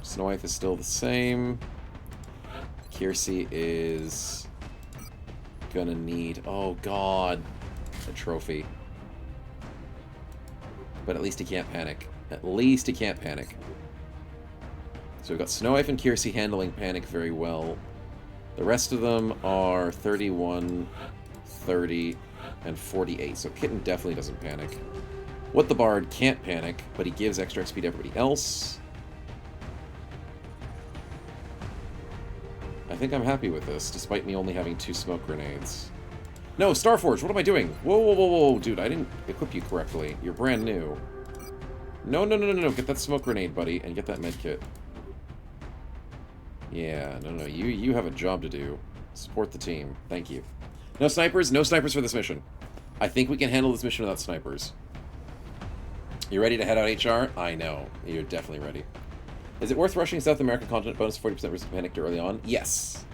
Snowife is still the same. Kiersey is gonna need... Oh, God. A trophy. But at least he can't panic. At least he can't panic. So we've got Snowife and Kiersey handling panic very well. The rest of them are 31, 30, and 48. So Kitten definitely doesn't panic. What the Bard can't panic, but he gives extra XP to everybody else. I think I'm happy with this, despite me only having 2 smoke grenades. No, Starforge, what am I doing? Whoa, whoa, whoa, whoa, dude, I didn't equip you correctly. You're brand new. No, no, no, no, no, get that smoke grenade, buddy, and get that medkit. Yeah, no, you have a job to do. Support the team. Thank you. No snipers for this mission. I think we can handle this mission without snipers. You ready to head out, HR? I know. You're definitely ready. Is it worth rushing South American continent bonus 40% risk of panic early on? Yes.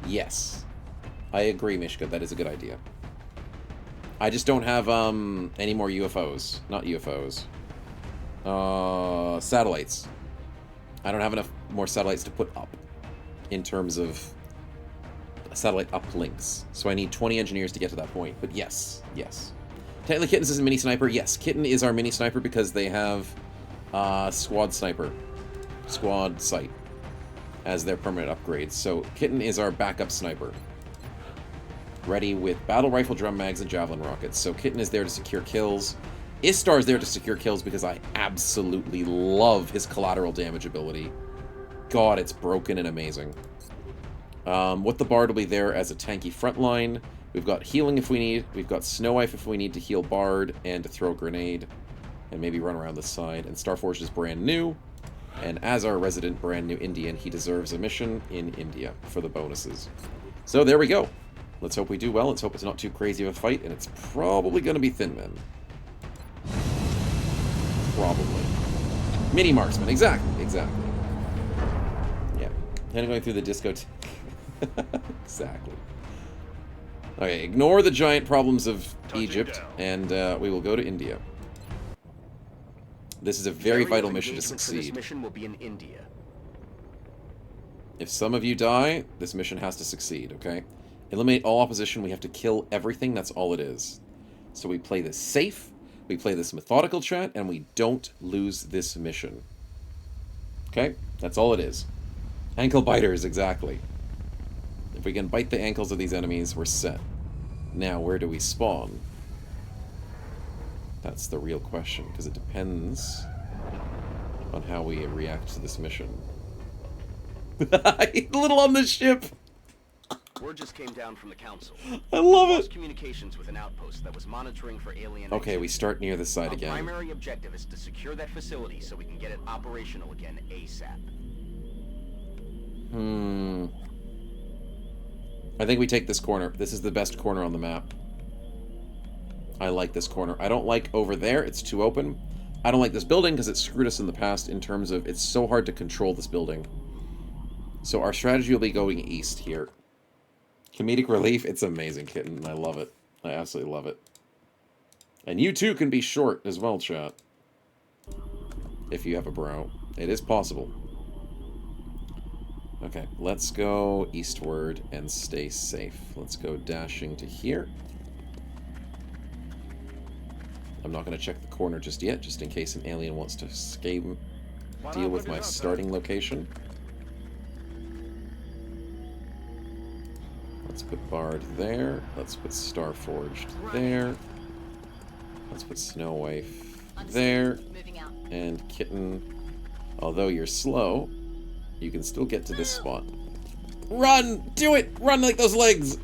Yes. I agree, Mishka. That is a good idea. I just don't have any more UFOs. Not UFOs. Satellites. I don't have enough more satellites to put up in terms of satellite uplinks. So I need 20 engineers to get to that point. But yes, yes. Technically, Kittens is a mini sniper. Yes, Kitten is our mini sniper because they have squad sniper, squad sight as their permanent upgrades. So Kitten is our backup sniper, ready with battle rifle, drum mags, and javelin rockets. So Kitten is there to secure kills. Istar is there to secure kills because I absolutely love his collateral damage ability. God, it's broken and amazing. What the Bard will be there as a tanky frontline. We've got healing if we need. We've got Snowife if we need to heal Bard and to throw a grenade. And maybe run around the side. And Starforged is brand new. And as our resident brand new Indian, he deserves a mission in India for the bonuses. So there we go. Let's hope we do well. Let's hope it's not too crazy of a fight. And it's probably going to be Thin Men. Probably. Mini marksman. Exactly. Exactly. Yeah. And going through the discotheque. Exactly. Okay, ignore the giant problems of Egypt, and we will go to India. This is a very vital mission to succeed. This mission will be in India. If some of you die, this mission has to succeed, okay? Eliminate all opposition. We have to kill everything. That's all it is. So we play this safe, we play this methodical chat, and we don't lose this mission. Okay? That's all it is. Ankle biters, exactly. If we can bite the ankles of these enemies, we're set. Now, where do we spawn? That's the real question, because it depends on how we react to this mission. A little on the ship! Word just came down from the council. I love it! Lost communications with an outpost that was monitoring for alien Okay, activity. we start near the side Our again. primary objective is to secure that facility so we can get it operational again ASAP. I think we take this corner. This is the best corner on the map. I like this corner. I don't like over there. It's too open. I don't like this building because it screwed us in the past in terms of it's so hard to control this building. So our strategy will be going east here. Comedic relief, it's amazing, Kitten. I love it. I absolutely love it. And you too can be short as well, chat. If you have a bro. It is possible. Okay, let's go eastward and stay safe. Let's go dashing to here. I'm not going to check the corner just yet, just in case an alien wants to escape, deal with my starting location. Let's put Bard there. Let's put Starforged there. Let's put Snowwife there. And Kitten, although you're slow, you can still get to this spot. Run! Do it! Run like those legs!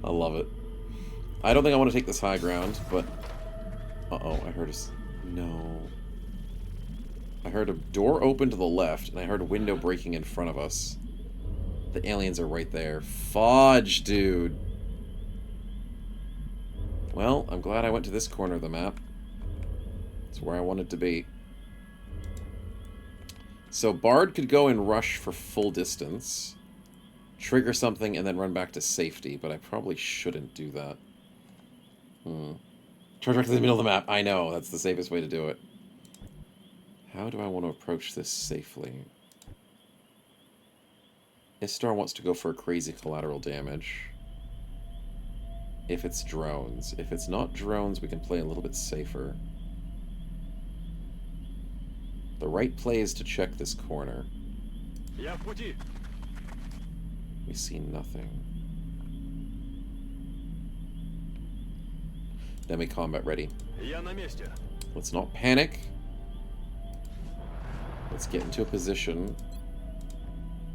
I love it. I don't think I want to take this high ground, but... Uh-oh, I heard a... No. I heard a door open to the left, and I heard a window breaking in front of us. The aliens are right there. Fudge, dude. Well, I'm glad I went to this corner of the map. It's where I wanted to be. So Bard could go and rush for full distance, trigger something, and then run back to safety, but I probably shouldn't do that. Charge back to the middle of the map. I know, that's the safest way to do it. How do I want to approach this safely? Istar wants to go for a crazy collateral damage. If it's drones. If it's not drones, we can play a little bit safer. The right play is to check this corner. We see nothing. Then we combat ready. Let's not panic. Let's get into a position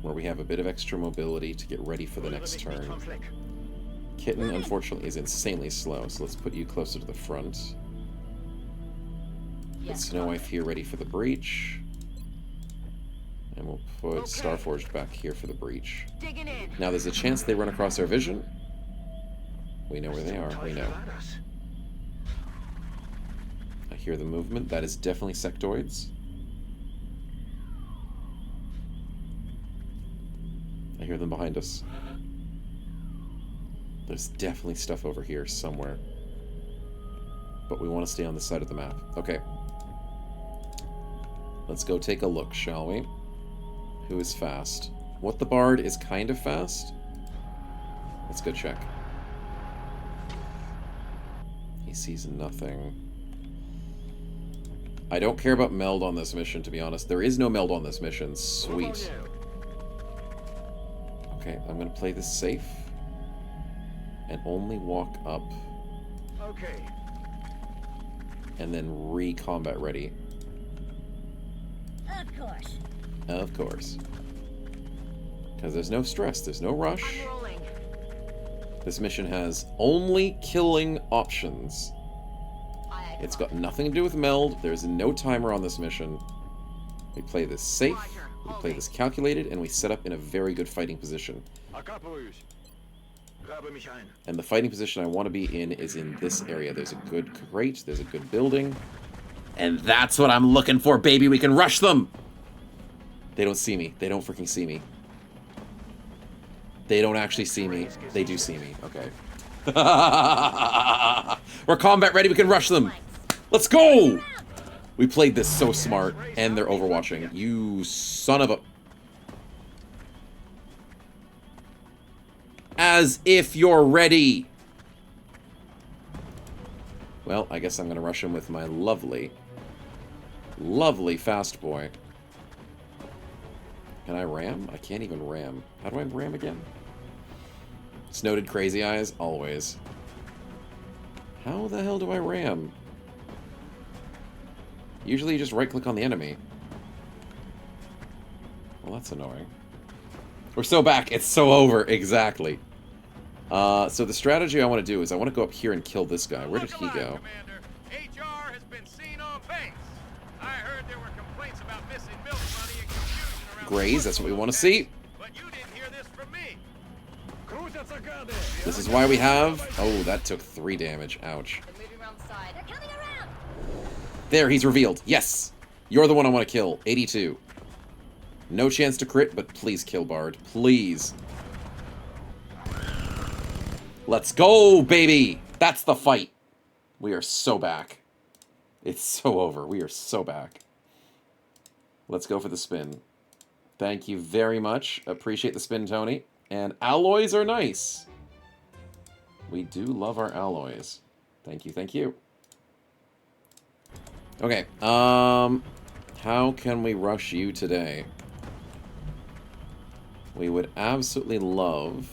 where we have a bit of extra mobility to get ready for the next turn. Kitten, unfortunately, is insanely slow, so let's put you closer to the front. Put Snowwife here ready for the breach. And we'll put Starforged back here for the breach. Now, there's a chance they run across our vision. We know where they are. We know. I hear the movement. That is definitely sectoids. I hear them behind us. There's definitely stuff over here somewhere. But we want to stay on this side of the map. Okay. Let's go take a look, shall we? Who is fast? What the Bard is kind of fast? Let's go check. He sees nothing. I don't care about meld on this mission, to be honest. There is no meld on this mission. Sweet. Okay, I'm going to play this safe. And only walk up. Okay. And then re-combat ready. Of course. Of course. Because there's no stress, there's no rush. This mission has only killing options. It's got nothing to do with meld. There's no timer on this mission. We play this safe, we play this calculated, and we set up in a very good fighting position. And the fighting position I want to be in is in this area. There's a good crate, there's a good building. And that's what I'm looking for, baby! We can rush them! They don't see me. They don't freaking see me. They don't actually see me. They do see me. Okay. We're combat ready. We can rush them. Let's go! We played this so smart, and they're overwatching. You son of a... As if you're ready. Well, I guess I'm going to rush him with my lovely, lovely fast boy. Can I ram? I can't even ram. How do I ram again? Snowed crazy eyes? Always. How the hell do I ram? Usually you just right-click on the enemy. Well, that's annoying. We're so back. It's so over. Exactly. So the strategy I want to do is I want to go up here and kill this guy. Where did he go? HR has been seen on base. I heard there were complaints about missing milk money and confusion around Graze, that's what we want to see. But you didn't hear this from me. This is why we have... Oh, that took 3 damage. Ouch. They're moving around the side. They're coming around. There, he's revealed. Yes! You're the one I want to kill. 82. No chance to crit, but please kill Bard. Please. Let's go, baby! That's the fight. We are so back. It's so over. We are so back. Let's go for the spin. Thank you very much. Appreciate the spin, Tony. And alloys are nice. We do love our alloys. Thank you, thank you. Okay, how can we rush you today? We would absolutely love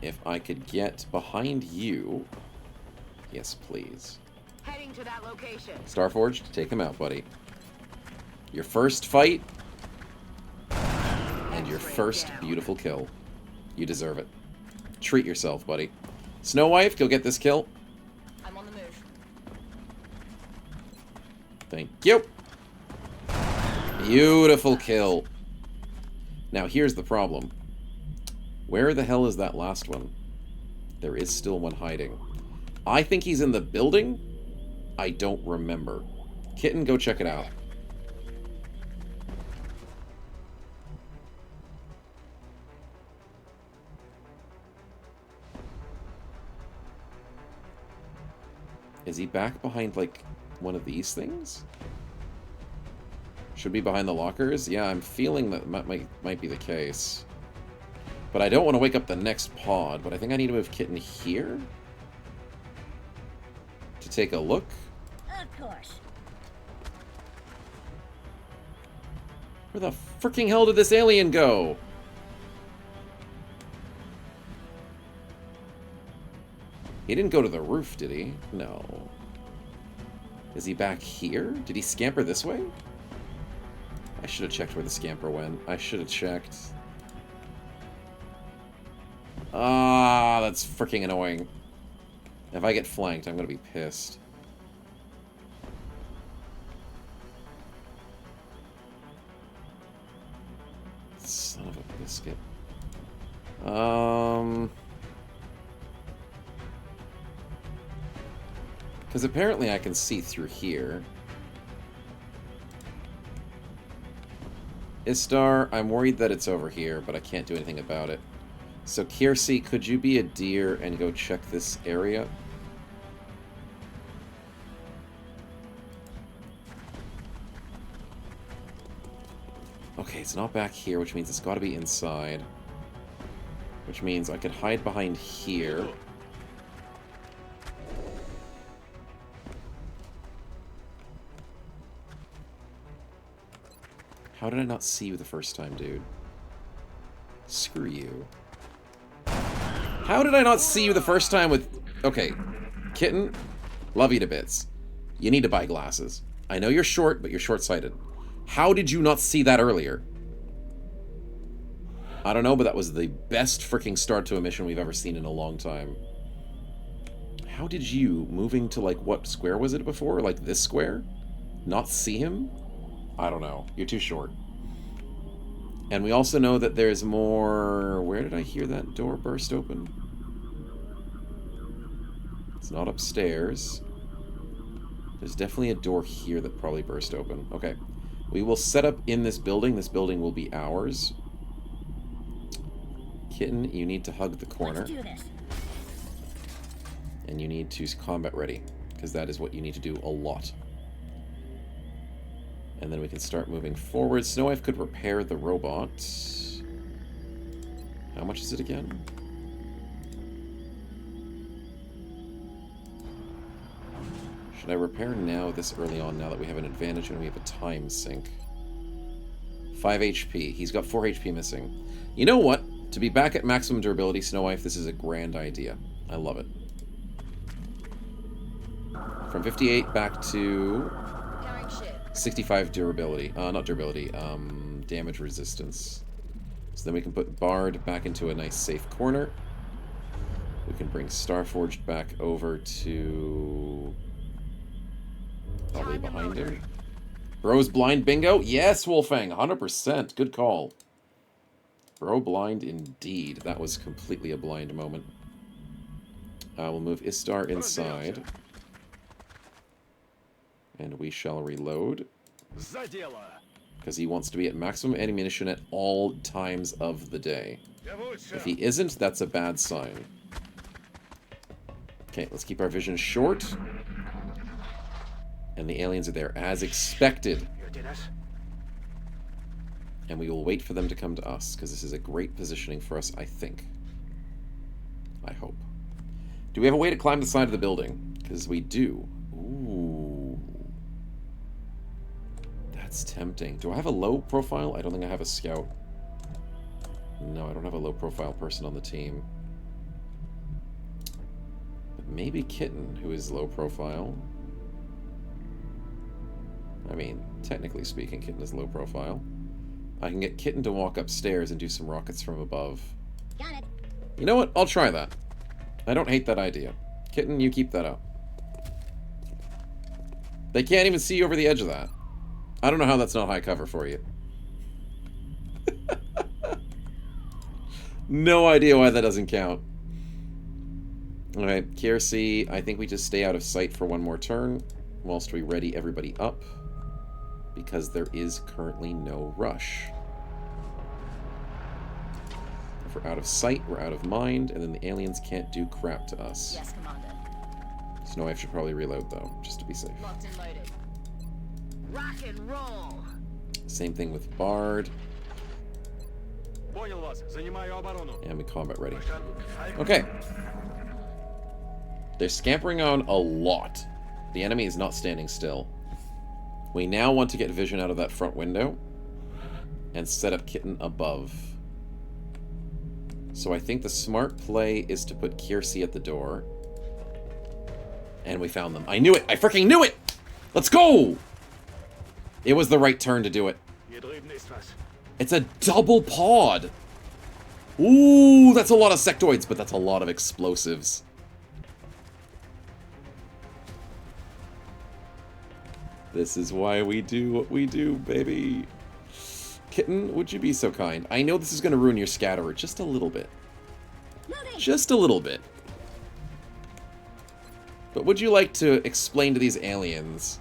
if I could get behind you. Yes, please. Heading to that location. Starforged, take him out, buddy. Your first fight, and your first beautiful kill. You deserve it. Treat yourself, buddy. Snow Wife, go get this kill. I'm on the move. Thank you. Beautiful kill. Now, here's the problem. Where the hell is that last one? There is still one hiding. I think he's in the building. I don't remember. Kitten, go check it out. Is he back behind, like, one of these things? Should be behind the lockers? Yeah, I'm feeling that might be the case. But I don't want to wake up the next pod, but I think I need to move Kitten here to take a look. Of course. Where the freaking hell did this alien go? He didn't go to the roof, did he? No. Is he back here? Did he scamper this way? I should have checked where the scamper went. I should have checked. Ah, that's freaking annoying. If I get flanked, I'm gonna be pissed. Son of a biscuit. Because apparently I can see through here. Istar, I'm worried that it's over here, but I can't do anything about it. So, Kiersey, could you be a deer and go check this area? Okay, it's not back here, which means it's got to be inside. Which means I could hide behind here. How did I not see you the first time, dude? Screw you. How did I not see you the first time with... Okay, Kitten, love you to bits. You need to buy glasses. I know you're short, but you're short-sighted. How did you not see that earlier? I don't know, but that was the best freaking start to a mission we've ever seen in a long time. How did you, moving to, like, what square was it before? Like, this square? Not see him? I don't know. You're too short. And we also know that there's more... Where did I hear that door burst open? It's not upstairs. There's definitely a door here that probably burst open. Okay. We will set up in this building. This building will be ours. Kitten, you need to hug the corner. Let's do this. And you need to combat ready, because that is what you need to do a lot. And then we can start moving forward. Snow Wife could repair the robot. How much is it again? Should I repair now, this early on, now that we have an advantage and we have a time sink? 5 HP. He's got 4 HP missing. You know what? To be back at maximum durability, Snow Wife, this is a grand idea. I love it. From 58 back to 65 durability. Not durability, damage resistance. So then we can put Bard back into a nice safe corner. We can bring Starforged back over to... probably behind him. Bro's blind bingo? Yes, Wolfang, 100%. Good call. Bro blind indeed. That was completely a blind moment. We'll move Istar inside. And we shall reload. Because he wants to be at maximum ammunition at all times of the day. If he isn't, that's a bad sign. Okay, let's keep our vision short. And the aliens are there, as expected. And we will wait for them to come to us, because this is a great positioning for us, I think. I hope. Do we have a way to climb the side of the building? Because we do. Ooh. That's tempting. Do I have a low profile? I don't think I have a scout. No, I don't have a low profile person on the team. But maybe Kitten, who is low profile. I mean, technically speaking, Kitten is low profile. I can get Kitten to walk upstairs and do some rockets from above. Got it. You know what? I'll try that. I don't hate that idea. Kitten, you keep that up. They can't even see over the edge of that. I don't know how that's not high cover for you. No idea why that doesn't count. Alright, Kiersey, I think we just stay out of sight for one more turn whilst we ready everybody up. Because there is currently no rush. If we're out of sight, we're out of mind, and then the aliens can't do crap to us. Yes, Commander. Snow Wife should probably reload, though, just to be safe. Locked and loaded. Rock and roll. Same thing with Bard. And we combat ready. Okay. They're scampering on a lot. The enemy is not standing still. We now want to get vision out of that front window and set up Kitten above. So I think the smart play is to put Kiersey at the door. And we found them. I knew it! I freaking knew it! Let's go! It was the right turn to do it. It's a double pod! Ooh, that's a lot of sectoids, but that's a lot of explosives. This is why we do what we do, baby. Kitten, would you be so kind? I know this is going to ruin your scatterer just a little bit. Just a little bit. But would you like to explain to these aliens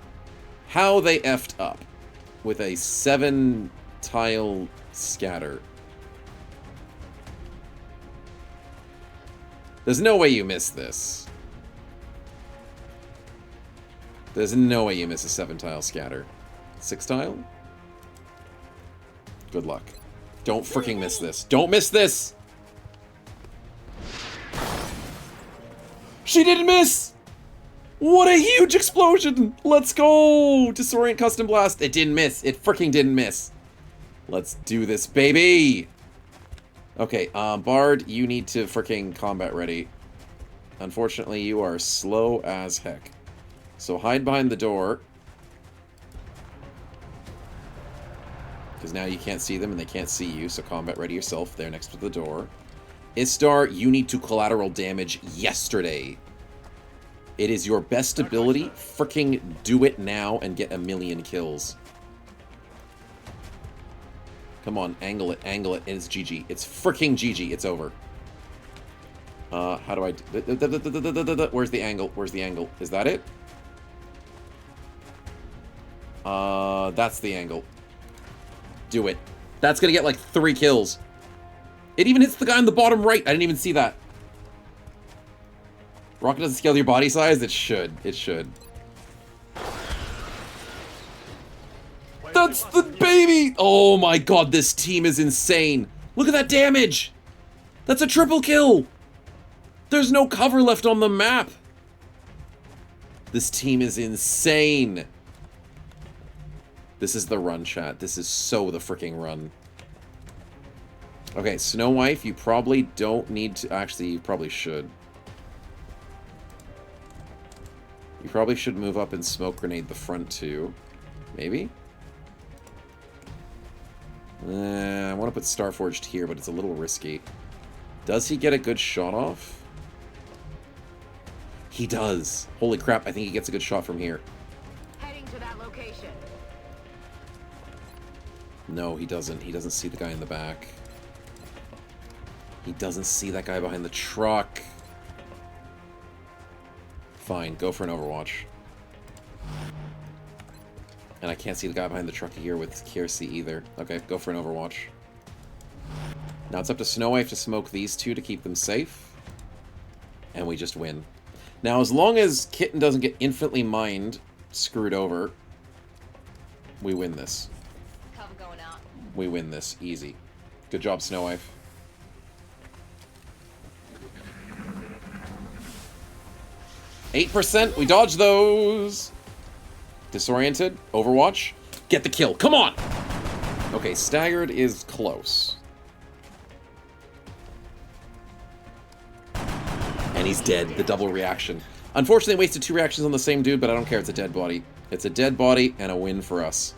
how they effed up with a 7-tile scatter? There's no way you miss this. There's no way you miss a 7-tile scatter. 6-tile? Good luck. Don't freaking miss this. Don't miss this! She didn't miss! What a huge explosion! Let's go! Disorient Custom Blast. It didn't miss. It freaking didn't miss. Let's do this, baby! Okay, Bard, you need to freaking combat ready. Unfortunately, you are slow as heck. So hide behind the door. Because now you can't see them and they can't see you, so combat ready yourself there next to the door. Istar, you need to collateral damage yesterday. It is your best ability. Freaking do it now and get 1,000,000 kills. Come on, angle it, and it's GG. It's freaking GG. It's over. How do I... Where's the angle? Where's the angle? Is that it? That's the angle. Do it. That's gonna get like 3 kills. It even hits the guy on the bottom right. I didn't even see that. Rocket doesn't scale your body size? It should. It should. That's the baby! Oh my god, this team is insane. Look at that damage! That's a triple kill! There's no cover left on the map. This team is insane. This is the run, chat. This is so the freaking run. Okay, Snow Wife, you probably don't need to... Actually, you probably should. You probably should move up and smoke grenade the front too. Maybe? I want to put Starforged here, but it's a little risky. Does he get a good shot off? He does. Holy crap, I think he gets a good shot from here. Heading to that location. No, he doesn't. He doesn't see the guy in the back. He doesn't see that guy behind the truck. Fine, go for an Overwatch. And I can't see the guy behind the truck here with Kiersey either. Okay, go for an Overwatch. Now it's up to Snow White to smoke these two to keep them safe. And we just win. Now, as long as Kitten doesn't get infinitely mined screwed over, we win this. Cover going out. We win this. Easy. Good job, Snow White. %. We dodge those. Disoriented. Overwatch. Get the kill. Come on! Okay, staggered is close. And he's dead. The double reaction. Unfortunately, wasted 2 reactions on the same dude, but I don't care. It's a dead body. It's a dead body and a win for us.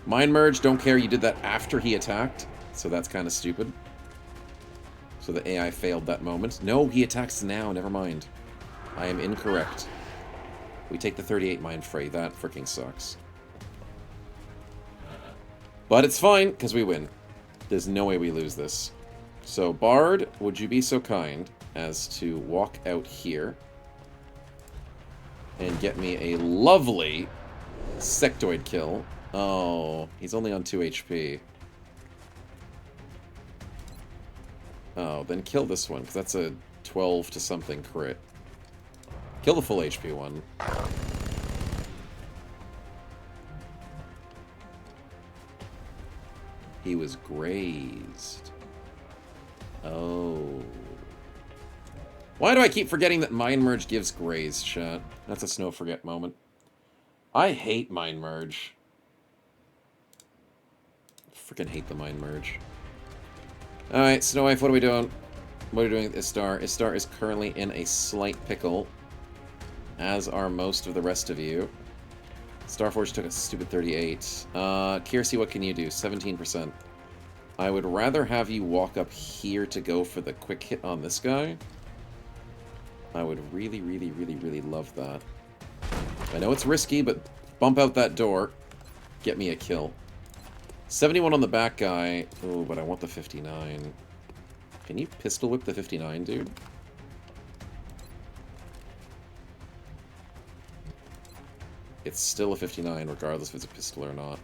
Mind Merge, don't care. You did that after he attacked, so that's kind of stupid. So the AI failed that moment. No, he attacks now. Never mind. I am incorrect. We take the 38 Mind Fray. That freaking sucks. But it's fine, because we win. There's no way we lose this. So, Bard, would you be so kind as to walk out here and get me a lovely sectoid kill. Oh, he's only on 2 HP. Oh, then kill this one, because that's a 12 to something crit. Kill the full HP one. He was grazed. Oh. Why do I keep forgetting that Mind Merge gives graze, chat? That's a Snow Forget moment. I hate Mind Merge. Freaking hate the Mind Merge. Alright, Snow Wife, what are we doing? What are we doing with Istar? Istar is currently in a slight pickle, as are most of the rest of you. Starforge took a stupid 38. Kiersey, what can you do? 17%. I would rather have you walk up here to go for the quick hit on this guy. I would really, really, really, really love that. I know it's risky, but bump out that door. Get me a kill. 71 on the back guy. Oh, but I want the 59. Can you pistol whip the 59, dude? It's still a 59, regardless if it's a pistol or not.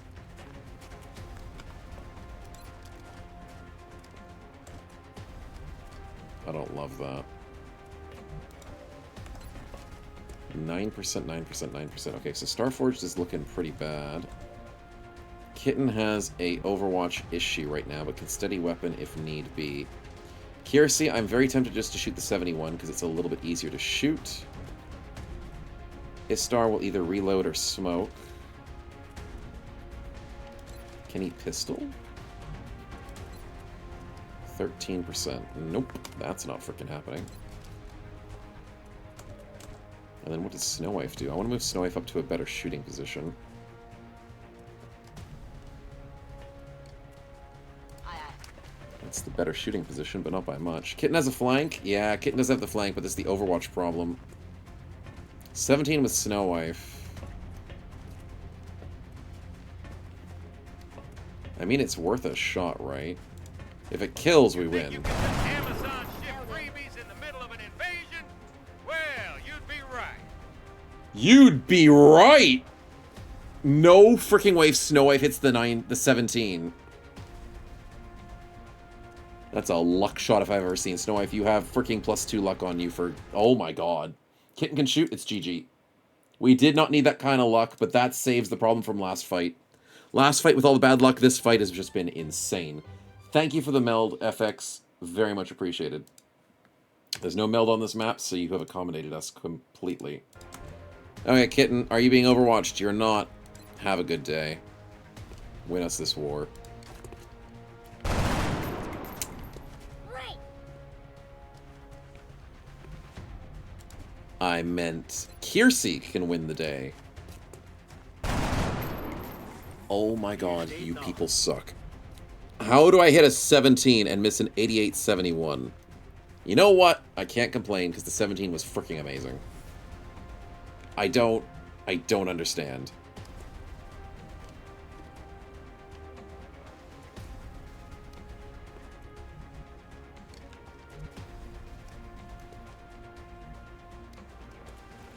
I don't love that. 9%, 9%, 9%. Okay, so Starforged is looking pretty bad. Kitten has a Overwatch issue right now, but can steady weapon if need be. Kiersey, I'm very tempted just to shoot the 71, because it's a little bit easier to shoot. Istar will either reload or smoke. Can he pistol? 13%. Nope, that's not freaking happening. And then what does Snow Wife do? I want to move Snow Wife up to a better shooting position. That's the better shooting position, but not by much. Kitten has a flank? Yeah, Kitten does have the flank, but this is the Overwatch problem. 17 with Snow Wife. I mean, it's worth a shot, right? If it kills, we win. Amazon ship freebies in the middle of an invasion? Well, you'd be right. You'd be right! No freaking way Snow Wife hits the 17. That's a luck shot if I've ever seen. Snow Wife, you have freaking +2 luck on you for... Oh my god. Kitten can shoot, it's GG. We did not need that kind of luck, but that saves the problem from last fight. Last fight with all the bad luck, this fight has just been insane. Thank you for the meld, FX. Very much appreciated. There's no meld on this map, so you have accommodated us completely. Okay, Kitten, are you being overwatched? You're not. Have a good day. Win us this war. Right. I meant Kiersey can win the day. Oh my god, you people suck. How do I hit a 17 and miss an 88-71? You know what? I can't complain because the 17 was freaking amazing. I don't understand.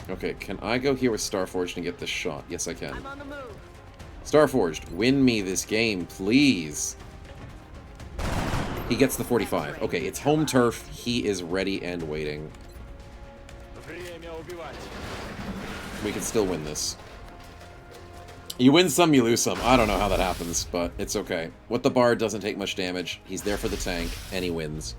Okay, can I go here with Starforged and get this shot? Yes, I can. I'm on the move. Starforged, win me this game, please. He gets the 45. Okay, it's home turf. He is ready and waiting. We can still win this. You win some, you lose some. I don't know how that happens, but it's okay. What the Bard doesn't take much damage. He's there for the tank, and he wins.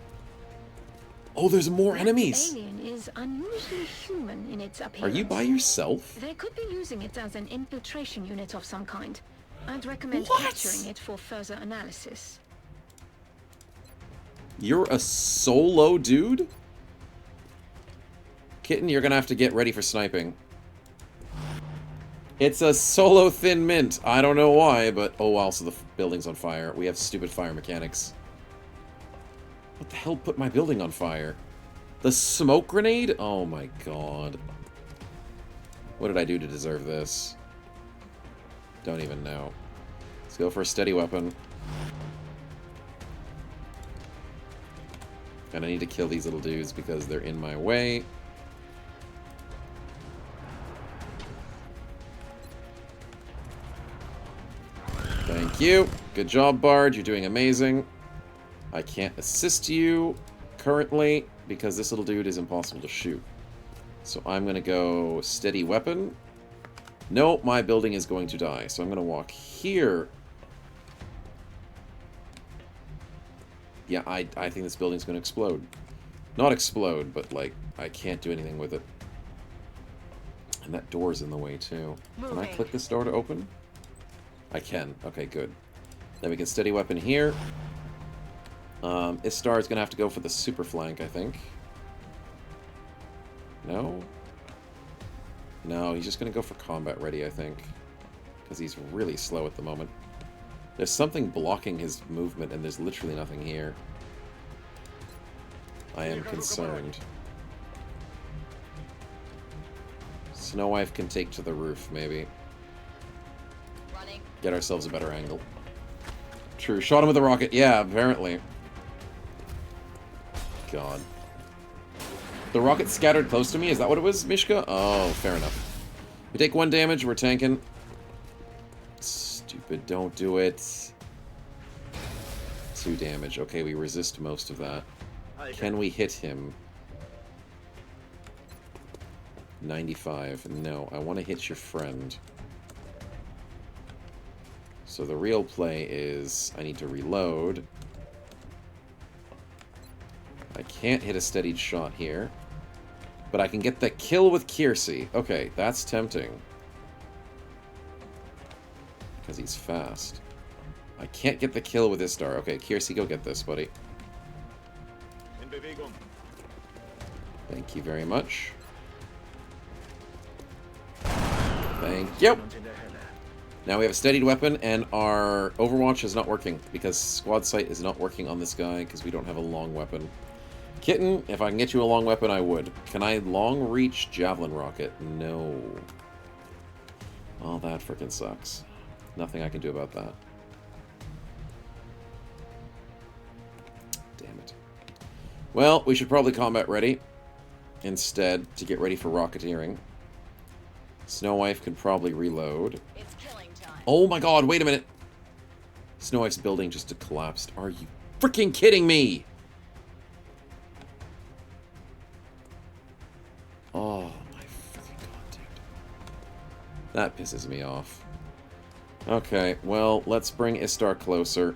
Oh, there's more enemies! That alien is unusually human in its appearance. Are you by yourself? They could be using it as an infiltration unit of some kind. I'd recommend capturing it for further analysis. You're a solo dude? Kitten, you're gonna have to get ready for sniping. It's a solo thin mint. I don't know why, but... Oh, also the building's on fire. We have stupid fire mechanics. What the hell put my building on fire? The smoke grenade? Oh my god. What did I do to deserve this? Don't even know. Let's go for a steady weapon. And I need to kill these little dudes because they're in my way. Thank you. Good job, Bard. You're doing amazing. I can't assist you currently because this little dude is impossible to shoot. So I'm going to go steady weapon. No, my building is going to die. So I'm going to walk here. Yeah, I think this building's going to explode. Not explode, but, like, I can't do anything with it. And that door's in the way, too. Can I click this door to open? I can. Okay, good. Then we can steady weapon here. Istar's going to have to go for the super flank, I think. No? No, he's just going to go for combat ready, I think. Because he's really slow at the moment. There's something blocking his movement, and there's literally nothing here. I am concerned. Snow Wife can take to the roof, maybe. Get ourselves a better angle. True. Shot him with a rocket. Yeah, apparently. God. The rocket scattered close to me? Is that what it was, Mishka? Oh, fair enough. We take 1 damage. We're tanking. Stupid. Don't do it. 2 damage. Okay, we resist most of that. Can we hit him? 95. No, I want to hit your friend. So the real play is I need to reload. I can't hit a steadied shot here. But I can get the kill with Kiersey. Okay, that's tempting. Because he's fast. I can't get the kill with Istar. Okay, Kiersey, go get this, buddy. Thank you very much. Thank you. Now we have a steadied weapon, and our Overwatch is not working, because Squad Sight is not working on this guy, because we don't have a long weapon. Kitten, if I can get you a long weapon, I would. Can I long reach Javelin Rocket? No. Oh, that frickin' sucks. Nothing I can do about that. Damn it. Well, we should probably combat ready instead to get ready for rocketeering. Snow Wife can probably reload. It's killing time. Oh my god, wait a minute. Snow Wife's building just collapsed. Are you freaking kidding me? Oh my freaking god, dude. That pisses me off. Okay, well, let's bring Istar closer.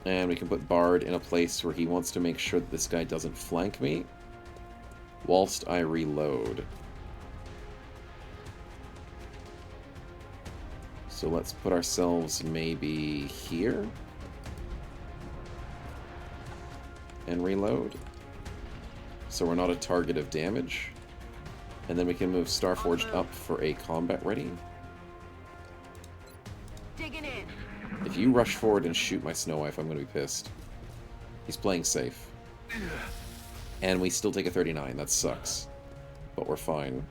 And we can put Bard in a place where he wants to make sure that this guy doesn't flank me whilst I reload. So let's put ourselves maybe here and reload. So we're not a target of damage. And then we can move Starforged up for a combat ready. Digging in. If you rush forward and shoot my Snow Wife, I'm going to be pissed. He's playing safe. And we still take a 39. That sucks. But we're fine.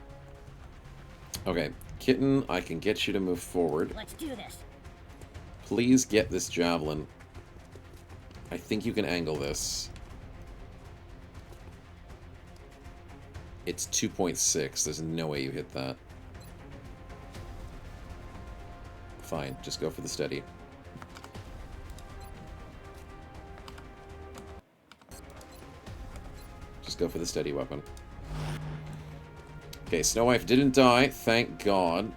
Okay. Kitten, I can get you to move forward. Let's do this. Please get this Javelin. I think you can angle this. It's 2.6. There's no way you hit that. Fine, just go for the steady. Just go for the steady weapon. Okay, Snow Wife didn't die, thank God.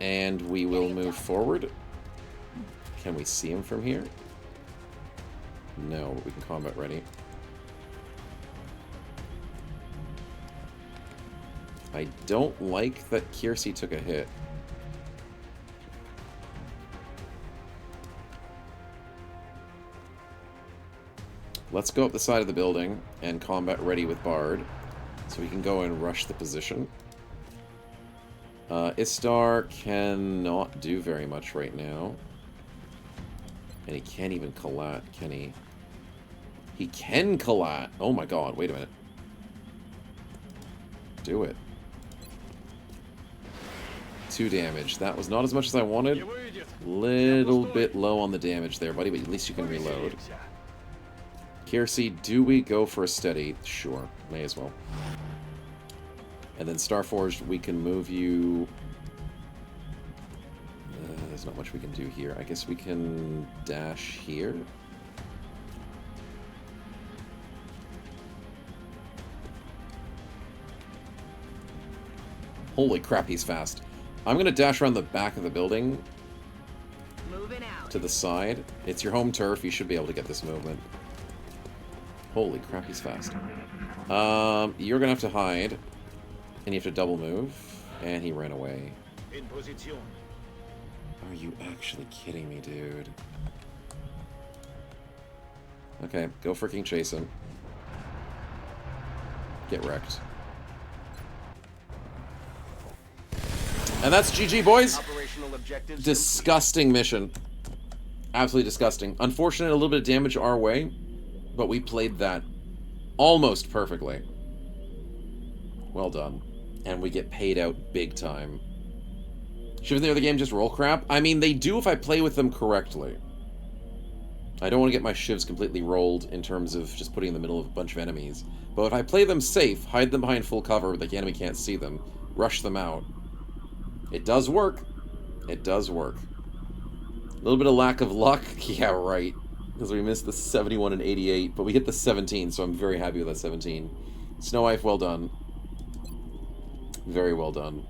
And we will move forward. Can we see him from here? No, but we can combat ready. I don't like that Kiersey took a hit. Let's go up the side of the building and combat ready with Bard, so we can go and rush the position. Istar cannot do very much right now. And he can't even collat, can he? He can collat! Oh my god, wait a minute. Do it. 2 damage. That was not as much as I wanted. Little bit low on the damage there, buddy, but at least you can reload. Kiersey, do we go for a steady? Sure, may as well. And then Starforged, we can move you... there's not much we can do here. I guess we can dash here. Holy crap, he's fast. I'm going to dash around the back of the building. Moving out. To the side. It's your home turf. You should be able to get this movement. Holy crap, he's fast. You're going to have to hide. And you have to double move. And he ran away. In position. Are you actually kidding me, dude? Okay, go freaking chase him. Get wrecked. And that's GG, boys! Disgusting mission. Absolutely disgusting. Unfortunate, a little bit of damage our way, but we played that almost perfectly. Well done. And we get paid out big time. Shivs in the other game just roll crap? I mean, they do if I play with them correctly. I don't want to get my shivs completely rolled in terms of just putting in the middle of a bunch of enemies. But if I play them safe, hide them behind full cover, the enemy can't see them, rush them out. It does work. It does work. A little bit of lack of luck. Yeah, right. Because we missed the 71 and 88, but we hit the 17, so I'm very happy with that 17. Snow Wife, well done. Very well done.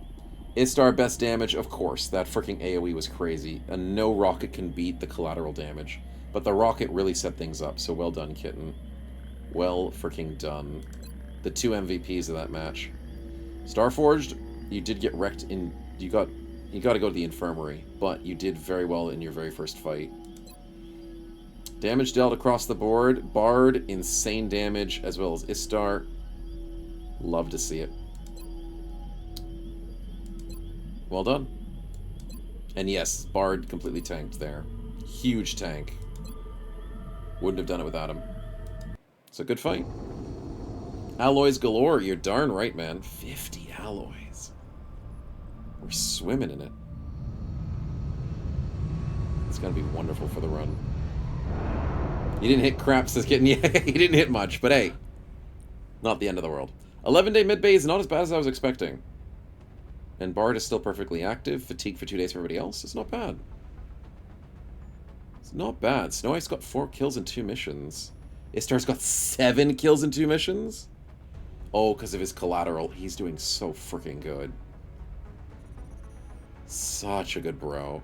Istar, best damage, of course. That freaking AoE was crazy. And no rocket can beat the collateral damage. But the rocket really set things up, so well done, Kitten. Well freaking done. The 2 MVPs of that match. Starforged, you did get wrecked in... You got to go to the infirmary, but you did very well in your very first fight. Damage dealt across the board. Bard, insane damage, as well as Istar. Love to see it. Well done. And yes, Bard completely tanked there. Huge tank. Wouldn't have done it without him. It's a good fight. Alloys galore, you're darn right, man. 50 alloys. We're swimming in it. It's gonna be wonderful for the run. You didn't hit crap, says Kitten. Yeah, he didn't hit much, but hey. Not the end of the world. 11-day mid-bay is not as bad as I was expecting. And Bard is still perfectly active. Fatigue for 2 days for everybody else. It's not bad. It's not bad. Snow Ice got 4 kills in 2 missions. Istar's got 7 kills in 2 missions? Oh, because of his collateral. He's doing so freaking good. Such a good bro.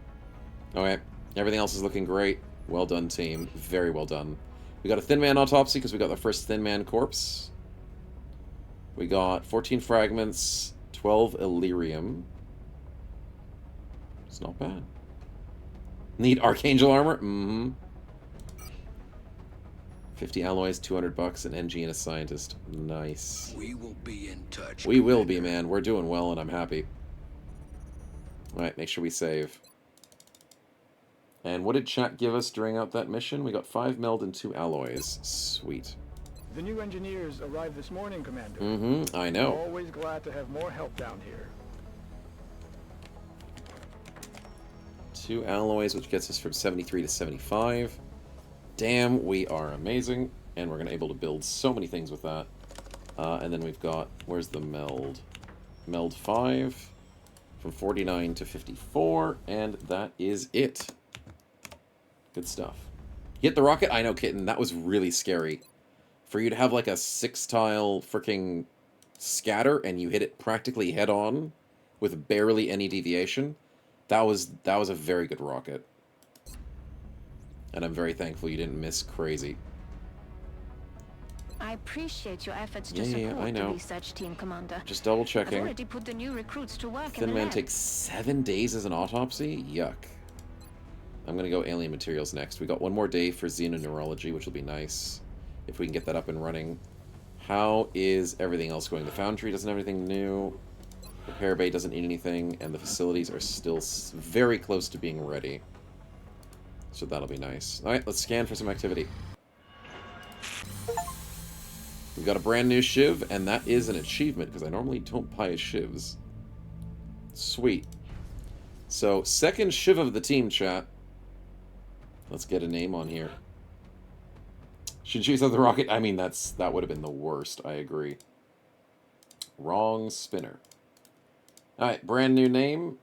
Okay, everything else is looking great. Well done, team. Very well done. We got a Thin Man autopsy because we got the first Thin Man corpse. We got 14 fragments, 12 Illyrium. It's not bad. Need Archangel armor? Mm-hmm. 50 alloys, $200, an NG, and a scientist. Nice. We will be in touch. We will be, man. We're doing well, and I'm happy. Alright, make sure we save. And what did chat give us during out that mission? We got 5 meld and 2 alloys. Sweet. The new engineers arrived this morning, Commander. Mm-hmm, I know. Always glad to have more help down here. 2 alloys, which gets us from 73 to 75. Damn, we are amazing. And we're going to be able to build so many things with that. And then we've got... Where's the meld? Meld 5. from 49 to 54, and that is it. Good stuff. Hit the rocket? I know, Kitten. That was really scary. For you to have like a 6-tile freaking scatter and you hit it practically head on with barely any deviation, that was a very good rocket. And I'm very thankful you didn't miss crazy. I appreciate your efforts to Yeah, support I know. the research team, Commander. Just double I've checking. already put the new recruits to work in Thin the Man lab. takes 7 days as an autopsy? Yuck. I'm gonna go alien materials next. We got one more day for xenoneurology, which will be nice if we can get that up and running. How is everything else going? The foundry doesn't have anything new. Repair bay doesn't need anything, and the facilities are still very close to being ready. So that'll be nice. Alright, let's scan for some activity. We've got a brand new shiv, and that is an achievement, because I normally don't buy shivs. Sweet. So, second shiv of the team, chat. Let's get a name on here. Should choose out the rocket. I mean, that would have been the worst. I agree. Wrong spinner. Alright, brand new name.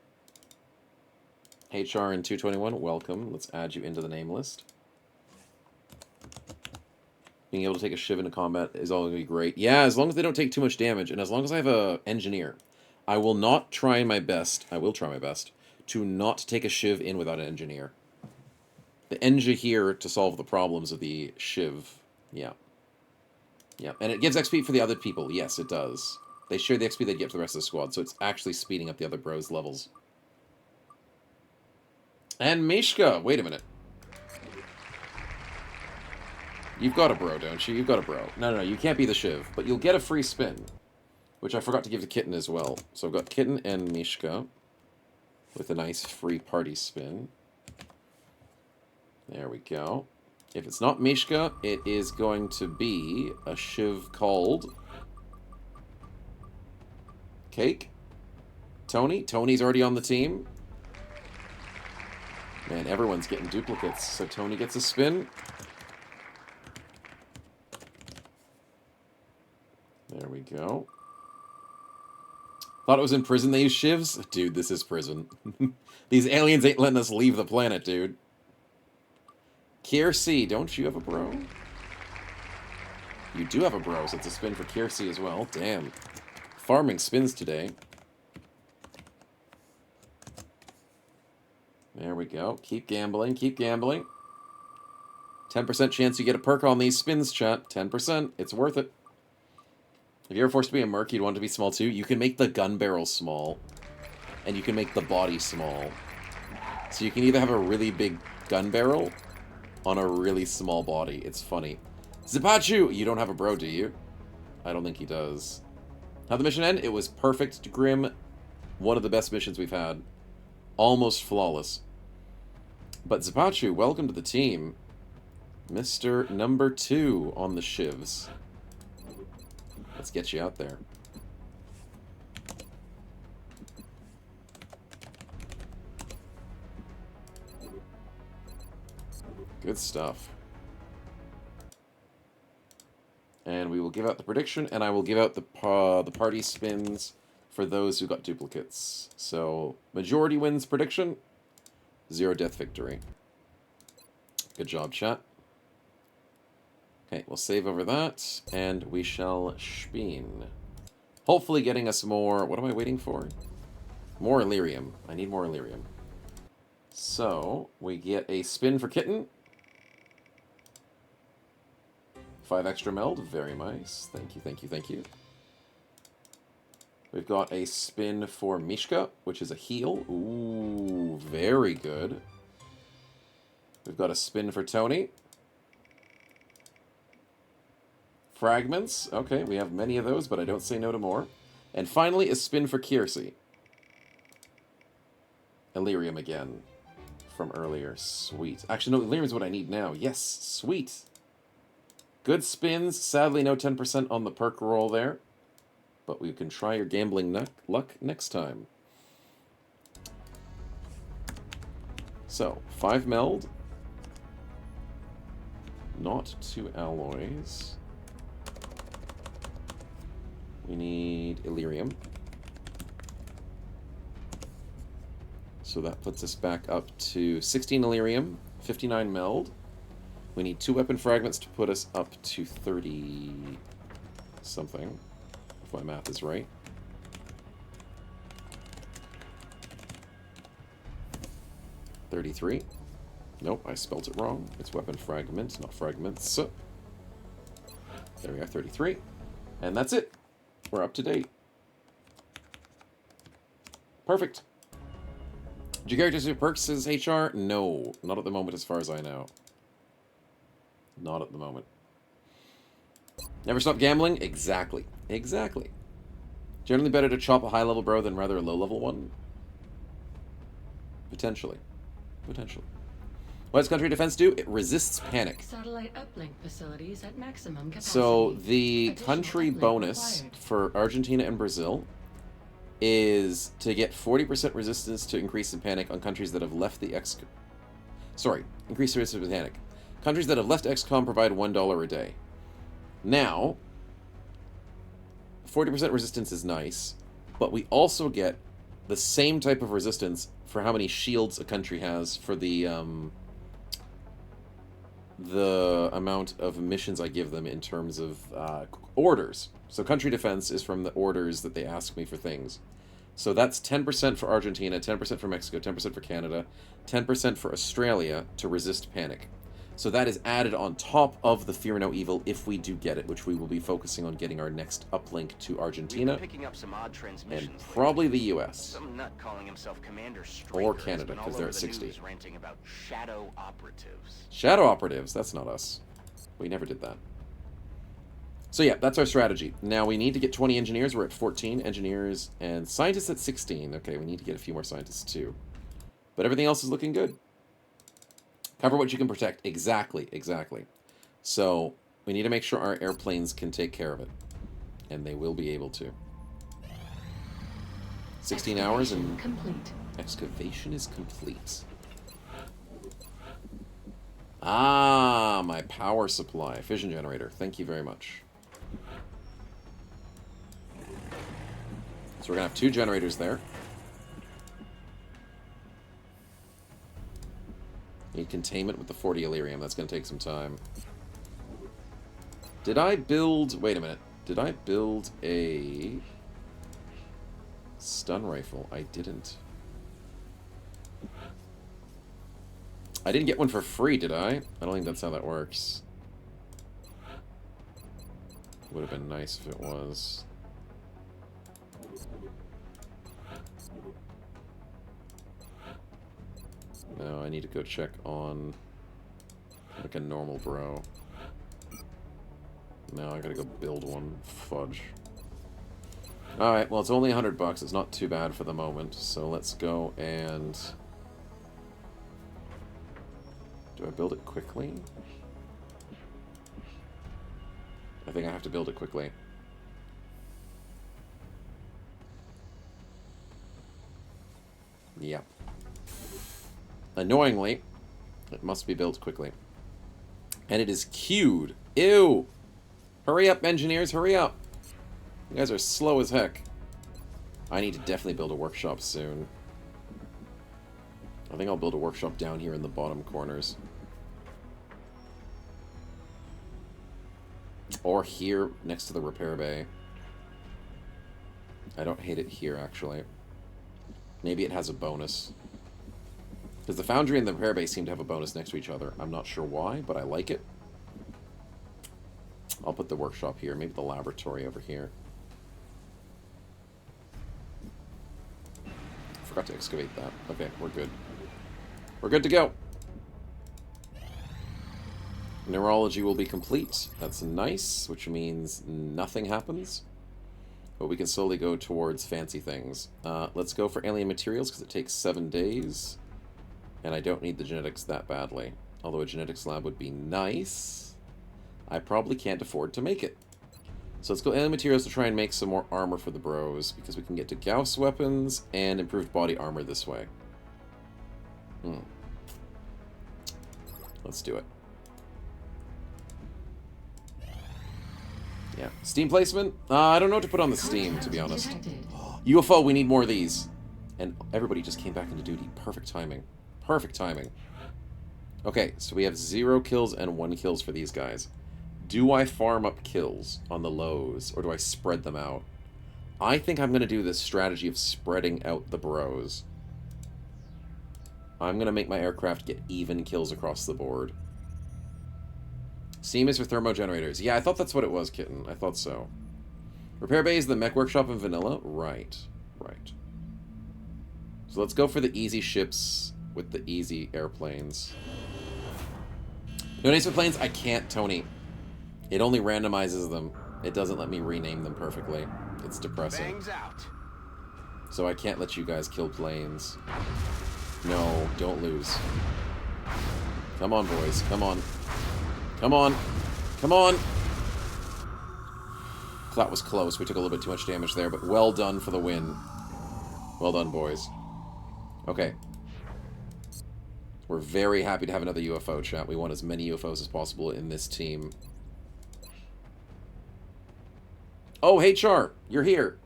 HR in 221, welcome. Let's add you into the name list. Being able to take a shiv into combat is all going to be great. Yeah, as long as they don't take too much damage, and as long as I have a engineer. I will not try my best. I will try my best to not take a shiv in without an engineer. The engi here to solve the problems of the shiv. Yeah. Yeah, and it gives XP for the other people. Yes, it does. They share the XP they get for the rest of the squad, so it's actually speeding up the other bros' levels. And Mishka, wait a minute. You've got a bro, don't you? You've got a bro. No, you can't be the shiv, but you'll get a free spin, which I forgot to give to Kitten as well. So I've got Kitten and Mishka with a nice free party spin. There we go. If it's not Mishka, it is going to be a shiv called Cake. Tony. Tony's already on the team. Man, everyone's getting duplicates, so Tony gets a spin. There we go. Thought it was in prison they use shivs? Dude, this is prison. These aliens ain't letting us leave the planet, dude. Kiersey, don't you have a bro? You do have a bro, so it's a spin for Kiersey as well. Damn. Farming spins today. There we go. Keep gambling, keep gambling. 10% chance you get a perk on these spins, chat. 10%. It's worth it. If you're forced to be a merc, you'd want it to be small too. You can make the gun barrel small. And you can make the body small. So you can either have a really big gun barrel on a really small body. It's funny. Zipachu! You don't have a bro, do you? I don't think he does. How'd the mission end? It was perfect, Grim. One of the best missions we've had. Almost flawless. But Zipachu, welcome to the team. Mr. Number 2 on the shivs. Let's get you out there. Good stuff. And we will give out the prediction, and I will give out the party spins for those who got duplicates. So, majority wins prediction, 0 death victory. Good job, chat. Okay, we'll save over that, and we shall spin. Hopefully getting us more... What am I waiting for? More Illyrium. I need more Illyrium. So, we get a spin for Kitten. 5 extra meld. Very nice. Thank you, thank you, thank you. We've got a spin for Mishka, which is a heal. Ooh, very good. We've got a spin for Tony. Fragments. Okay, we have many of those, but I don't say no to more. And finally, a spin for Kiersey. Illyrium again. From earlier. Sweet. Actually, no, Illyrium is what I need now. Yes, sweet. Good spins. Sadly, no 10% on the perk roll there. But we can try your gambling luck next time. So, 5 meld. Not 2 alloys. We need Illyrium. So that puts us back up to 16 Illyrium, 59 meld. We need 2 weapon fragments to put us up to 30 something, if my math is right. $33. Nope, I spelled it wrong. It's weapon fragments, not fragments. There we are, 33. And that's it. We're up to date. Perfect. Do your characters do perks as HR? No, not at the moment as far as I know. Not at the moment. Never stop gambling? Exactly. Exactly. Generally better to chop a high-level bro than rather a low-level one? Potentially. Potentially. What does country defense do? It resists panic. Satellite uplink facilities at maximum capacity. So the Additional country uplink bonus required. for Argentina and Brazil is to get 40% resistance to increase in panic on countries that have left the XCOM. Sorry, increase resistance to panic. Countries that have left XCOM provide $1 a day. Now, 40% resistance is nice, but we also get the same type of resistance for how many shields a country has for the amount of missions I give them in terms of orders. So country defense is from the orders that they ask me for things. So that's 10% for Argentina, 10% for Mexico, 10% for Canada, 10% for Australia to resist panic. So that is added on top of the Fear No Evil if we do get it, which we will be focusing on getting our next uplink to Argentina Picking up some odd transmissions and probably the US. Some nut calling himself Commander Straker Or has Canada, been all because they're over at the 60. news ranting about shadow operatives. Shadow operatives, that's not us. We never did that. So yeah, that's our strategy. Now we need to get 20 engineers. We're at 14 engineers and scientists at 16. Okay, we need to get a few more scientists too. But everything else is looking good. Cover what you can protect. Exactly, exactly. So we need to make sure our airplanes can take care of it. And they will be able to. 16 hours and complete. Excavation is complete. Ah, my power supply. Fission generator. Thank you very much. So we're going to have 2 generators there. Need containment with the 40 Illyrium. That's going to take some time. Did I build... Wait a minute. Did I build a stun rifle? I didn't. I didn't get one for free, did I? I don't think that's how that works. Would have been nice if it was. No, I need to go check on like a normal bro. No, I gotta go build one. Fudge. Alright, well it's only $100. It's not too bad for the moment. So let's go and... Do I build it quickly? I think I have to build it quickly. Yep. Annoyingly, it must be built quickly. And it is queued. Ew! Hurry up, engineers, hurry up! You guys are slow as heck. I need to definitely build a workshop soon. I think I'll build a workshop down here in the bottom corners. Or here, next to the repair bay. I don't hate it here, actually. Maybe it has a bonus. Because the foundry and the repair bay seem to have a bonus next to each other. I'm not sure why, but I like it. I'll put the workshop here. Maybe the laboratory over here. Forgot to excavate that. Okay, we're good. We're good to go. Neurology will be complete. That's nice, which means nothing happens. But we can slowly go towards fancy things. Let's go for alien materials, because it takes 7 days. And I don't need the genetics that badly. Although a genetics lab would be nice. I probably can't afford to make it. So let's go alien materials to try and make some more armor for the bros. Because we can get to Gauss weapons and improved body armor this way. Let's do it. Yeah. Steam placement? I don't know what to put on the Steam, to be honest. UFO, we need more of these. And everybody just came back into duty. Perfect timing. Perfect timing. Okay, so we have 0 kills and 1 kills for these guys. Do I farm up kills on the lows, or do I spread them out? I think I'm going to do this strategy of spreading out the bros. I'm going to make my aircraft get even kills across the board. Steam is for thermogenerators. Yeah, I thought that's what it was, Kitten. I thought so. Repair bay is the mech workshop in vanilla? Right. Right. So let's go for the easy ships with the easy airplanes. No names for planes? I can't, Tony. It only randomizes them. It doesn't let me rename them perfectly. It's depressing. Bangs out. So I can't let you guys kill planes. No, don't lose. Come on, boys. Come on. Come on. Come on. That was close. We took a little bit too much damage there, but well done for the win. Well done, boys. Okay. We're very happy to have another UFO, chat. We want as many UFOs as possible in this team. Oh, HR! You're here!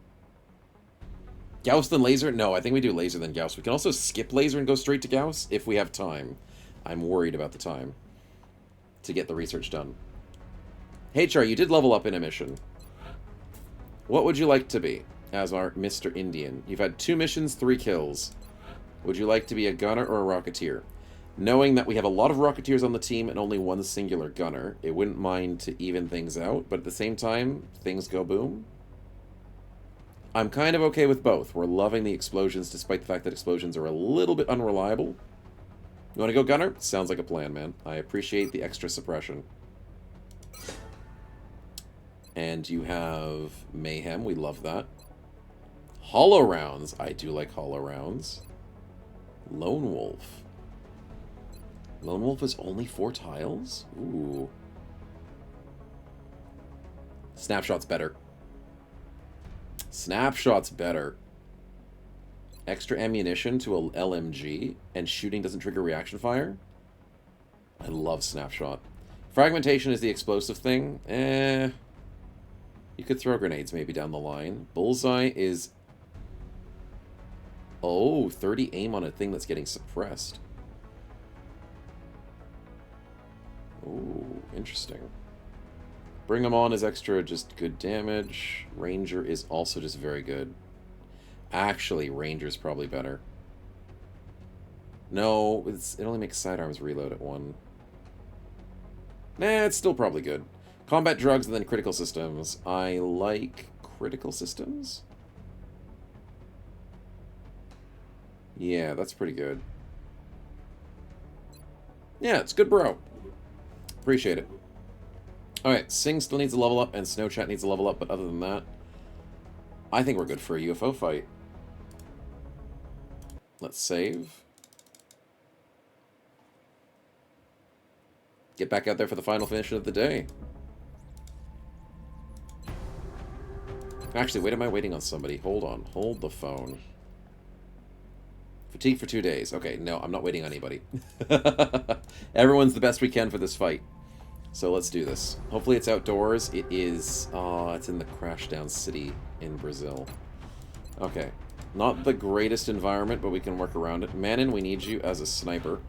Gauss then laser? No, I think we do laser then Gauss. We can also skip laser and go straight to Gauss if we have time. I'm worried about the time to get the research done. HR, you did level up in a mission. What would you like to be as our Mr. Indian? You've had 2 missions, 3 kills. Would you like to be a gunner or a rocketeer? Knowing that we have a lot of rocketeers on the team and only 1 singular gunner, it wouldn't mind to even things out, but at the same time, things go boom. I'm kind of okay with both. We're loving the explosions, despite the fact that explosions are a little bit unreliable. You want to go gunner? Sounds like a plan, man. I appreciate the extra suppression. And you have Mayhem. We love that. Hollow rounds. I do like hollow rounds. Lone Wolf. Lone Wolf is only 4 tiles? Ooh. Snapshot's better. Snapshot's better. Extra ammunition to a LMG, and shooting doesn't trigger reaction fire? I love Snapshot. Fragmentation is the explosive thing. You could throw grenades maybe down the line. Bullseye is... Oh, 30 aim on a thing that's getting suppressed. Ooh, interesting. Bring 'em on is extra, just good damage. Ranger is also just very good. Actually, Ranger's probably better. No, it only makes sidearms reload at 1. Nah, it's still probably good. Combat drugs and then critical systems. I like critical systems. Yeah, that's pretty good. Yeah, it's good, bro. Appreciate it. Alright, Sing still needs a level up, and Snowchat needs a level up, but other than that, I think we're good for a UFO fight. Let's save. Get back out there for the final finish of the day. Actually, wait, am I waiting on somebody? Hold on. Hold the phone. Fatigue for 2 days. Okay, no, I'm not waiting on anybody. Everyone's the best we can for this fight. So let's do this. Hopefully it's outdoors. It is... it's in the crashdown city in Brazil. Okay. Not the greatest environment, but we can work around it. Manon, we need you as a sniper.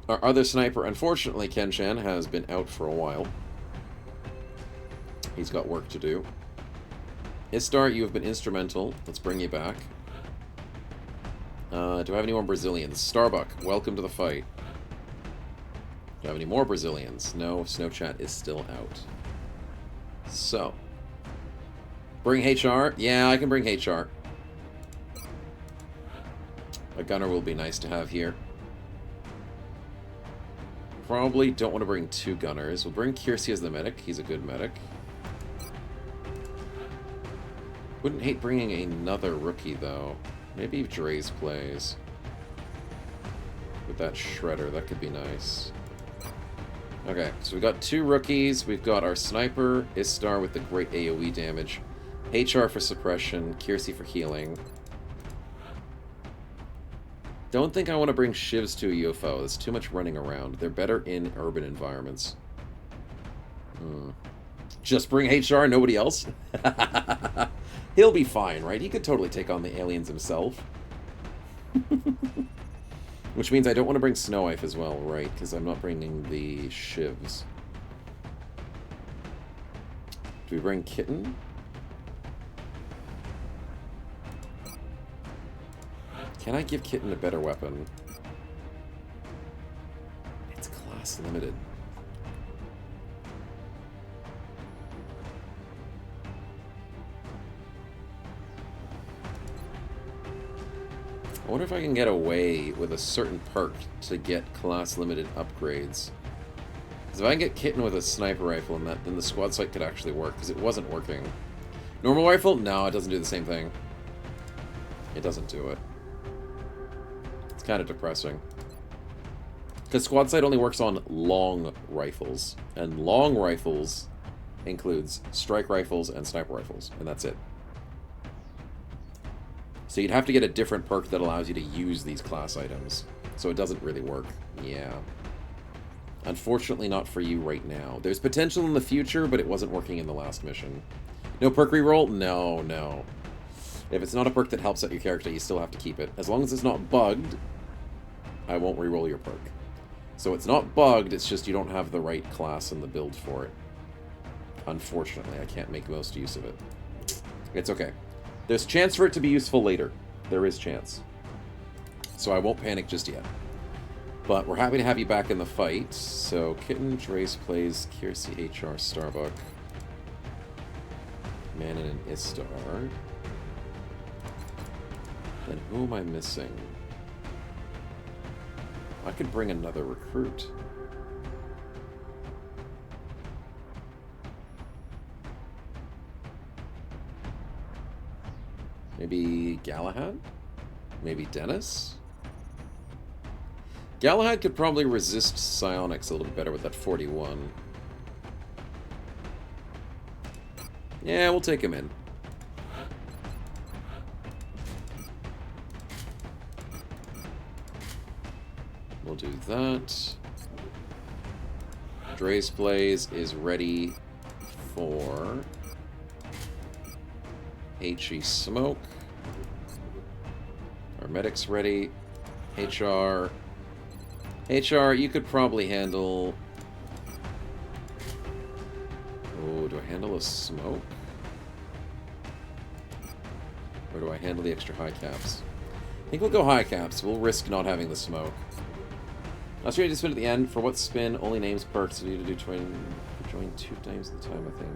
Our other sniper, unfortunately, Kenshan, has been out for a while. He's got work to do. Istar, you have been instrumental. Let's bring you back. Do I have any more Brazilians? Starbuck, welcome to the fight. Do I have any more Brazilians? No, Snowchat is still out. So. Bring HR? Yeah, I can bring HR. A gunner will be nice to have here. Probably don't want to bring 2 gunners. We'll bring Kiersey as the medic. He's a good medic. Wouldn't hate bringing another rookie, though. Maybe if Dre's plays. With that Shredder, that could be nice. Okay, so we got 2 rookies. We've got our sniper, Istar with the great AoE damage, HR for suppression, Kiersey for healing. Don't think I want to bring Shivs to a UFO. There's too much running around. They're better in urban environments. Just bring HR, nobody else? He'll be fine, right? He could totally take on the aliens himself. Which means I don't want to bring Snow Knife as well, right? Because I'm not bringing the shivs. Do we bring Kitten? Can I give Kitten a better weapon? It's class limited. I wonder if I can get away with a certain perk to get class-limited upgrades. Because if I can get Kitten with a sniper rifle and that, then the squad sight could actually work, because it wasn't working. Normal rifle? No, it doesn't do the same thing. It doesn't do it. It's kind of depressing. Because squad sight only works on long rifles. And long rifles includes strike rifles and sniper rifles, and that's it. So you'd have to get a different perk that allows you to use these class items. So it doesn't really work. Yeah. Unfortunately not for you right now. There's potential in the future, but it wasn't working in the last mission. No perk reroll? No, no. If it's not a perk that helps out your character, you still have to keep it. As long as it's not bugged, I won't reroll your perk. So it's not bugged, it's just you don't have the right class in the build for it. Unfortunately, I can't make most use of it. It's okay. There's chance for it to be useful later. There is chance. So I won't panic just yet. But we're happy to have you back in the fight. So Kitten, Drace plays Kiersey, HR, Starbuck, Manon, and Istar. Then who am I missing? I could bring another recruit. Maybe Galahad? Maybe Dennis? Galahad could probably resist psionics a little bit better with that 41. Yeah, we'll take him in. We'll do that. Dre's Plays is ready for HE Smoke. Our medic's ready. HR. HR, you could probably handle... Oh, do I handle a smoke? Or do I handle the extra high caps? I think we'll go high caps. We'll risk not having the smoke. Last year I just spin at the end. For what spin? Only names perks. We need to do join 2 times at the time, I think.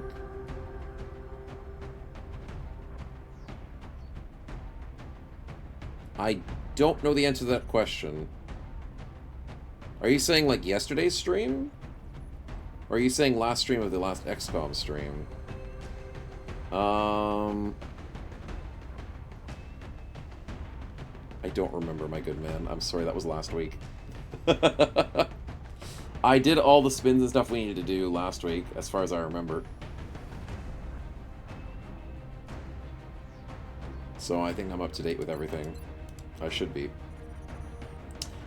I don't know the answer to that question. Are you saying, like, yesterday's stream? Or are you saying last stream of the last XCOM stream? I don't remember, my good man. I'm sorry, that was last week. I did all the spins and stuff we needed to do last week, as far as I remember. So I think I'm up to date with everything. I should be.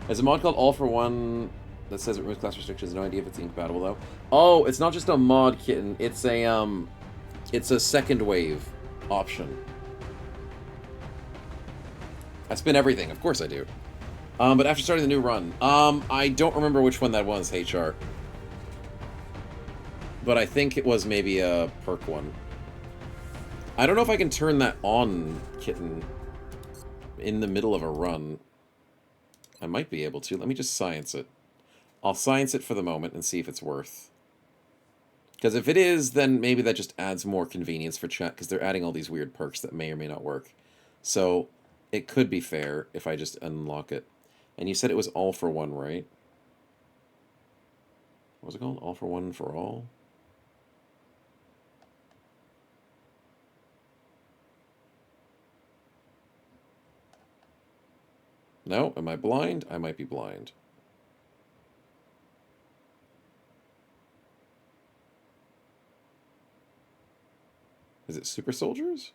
There's a mod called All for One that says it removes class restrictions. No idea if it's incompatible though. Oh, it's not just a mod, Kitten. It's a second wave option. I spin everything. Of course I do. But after starting the new run, I don't remember which one that was, HR. But I think it was maybe a perk one. I don't know if I can turn that on, Kitten, in the middle of a run. I might be able to. Let me just science it. I'll science it for the moment and see if it's worth. Because if it is, then maybe that just adds more convenience for chat, because they're adding all these weird perks that may or may not work. So it could be fair if I just unlock it. And you said it was all for one, right? What was it called? All for one for all? No? Am I blind? I might be blind. Is it Super Soldiers?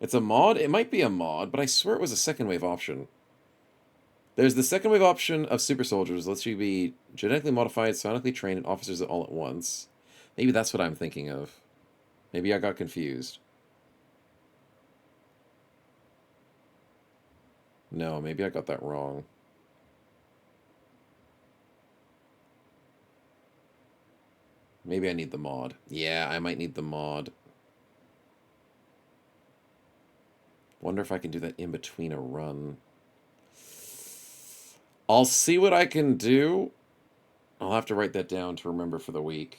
It's a mod? It might be a mod, but I swear it was a second wave option. There's the second wave option of Super Soldiers. Lets you be genetically modified, sonically trained, and officers all at once. Maybe that's what I'm thinking of. Maybe I got confused. No, maybe I got that wrong. Maybe I need the mod. Yeah, I might need the mod. Wonder if I can do that in between a run. I'll see what I can do. I'll have to write that down to remember for the week.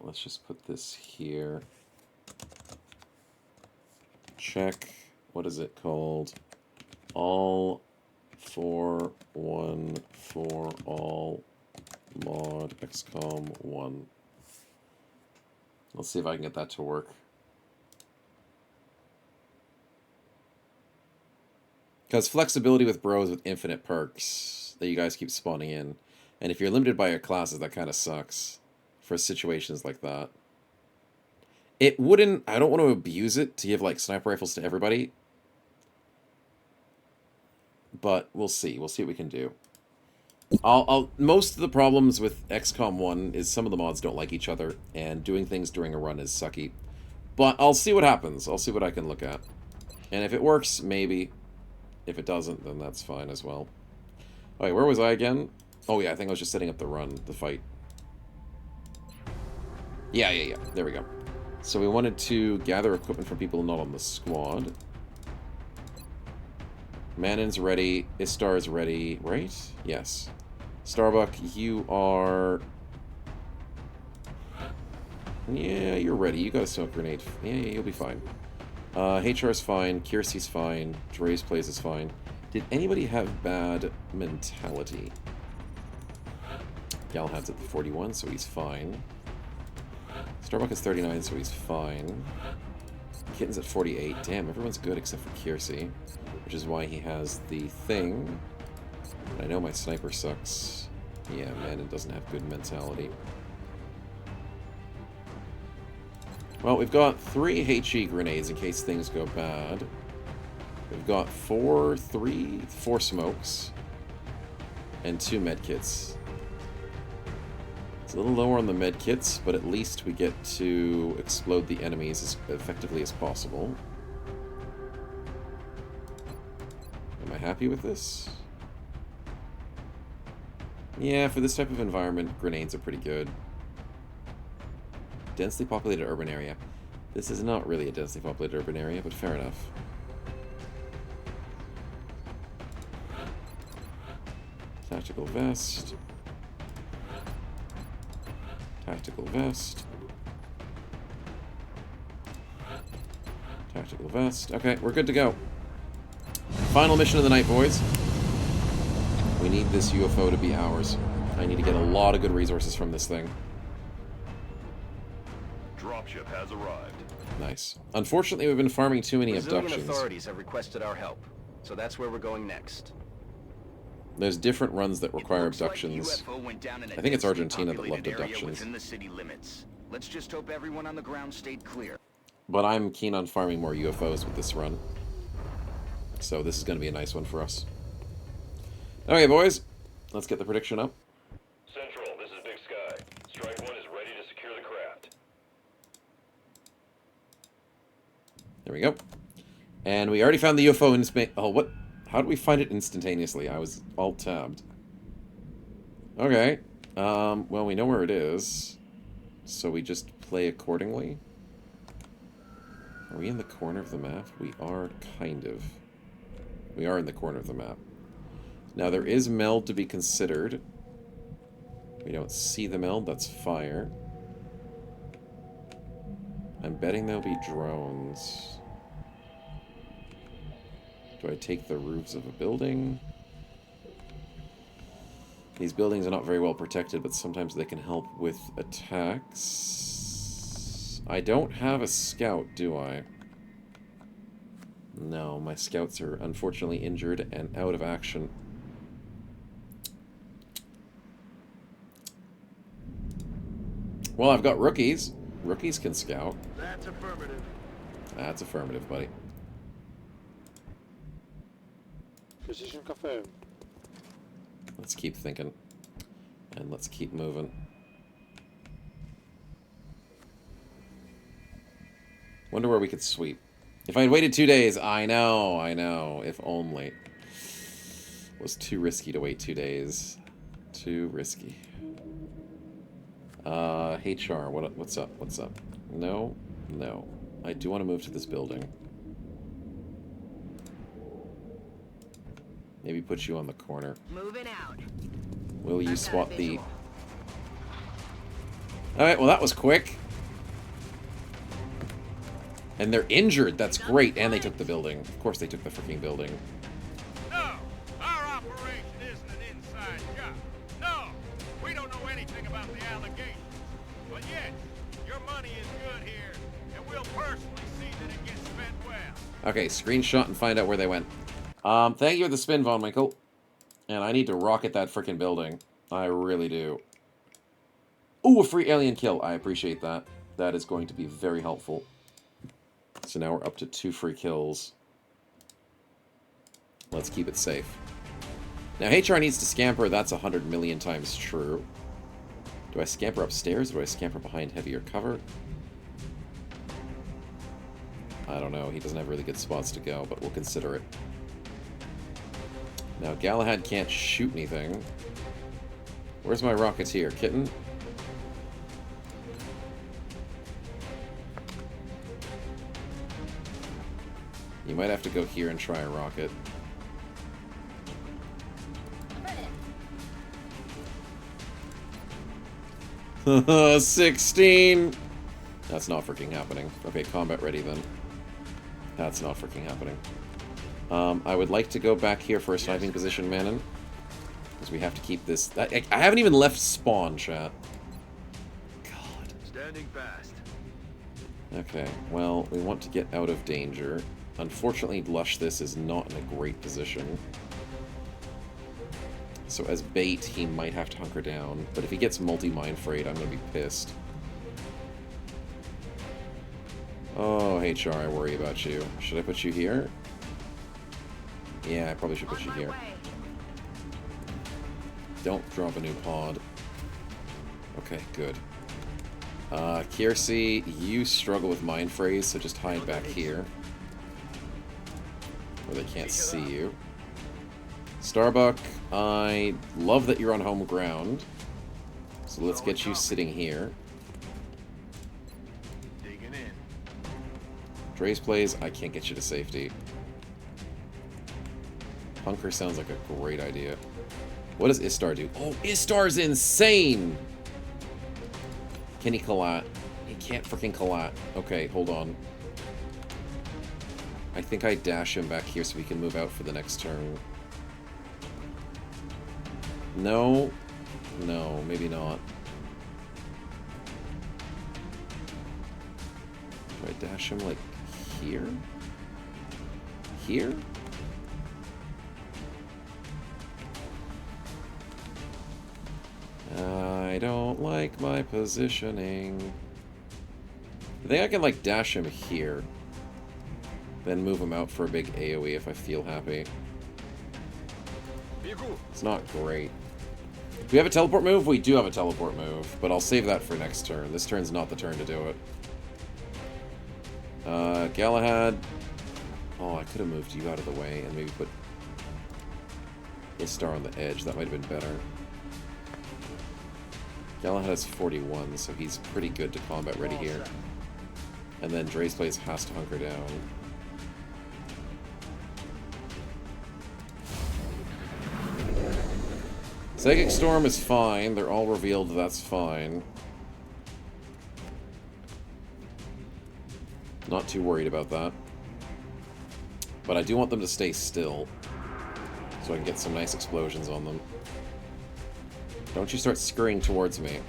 Let's just put this here. Check. What is it called? All for one for all mod XCOM 1. Let's see if I can get that to work. Because flexibility with bros with infinite perks that you guys keep spawning in. And if you're limited by your classes, that kind of sucks for situations like that. It wouldn't... I don't want to abuse it to give, like, sniper rifles to everybody. But we'll see. We'll see what we can do. Most of the problems with XCOM 1 is some of the mods don't like each other, and doing things during a run is sucky. But I'll see what happens. I'll see what I can look at. And if it works, maybe. If it doesn't, then that's fine as well. Alright, where was I again? Oh yeah, I think I was just setting up the run, the fight. Yeah. There we go. So we wanted to gather equipment from people not on the squad. Manon's ready. Istar's ready, right? Yes. Starbuck, you are... Yeah, you're ready. You got a smoke grenade. Yeah, you'll be fine. HR's fine. Kiersey's fine. Dre's place is fine. Did anybody have bad mentality? Galahad's at the 41, so he's fine. Starbuck is 39, so he's fine. Kitten's at 48. Damn, everyone's good except for Kiersey, which is why he has the thing. But I know my sniper sucks. Yeah, Manon doesn't have good mentality. Well, we've got 3 HE grenades in case things go bad. We've got 4 smokes, and 2 medkits. It's a little lower on the medkits, but at least we get to explode the enemies as effectively as possible. Am I happy with this? Yeah, for this type of environment, grenades are pretty good. Densely populated urban area. This is not really a densely populated urban area, but fair enough. Tactical vest. Tactical vest. Tactical vest. Okay, we're good to go. Final mission of the night, boys. We need this UFO to be ours. I need to get a lot of good resources from this thing. Dropship has arrived. Nice. Unfortunately, we've been farming too many Brazilian abductions. authorities have requested our help, so that's where we're going next. There's different runs that require abductions. I think it's Argentina that left abductions. Within the city limits. Let's just hope everyone on the ground stayed clear. But I'm keen on farming more UFOs with this run. So this is going to be a nice one for us. Okay, boys. Let's get the prediction up. Central, this is Big Sky. Strike 1 is ready to secure the craft. There we go. And we already found the UFO in space. Oh, what? How do we find it instantaneously? I was alt-tabbed. Okay. Well, we know where it is. So we just play accordingly. Are we in the corner of the map? We are, kind of. We are in the corner of the map. Now, there is meld to be considered. We don't see the meld. That's fire. I'm betting there'll be drones. Do I take the roofs of a building? These buildings are not very well protected, but sometimes they can help with attacks. I don't have a scout, do I? No, my scouts are unfortunately injured and out of action. Well, I've got rookies. Rookies can scout. That's affirmative. That's affirmative, buddy. Precision confirmed. Let's keep thinking. And let's keep moving. Wonder where we could sweep. If I had waited 2 days, I know. If only. It was too risky to wait 2 days. Too risky. HR, what's up? No. I do want to move to this building. Maybe put you on the corner. Moving out. Will you swat the... Alright, well that was quick. And they're injured, that's great. And they took the building. Of course they took the freaking building. No! Our operation isn't an inside job. No! We don't know anything about the allegations. But yes, your money is good here, and we'll personally see that it gets spent well. Okay, screenshot and find out where they went. Thank you for the spin, Von Winkle. And I need to rocket that frickin' building. I really do. Ooh, a free alien kill. I appreciate that. That is going to be very helpful. So now we're up to 2 free kills. Let's keep it safe. Now, HR needs to scamper. That's 100 million times true. Do I scamper upstairs? Or do I scamper behind heavier cover? I don't know. He doesn't have really good spots to go, but we'll consider it. Now, Galahad can't shoot anything. Where's my Rocketeer? Kitten? You might have to go here and try a rocket. Haha, 16! That's not freaking happening. Okay, combat ready then. That's not freaking happening. I would like to go back here for a sniping position, Manon. Because we have to keep this... I haven't even left spawn, chat. God. Standing fast. Okay, well, we want to get out of danger. Unfortunately, Lush this is not in a great position. So as bait, he might have to hunker down. But if he gets multi-mine frayed, I'm going to be pissed. Oh, HR, I worry about you. Should I put you here? Yeah, I probably should put you here. Don't drop a new pod. Okay, good. Kiersey, you struggle with mind phrase, so just hide back here. Where they can't see you. Starbuck, I love that you're on home ground. So let's get you sitting here. Digging in. Dre's plays, I can't get you to safety. Hunker sounds like a great idea. What does Istar do? Oh, Istar's insane! Can he collat? He can't freaking collat. Okay, hold on. I think I dash him back here so we can move out for the next turn. No. No, maybe not. Do I dash him, like, here? Here? I don't like my positioning. I think I can, like, dash him here. Then move him out for a big AoE if I feel happy. It's not great. Do we have a teleport move? We do have a teleport move, but I'll save that for next turn. This turn's not the turn to do it. Galahad. Oh, I could have moved you out of the way and maybe put Istar on the edge. That might have been better. Galahad has 41, so he's pretty good to combat ready here. And then Dre's place has to hunker down. Psychic Storm is fine. They're all revealed. That's fine. Not too worried about that. But I do want them to stay still. So I can get some nice explosions on them. Don't you start scurrying towards me.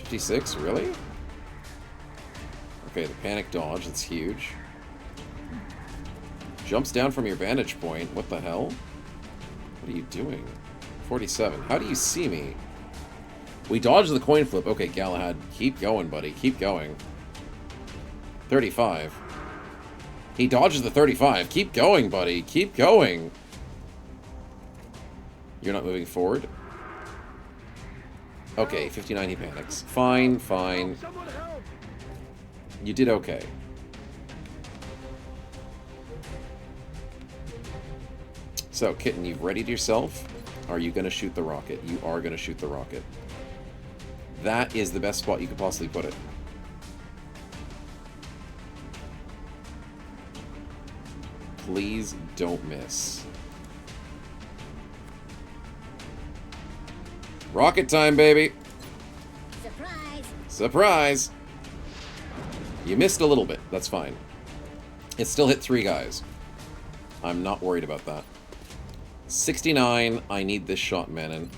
$56? Really? Okay, the panic dodge. That's huge. Jumps down from your vantage point. What the hell? What are you doing? 47. How do you see me? We dodged the coin flip. Okay, Galahad. Keep going, buddy. Keep going. 35. He dodges the 35. Keep going, buddy. Keep going. You're not moving forward? Okay, 59 he panics. Fine, fine. You did okay. So, Kitten, you've readied yourself. Are you going to shoot the rocket? You are going to shoot the rocket. That is the best spot you could possibly put it. Please don't miss. Rocket time, baby! Surprise! Surprise! You missed a little bit. That's fine. It still hit 3 guys. I'm not worried about that. 69. I need this shot, Manon.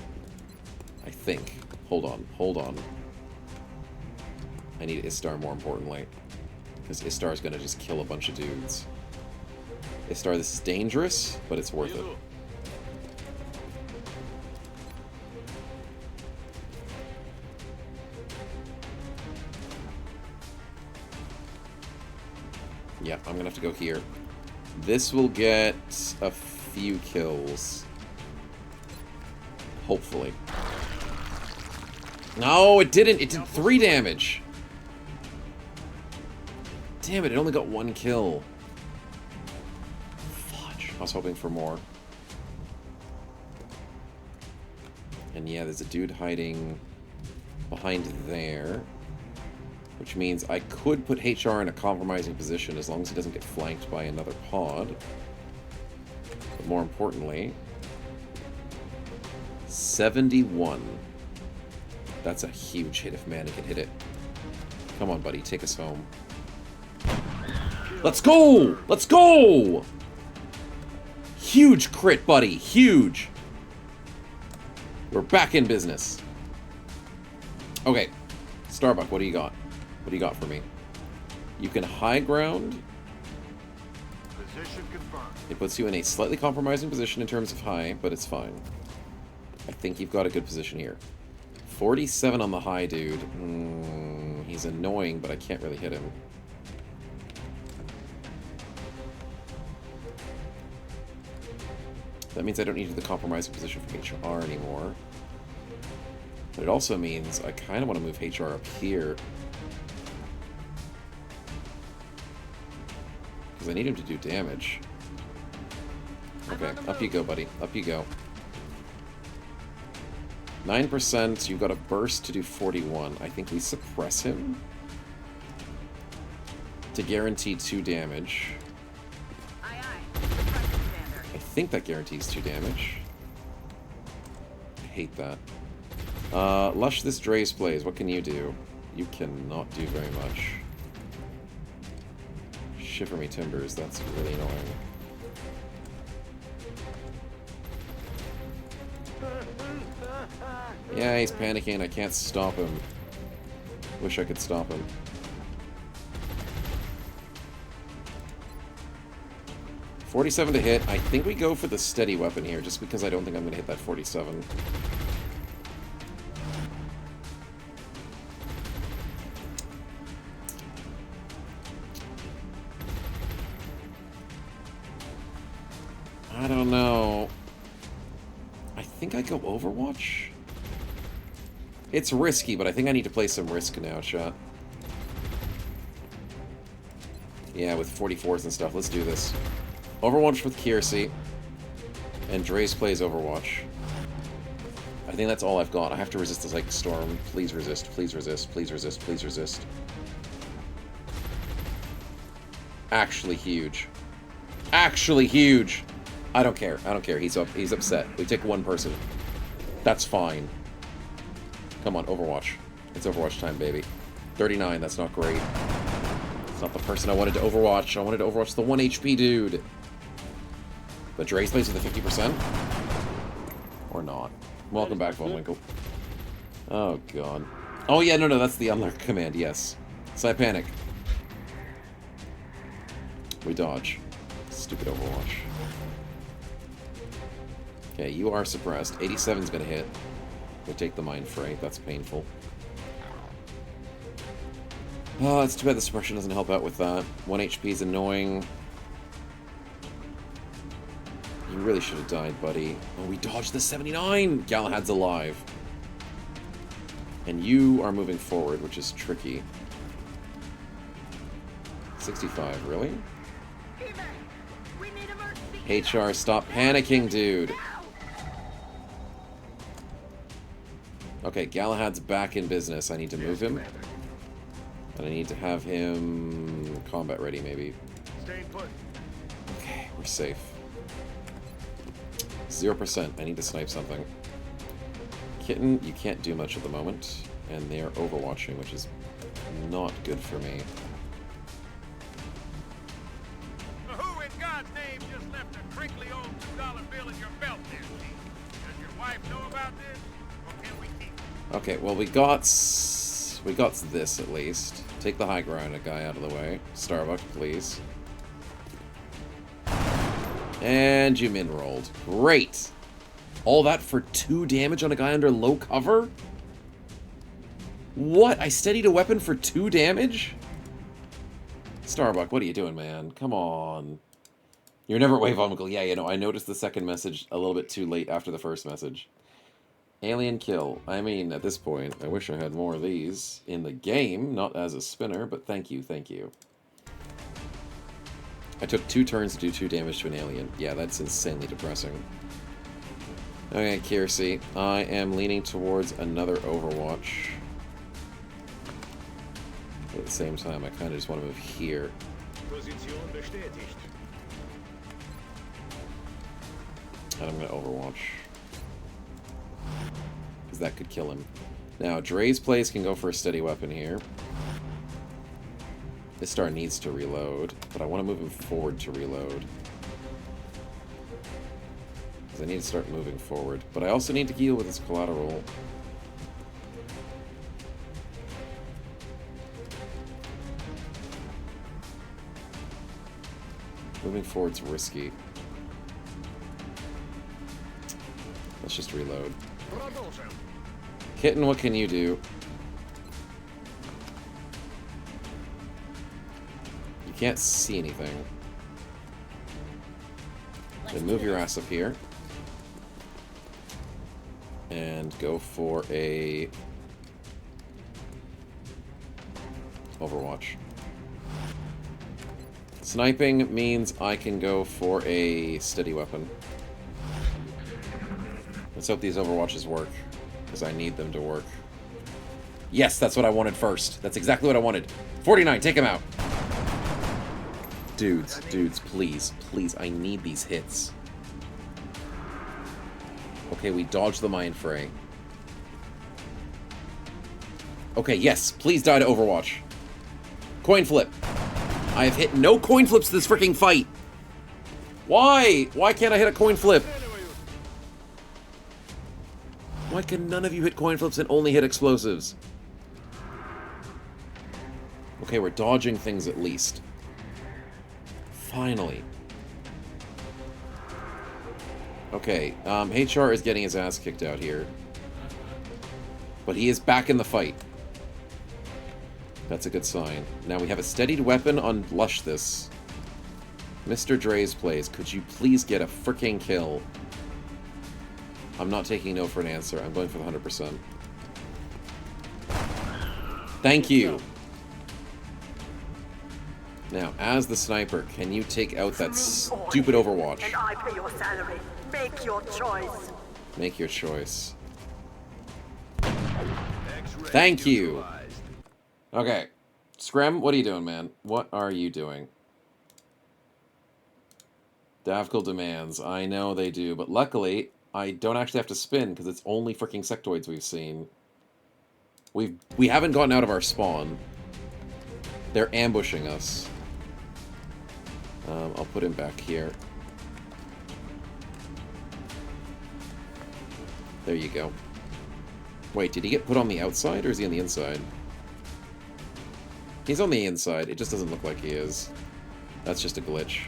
I think. Hold on. Hold on. I need Istar more importantly. Because Istar's gonna just kill a bunch of dudes. Istar, this is dangerous, but it's worth it. Yeah, I'm gonna have to go here. This will get a few kills. Hopefully. No, it didn't. It did 3 damage. Damn it, it only got 1 kill. Fudge. I was hoping for more. And yeah, there's a dude hiding behind there. Which means I could put HR in a compromising position as long as he doesn't get flanked by another pod. But more importantly, 71. That's a huge hit if Manny can hit it. Come on, buddy, take us home. Let's go! Let's go! Huge crit, buddy. Huge. We're back in business. Okay. Starbuck, what do you got? What do you got for me? You can high ground. Position confirmed. It puts you in a slightly compromising position in terms of high, but it's fine. I think you've got a good position here. 47 on the high, dude. He's annoying, but I can't really hit him. That means I don't need the compromising position for HR anymore. But it also means I kind of want to move HR up here. Because I need him to do damage. Okay, up you go, buddy. Up you go. 9%, you've got a burst to do 41. I think we suppress him to guarantee 2 damage. Aye, aye. Suppress it, Commander. I think that guarantees 2 damage. I hate that. Lush this Dre's plays. What can you do? You cannot do very much. Shiver me timbers, that's really annoying. Yeah, he's panicking. I can't stop him. Wish I could stop him. $47 to hit. I think we go for the steady weapon here, just because I don't think I'm going to hit that 47. I don't know. I think I go Overwatch? It's risky, but I think I need to play some risk now, chat. Yeah, with 44s and stuff. Let's do this. Overwatch with Kiersey. And Dre's plays Overwatch. I think that's all I've got. I have to resist the Psychic Storm. Please resist, please resist, please resist, please resist. Actually huge. Actually huge! I don't care. I don't care. He's upset. We take 1 person. That's fine. Come on, Overwatch. It's Overwatch time, baby. 39, that's not great. It's not the person I wanted to Overwatch. I wanted to Overwatch the 1 HP dude. But Dre's plays with the 50%? Or not. Welcome back, Von Winkle. Oh, God. Oh, yeah, no, that's the unlock command, yes. So I panic. We dodge. Stupid Overwatch. Okay, you are suppressed. 87's gonna hit. We take the Mind Fray. That's painful. Oh, it's too bad the suppression doesn't help out with that. 1 HP is annoying. You really should have died, buddy. Oh, we dodged the 79! Galahad's alive. And you are moving forward, which is tricky. 65, really? HR, stop panicking, dude. Okay, Galahad's back in business. I need to move him. And I need to have him combat ready, maybe. Okay, we're safe. 0%. I need to snipe something. Kitten, you can't do much at the moment. And they are overwatching, which is not good for me. Who in God's name just left a crinkly old $2 bill in your belt there, Chief? Does your wife know about this? Or can we keep it? Okay, well we got this at least. Take the high ground guy out of the way. Starbuck, please. And you min-rolled. Great! All that for 2 damage on a guy under low cover? What? I steadied a weapon for 2 damage? Starbuck, what are you doing, man? Come on. You're never wave uncle. Yeah, you know, I noticed the second message a little bit too late after the first message. Alien kill. I mean, at this point, I wish I had more of these in the game, not as a spinner, but thank you, thank you. I took 2 turns to do 2 damage to an alien. Yeah, that's insanely depressing. Okay, Kiersey, I am leaning towards another Overwatch. But at the same time, I kind of just want to move here. And I'm going to Overwatch. Because that could kill him. Now, Dre's place can go for a steady weapon here. This star needs to reload, but I want to move him forward to reload. Because I need to start moving forward. But I also need to heal with his collateral. Moving forward's risky. Let's just reload. Kitten, what can you do? You can't see anything. Then move your ass up here. And go for a Overwatch. Sniping means I can go for a steady weapon. Let's hope these Overwatches work, because I need them to work. Yes, that's what I wanted first. That's exactly what I wanted. 49, take him out. Dudes, please, please, I need these hits. Okay, we dodged the Mind Fray. Okay, yes, please die to Overwatch. Coin flip. I have hit no coin flips this freaking fight. Why? Why can't I hit a coin flip? Why can none of you hit coin flips and only hit explosives? Okay, we're dodging things at least. Finally. Okay, HR is getting his ass kicked out here. But he is back in the fight. That's a good sign. Now we have a steadied weapon on Lush this. Mr. Dre's plays. Could you please get a freaking kill? I'm not taking no for an answer. I'm going for the 100%. Thank you. Now, as the sniper, can you take out that stupid Overwatch? And I pay your salary. Make your choice. Make your choice. Thank you. Okay. Screm, what are you doing, man? What are you doing? Davkal demands. I know they do, but luckily, I don't actually have to spin, because it's only freaking sectoids we've seen. We haven't gotten out of our spawn. They're ambushing us. I'll put him back here. There you go. Wait, did he get put on the outside, or is he on the inside? He's on the inside. It just doesn't look like he is. That's just a glitch.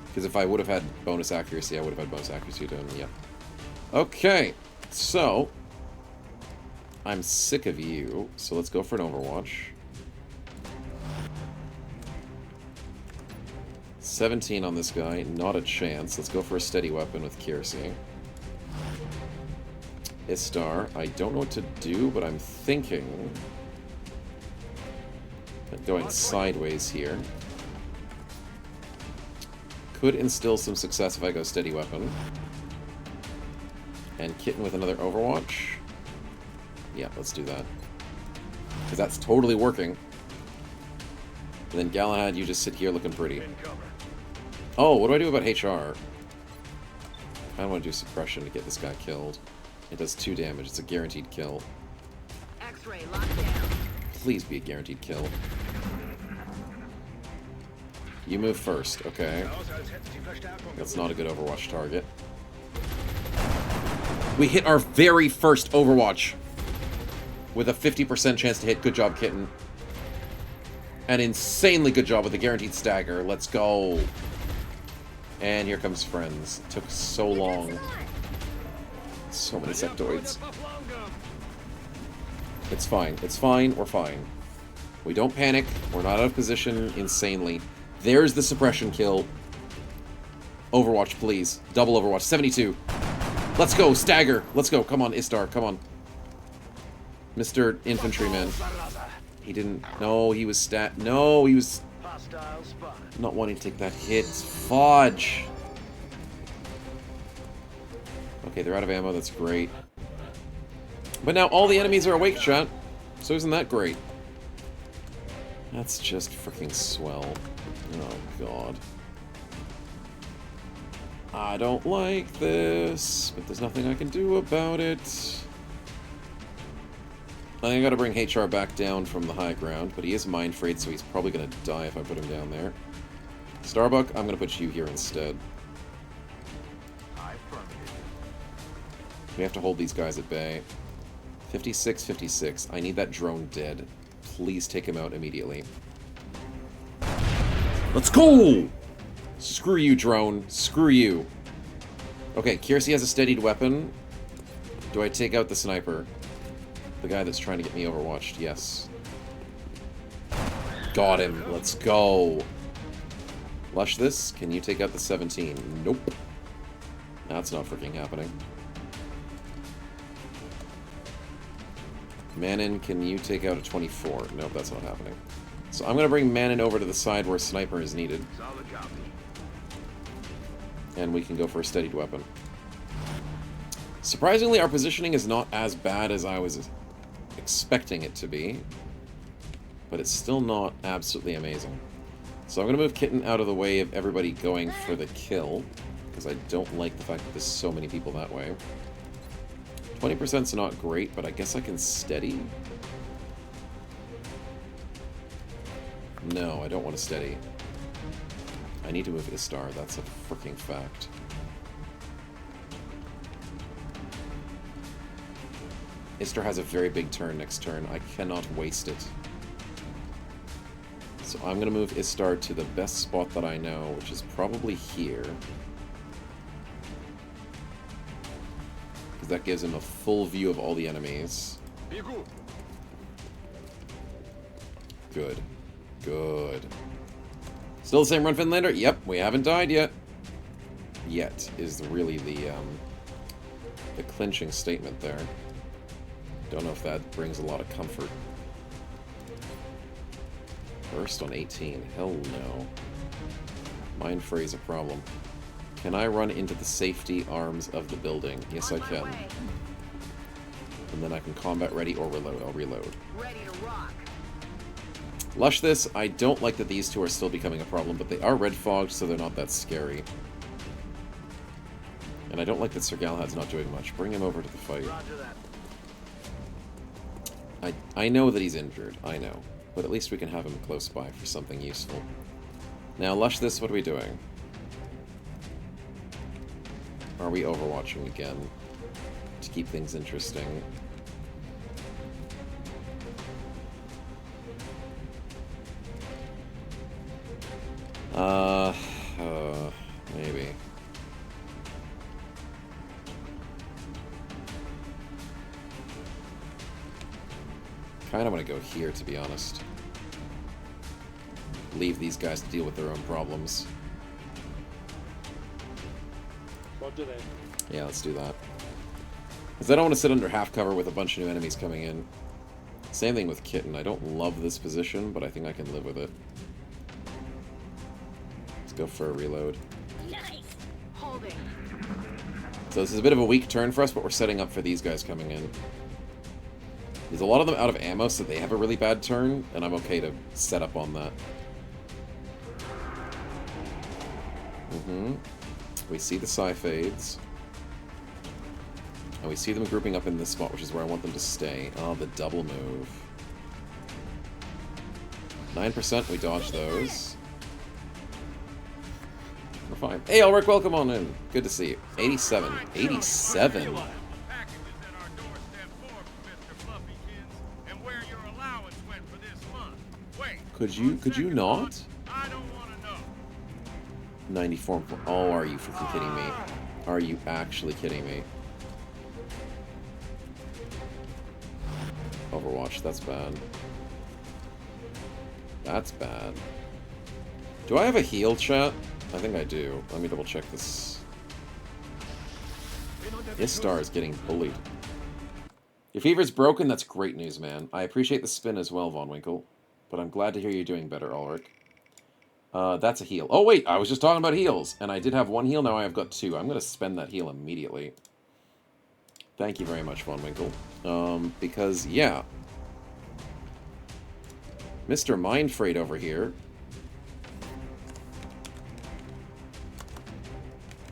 Because if I would have had bonus accuracy, I would have had bonus accuracy to him. Yeah. Okay. So, I'm sick of you. So let's go for an Overwatch. 17 on this guy. Not a chance. Let's go for a steady weapon with Kiersey. Istar. I don't know what to do, but I'm thinking of going sideways here. Could instill some success if I go steady weapon. And Kitten with another Overwatch. Yeah, let's do that. Because that's totally working. And then Galahad, you just sit here looking pretty. Oh, what do I do about HR? I want to do suppression to get this guy killed. It does 2 damage. It's a guaranteed kill. X-ray locked down. Please be a guaranteed kill. You move first, okay. That's not a good Overwatch target. We hit our very first Overwatch with a 50% chance to hit. Good job, Kitten. An insanely good job with a guaranteed stagger. Let's go. And here comes Friends. It took so long. So many sectoids. It's fine. It's fine. We're fine. We don't panic. We're not out of position insanely. There's the suppression kill. Overwatch, please. Double Overwatch. 72. Let's go. Stagger. Let's go. Come on, Istar. Come on. Mr. Infantryman. He didn't... No, he was No, he was... not wanting to take that hit. Fudge. Okay, they're out of ammo. That's great. But now all the enemies are awake, chat. So isn't that great? That's just freaking swell. Oh, God. I don't like this, but there's nothing I can do about it. I think I gotta bring HR back down from the high ground, but he is mind frayed, so he's probably gonna die if I put him down there. Starbuck, I'm gonna put you here instead. We have to hold these guys at bay. 56, 56. I need that drone dead. Please take him out immediately. Let's go! Screw you, drone. Screw you. Okay, Kiersey has a steadied weapon. Do I take out the sniper? The guy that's trying to get me overwatched. Yes. Got him. Let's go. Lush this. Can you take out the 17? Nope. That's not freaking happening. Manon, can you take out a 24? Nope, that's not happening. So I'm going to bring Manon over to the side where sniper is needed. And we can go for a steadied weapon. Surprisingly, our positioning is not as bad as I was expecting it to be. But it's still not absolutely amazing. So I'm going to move Kitten out of the way of everybody going for the kill. Because I don't like the fact that there's so many people that way. 20%'s not great, but I guess I can steady. No, I don't want to steady. I need to move Istar, that's a freaking fact. Istar has a very big turn next turn. I cannot waste it. So I'm going to move Istar to the best spot that I know, which is probably here. Because that gives him a full view of all the enemies. Good. Good. Still the same run, Finlander? Yep, we haven't died yet. Yet is really the clinching statement there. Don't know if that brings a lot of comfort. Burst on 18. Hell no. Mind Fray's a problem. Can I run into the safety arms of the building? Yes, I can. And then I can combat ready or reload. I'll reload. Ready to rock. Lush this. I don't like that these two are still becoming a problem, but they are red fogged, so they're not that scary. And I don't like that Sir Galahad's not doing much. Bring him over to the fight. I know that he's injured. I know. But at least we can have him close by for something useful. Now, Lush this. What are we doing? Are we overwatching again? To keep things interesting. Maybe. Kind of want to go here, to be honest. Leave these guys to deal with their own problems. Roger that. Yeah, let's do that. Because I don't want to sit under half cover with a bunch of new enemies coming in. Same thing with Kitten. I don't love this position, but I think I can live with it. Let's go for a reload. Nice. Holding. So this is a bit of a weak turn for us, but we're setting up for these guys coming in. There's a lot of them out of ammo, so they have a really bad turn, and I'm okay to set up on that. We see the psi fades. And we see them grouping up in this spot, which is where I want them to stay. Oh, the double move. 9%, we dodge those. We're fine. Hey, Ulrich, welcome on in. Good to see you. 87. 87? Could you not? 94. Oh, are you freaking kidding me? Are you actually kidding me? Overwatch, that's bad. That's bad. Do I have a heal, chat? I think I do. Let me double check this. Istar is getting bullied. Your fever's broken? That's great news, man. I appreciate the spin as well, Von Winkle. But I'm glad to hear you're doing better, Ulrich. That's a heal. Oh, wait, I was just talking about heals. And I did have one heal, now I've got two. I'm going to spend that heal immediately. Thank you very much, Von Winkle. Because, yeah. Mr. Mindfrayed over here.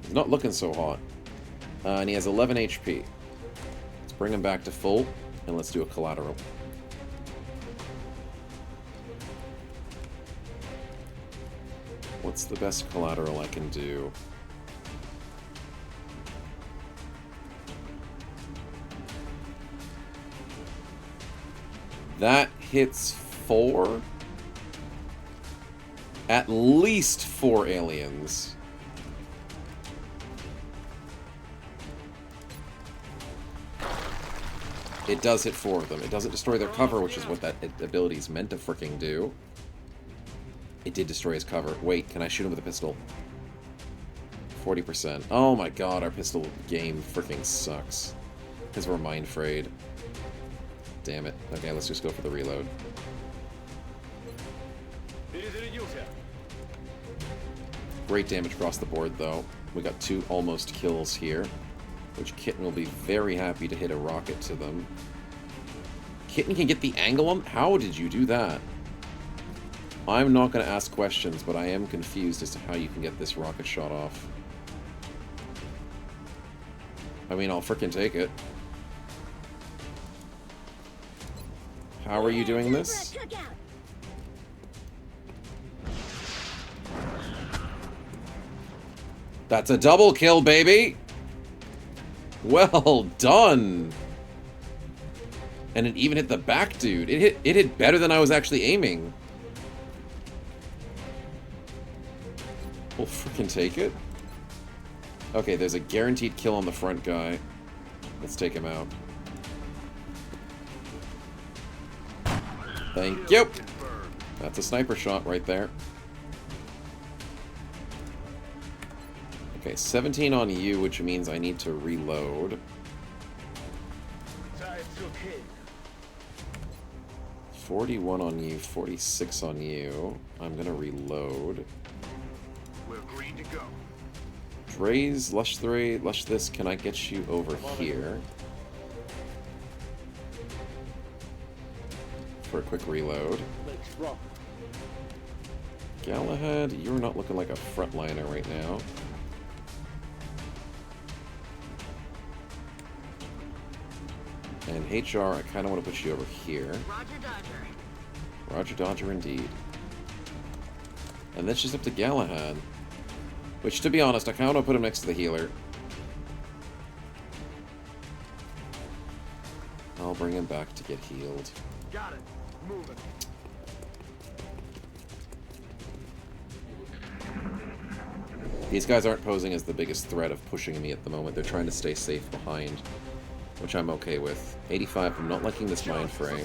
He's not looking so hot. And he has 11 HP. Let's bring him back to full, and let's do a collateral. What's the best collateral I can do? That hits 4? At least 4 aliens. It does hit 4 of them. It doesn't destroy their cover, which is what that ability is meant to fricking do. It did destroy his cover. Wait, can I shoot him with a pistol? 40%. Oh my god, our pistol game fricking sucks. Because we're mind-frayed. Damn it. Okay, let's just go for the reload. Great damage across the board, though. We got 2 almost kills here, which Kitten will be very happy to hit a rocket to them. Kitten can get the angle on? How did you do that? I'm not going to ask questions, but I am confused as to how you can get this rocket shot off. I mean, I'll frickin' take it. How are you doing this? That's a double kill, baby! Well done! And it even hit the back dude. It hit better than I was actually aiming. We'll freaking take it. Okay, there's a guaranteed kill on the front guy. Let's take him out. Thank you. That's a sniper shot right there. Okay, 17 on you, which means I need to reload. 41 on you, 46 on you. I'm gonna reload. We're green to go. Dre's, Lush 3, Lush this, can I get you over here? For a quick reload. Galahad, you're not looking like a frontliner right now. And HR, I kind of want to put you over here. Roger Dodger. Roger Dodger indeed. And that's just up to Galahad. Which, to be honest, I kind of want to put him next to the healer. I'll bring him back to get healed. Got it. Moving. These guys aren't posing as the biggest threat of pushing me at the moment. They're trying to stay safe behind, which I'm okay with. 85, I'm not liking this mind fray,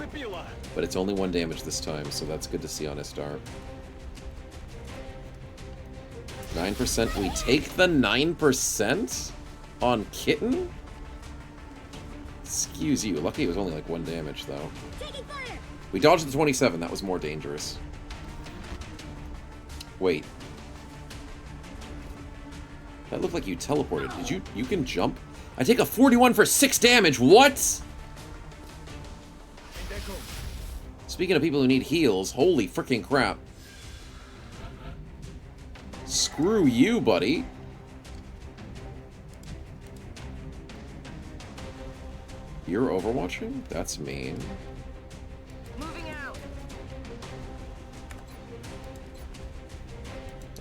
but it's only 1 damage this time, so that's good to see on Istar. 9%. We take the 9% on Kitten? Excuse you. Lucky it was only like 1 damage, though. We dodged the 27. That was more dangerous. Wait. That looked like you teleported. Did you... You can jump? I take a 41 for 6 damage. What? Speaking of people who need heals, holy freaking crap. Screw you, buddy. You're overwatching? That's mean. Moving out.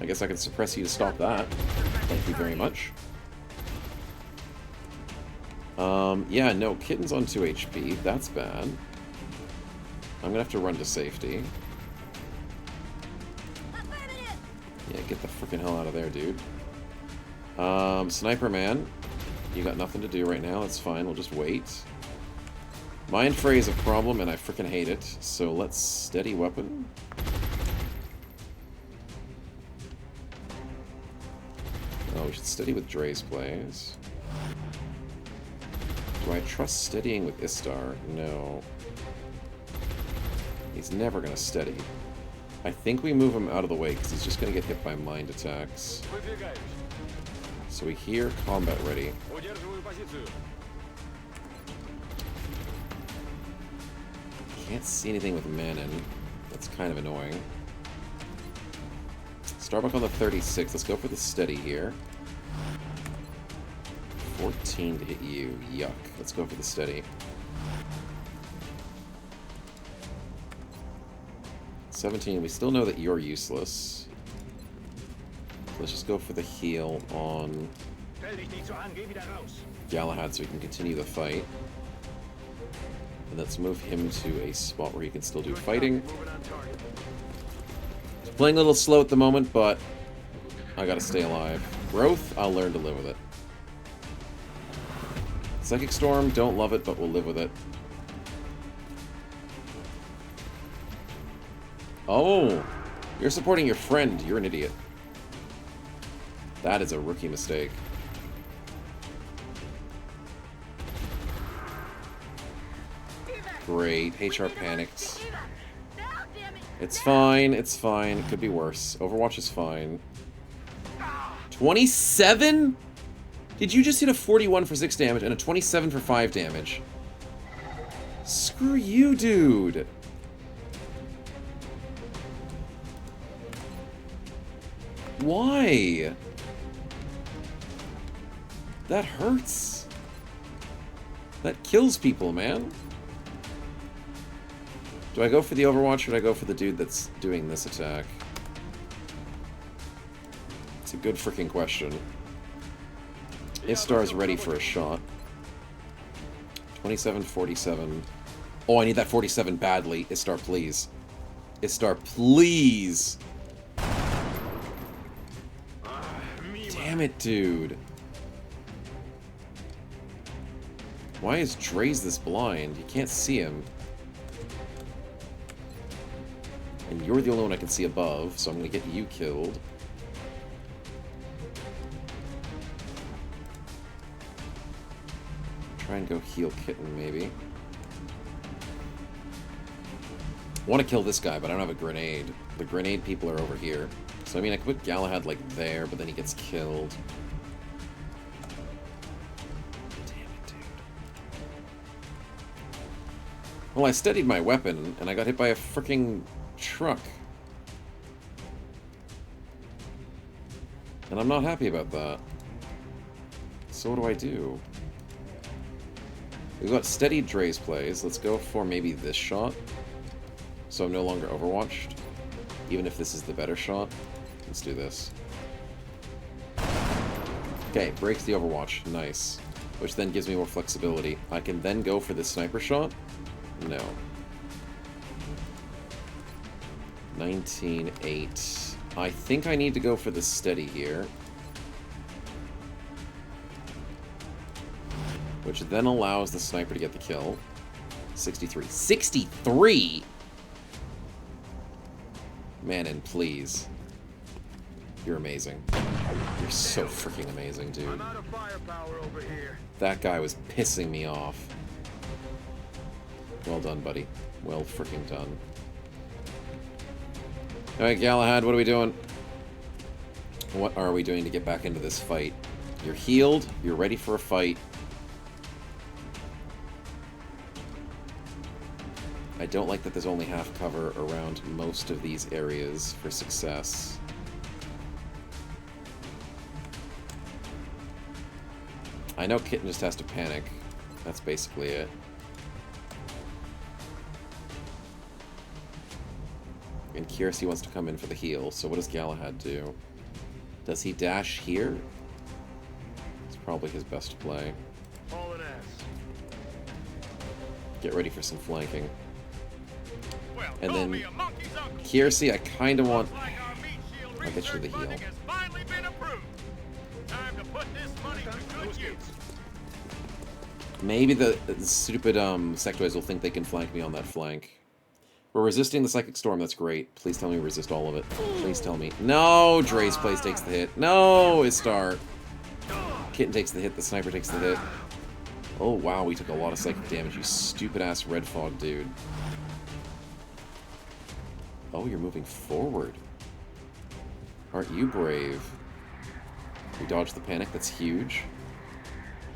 I guess I can suppress you to stop that. Thank you very much. Yeah, no, Kitten's on 2 HP. That's bad. I'm gonna have to run to safety. Yeah, get the freaking hell out of there, dude. Sniper Man, you got nothing to do right now. That's fine. We'll just wait. Mind Fray is a problem, and I freaking hate it. So let's steady weapon. Oh, we should steady with Dre's plays. Do I trust steadying with Istar? No. He's never gonna steady. I think we move him out of the way, because he's just gonna get hit by mind attacks. So we hear combat ready. Can't see anything with Manon. That's kind of annoying. Starbuck on the 36. Let's go for the steady here. 14 to hit you. Yuck. Let's go for the steady. 17. We still know that you're useless. So let's just go for the heal on Galahad so we can continue the fight. And let's move him to a spot where he can still do fighting. It's playing a little slow at the moment, but I gotta stay alive. Growth, I'll learn to live with it. Psychic Storm, don't love it, but we'll live with it. Oh, you're supporting your friend. You're an idiot. That is a rookie mistake. Great. HR panicked. It's fine. It's fine. It could be worse. Overwatch is fine. 27? Did you just hit a 41 for 6 damage and a 27 for 5 damage? Screw you, dude. Why? That hurts. That kills people, man. Do I go for the Overwatch or do I go for the dude that's doing this attack? It's a good freaking question. Istar's ready for a shot. 27, 47. Oh, I need that 47 badly. Istar, please. Istar, please. Damn it, dude. Why is Dre's this blind? You can't see him. And you're the only one I can see above, so I'm gonna get you killed. Try and go heal Kitten, maybe. I want to kill this guy, but I don't have a grenade. The grenade people are over here. So, I mean, I could put Galahad, like, there, but then he gets killed. Damn it, dude. Well, I steadied my weapon, and I got hit by a freaking truck. And I'm not happy about that. So what do I do? We've got steadied Dre's plays. Let's go for maybe this shot. So I'm no longer overwatched. Even if this is the better shot. Let's do this. Okay, breaks the overwatch. Nice. Which then gives me more flexibility. I can then go for the sniper shot? No. 19-8. I think I need to go for the steady here. Which then allows the sniper to get the kill. 63. 63?! Manon, please. You're amazing. You're so freaking amazing, dude. That guy was pissing me off. Well done, buddy. Well freaking done. Alright, Galahad, what are we doing? What are we doing to get back into this fight? You're healed. You're ready for a fight. I don't like that there's only half cover around most of these areas for success. I know Kitten just has to panic. That's basically it. And Kiersey wants to come in for the heal, so what does Galahad do? Does he dash here? It's probably his best play. Get ready for some flanking. And then Kiersey, I kind of want... I'll get you to the heal. Maybe the stupid sectoids will think they can flank me on that flank. We're resisting the Psychic Storm, that's great. Please tell me we resist all of it. Please tell me. No! Dre's place takes the hit. No! Istar. Kitten takes the hit, the Sniper takes the hit. Oh wow, we took a lot of psychic damage, you stupid ass Red Fog dude. Oh, you're moving forward. Aren't you brave? We dodged the panic, that's huge.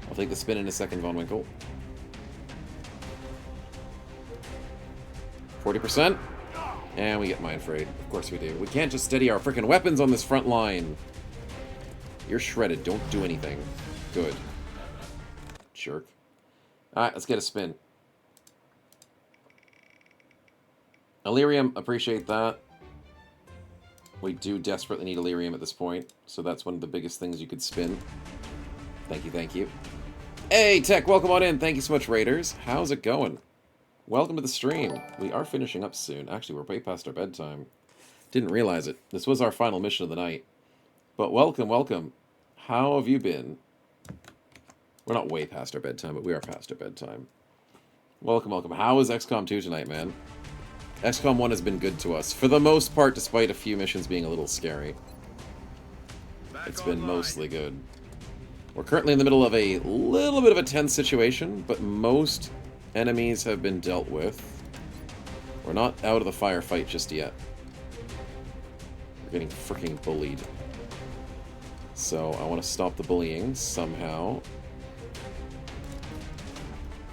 I'll take the spin in a second, Von Winkle. 40%. And we get Mind Frayed. Of course we do. We can't just steady our freaking weapons on this front line. You're shredded. Don't do anything. Good. Jerk. Alright, let's get a spin. Illyrium, appreciate that. We do desperately need Illyrium at this point, so that's one of the biggest things you could spin. Thank you, thank you. Hey, Tech, welcome on in. Thank you so much, Raiders. How's it going? Welcome to the stream. We are finishing up soon. Actually, we're way past our bedtime. Didn't realize it. This was our final mission of the night. But welcome, welcome. How have you been? We're not way past our bedtime, but we are past our bedtime. Welcome, welcome. How is XCOM 2 tonight, man? XCOM 1 has been good to us. For the most part, despite a few missions being a little scary. It's been mostly good. We're currently in the middle of a little bit of a tense situation, but most enemies have been dealt with. We're not out of the firefight just yet. We're getting freaking bullied. So I want to stop the bullying somehow.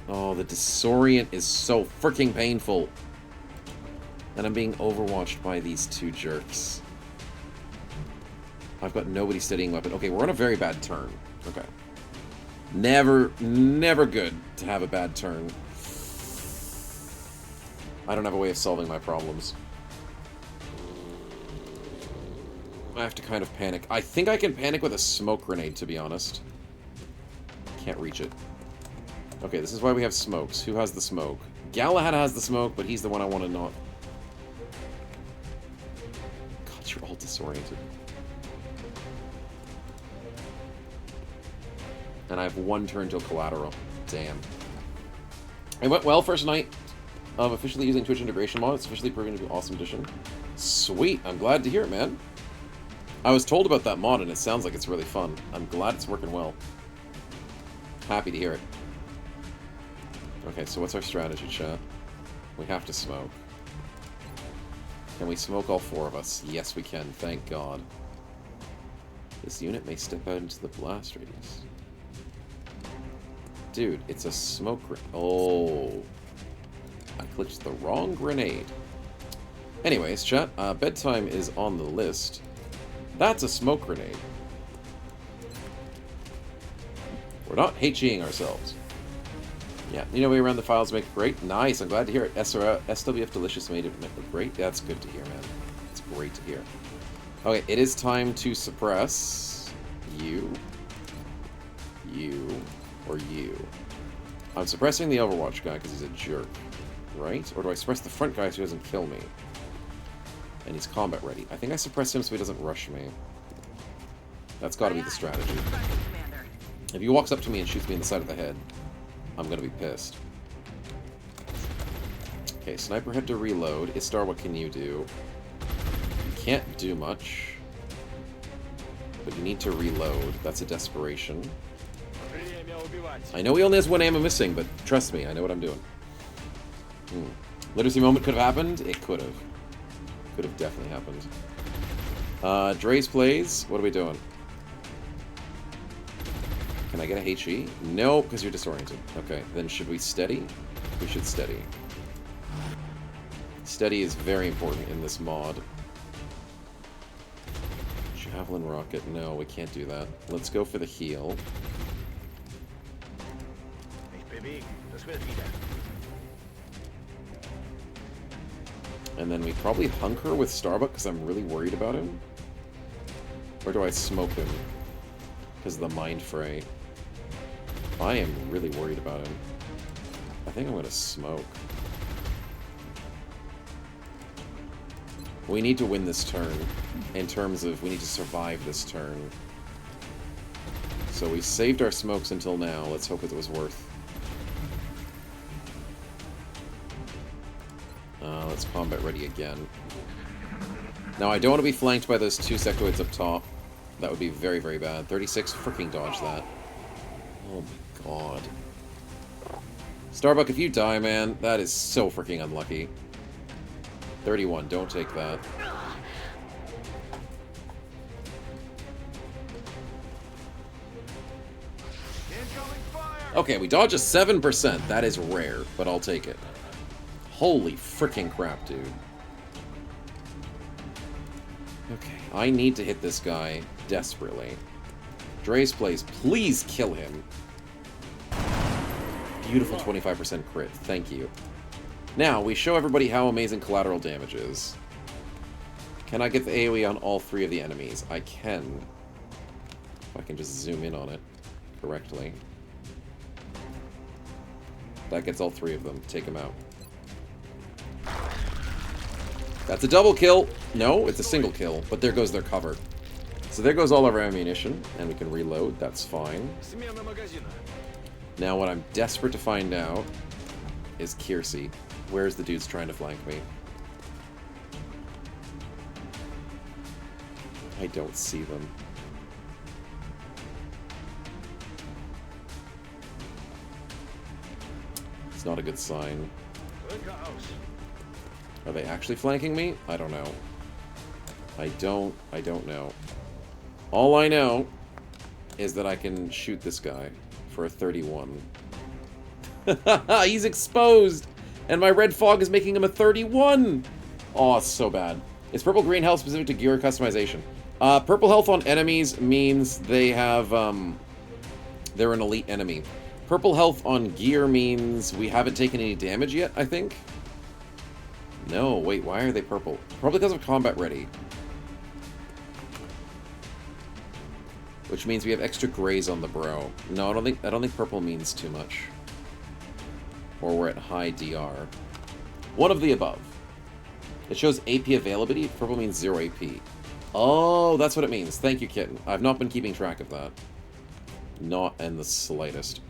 Oh, the disorient is so freaking painful. And I'm being overwatched by these two jerks. I've got nobody steadying weapon. Okay, we're on a very bad turn. Okay. Never good to have a bad turn. I don't have a way of solving my problems. I have to kind of panic. I think I can panic with a smoke grenade, to be honest. Can't reach it. Okay, this is why we have smokes. Who has the smoke? Galahad has the smoke, but he's the one I want to not... God, you're all disoriented. And I have one turn till collateral. Damn. It went well first night of officially using Twitch integration mod. It's officially proving to be an awesome addition. Sweet. I'm glad to hear it, man. I was told about that mod, and it sounds like it's really fun. I'm glad it's working well. Happy to hear it. Okay, so what's our strategy, chat? We have to smoke. Can we smoke all four of us? Yes, we can. Thank God. This unit may step out into the blast radius. Dude, it's a smoke grenade. Oh. I clicked the wrong grenade. Anyways, chat, bedtime is on the list. That's a smoke grenade. We're not HEing ourselves. Yeah, you know, way around the files make it great. Nice, I'm glad to hear it. SWF Delicious made it great. That's good to hear, man. It's great to hear. Okay, it is time to suppress you, or you. I'm suppressing the Overwatch guy because he's a jerk, right? Or do I suppress the front guy so he doesn't kill me? And he's combat ready. I think I suppress him so he doesn't rush me. That's got to be the strategy. If he walks up to me and shoots me in the side of the head, I'm going to be pissed. Okay, Sniper had to reload. Istar, what can you do? You can't do much. But you need to reload. That's a desperation. I know he only has one ammo missing, but trust me, I know what I'm doing. Literacy moment could have happened? It could have. Could have definitely happened. Dre's plays. What are we doing? Can I get a HE? No, because you're disoriented. Okay, then should we steady? We should steady. Steady is very important in this mod. Javelin rocket. No, we can't do that. Let's go for the heal. And then we probably hunker with Starbuck because I'm really worried about him. Or do I smoke him? Because of the mind fray. I am really worried about him. I think I'm going to smoke. We need to win this turn. In terms of, we need to survive this turn. So we saved our smokes until now. Let's hope it was worth. Let's combat ready again. Now, I don't want to be flanked by those 2 sectoids up top. That would be very, very bad. 36, freaking dodge that. Oh my god. Starbuck, if you die, man, that is so freaking unlucky. 31, don't take that. Okay, we dodge a 7%. That is rare, but I'll take it. Holy freaking crap, dude. Okay, I need to hit this guy desperately. Dre's plays, please kill him. Beautiful 25% crit, thank you. Now, we show everybody how amazing collateral damage is. Can I get the AoE on all 3 of the enemies? I can. If I can just zoom in on it correctly. That gets all 3 of them. Take them out. That's a double kill. No, it's a single kill, but there goes their cover. So there goes all of our ammunition, and we can reload. That's fine. Now, what I'm desperate to find out is Kiersey. Where's the dudes trying to flank me? I don't see them. It's not a good sign. Are they actually flanking me? I don't know. I don't know. All I know is that I can shoot this guy for a 31. He's exposed! And my red fog is making him a 31! Oh, it's so bad. Is purple green health specific to gear customization? Purple health on enemies means they have, they're an elite enemy. Purple health on gear means we haven't taken any damage yet, I think? No, wait, why are they purple? Probably because of combat ready. Which means we have extra grays on the bro. No, I don't think purple means too much. Or we're at high DR. One of the above. It shows AP availability. Purple means 0 AP. Oh, that's what it means. Thank you, Kitten. I've not been keeping track of that. Not in the slightest.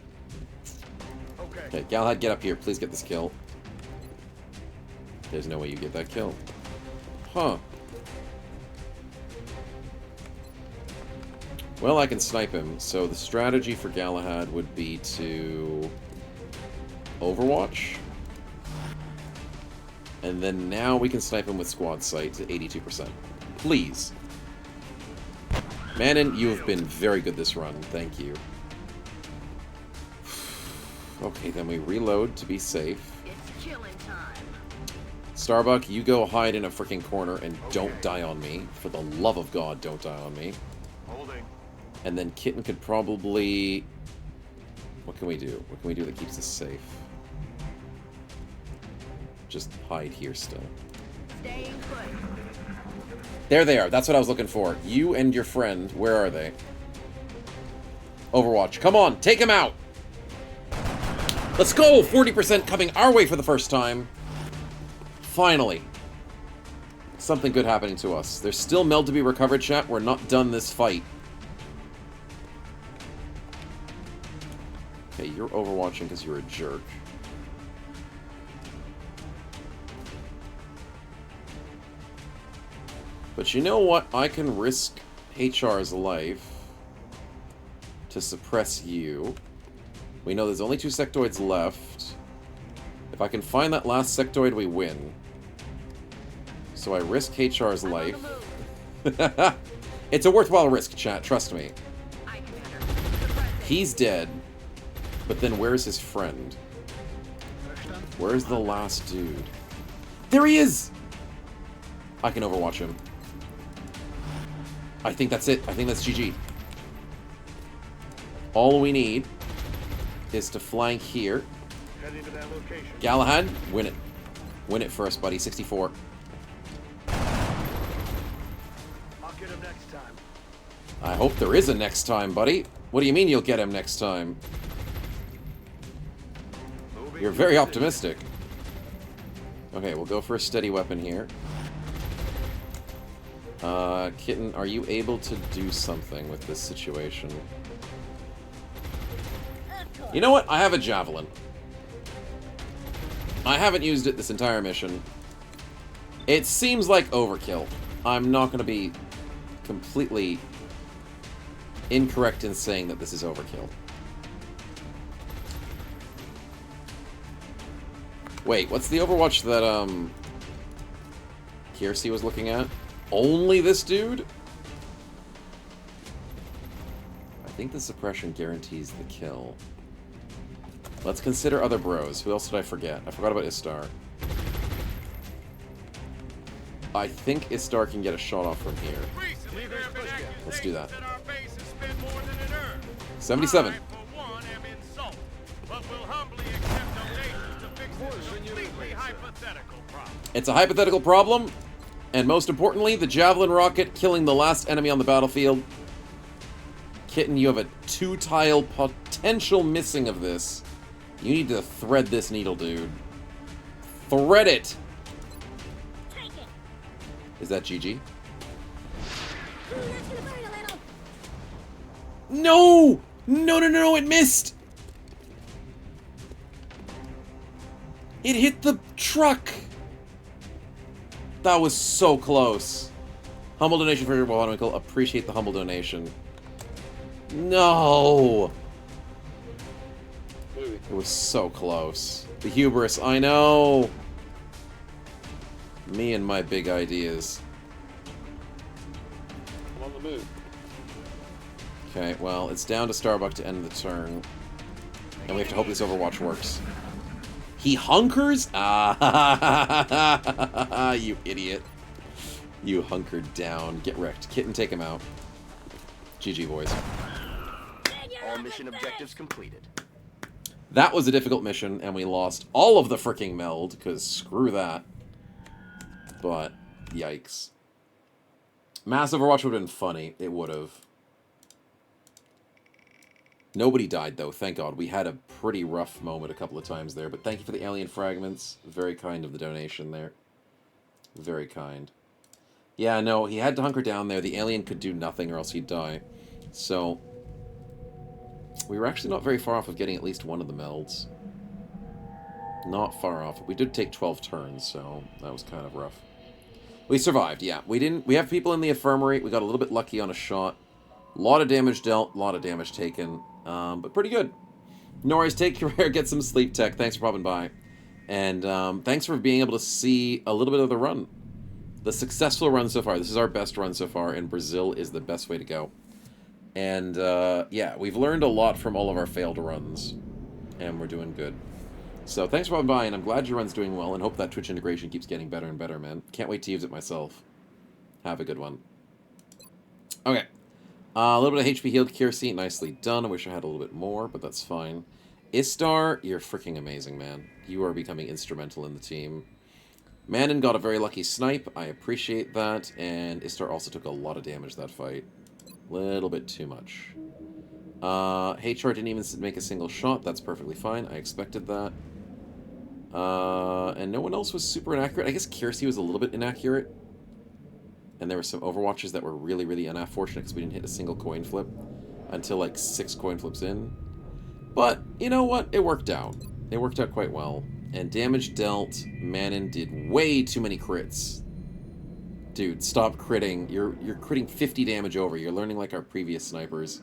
Okay, Galahad, get up here. Please get this kill. There's no way you get that kill. Huh. Well, I can snipe him, so the strategy for Galahad would be to Overwatch. And then now we can snipe him with Squad Sight to 82%. Please. Manon, you have been very good this run. Thank you. Okay, then we reload to be safe. It's killing time. Starbuck, you go hide in a freaking corner and don't die on me. For the love of God, don't die on me. Holding. And then Kitten could probably... What can we do? What can we do that keeps us safe? Just hide here still. Staying put. There they are. That's what I was looking for. You and your friend. Where are they? Overwatch. Come on. Take him out. Let's go. 40% coming our way for the first time. Finally. Something good happening to us. There's still meld to be recovered, chat. We're not done this fight. Okay, you're overwatching because you're a jerk. But you know what? I can risk HR's life to suppress you. We know there's only 2 sectoids left. If I can find that last sectoid, we win. So I risk HR's life. It's a worthwhile risk, chat, trust me. He's dead. But then where's his friend? Where's the last dude? There he is! I can overwatch him. I think that's it. I think that's GG. All we need is to flank here. Galahad, win it. Win it first, buddy. 64. I'll get him next time. I hope there is a next time, buddy. What do you mean you'll get him next time? You're very optimistic. Okay, we'll go for a steady weapon here. Kitten, are you able to do something with this situation? You know what? I have a javelin. I haven't used it this entire mission. It seems like overkill. I'm not going to be completely incorrect in saying that this is overkill. Wait, what's the Overwatch that, Kiersey was looking at? Only this dude? I think the suppression guarantees the kill. Let's consider other bros. Who else did I forget? I forgot about Istar. I think Istar can get a shot off from here. Let's do that. 77. It's a hypothetical problem, and most importantly, the Javelin Rocket killing the last enemy on the battlefield. Kitten, you have a 2-tile potential missing of this. You need to thread this needle, dude. Thread it! Is that GG? No! No, no, no, it missed! It hit the truck! That was so close. Humble donation for your Uncle. Appreciate the humble donation. No! It was so close. The hubris, I know! Me and my big ideas. I'm on the move. Okay, well, it's down to Starbuck to end the turn. And we have to hope this Overwatch works. He hunkers? Ah, you idiot. You hunkered down. Get wrecked. Kitten, take him out. GG, boys. All mission objectives completed. That was a difficult mission, and we lost all of the fricking meld, because screw that. But, yikes. Mass Overwatch would have been funny. It would have. Nobody died, though, thank God. We had a pretty rough moment a couple of times there, but thank you for the alien fragments. Very kind of the donation there. Very kind. Yeah, no, he had to hunker down there. The alien could do nothing or else he'd die. So, we were actually not very far off of getting at least one of the melds. Not far off. We did take 12 turns, so that was kind of rough. We survived, yeah. We have people in the infirmary. We got a little bit lucky on a shot. A lot of damage dealt, a lot of damage taken. But pretty good. Norris, take care, get some sleep, Tech. Thanks for popping by. And thanks for being able to see a little bit of the run. The successful run so far. This is our best run so far, and Brazil is the best way to go. And, yeah, we've learned a lot from all of our failed runs. And we're doing good. So thanks for popping by, and I'm glad your run's doing well, and hope that Twitch integration keeps getting better and better, man. Can't wait to use it myself. Have a good one. Okay. A little bit of HP healed Kiersey. Nicely done. I wish I had a little bit more, but that's fine. Istar, you're freaking amazing, man. You are becoming instrumental in the team. Manon got a very lucky snipe. I appreciate that. And Istar also took a lot of damage that fight. Little bit too much. HR didn't even make a single shot. That's perfectly fine. I expected that. And no one else was super inaccurate. I guess Kiersey was a little bit inaccurate. And there were some Overwatches that were really, really unfortunate because we didn't hit a single coin flip until like 6 coin flips in. But, you know what? It worked out. It worked out quite well. And damage dealt, Manon did way too many crits. Dude, stop critting. You're critting 50 damage over. You're learning like our previous snipers.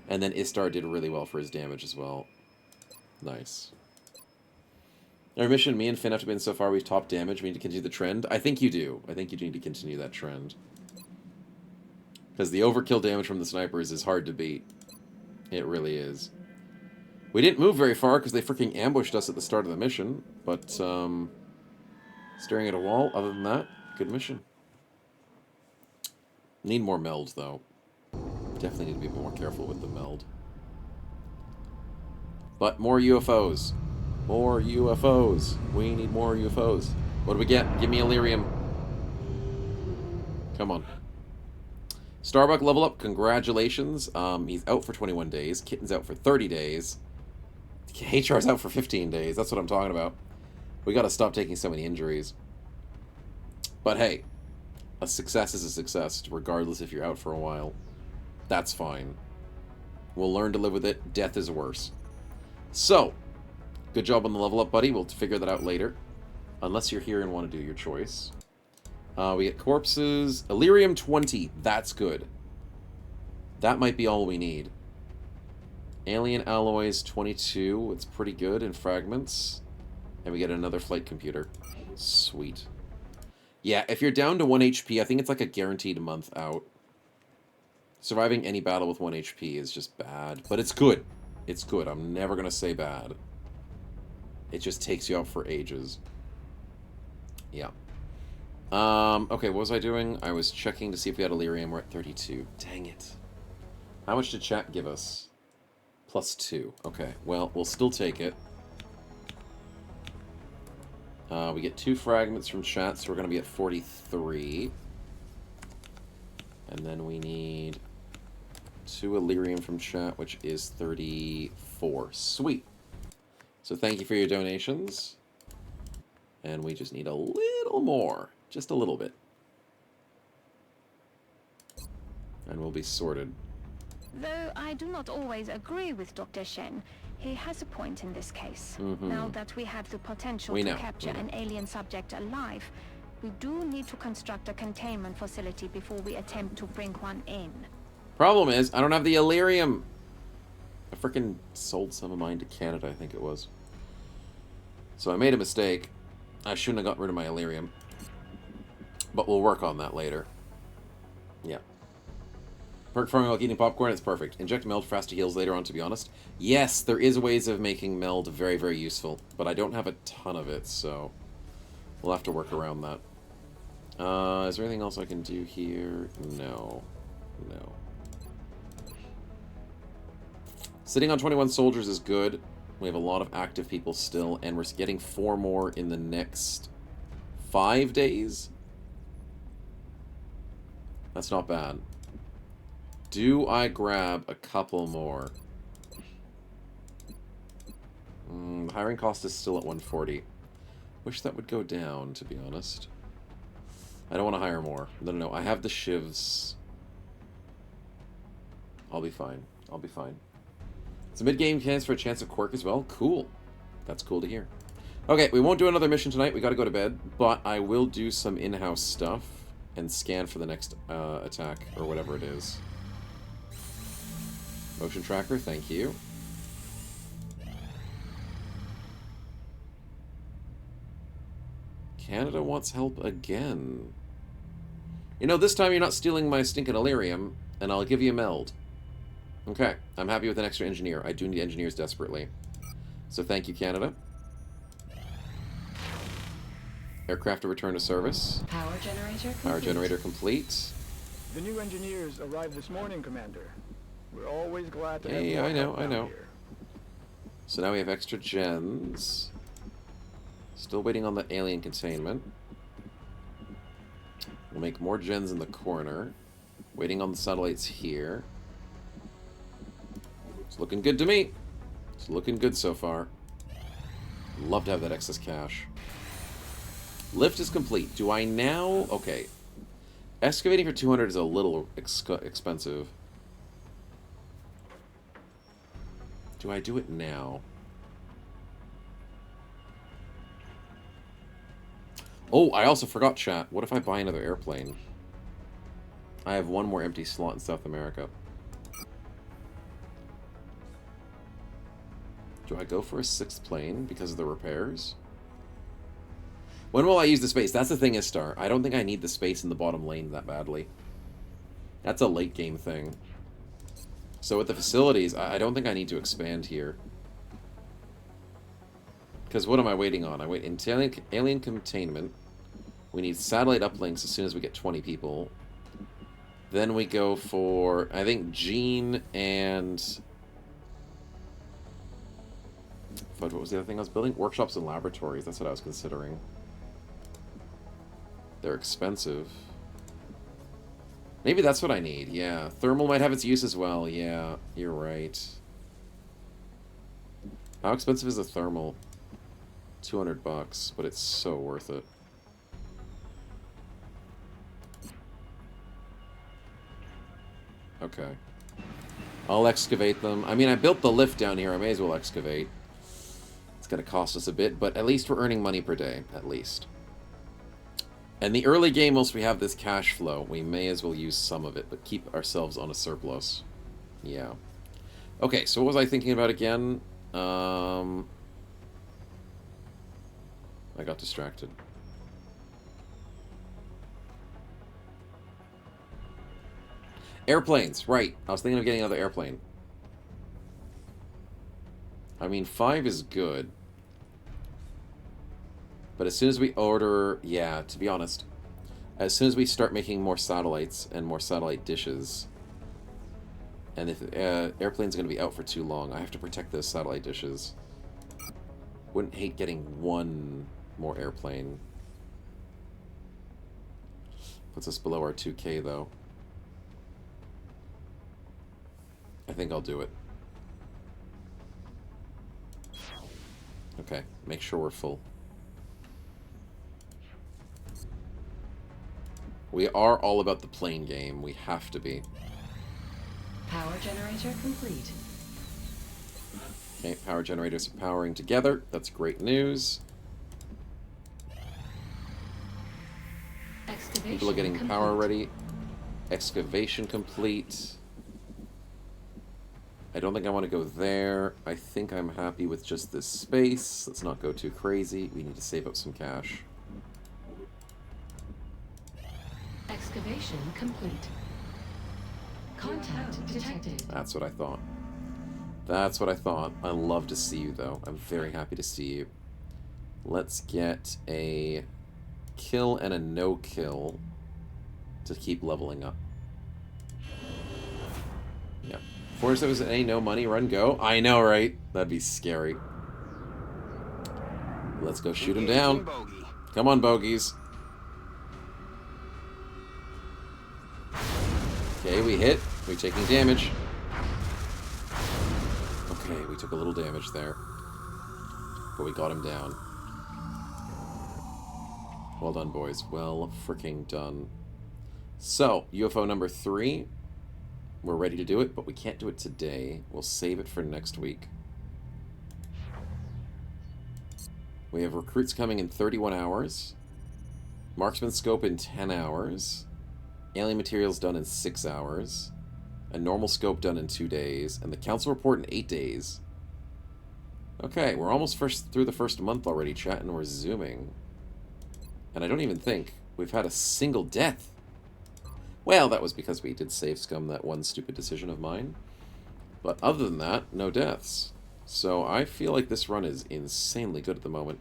And then Istar did really well for his damage as well. Nice. Our mission, me and Finn have to been so far, we've topped damage. We need to continue the trend. I think you do. I think you need to continue that trend. Because the overkill damage from the snipers is hard to beat. It really is. We didn't move very far because they freaking ambushed us at the start of the mission. But, staring at a wall, other than that, good mission. Need more meld, though. Definitely need to be more careful with the meld. But more UFOs. More UFOs. We need more UFOs. What do we get? Give me Illyrium. Come on. Starbuck level up. Congratulations. He's out for 21 days. Kitten's out for 30 days. HR's out for 15 days. That's what I'm talking about. We gotta stop taking so many injuries. But hey, a success is a success, regardless if you're out for a while. That's fine. We'll learn to live with it. Death is worse. So, good job on the level up, buddy. We'll figure that out later. Unless you're here and want to do your choice. We get corpses. Illyrium 20. That's good. That might be all we need. Alien alloys 22. It's pretty good in fragments. And we get another flight computer. Sweet. Yeah, if you're down to 1 HP, I think it's like a guaranteed month out. Surviving any battle with 1 HP is just bad. But it's good. It's good. I'm never going to say bad. It just takes you out for ages. Yeah. Okay, what was I doing? I was checking to see if we had Illyrium. We're at 32. Dang it. How much did chat give us? +2. Okay, well, we'll still take it. We get 2 fragments from chat, so we're going to be at 43. And then we need 2 Illyrium from chat, which is 34. Sweet. So thank you for your donations. And we just need a little more. Just a little bit. And we'll be sorted. Though I do not always agree with Dr. Shen, he has a point in this case. Now that we have the potential to capture an alien subject alive, we do need to construct a containment facility before we attempt to bring one in. Problem is, I don't have the Illyrium. I freaking sold some of mine to Canada, I think it was. So I made a mistake. I shouldn't have got rid of my Illyrium. But we'll work on that later. Yeah. Perk farming while eating popcorn, it's perfect. Inject meld for faster heals later on, to be honest. Yes, there is ways of making meld very, very useful. But I don't have a ton of it, so we'll have to work around that. Is there anything else I can do here? No. No. Sitting on 21 soldiers is good. We have a lot of active people still, and we're getting 4 more in the next 5 days. That's not bad. Do I grab a couple more? The hiring cost is still at 140. Wish that would go down, to be honest. I don't want to hire more. No. I have the shivs. I'll be fine. I'll be fine. So mid-game cans for a chance of quirk as well? Cool. That's cool to hear. Okay, we won't do another mission tonight. We gotta go to bed. But I will do some in-house stuff and scan for the next attack, or whatever it is. Motion tracker, thank you. Canada wants help again. You know, this time you're not stealing my stinking Illyrium, and I'll give you a meld. Okay, I'm happy with an extra engineer. I do need engineers desperately. So thank you, Canada. Aircraft to return to service. Power generator complete. Power generator complete. The new engineers arrived this morning, Commander. We're always glad to have Hey, more I know, help I down know. here. So now we have extra gens. Still waiting on the alien containment. We'll make more gens in the corner. Waiting on the satellites here. It's looking good to me. It's looking good so far. Love to have that excess cash. Lift is complete. Do I now... Okay. Excavating for 200 is a little expensive. Do I do it now? Oh, I also forgot, chat. What if I buy another airplane? I have 1 more empty slot in South America. Do I go for a 6th plane because of the repairs? When will I use the space? That's the thing, Istar. I don't think I need the space in the bottom lane that badly. That's a late game thing. So with the facilities, I don't think I need to expand here. Because what am I waiting on? I wait in alien containment. We need satellite uplinks as soon as we get 20 people. Then we go for, I think, Gene and... What was the other thing I was building? Workshops and laboratories. That's what I was considering. They're expensive. Maybe that's what I need. Yeah. Thermal might have its use as well. Yeah, you're right. How expensive is a thermal? $200, but it's so worth it. Okay. I'll excavate them. I mean, I built the lift down here. I may as well excavate. It's going to cost us a bit, but at least we're earning money per day. At least. And the early game, whilst we have this cash flow, we may as well use some of it, but keep ourselves on a surplus. Yeah. Okay, so what was I thinking about again? I got distracted. Airplanes, right. I was thinking of getting another airplane. I mean, 5 is good. But as soon as we order... Yeah, to be honest. As soon as we start making more satellites and more satellite dishes... And if airplane's going to be out for too long, I have to protect those satellite dishes. Wouldn't hate getting one more airplane. Puts us below our 2K, though. I think I'll do it. Okay, make sure we're full. We are all about the plane game. We have to be. Power generator complete. Okay, power generators are powering together. That's great news. People are getting power ready. Excavation complete. I don't think I want to go there. I think I'm happy with just this space. Let's not go too crazy. We need to save up some cash. Excavation complete. Contact detected. That's what I thought. That's what I thought. I love to see you, though. I'm very happy to see you. Let's get a kill and a no-kill to keep leveling up. Yeah. Force there was any no money, run, go. I know, right? That'd be scary. Let's go shoot him down. Come on, bogeys. Okay, we hit. We're taking damage. Okay, we took a little damage there. But we got him down. Well done, boys. Well freaking done. So, UFO number 3. We're ready to do it, but we can't do it today. We'll save it for next week. We have recruits coming in 31 hours. Marksman scope in 10 hours. Alien materials done in 6 hours. A normal scope done in 2 days. And the council report in 8 days. Okay, we're almost through the first month already, chat, and we're zooming. And I don't even think we've had a single death. Well, that was because we did save scum that one stupid decision of mine. But other than that, no deaths. So I feel like this run is insanely good at the moment.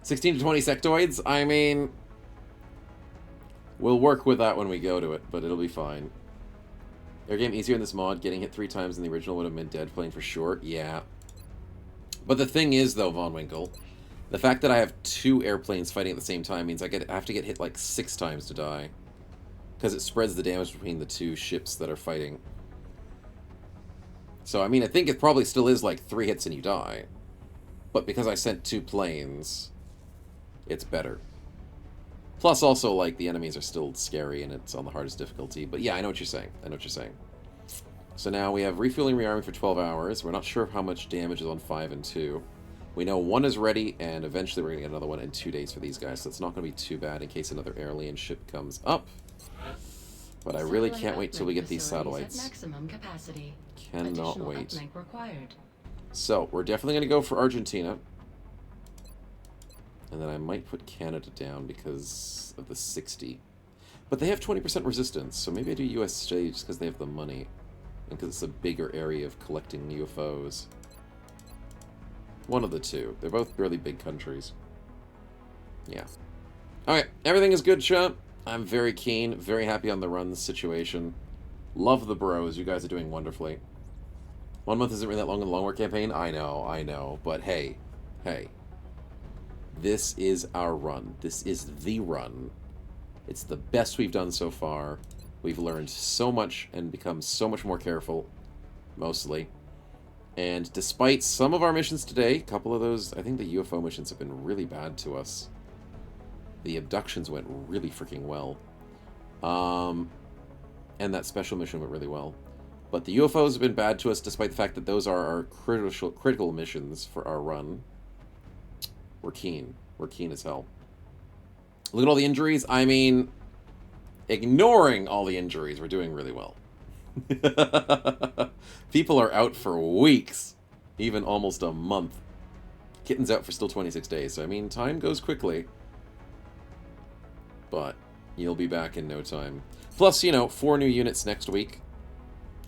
16 to 20 sectoids? I mean... We'll work with that when we go to it, but it'll be fine. Air game easier in this mod. Getting hit 3 times in the original would have been dead playing for sure. Yeah. But the thing is, though, Von Winkle, the fact that I have 2 airplanes fighting at the same time means I have to get hit like 6 times to die. Because it spreads the damage between the 2 ships that are fighting. So, I mean, I think it probably still is like 3 hits and you die. But because I sent 2 planes, it's better. Plus, also, like, the enemies are still scary and it's on the hardest difficulty. But yeah, I know what you're saying. I know what you're saying. So now we have refueling, rearming for 12 hours. We're not sure how much damage is on 5 and 2. We know 1 is ready, and eventually we're going to get another one in 2 days for these guys. So it's not going to be too bad in case another alien ship comes up. But I really can't wait till we get these satellites. Maximum capacity. Cannot wait. So, we're definitely going to go for Argentina. And then I might put Canada down because of the 60. But they have 20% resistance, so maybe I do USA just because they have the money. And because it's a bigger area of collecting UFOs. One of the two. They're both really big countries. Yeah. Alright, everything is good, chat. I'm very keen, very happy on the run situation. Love the bros, you guys are doing wonderfully. 1 month isn't really that long in the Long War campaign. I know. But hey. This is our run. This is the run. It's the best we've done so far. We've learned so much and become so much more careful. Mostly. And despite some of our missions today, a couple of those, I think the UFO missions have been really bad to us. The abductions went really freaking well. And that special mission went really well. But the UFOs have been bad to us despite the fact that those are our critical missions for our run. We're keen. We're keen as hell. Look at all the injuries. I mean, ignoring all the injuries, we're doing really well. People are out for weeks. Even almost a month. Kitten's out for still 26 days. So, I mean, time goes quickly. But you'll be back in no time. Plus, you know, 4 new units next week.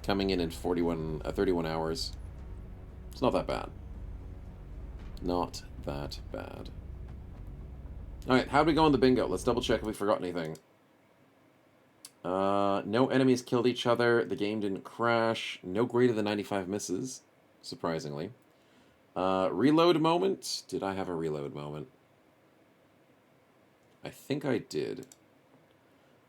Coming in 31 hours. It's not that bad. Not that bad. Alright, how'd we go on the bingo? Let's double check if we forgot anything. No enemies killed each other. The game didn't crash. No greater than 95 misses, surprisingly. Reload moment? Did I have a reload moment? I think I did.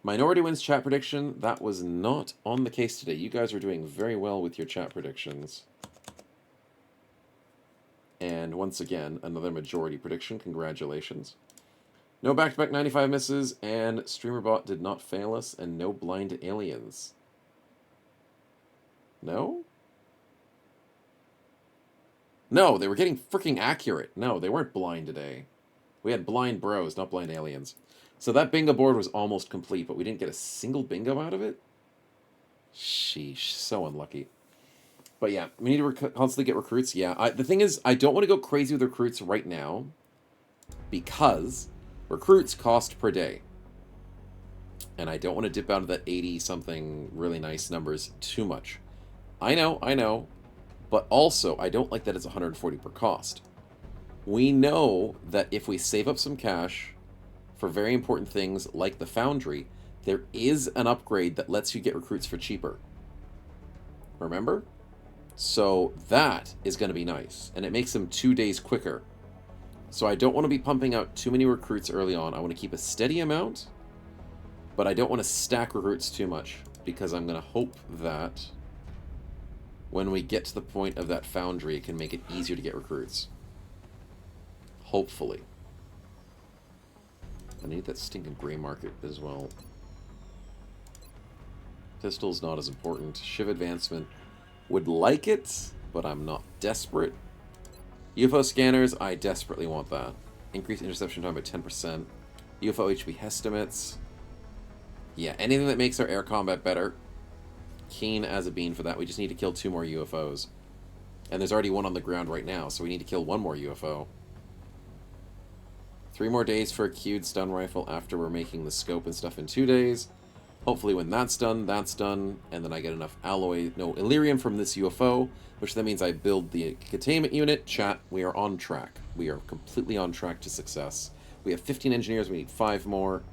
Minority wins chat prediction. That was not on the case today. You guys are doing very well with your chat predictions. And once again, another majority prediction. Congratulations. No back-to-back 95 misses, and StreamerBot did not fail us, and no blind aliens. No? No, they were getting freaking accurate. No, they weren't blind today. We had blind bros, not blind aliens. So that bingo board was almost complete, but we didn't get a single bingo out of it? Sheesh, so unlucky. But yeah, we need to constantly get recruits. Yeah, the thing is, I don't want to go crazy with recruits right now, because recruits cost per day. And I don't want to dip out of that 80-something really nice numbers too much. I know. But also, I don't like that it's 140 per cost. We know that if we save up some cash for very important things like the Foundry, there is an upgrade that lets you get recruits for cheaper. Remember? So that is going to be nice. And it makes them 2 days quicker. So I don't want to be pumping out too many recruits early on. I want to keep a steady amount, but I don't want to stack recruits too much, because I'm going to hope that when we get to the point of that Foundry, it can make it easier to get recruits. Hopefully. I need that stinking gray market as well. Pistol's not as important. Shiv advancement. Would like it, but I'm not desperate. UFO scanners, I desperately want that. Increase interception time by 10%. UFO HP estimates. Yeah, anything that makes our air combat better. Keen as a bean for that. We just need to kill 2 more UFOs. And there's already one on the ground right now, so we need to kill 1 more UFO. 3 more days for a queued stun rifle after we're making the scope and stuff in 2 days. Hopefully when that's done, and then I get enough Illyrium from this UFO, which then means I build the containment unit. Chat, we are on track. We are completely on track to success. We have 15 engineers, we need 5 more.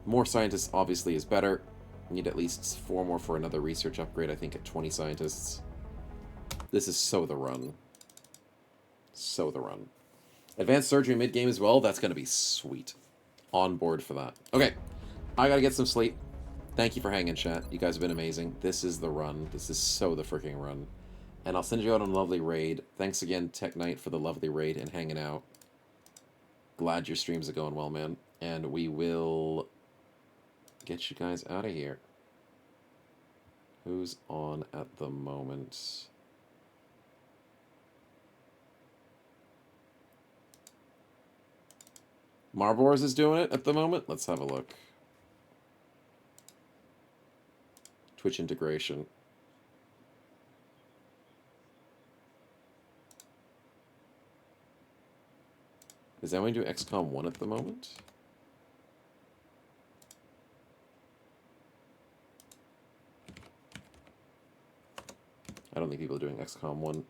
More scientists obviously is better. We need at least 4 more for another research upgrade, I think, at 20 scientists. This is so the run. So the run. Advanced surgery mid-game as well, that's going to be sweet. On board for that. Okay, I gotta get some sleep. Thank you for hanging, chat. You guys have been amazing. This is the run. This is so the freaking run. And I'll send you out on a lovely raid. Thanks again, Tech Knight, for the lovely raid and hanging out. Glad your streams are going well, man. And we will get you guys out of here. Who's on at the moment? Marbors is doing it at the moment? Let's have a look. Twitch integration. Is anyone doing XCOM 1 at the moment? I don't think people are doing XCOM 1.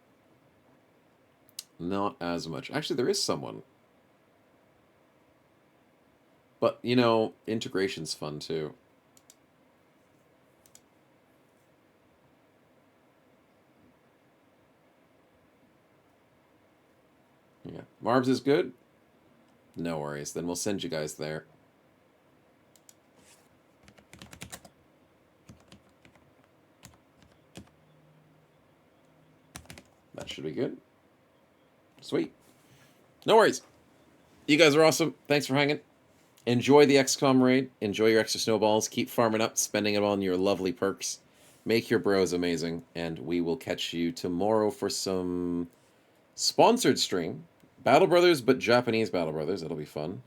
Not as much. Actually, there is someone. But, you know, integration's fun, too. Yeah. Marbs is good? No worries. Then we'll send you guys there. That should be good. Sweet. No worries. You guys are awesome. Thanks for hanging. Enjoy the XCOM raid. Enjoy your extra snowballs. Keep farming up, spending it on your lovely perks. Make your bros amazing. And we will catch you tomorrow for some sponsored stream. Battle Brothers, but Japanese Battle Brothers. It'll be fun.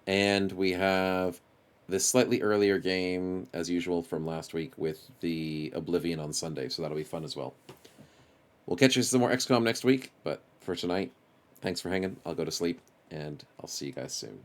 And we have this slightly earlier game, as usual, from last week with the Oblivion on Sunday. So that'll be fun as well. We'll catch you some more XCOM next week. But for tonight, thanks for hanging. I'll go to sleep. And I'll see you guys soon.